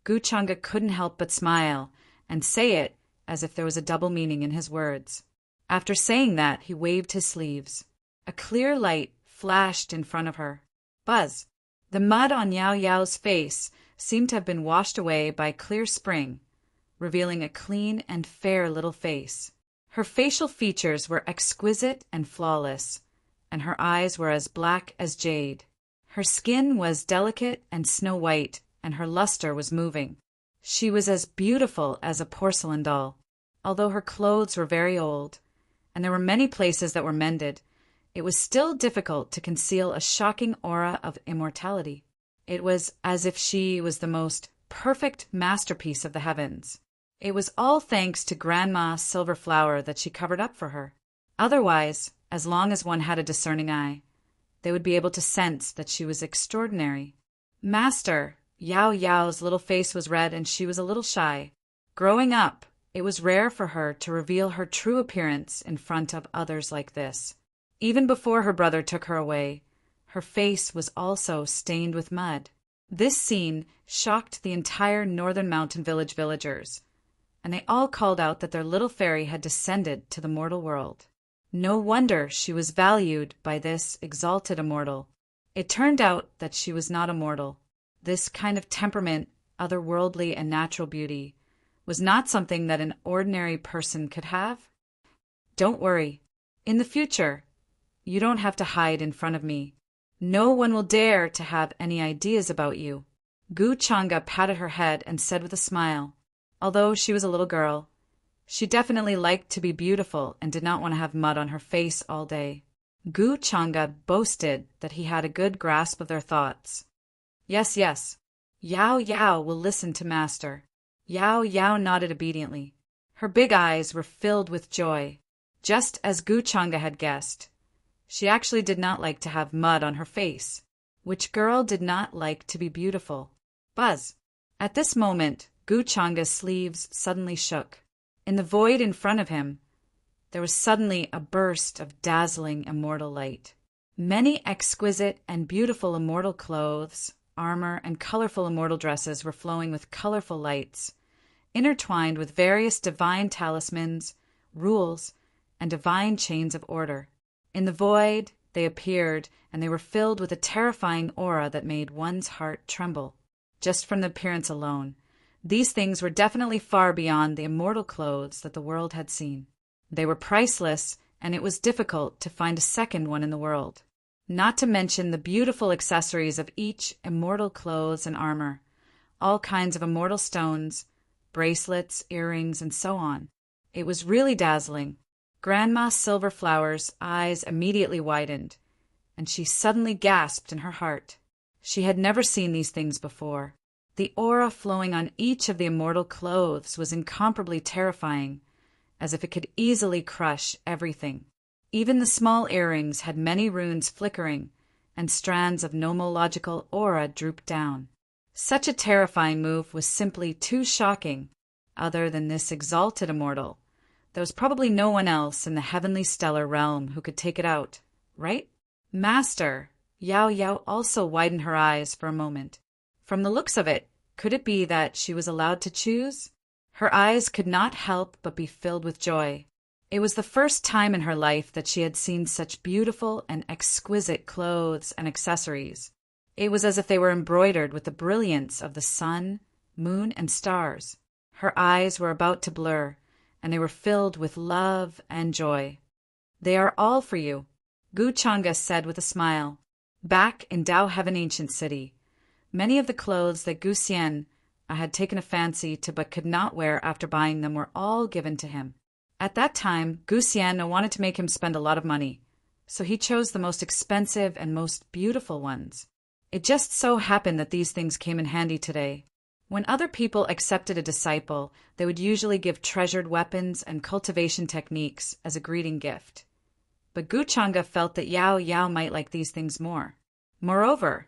Gu Changa couldn't help but smile and say it as if there was a double meaning in his words. After saying that, he waved his sleeves. A clear light flashed in front of her. Buzz! The mud on Yao Yao's face seemed to have been washed away by a clear spring, revealing a clean and fair little face. Her facial features were exquisite and flawless, and her eyes were as black as jade. Her skin was delicate and snow-white, and her luster was moving. She was as beautiful as a porcelain doll. Although her clothes were very old, and there were many places that were mended, it was still difficult to conceal a shocking aura of immortality. It was as if she was the most perfect masterpiece of the heavens. It was all thanks to Grandma Silverflower that she covered up for her. Otherwise, as long as one had a discerning eye, they would be able to sense that she was extraordinary. Master, Yao Yao's little face was red and she was a little shy. Growing up, it was rare for her to reveal her true appearance in front of others like this. Even before her brother took her away, her face was also stained with mud. This scene shocked the entire Northern Mountain Village villagers, and they all called out that their little fairy had descended to the mortal world. No wonder she was valued by this exalted immortal. It turned out that she was not immortal. This kind of temperament, otherworldly and natural beauty, was not something that an ordinary person could have. Don't worry. In the future, you don't have to hide in front of me. No one will dare to have any ideas about you. Gu Changa patted her head and said with a smile, although she was a little girl, she definitely liked to be beautiful and did not want to have mud on her face all day. Gu Changa boasted that he had a good grasp of their thoughts. Yes, yes. Yao Yao will listen to Master. Yao Yao nodded obediently. Her big eyes were filled with joy, just as Gu Changa had guessed. She actually did not like to have mud on her face. Which girl did not like to be beautiful? Buzz! At this moment, Gu Changa's sleeves suddenly shook. In the void in front of him, there was suddenly a burst of dazzling immortal light. Many exquisite and beautiful immortal clothes, armor, and colorful immortal dresses were flowing with colorful lights, intertwined with various divine talismans, rules, and divine chains of order. In the void, they appeared, and they were filled with a terrifying aura that made one's heart tremble. Just from the appearance alone, these things were definitely far beyond the immortal clothes that the world had seen. They were priceless, and it was difficult to find a second one in the world. Not to mention the beautiful accessories of each immortal clothes and armor, all kinds of immortal stones, bracelets, earrings, and so on. It was really dazzling. Grandma Silverflower's eyes immediately widened, and she suddenly gasped in her heart. She had never seen these things before. The aura flowing on each of the immortal clothes was incomparably terrifying, as if it could easily crush everything. Even the small earrings had many runes flickering, and strands of nomological aura drooped down. Such a terrifying move was simply too shocking. Other than this exalted immortal, there was probably no one else in the heavenly stellar realm who could take it out, right? Master! Yao Yao also widened her eyes for a moment. From the looks of it, could it be that she was allowed to choose? Her eyes could not help but be filled with joy. It was the first time in her life that she had seen such beautiful and exquisite clothes and accessories. It was as if they were embroidered with the brilliance of the sun, moon, and stars. Her eyes were about to blur, and they were filled with love and joy. They are all for you, Gu Changa said with a smile. Back in Dao Heaven Ancient City, many of the clothes that Gu Xian had taken a fancy to but could not wear after buying them were all given to him. At that time, Gu Xian wanted to make him spend a lot of money, so he chose the most expensive and most beautiful ones. It just so happened that these things came in handy today. When other people accepted a disciple, they would usually give treasured weapons and cultivation techniques as a greeting gift. But Guchanga felt that Yao Yao might like these things more. Moreover,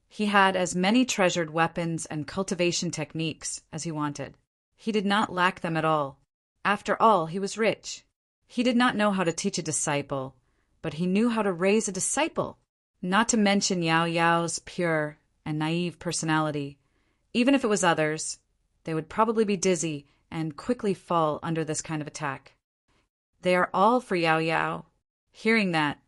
he had as many treasured weapons and cultivation techniques as he wanted. He did not lack them at all. After all, he was rich. He did not know how to teach a disciple, but he knew how to raise a disciple. Not to mention Yao Yao's pure and naive personality. Even if it was others, they would probably be dizzy and quickly fall under this kind of attack. They are all for Yao Yao. Hearing that,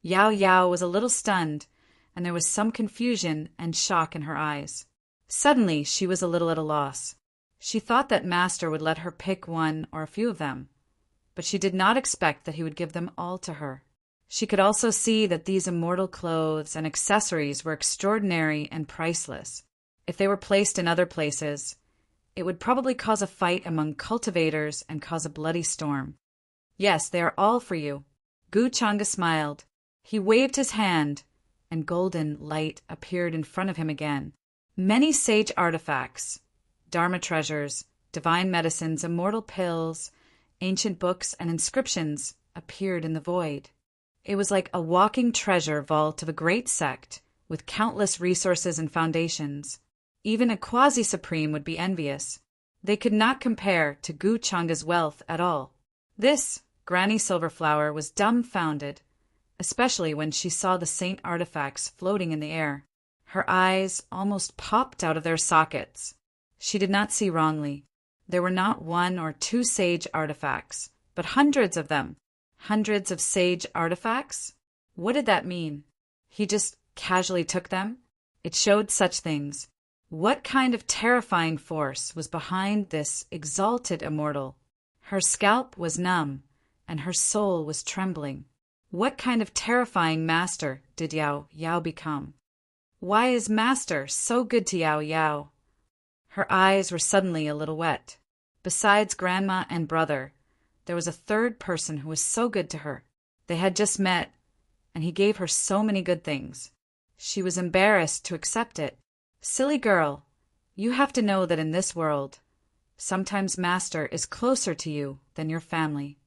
Yao Yao was a little stunned, and there was some confusion and shock in her eyes. Suddenly, she was a little at a loss. She thought that Master would let her pick one or a few of them, but she did not expect that he would give them all to her. She could also see that these immortal clothes and accessories were extraordinary and priceless. If they were placed in other places, it would probably cause a fight among cultivators and cause a bloody storm. Yes, they are all for you. Guchanga smiled. He waved his hand, and golden light appeared in front of him again. Many sage artifacts, Dharma treasures, divine medicines, immortal pills, ancient books, and inscriptions appeared in the void. It was like a walking treasure vault of a great sect, with countless resources and foundations. Even a quasi-supreme would be envious. They could not compare to Guchanga's wealth at all. This, Granny Silverflower, was dumbfounded, especially when she saw the saint artifacts floating in the air. Her eyes almost popped out of their sockets. She did not see wrongly. There were not one or two sage artifacts, but hundreds of them. Hundreds of sage artifacts? What did that mean? He just casually took them? It showed such things. What kind of terrifying force was behind this exalted immortal? Her scalp was numb, and her soul was trembling. What kind of terrifying master did Yao Yao become? Why is Master so good to Yao Yao? Her eyes were suddenly a little wet. Besides Grandma and brother, there was a third person who was so good to her. They had just met, and he gave her so many good things. She was embarrassed to accept it. Silly girl, you have to know that in this world, sometimes Master is closer to you than your family.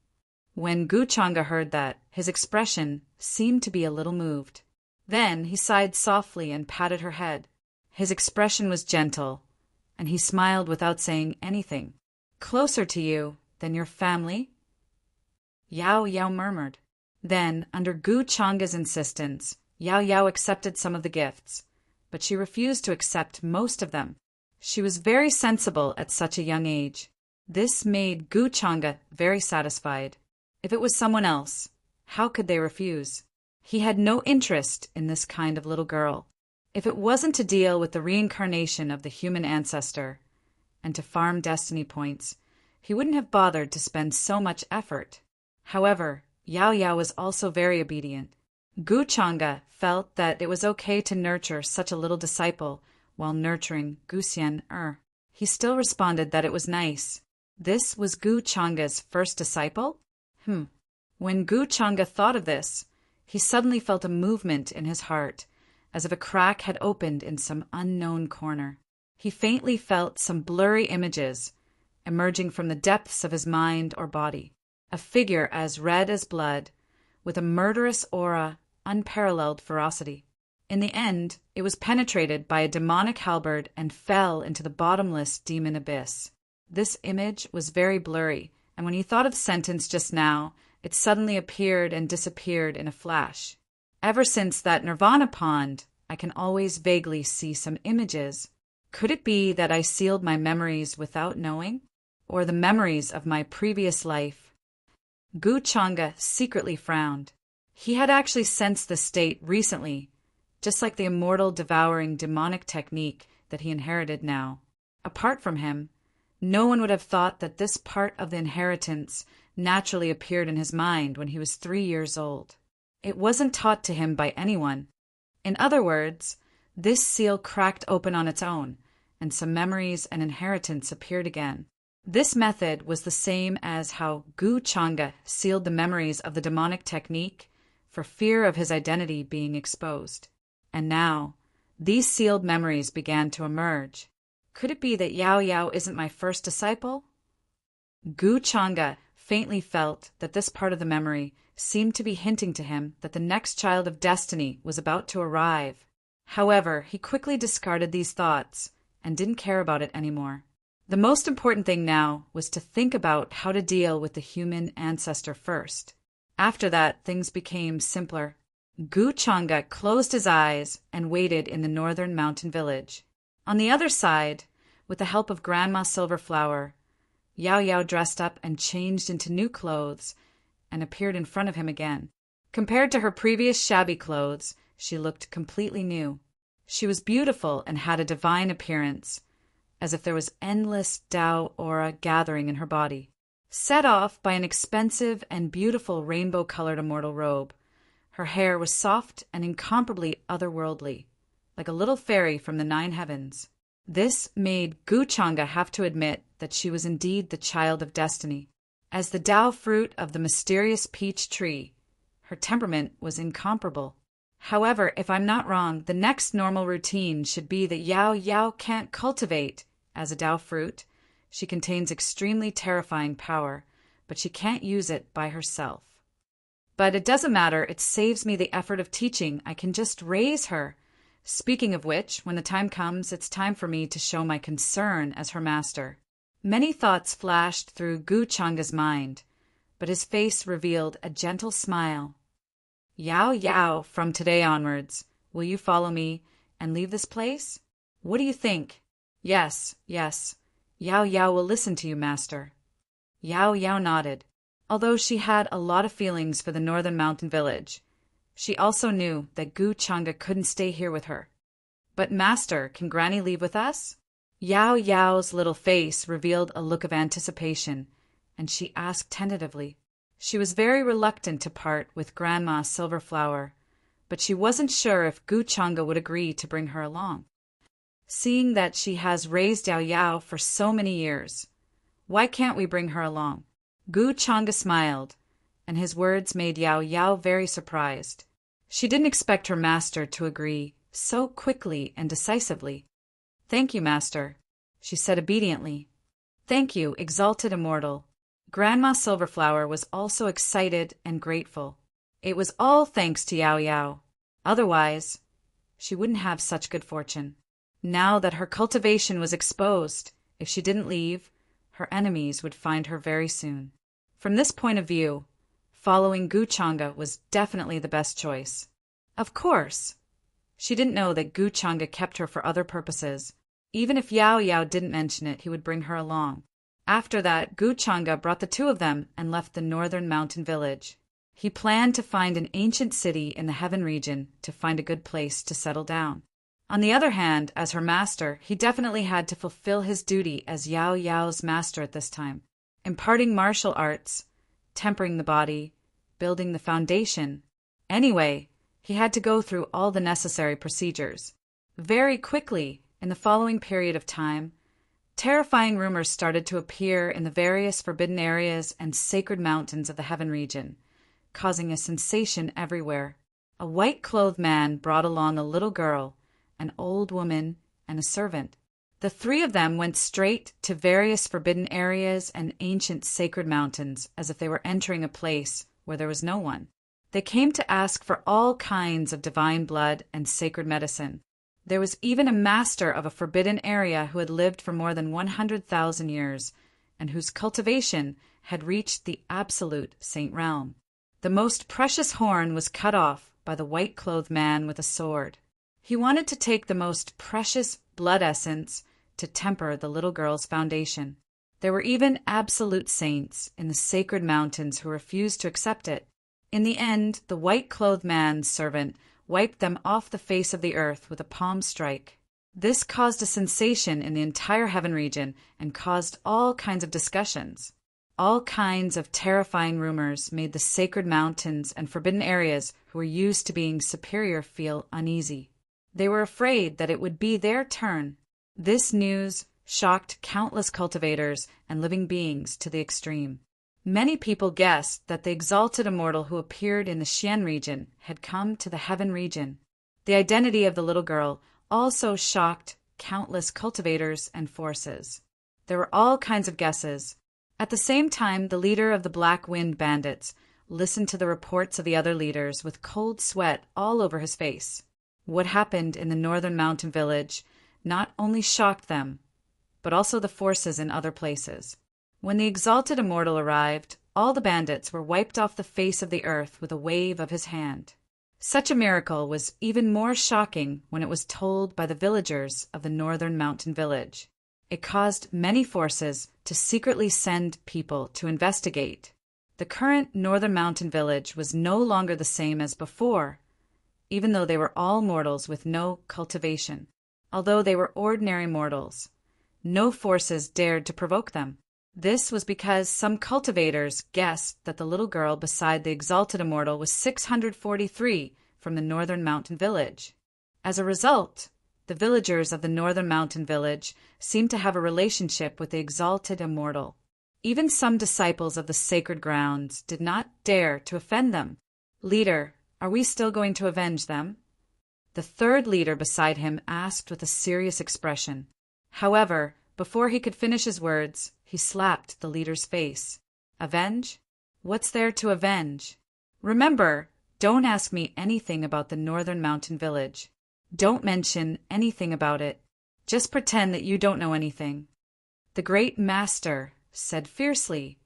When Guchanga heard that, his expression seemed to be a little moved. Then he sighed softly and patted her head. His expression was gentle, and he smiled without saying anything. Closer to you than your family? Yao Yao murmured. Then, under Guchanga's insistence, Yao Yao accepted some of the gifts, but she refused to accept most of them. She was very sensible at such a young age. This made Guchanga very satisfied. If it was someone else, how could they refuse? He had no interest in this kind of little girl. If it wasn't to deal with the reincarnation of the human ancestor and to farm destiny points, he wouldn't have bothered to spend so much effort. However, Yao Yao was also very obedient. Guchanga felt that it was okay to nurture such a little disciple while nurturing Guxian He still responded that it was nice. This was Guchanga's first disciple? When Guchanga thought of this, he suddenly felt a movement in his heart, as if a crack had opened in some unknown corner. He faintly felt some blurry images emerging from the depths of his mind or body. A figure as red as blood, with a murderous aura, unparalleled ferocity. In the end, it was penetrated by a demonic halberd and fell into the bottomless demon abyss. This image was very blurry, and when he thought of the sentence just now, it suddenly appeared and disappeared in a flash. Ever since that Nirvana pond, I can always vaguely see some images. Could it be that I sealed my memories without knowing? Or the memories of my previous life? Guchanga secretly frowned. He had actually sensed this state recently, just like the immortal devouring demonic technique that he inherited now. Apart from him, no one would have thought that this part of the inheritance naturally appeared in his mind when he was 3 years old. It wasn't taught to him by anyone. In other words, this seal cracked open on its own, and some memories and inheritance appeared again. This method was the same as how Guchanga sealed the memories of the demonic technique for fear of his identity being exposed. And now, These sealed memories began to emerge. Could it be that Yao Yao isn't my first disciple? Gu Changa faintly felt that this part of the memory seemed to be hinting to him that the next child of destiny was about to arrive. However, he quickly discarded these thoughts and didn't care about it anymore. The most important thing now was to think about how to deal with the human ancestor first. After that, things became simpler. Gu Changa closed his eyes and waited in the northern mountain village. On the other side, with the help of Grandma Silverflower, Yao Yao dressed up and changed into new clothes and appeared in front of him again. Compared to her previous shabby clothes, she looked completely new. She was beautiful and had a divine appearance, as if there was endless Tao aura gathering in her body. Set off by an expensive and beautiful rainbow-colored immortal robe, her hair was soft and incomparably otherworldly, like a little fairy from the 9 heavens. This made Gu Changa have to admit that she was indeed the child of destiny. As the Tao fruit of the mysterious peach tree, her temperament was incomparable. However, if I'm not wrong, the next normal routine should be that Yao Yao can't cultivate as a Tao fruit. She contains extremely terrifying power, but she can't use it by herself. But it doesn't matter, it saves me the effort of teaching. I can just raise her. Speaking of which, when the time comes, it's time for me to show my concern as her master. Many thoughts flashed through Gu Changa's mind, but his face revealed a gentle smile. Yao Yao, from today onwards, will you follow me and leave this place? What do you think? Yes, yes. Yao Yao will listen to you, master. Yao Yao nodded. Although she had a lot of feelings for the northern mountain village, she also knew that Gu Changa couldn't stay here with her. But master, can Granny leave with us? Yao Yao's little face revealed a look of anticipation, and she asked tentatively. She was very reluctant to part with Grandma Silverflower, but she wasn't sure if Gu Changa would agree to bring her along. Seeing that she has raised Yao Yao for so many years, why can't we bring her along? Gu Changa smiled, and his words made Yao Yao very surprised. She didn't expect her master to agree so quickly and decisively. Thank you, master, she said obediently. Thank you, exalted immortal. Grandma Silverflower was also excited and grateful. It was all thanks to Yao Yao. Otherwise, she wouldn't have such good fortune. Now that her cultivation was exposed, if she didn't leave, her enemies would find her very soon. From this point of view, following Gu Changa was definitely the best choice. Of course, she didn't know that Gu Changa kept her for other purposes. Even if Yao Yao didn't mention it, he would bring her along. After that, Gu Changa brought the two of them and left the northern mountain village. He planned to find an ancient city in the heaven region to find a good place to settle down. On the other hand, as her master, he definitely had to fulfill his duty as Yao Yao's master at this time, imparting martial arts, tempering the body, building the foundation. Anyway, he had to go through all the necessary procedures. Very quickly, in the following period of time, terrifying rumors started to appear in the various forbidden areas and sacred mountains of the heaven region, causing a sensation everywhere. A white-clothed man brought along a little girl, an old woman, and a servant. The three of them went straight to various forbidden areas and ancient sacred mountains as if they were entering a place where there was no one. They came to ask for all kinds of divine blood and sacred medicine. There was even a master of a forbidden area who had lived for more than 100,000 years and whose cultivation had reached the absolute saint realm. The most precious horn was cut off by the white-clothed man with a sword. He wanted to take the most precious blood essence to temper the little girl's foundation. There were even absolute saints in the sacred mountains who refused to accept it. In the end, the white-clothed man's servant wiped them off the face of the earth with a palm strike. This caused a sensation in the entire heaven region and caused all kinds of discussions. All kinds of terrifying rumors made the sacred mountains and forbidden areas who were used to being superior feel uneasy. They were afraid that it would be their turn. This news shocked countless cultivators and living beings to the extreme. Many people guessed that the exalted immortal who appeared in the Xian region had come to the heaven region. The identity of the little girl also shocked countless cultivators and forces. There were all kinds of guesses. At the same time, the leader of the Black Wind Bandits listened to the reports of the other leaders with cold sweat all over his face. What happened in the northern mountain village not only shocked them, but also the forces in other places. When the exalted immortal arrived, all the bandits were wiped off the face of the earth with a wave of his hand. Such a miracle was even more shocking when it was told by the villagers of the northern mountain village. It caused many forces to secretly send people to investigate. The current northern mountain village was no longer the same as before, even though they were all mortals with no cultivation. Although they were ordinary mortals, no forces dared to provoke them. This was because some cultivators guessed that the little girl beside the exalted immortal was 643 from the northern mountain village. As a result, the villagers of the northern mountain village seemed to have a relationship with the exalted immortal. Even some disciples of the sacred grounds did not dare to offend them. "Leader, are we still going to avenge them?" The third leader beside him asked with a serious expression. However, before he could finish his words, he slapped the leader's face. "Avenge? What's there to avenge? Remember, don't ask me anything about the northern mountain village. Don't mention anything about it. Just pretend that you don't know anything." The great master said fiercely,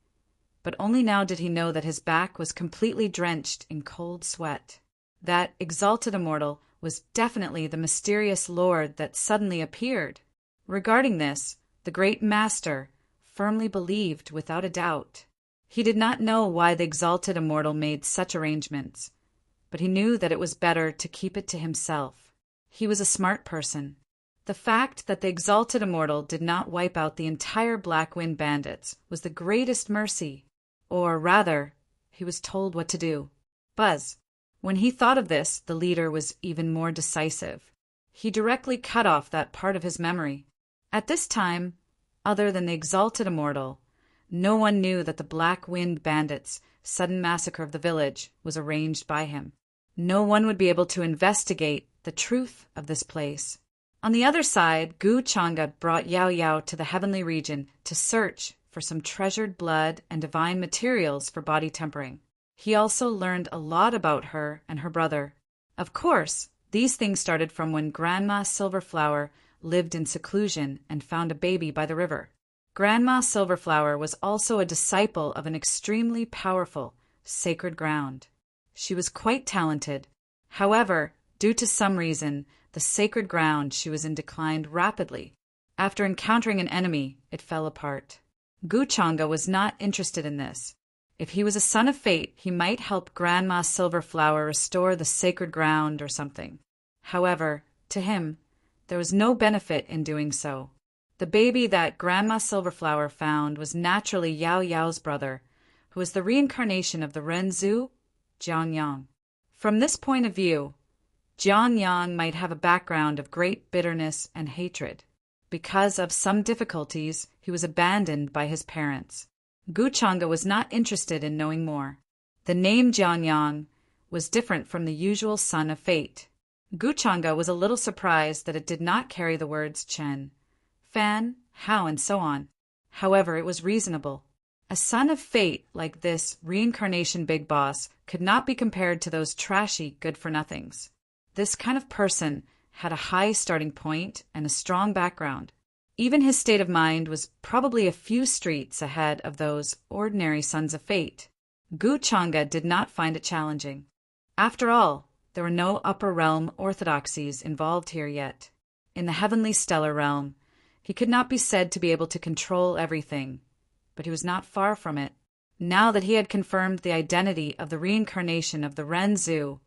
but only now did he know that his back was completely drenched in cold sweat. That exalted immortal was definitely the mysterious lord that suddenly appeared. Regarding this, the great master firmly believed without a doubt. He did not know why the exalted immortal made such arrangements, but he knew that it was better to keep it to himself. He was a smart person. The fact that the exalted immortal did not wipe out the entire Black Wind Bandits was the greatest mercy. Or rather, he was told what to do. Buzz. When he thought of this, the leader was even more decisive. He directly cut off that part of his memory. At this time, other than the exalted immortal, no one knew that the Black Wind Bandits' sudden massacre of the village was arranged by him. No one would be able to investigate the truth of this place. On the other side, Gu Changa brought Yao Yao to the heavenly region to search for some treasured blood and divine materials for body tempering. He also learned a lot about her and her brother. Of course, these things started from when Grandma Silverflower lived in seclusion and found a baby by the river. Grandma Silverflower was also a disciple of an extremely powerful sacred ground. She was quite talented. However, due to some reason, the sacred ground she was in declined rapidly. After encountering an enemy, it fell apart. Gu Changa was not interested in this. If he was a son of fate, he might help Grandma Silverflower restore the sacred ground or something. However, to him, there was no benefit in doing so. The baby that Grandma Silverflower found was naturally Yao Yao's brother, who was the reincarnation of the Renzu, Jianyang. From this point of view, Jianyang might have a background of great bitterness and hatred. Because of some difficulties, he was abandoned by his parents. Gu Changa was not interested in knowing more. The name Jianyang was different from the usual son of fate. Gu Changa was a little surprised that it did not carry the words Chen, Fan, Hao, and so on. However, it was reasonable. A son of fate like this reincarnation big boss could not be compared to those trashy good-for-nothings. This kind of person had a high starting point and a strong background. Even his state of mind was probably a few streets ahead of those ordinary sons of fate. Gu Changa did not find it challenging. After all, there were no upper realm orthodoxies involved here yet. In the heavenly stellar realm, he could not be said to be able to control everything, but he was not far from it. Now that he had confirmed the identity of the reincarnation of the Renzu,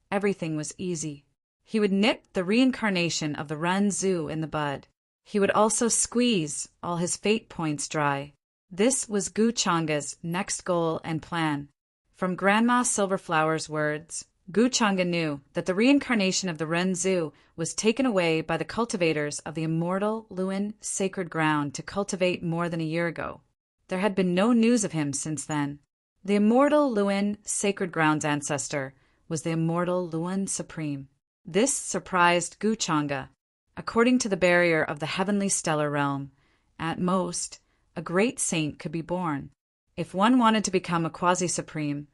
everything was easy. He would nip the reincarnation of the Renzu in the bud. He would also squeeze all his fate points dry. This was Gu Changa's next goal and plan. From Grandma Silverflower's words, Gu Changa knew that the reincarnation of the Renzu was taken away by the cultivators of the immortal Luan sacred ground to cultivate more than a year ago. There had been no news of him since then. The immortal Luan sacred ground's ancestor was the immortal Luan Supreme. This surprised Gu Changa. According to the barrier of the heavenly stellar realm, at most, a great saint could be born. If one wanted to become a quasi-supreme,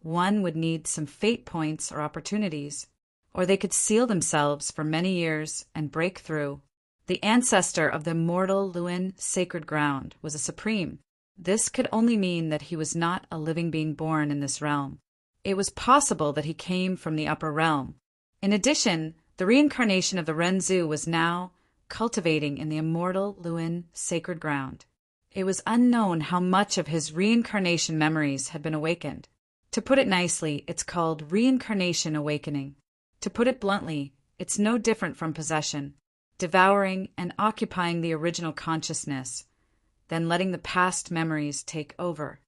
one would need some fate points or opportunities, or they could seal themselves for many years and break through. The ancestor of the immortal Luin sacred ground was a supreme. This could only mean that he was not a living being born in this realm. It was possible that he came from the upper realm. In addition, the reincarnation of the Renzu was now cultivating in the immortal Luin sacred ground. It was unknown how much of his reincarnation memories had been awakened. To put it nicely, it's called reincarnation awakening. To put it bluntly, it's no different from possession, devouring and occupying the original consciousness, then letting the past memories take over.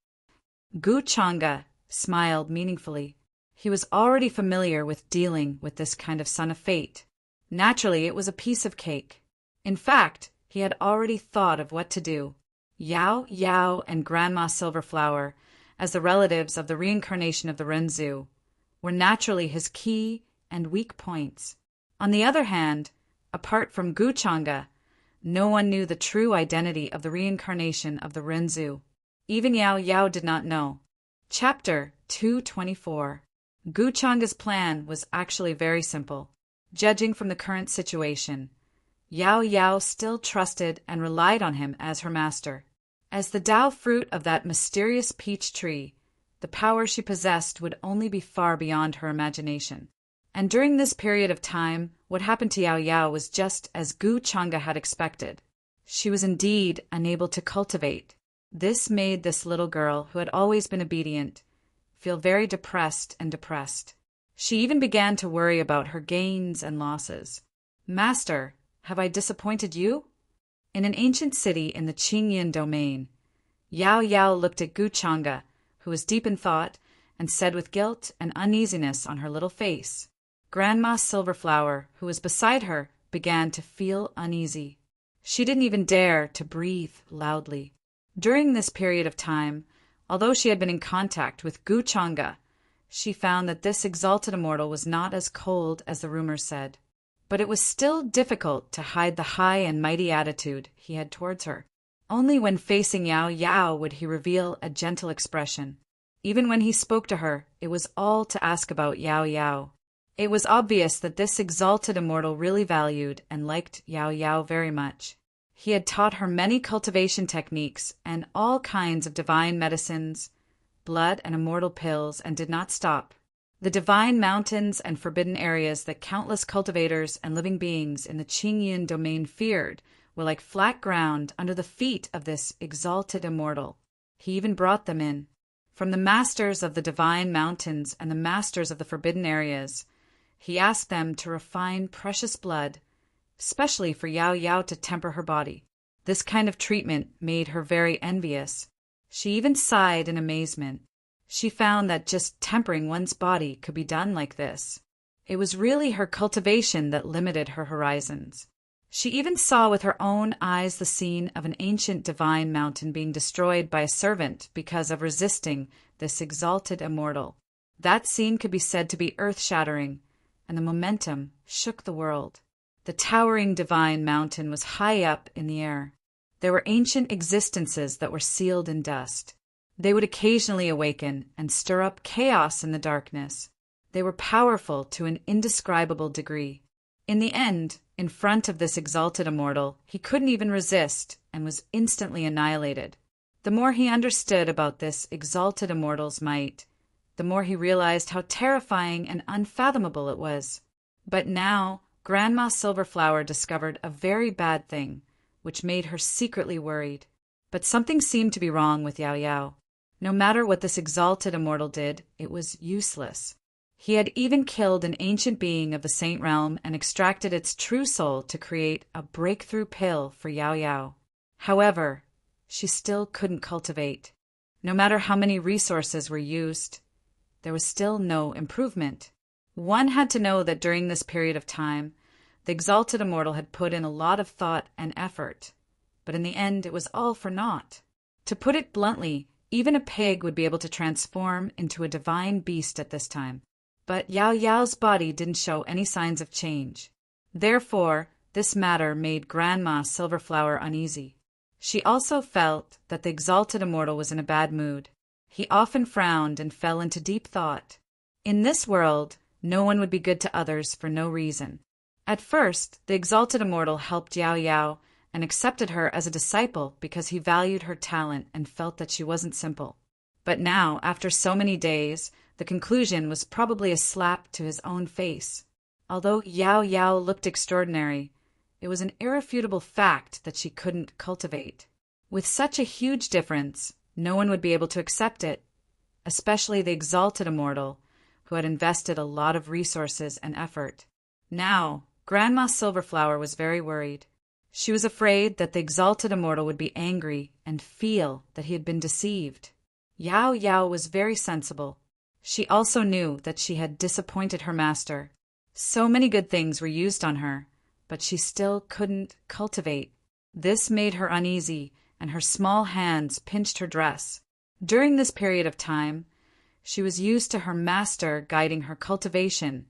Gu Changa smiled meaningfully. He was already familiar with dealing with this kind of son of fate. Naturally, it was a piece of cake. In fact, he had already thought of what to do. Yao Yao and Grandma Silverflower, as the relatives of the reincarnation of the Renzu, were naturally his key and weak points. On the other hand, apart from Gu Changa, no one knew the true identity of the reincarnation of the Renzu. Even Yao Yao did not know. Chapter 224. Gu Changa's plan was actually very simple. Judging from the current situation, Yao Yao still trusted and relied on him as her master. As the Tao fruit of that mysterious peach tree, the power she possessed would only be far beyond her imagination. And during this period of time, what happened to Yao Yao was just as Gu Changa had expected. She was indeed unable to cultivate. This made this little girl, who had always been obedient, feel very depressed. She even began to worry about her gains and losses. "Master, have I disappointed you?" In an ancient city in the Qingyin domain, Yao Yao looked at Gu Changa, who was deep in thought, and said with guilt and uneasiness on her little face. Grandma Silverflower, who was beside her, began to feel uneasy. She didn't even dare to breathe loudly. During this period of time, although she had been in contact with Gu Changa, she found that this exalted immortal was not as cold as the rumors said. But it was still difficult to hide the high and mighty attitude he had towards her. Only when facing Yao Yao would he reveal a gentle expression. Even when he spoke to her, it was all to ask about Yao Yao. It was obvious that this exalted immortal really valued and liked Yao Yao very much. He had taught her many cultivation techniques and all kinds of divine medicines, blood and immortal pills, and did not stop. The divine mountains and forbidden areas that countless cultivators and living beings in the Qingyin domain feared were like flat ground under the feet of this exalted immortal. He even brought them in. From the masters of the divine mountains and the masters of the forbidden areas, he asked them to refine precious blood, especially for Yao Yao to temper her body. This kind of treatment made her very envious. She even sighed in amazement. She found that just tempering one's body could be done like this. It was really her cultivation that limited her horizons. She even saw with her own eyes the scene of an ancient divine mountain being destroyed by a servant because of resisting this exalted immortal. That scene could be said to be earth-shattering, and the momentum shook the world. The towering divine mountain was high up in the air. There were ancient existences that were sealed in dust. They would occasionally awaken and stir up chaos in the darkness. They were powerful to an indescribable degree. In the end, in front of this exalted immortal, he couldn't even resist and was instantly annihilated. The more he understood about this exalted immortal's might, the more he realized how terrifying and unfathomable it was. But now, Grandma Silverflower discovered a very bad thing, which made her secretly worried. But something seemed to be wrong with Yao Yao. No matter what this exalted immortal did, it was useless. He had even killed an ancient being of the Saint Realm and extracted its true soul to create a breakthrough pill for Yao Yao. However, she still couldn't cultivate. No matter how many resources were used, there was still no improvement. One had to know that during this period of time, the exalted immortal had put in a lot of thought and effort, but in the end it was all for naught. To put it bluntly, even a pig would be able to transform into a divine beast at this time. But Yao Yao's body didn't show any signs of change. Therefore, This matter made Grandma Silverflower uneasy. She also felt that the exalted immortal was in a bad mood. He often frowned and fell into deep thought. In this world, no one would be good to others for no reason. At first, the exalted immortal helped Yao Yao and accepted her as a disciple because he valued her talent and felt that she wasn't simple. But now, after so many days, the conclusion was probably a slap to his own face. Although Yao Yao looked extraordinary, it was an irrefutable fact that she couldn't cultivate. With such a huge difference, no one would be able to accept it, especially the exalted immortal, who had invested a lot of resources and effort. Now, Grandma Silverflower was very worried. She was afraid that the exalted immortal would be angry and feel that he had been deceived. Yao Yao was very sensible. She also knew that she had disappointed her master. So many good things were used on her, but she still couldn't cultivate. This made her uneasy, and her small hands pinched her dress. During this period of time, she was used to her master guiding her cultivation,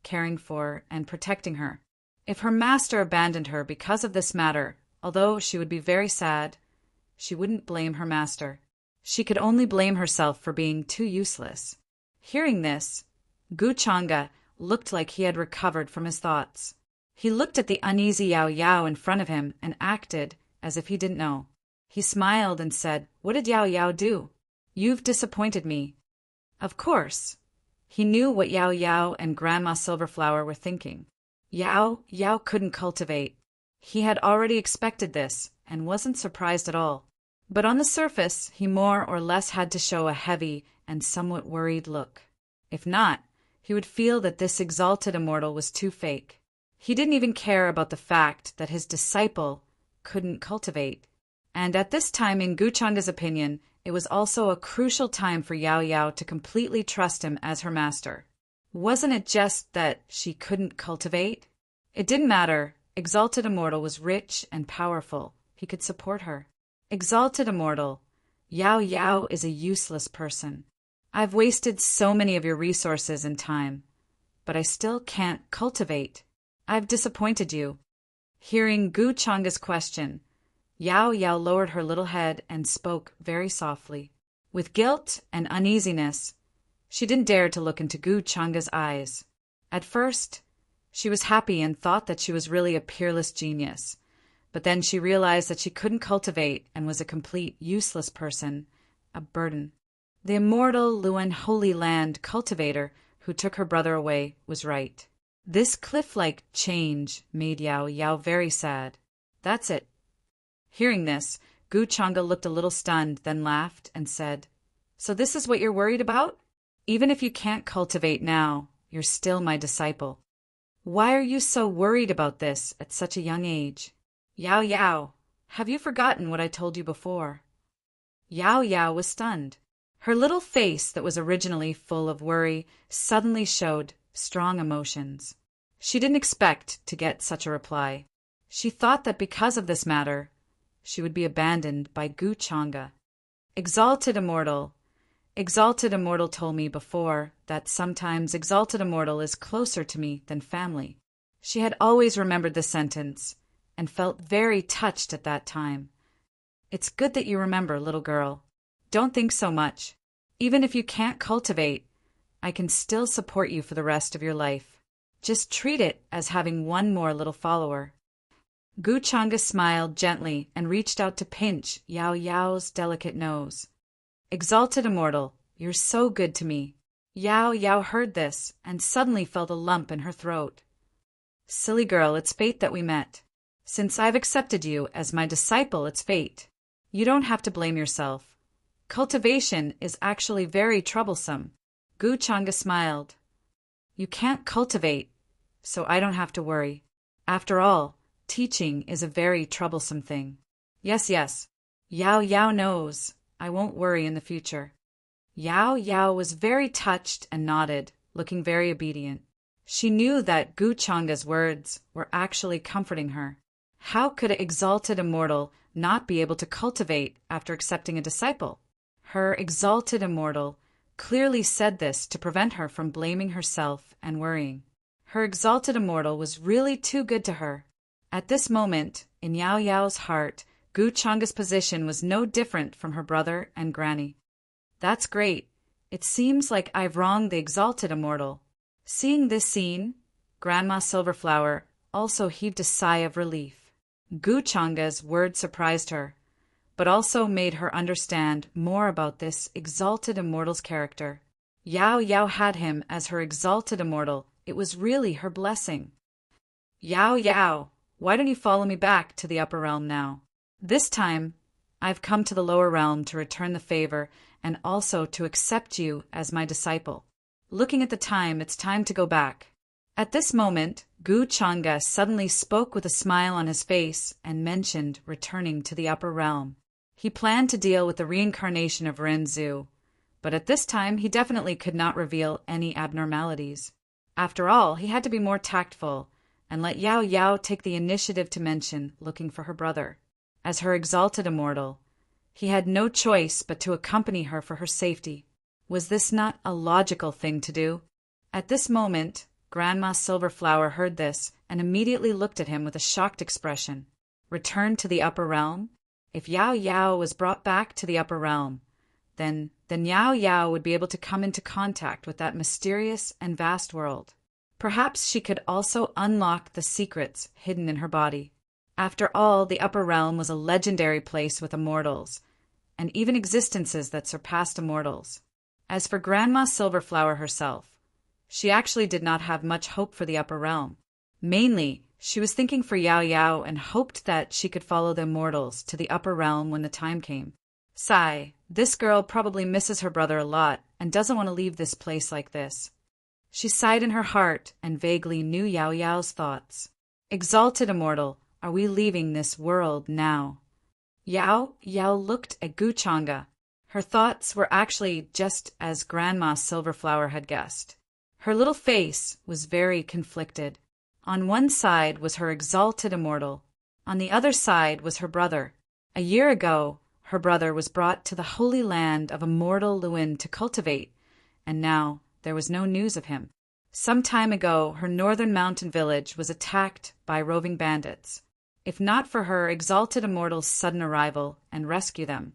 caring for and protecting her. If her master abandoned her because of this matter, although she would be very sad, she wouldn't blame her master. She could only blame herself for being too useless. Hearing this, Gu Changa looked like he had recovered from his thoughts. He looked at the uneasy Yao Yao in front of him and acted as if he didn't know. He smiled and said, "What did Yao Yao do? You've disappointed me." Of course, he knew what Yao Yao and Grandma Silverflower were thinking. Yao Yao couldn't cultivate. He had already expected this and wasn't surprised at all. But on the surface, he more or less had to show a heavy and somewhat worried look. If not, he would feel that this exalted immortal was too fake. He didn't even care about the fact that his disciple couldn't cultivate. And at this time, in Gu Changa's opinion, it was also a crucial time for Yao Yao to completely trust him as her master. Wasn't it just that she couldn't cultivate? It didn't matter. Exalted Immortal was rich and powerful. He could support her. Exalted Immortal, Yao Yao is a useless person. I've wasted so many of your resources and time, but I still can't cultivate. I've disappointed you. Hearing Gu Changa's question, Yao Yao lowered her little head and spoke very softly. With guilt and uneasiness, she didn't dare to look into Gu Changa's eyes. At first, she was happy and thought that she was really a peerless genius. But then she realized that she couldn't cultivate and was a complete useless person, a burden. The immortal Luan Holy Land cultivator who took her brother away was right. This cliff-like change made Yao Yao very sad. That's it. Hearing this, Gu Changa looked a little stunned, then laughed and said, "So this is what you're worried about? Even if you can't cultivate now, you're still my disciple. Why are you so worried about this at such a young age? Yao Yao, have you forgotten what I told you before?" Yao Yao was stunned. Her little face that was originally full of worry suddenly showed strong emotions. She didn't expect to get such a reply. She thought that because of this matter, she would be abandoned by Gu Changa. Exalted Immortal told me before that sometimes Exalted Immortal is closer to me than family. She had always remembered this sentence and felt very touched at that time. It's good that you remember, little girl. Don't think so much. Even if you can't cultivate, I can still support you for the rest of your life. Just treat it as having one more little follower. Gu Changa smiled gently and reached out to pinch Yao Yao's delicate nose. Exalted Immortal, you're so good to me. Yao Yao heard this and suddenly felt a lump in her throat. Silly girl, it's fate that we met. Since I've accepted you as my disciple, it's fate. You don't have to blame yourself. Cultivation is actually very troublesome. Gu Changa smiled. You can't cultivate, so I don't have to worry. After all, teaching is a very troublesome thing. Yes, Yao Yao knows. I won't worry in the future. Yao Yao was very touched and nodded, looking very obedient. She knew that Gu Changa's words were actually comforting her. How could an Exalted Immortal not be able to cultivate after accepting a disciple? Her Exalted Immortal clearly said this to prevent her from blaming herself and worrying. Her Exalted Immortal was really too good to her. At this moment, in Yao Yao's heart, Gu Changa's position was no different from her brother and Granny. That's great. It seems like I've wronged the exalted immortal. Seeing this scene, Grandma Silverflower also heaved a sigh of relief. Gu Changa's words surprised her, but also made her understand more about this exalted immortal's character. Yao Yao had him as her exalted immortal. It was really her blessing. Yao Yao, why don't you follow me back to the upper realm now? This time, I've come to the lower realm to return the favor and also to accept you as my disciple. Looking at the time, it's time to go back. At this moment, Gu Changa suddenly spoke with a smile on his face and mentioned returning to the upper realm. He planned to deal with the reincarnation of Renzu, but at this time he definitely could not reveal any abnormalities. After all, he had to be more tactful and let Yao Yao take the initiative to mention looking for her brother. As her exalted immortal, he had no choice but to accompany her for her safety. Was this not a logical thing to do? At this moment, Grandma Silverflower heard this and immediately looked at him with a shocked expression. Return to the upper realm? If Yao Yao was brought back to the upper realm, then Yao Yao would be able to come into contact with that mysterious and vast world. Perhaps she could also unlock the secrets hidden in her body. After all, the upper realm was a legendary place with immortals, and even existences that surpassed immortals. As for Grandma Silverflower herself, she actually did not have much hope for the upper realm. Mainly, she was thinking for Yao Yao and hoped that she could follow the immortals to the upper realm when the time came. Sigh, this girl probably misses her brother a lot and doesn't want to leave this place like this. She sighed in her heart and vaguely knew Yao Yao's thoughts. Exalted immortal, are we leaving this world now? Yao looked at Gu Changa. Her thoughts were actually just as Grandma Silverflower had guessed. Her little face was very conflicted. On one side was her exalted immortal. On the other side was her brother. A year ago, her brother was brought to the holy land of immortal Luin to cultivate, and now there was no news of him. Some time ago, her northern mountain village was attacked by roving bandits. If not for her exalted immortal's sudden arrival and rescue them,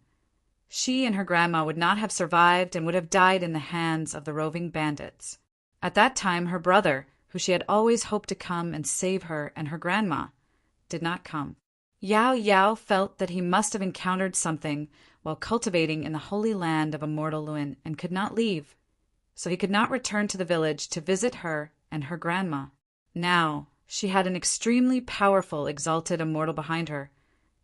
she and her grandma would not have survived and would have died in the hands of the roving bandits. At that time, her brother, who she had always hoped to come and save her and her grandma, did not come. Yao Yao felt that he must have encountered something while cultivating in the holy land of immortal Luin and could not leave, so he could not return to the village to visit her and her grandma. Now, she had an extremely powerful exalted immortal behind her,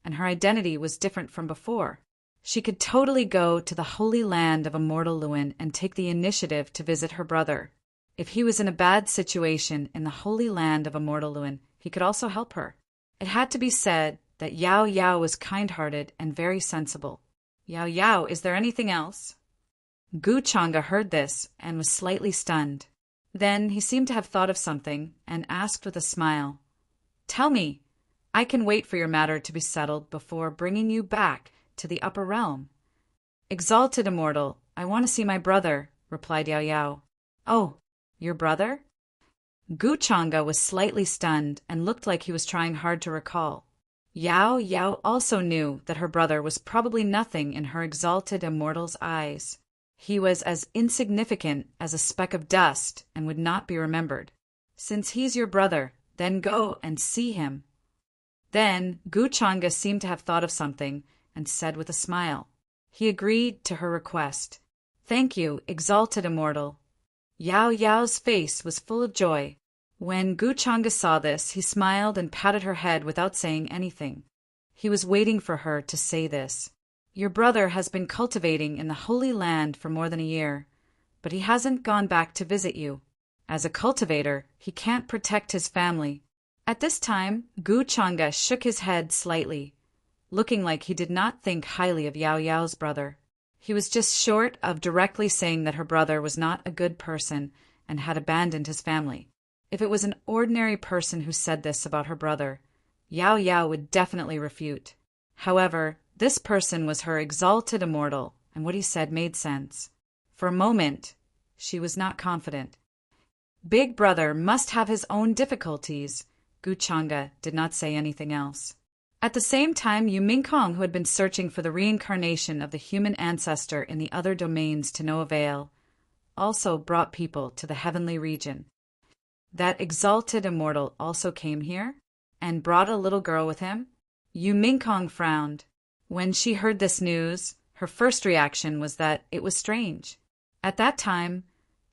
and her identity was different from before. She could totally go to the holy land of immortal Luin and take the initiative to visit her brother. If he was in a bad situation in the holy land of immortal Luin, he could also help her. It had to be said that Yao Yao was kind-hearted and very sensible. Yao Yao, is there anything else? Gu Changa heard this and was slightly stunned. Then he seemed to have thought of something and asked with a smile, "Tell me, I can wait for your matter to be settled before bringing you back to the upper realm." "Exalted immortal, I want to see my brother," replied Yao Yao. "Oh, your brother?" Gu Changa was slightly stunned and looked like he was trying hard to recall. Yao Yao also knew that her brother was probably nothing in her exalted immortal's eyes. He was as insignificant as a speck of dust and would not be remembered. "Since he's your brother, then go and see him." Then Gu Changa seemed to have thought of something and said with a smile. He agreed to her request. "Thank you, exalted immortal." Yao Yao's face was full of joy. When Gu Changa saw this, he smiled and patted her head without saying anything. He was waiting for her to say this. "Your brother has been cultivating in the Holy Land for more than a year, but he hasn't gone back to visit you. As a cultivator, he can't protect his family." At this time, Gu Changa shook his head slightly, looking like he did not think highly of Yao Yao's brother. He was just short of directly saying that her brother was not a good person and had abandoned his family. If it was an ordinary person who said this about her brother, Yao Yao would definitely refute. However, this person was her exalted immortal, and what he said made sense. For a moment, she was not confident. Big brother must have his own difficulties. Guchanga did not say anything else. At the same time, Yu Mingkong, who had been searching for the reincarnation of the human ancestor in the other domains to no avail, also brought people to the heavenly region. That exalted immortal also came here and brought a little girl with him. Yu Mingkong frowned. When she heard this news, her first reaction was that it was strange. At that time,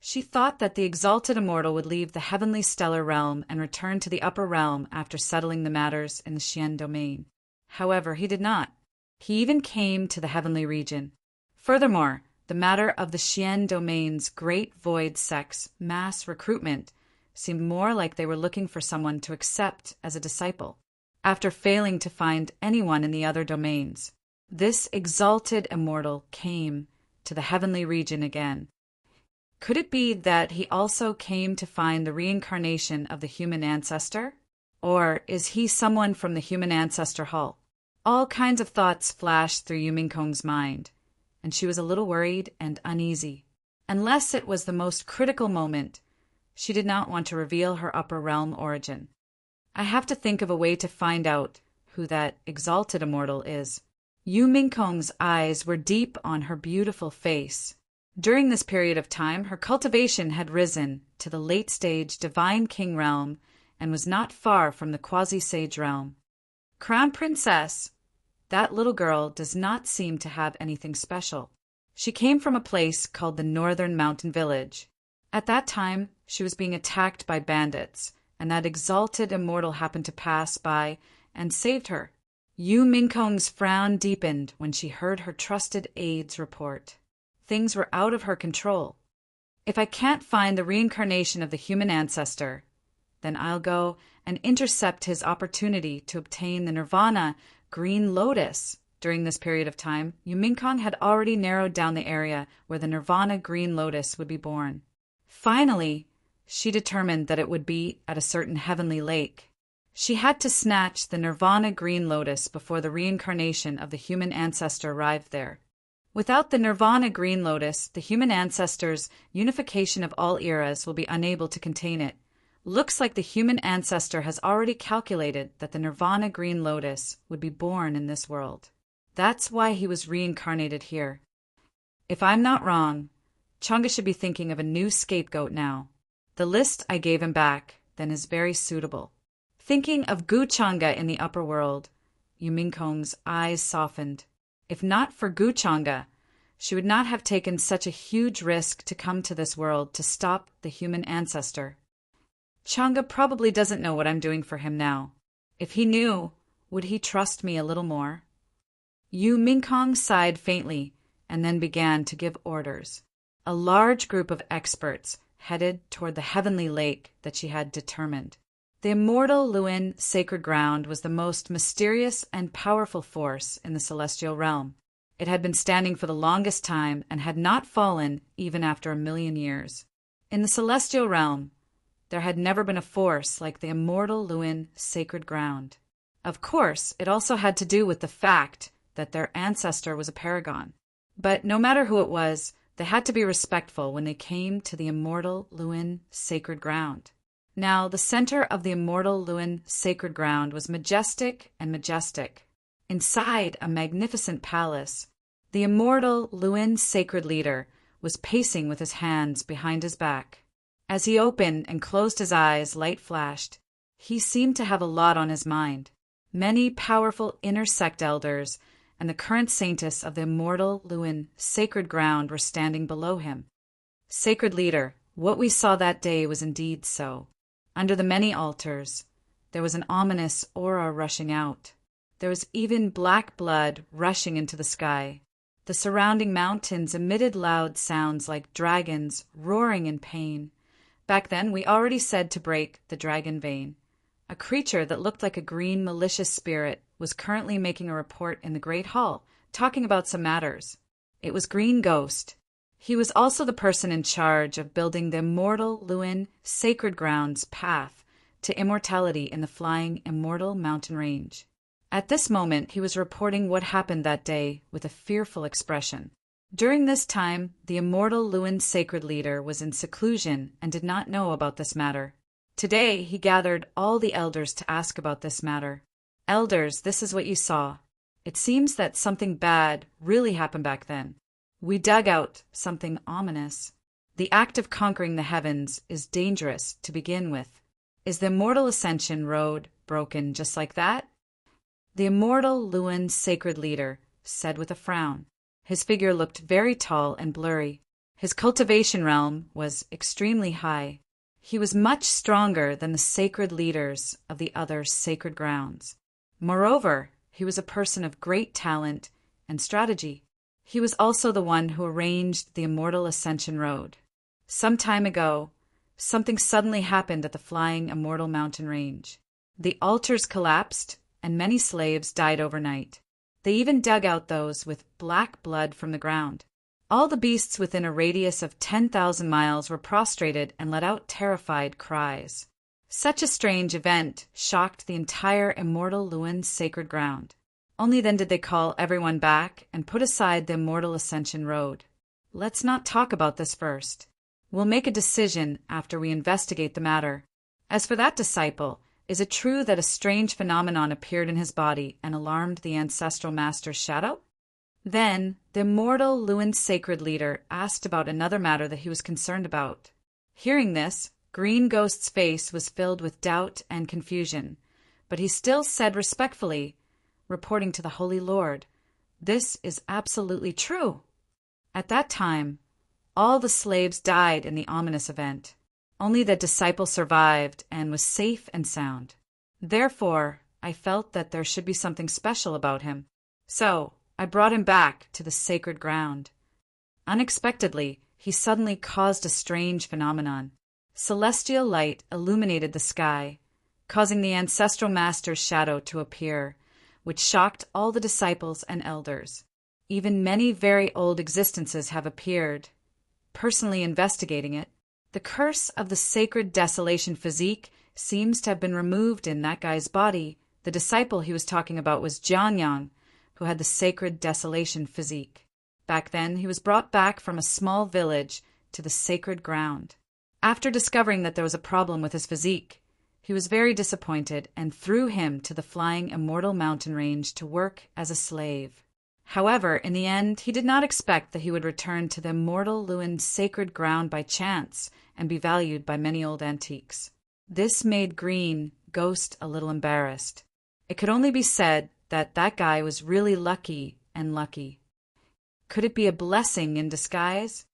she thought that the exalted immortal would leave the heavenly stellar realm and return to the upper realm after settling the matters in the Xian domain. However, he did not. He even came to the heavenly region. Furthermore, the matter of the Xian domain's great void sect's mass recruitment seemed more like they were looking for someone to accept as a disciple, after failing to find anyone in the other domains. This exalted immortal came to the heavenly region again. Could it be that he also came to find the reincarnation of the human ancestor? Or is he someone from the human ancestor hall? All kinds of thoughts flashed through Yu Mingkong's mind, and she was a little worried and uneasy. Unless it was the most critical moment, she did not want to reveal her upper realm origin. I have to think of a way to find out who that exalted immortal is. Yu Mingkong's eyes were deep on her beautiful face. During this period of time, her cultivation had risen to the late-stage Divine King realm and was not far from the quasi-sage realm. Crown Princess, that little girl does not seem to have anything special. She came from a place called the Northern Mountain Village. At that time, she was being attacked by bandits, and that exalted immortal happened to pass by and saved her. Yu Mingkong's frown deepened when she heard her trusted aide's report. Things were out of her control. If I can't find the reincarnation of the human ancestor, then I'll go and intercept his opportunity to obtain the Nirvana Green Lotus. During this period of time, Yu Mingkong had already narrowed down the area where the Nirvana Green Lotus would be born. Finally, she determined that it would be at a certain heavenly lake. She had to snatch the Nirvana Green Lotus before the reincarnation of the human ancestor arrived there. Without the Nirvana Green Lotus, the human ancestor's unification of all eras will be unable to contain it. Looks like the human ancestor has already calculated that the Nirvana Green Lotus would be born in this world. That's why he was reincarnated here. If I'm not wrong, Changa should be thinking of a new scapegoat now. The list I gave him back then is very suitable. Thinking of Gu Changa in the upper world, Yu Mingkong's eyes softened. If not for Gu Changa, she would not have taken such a huge risk to come to this world to stop the human ancestor. Changa probably doesn't know what I'm doing for him now. If he knew, would he trust me a little more? Yu Mingkong sighed faintly and then began to give orders. A large group of experts headed toward the heavenly lake that she had determined. The immortal Luin sacred ground was the most mysterious and powerful force in the celestial realm. It had been standing for the longest time and had not fallen even after 1,000,000 years. In the celestial realm, there had never been a force like the immortal Luin sacred ground. Of course, it also had to do with the fact that their ancestor was a paragon. But no matter who it was, they had to be respectful when they came to the immortal Luin sacred ground. Now, the center of the immortal Luin sacred ground was majestic and majestic. Inside a magnificent palace, the immortal Luin sacred leader was pacing with his hands behind his back. As he opened and closed his eyes, light flashed. He seemed to have a lot on his mind. Many powerful inner sect elders and the current saintess of the immortal Luin sacred ground were standing below him. Sacred leader, what we saw that day was indeed so. Under the many altars, there was an ominous aura rushing out. There was even black blood rushing into the sky. The surrounding mountains emitted loud sounds like dragons roaring in pain. Back then, we already said to break the dragon vein. A creature that looked like a green malicious spirit was currently making a report in the Great Hall, talking about some matters. It was Green Ghost. He was also the person in charge of building the immortal Luin sacred ground's path to immortality in the flying immortal mountain range. At this moment, he was reporting what happened that day with a fearful expression. During this time, the immortal Luin sacred leader was in seclusion and did not know about this matter. Today he gathered all the elders to ask about this matter. Elders, this is what you saw. It seems that something bad really happened back then. We dug out something ominous. The act of conquering the heavens is dangerous to begin with. Is the immortal ascension road broken just like that? The immortal Luan sacred leader said with a frown. His figure looked very tall and blurry. His cultivation realm was extremely high. He was much stronger than the sacred leaders of the other sacred grounds. Moreover, he was a person of great talent and strategy. He was also the one who arranged the immortal ascension road. Some time ago, something suddenly happened at the flying immortal mountain range. The altars collapsed, and many slaves died overnight. They even dug out those with black blood from the ground. All the beasts within a radius of 10,000 miles were prostrated and let out terrified cries. Such a strange event shocked the entire immortal Luan sacred ground. Only then did they call everyone back and put aside the immortal ascension road. Let's not talk about this first. We'll make a decision after we investigate the matter. As for that disciple, is it true that a strange phenomenon appeared in his body and alarmed the ancestral master's shadow? Then the immortal Luan sacred leader asked about another matter that he was concerned about. Hearing this, Green Ghost's face was filled with doubt and confusion, but he still said respectfully, reporting to the Holy Lord, "This is absolutely true." At that time, all the slaves died in the ominous event. Only the disciple survived and was safe and sound. Therefore, I felt that there should be something special about him. So, I brought him back to the sacred ground. Unexpectedly, he suddenly caused a strange phenomenon. Celestial light illuminated the sky, causing the ancestral master's shadow to appear, which shocked all the disciples and elders. Even many very old existences have appeared. Personally investigating it, the curse of the sacred desolation physique seems to have been removed in that guy's body. The disciple he was talking about was Jianyang, who had the sacred desolation physique. Back then, he was brought back from a small village to the sacred ground. After discovering that there was a problem with his physique, he was very disappointed and threw him to the flying immortal mountain range to work as a slave. However, in the end, he did not expect that he would return to the immortal Luan sacred ground by chance and be valued by many old antiques. This made Green Ghost a little embarrassed. It could only be said that that guy was really lucky and lucky. Could it be a blessing in disguise?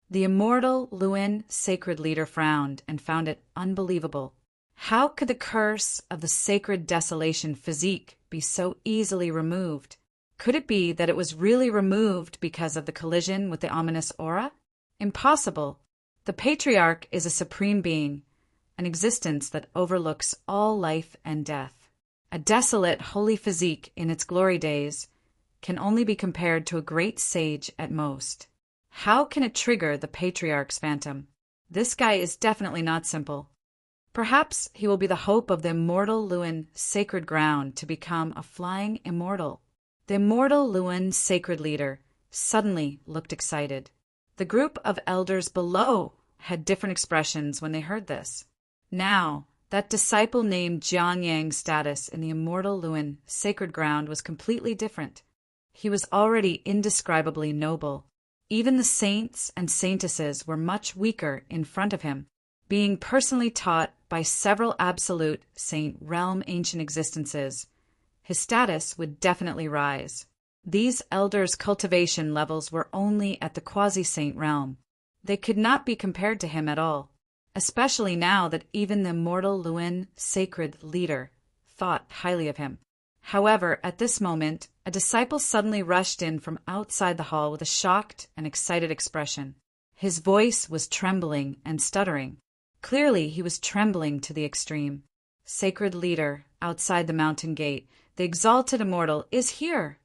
The immortal Luan sacred leader frowned and found it unbelievable. How could the curse of the sacred desolation physique be so easily removed? Could it be that it was really removed because of the collision with the ominous aura? Impossible. The patriarch is a supreme being, an existence that overlooks all life and death. A desolate holy physique in its glory days can only be compared to a great sage at most. How can it trigger the patriarch's phantom? This guy is definitely not simple. Perhaps he will be the hope of the immortal Luan sacred ground to become a flying immortal. The immortal Luan sacred leader suddenly looked excited. The group of elders below had different expressions when they heard this. Now, that disciple named Jianyang's status in the immortal Luan sacred ground was completely different. He was already indescribably noble. Even the saints and saintesses were much weaker in front of him. Being personally taught by several absolute saint realm ancient existences, his status would definitely rise. These elders' cultivation levels were only at the quasi-saint realm. They could not be compared to him at all, especially now that even the immortal Luan sacred leader thought highly of him. However, at this moment, a disciple suddenly rushed in from outside the hall with a shocked and excited expression. His voice was trembling and stuttering. Clearly, he was trembling to the extreme. Sacred leader, outside the mountain gate, the exalted immortal is here.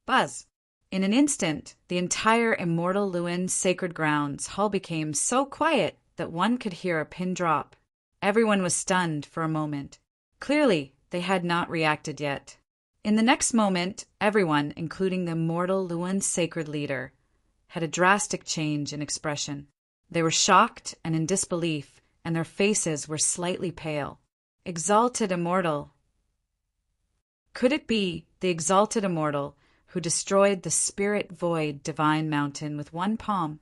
Buzz. In an instant, the entire immortal Luan sacred grounds hall became so quiet that one could hear a pin drop. Everyone was stunned for a moment. Clearly, they had not reacted yet. In the next moment, everyone, including the immortal Luan sacred leader, had a drastic change in expression. They were shocked and in disbelief and their faces were slightly pale. Exalted Immortal. Could it be the Exalted Immortal who destroyed the spirit void divine mountain with one palm?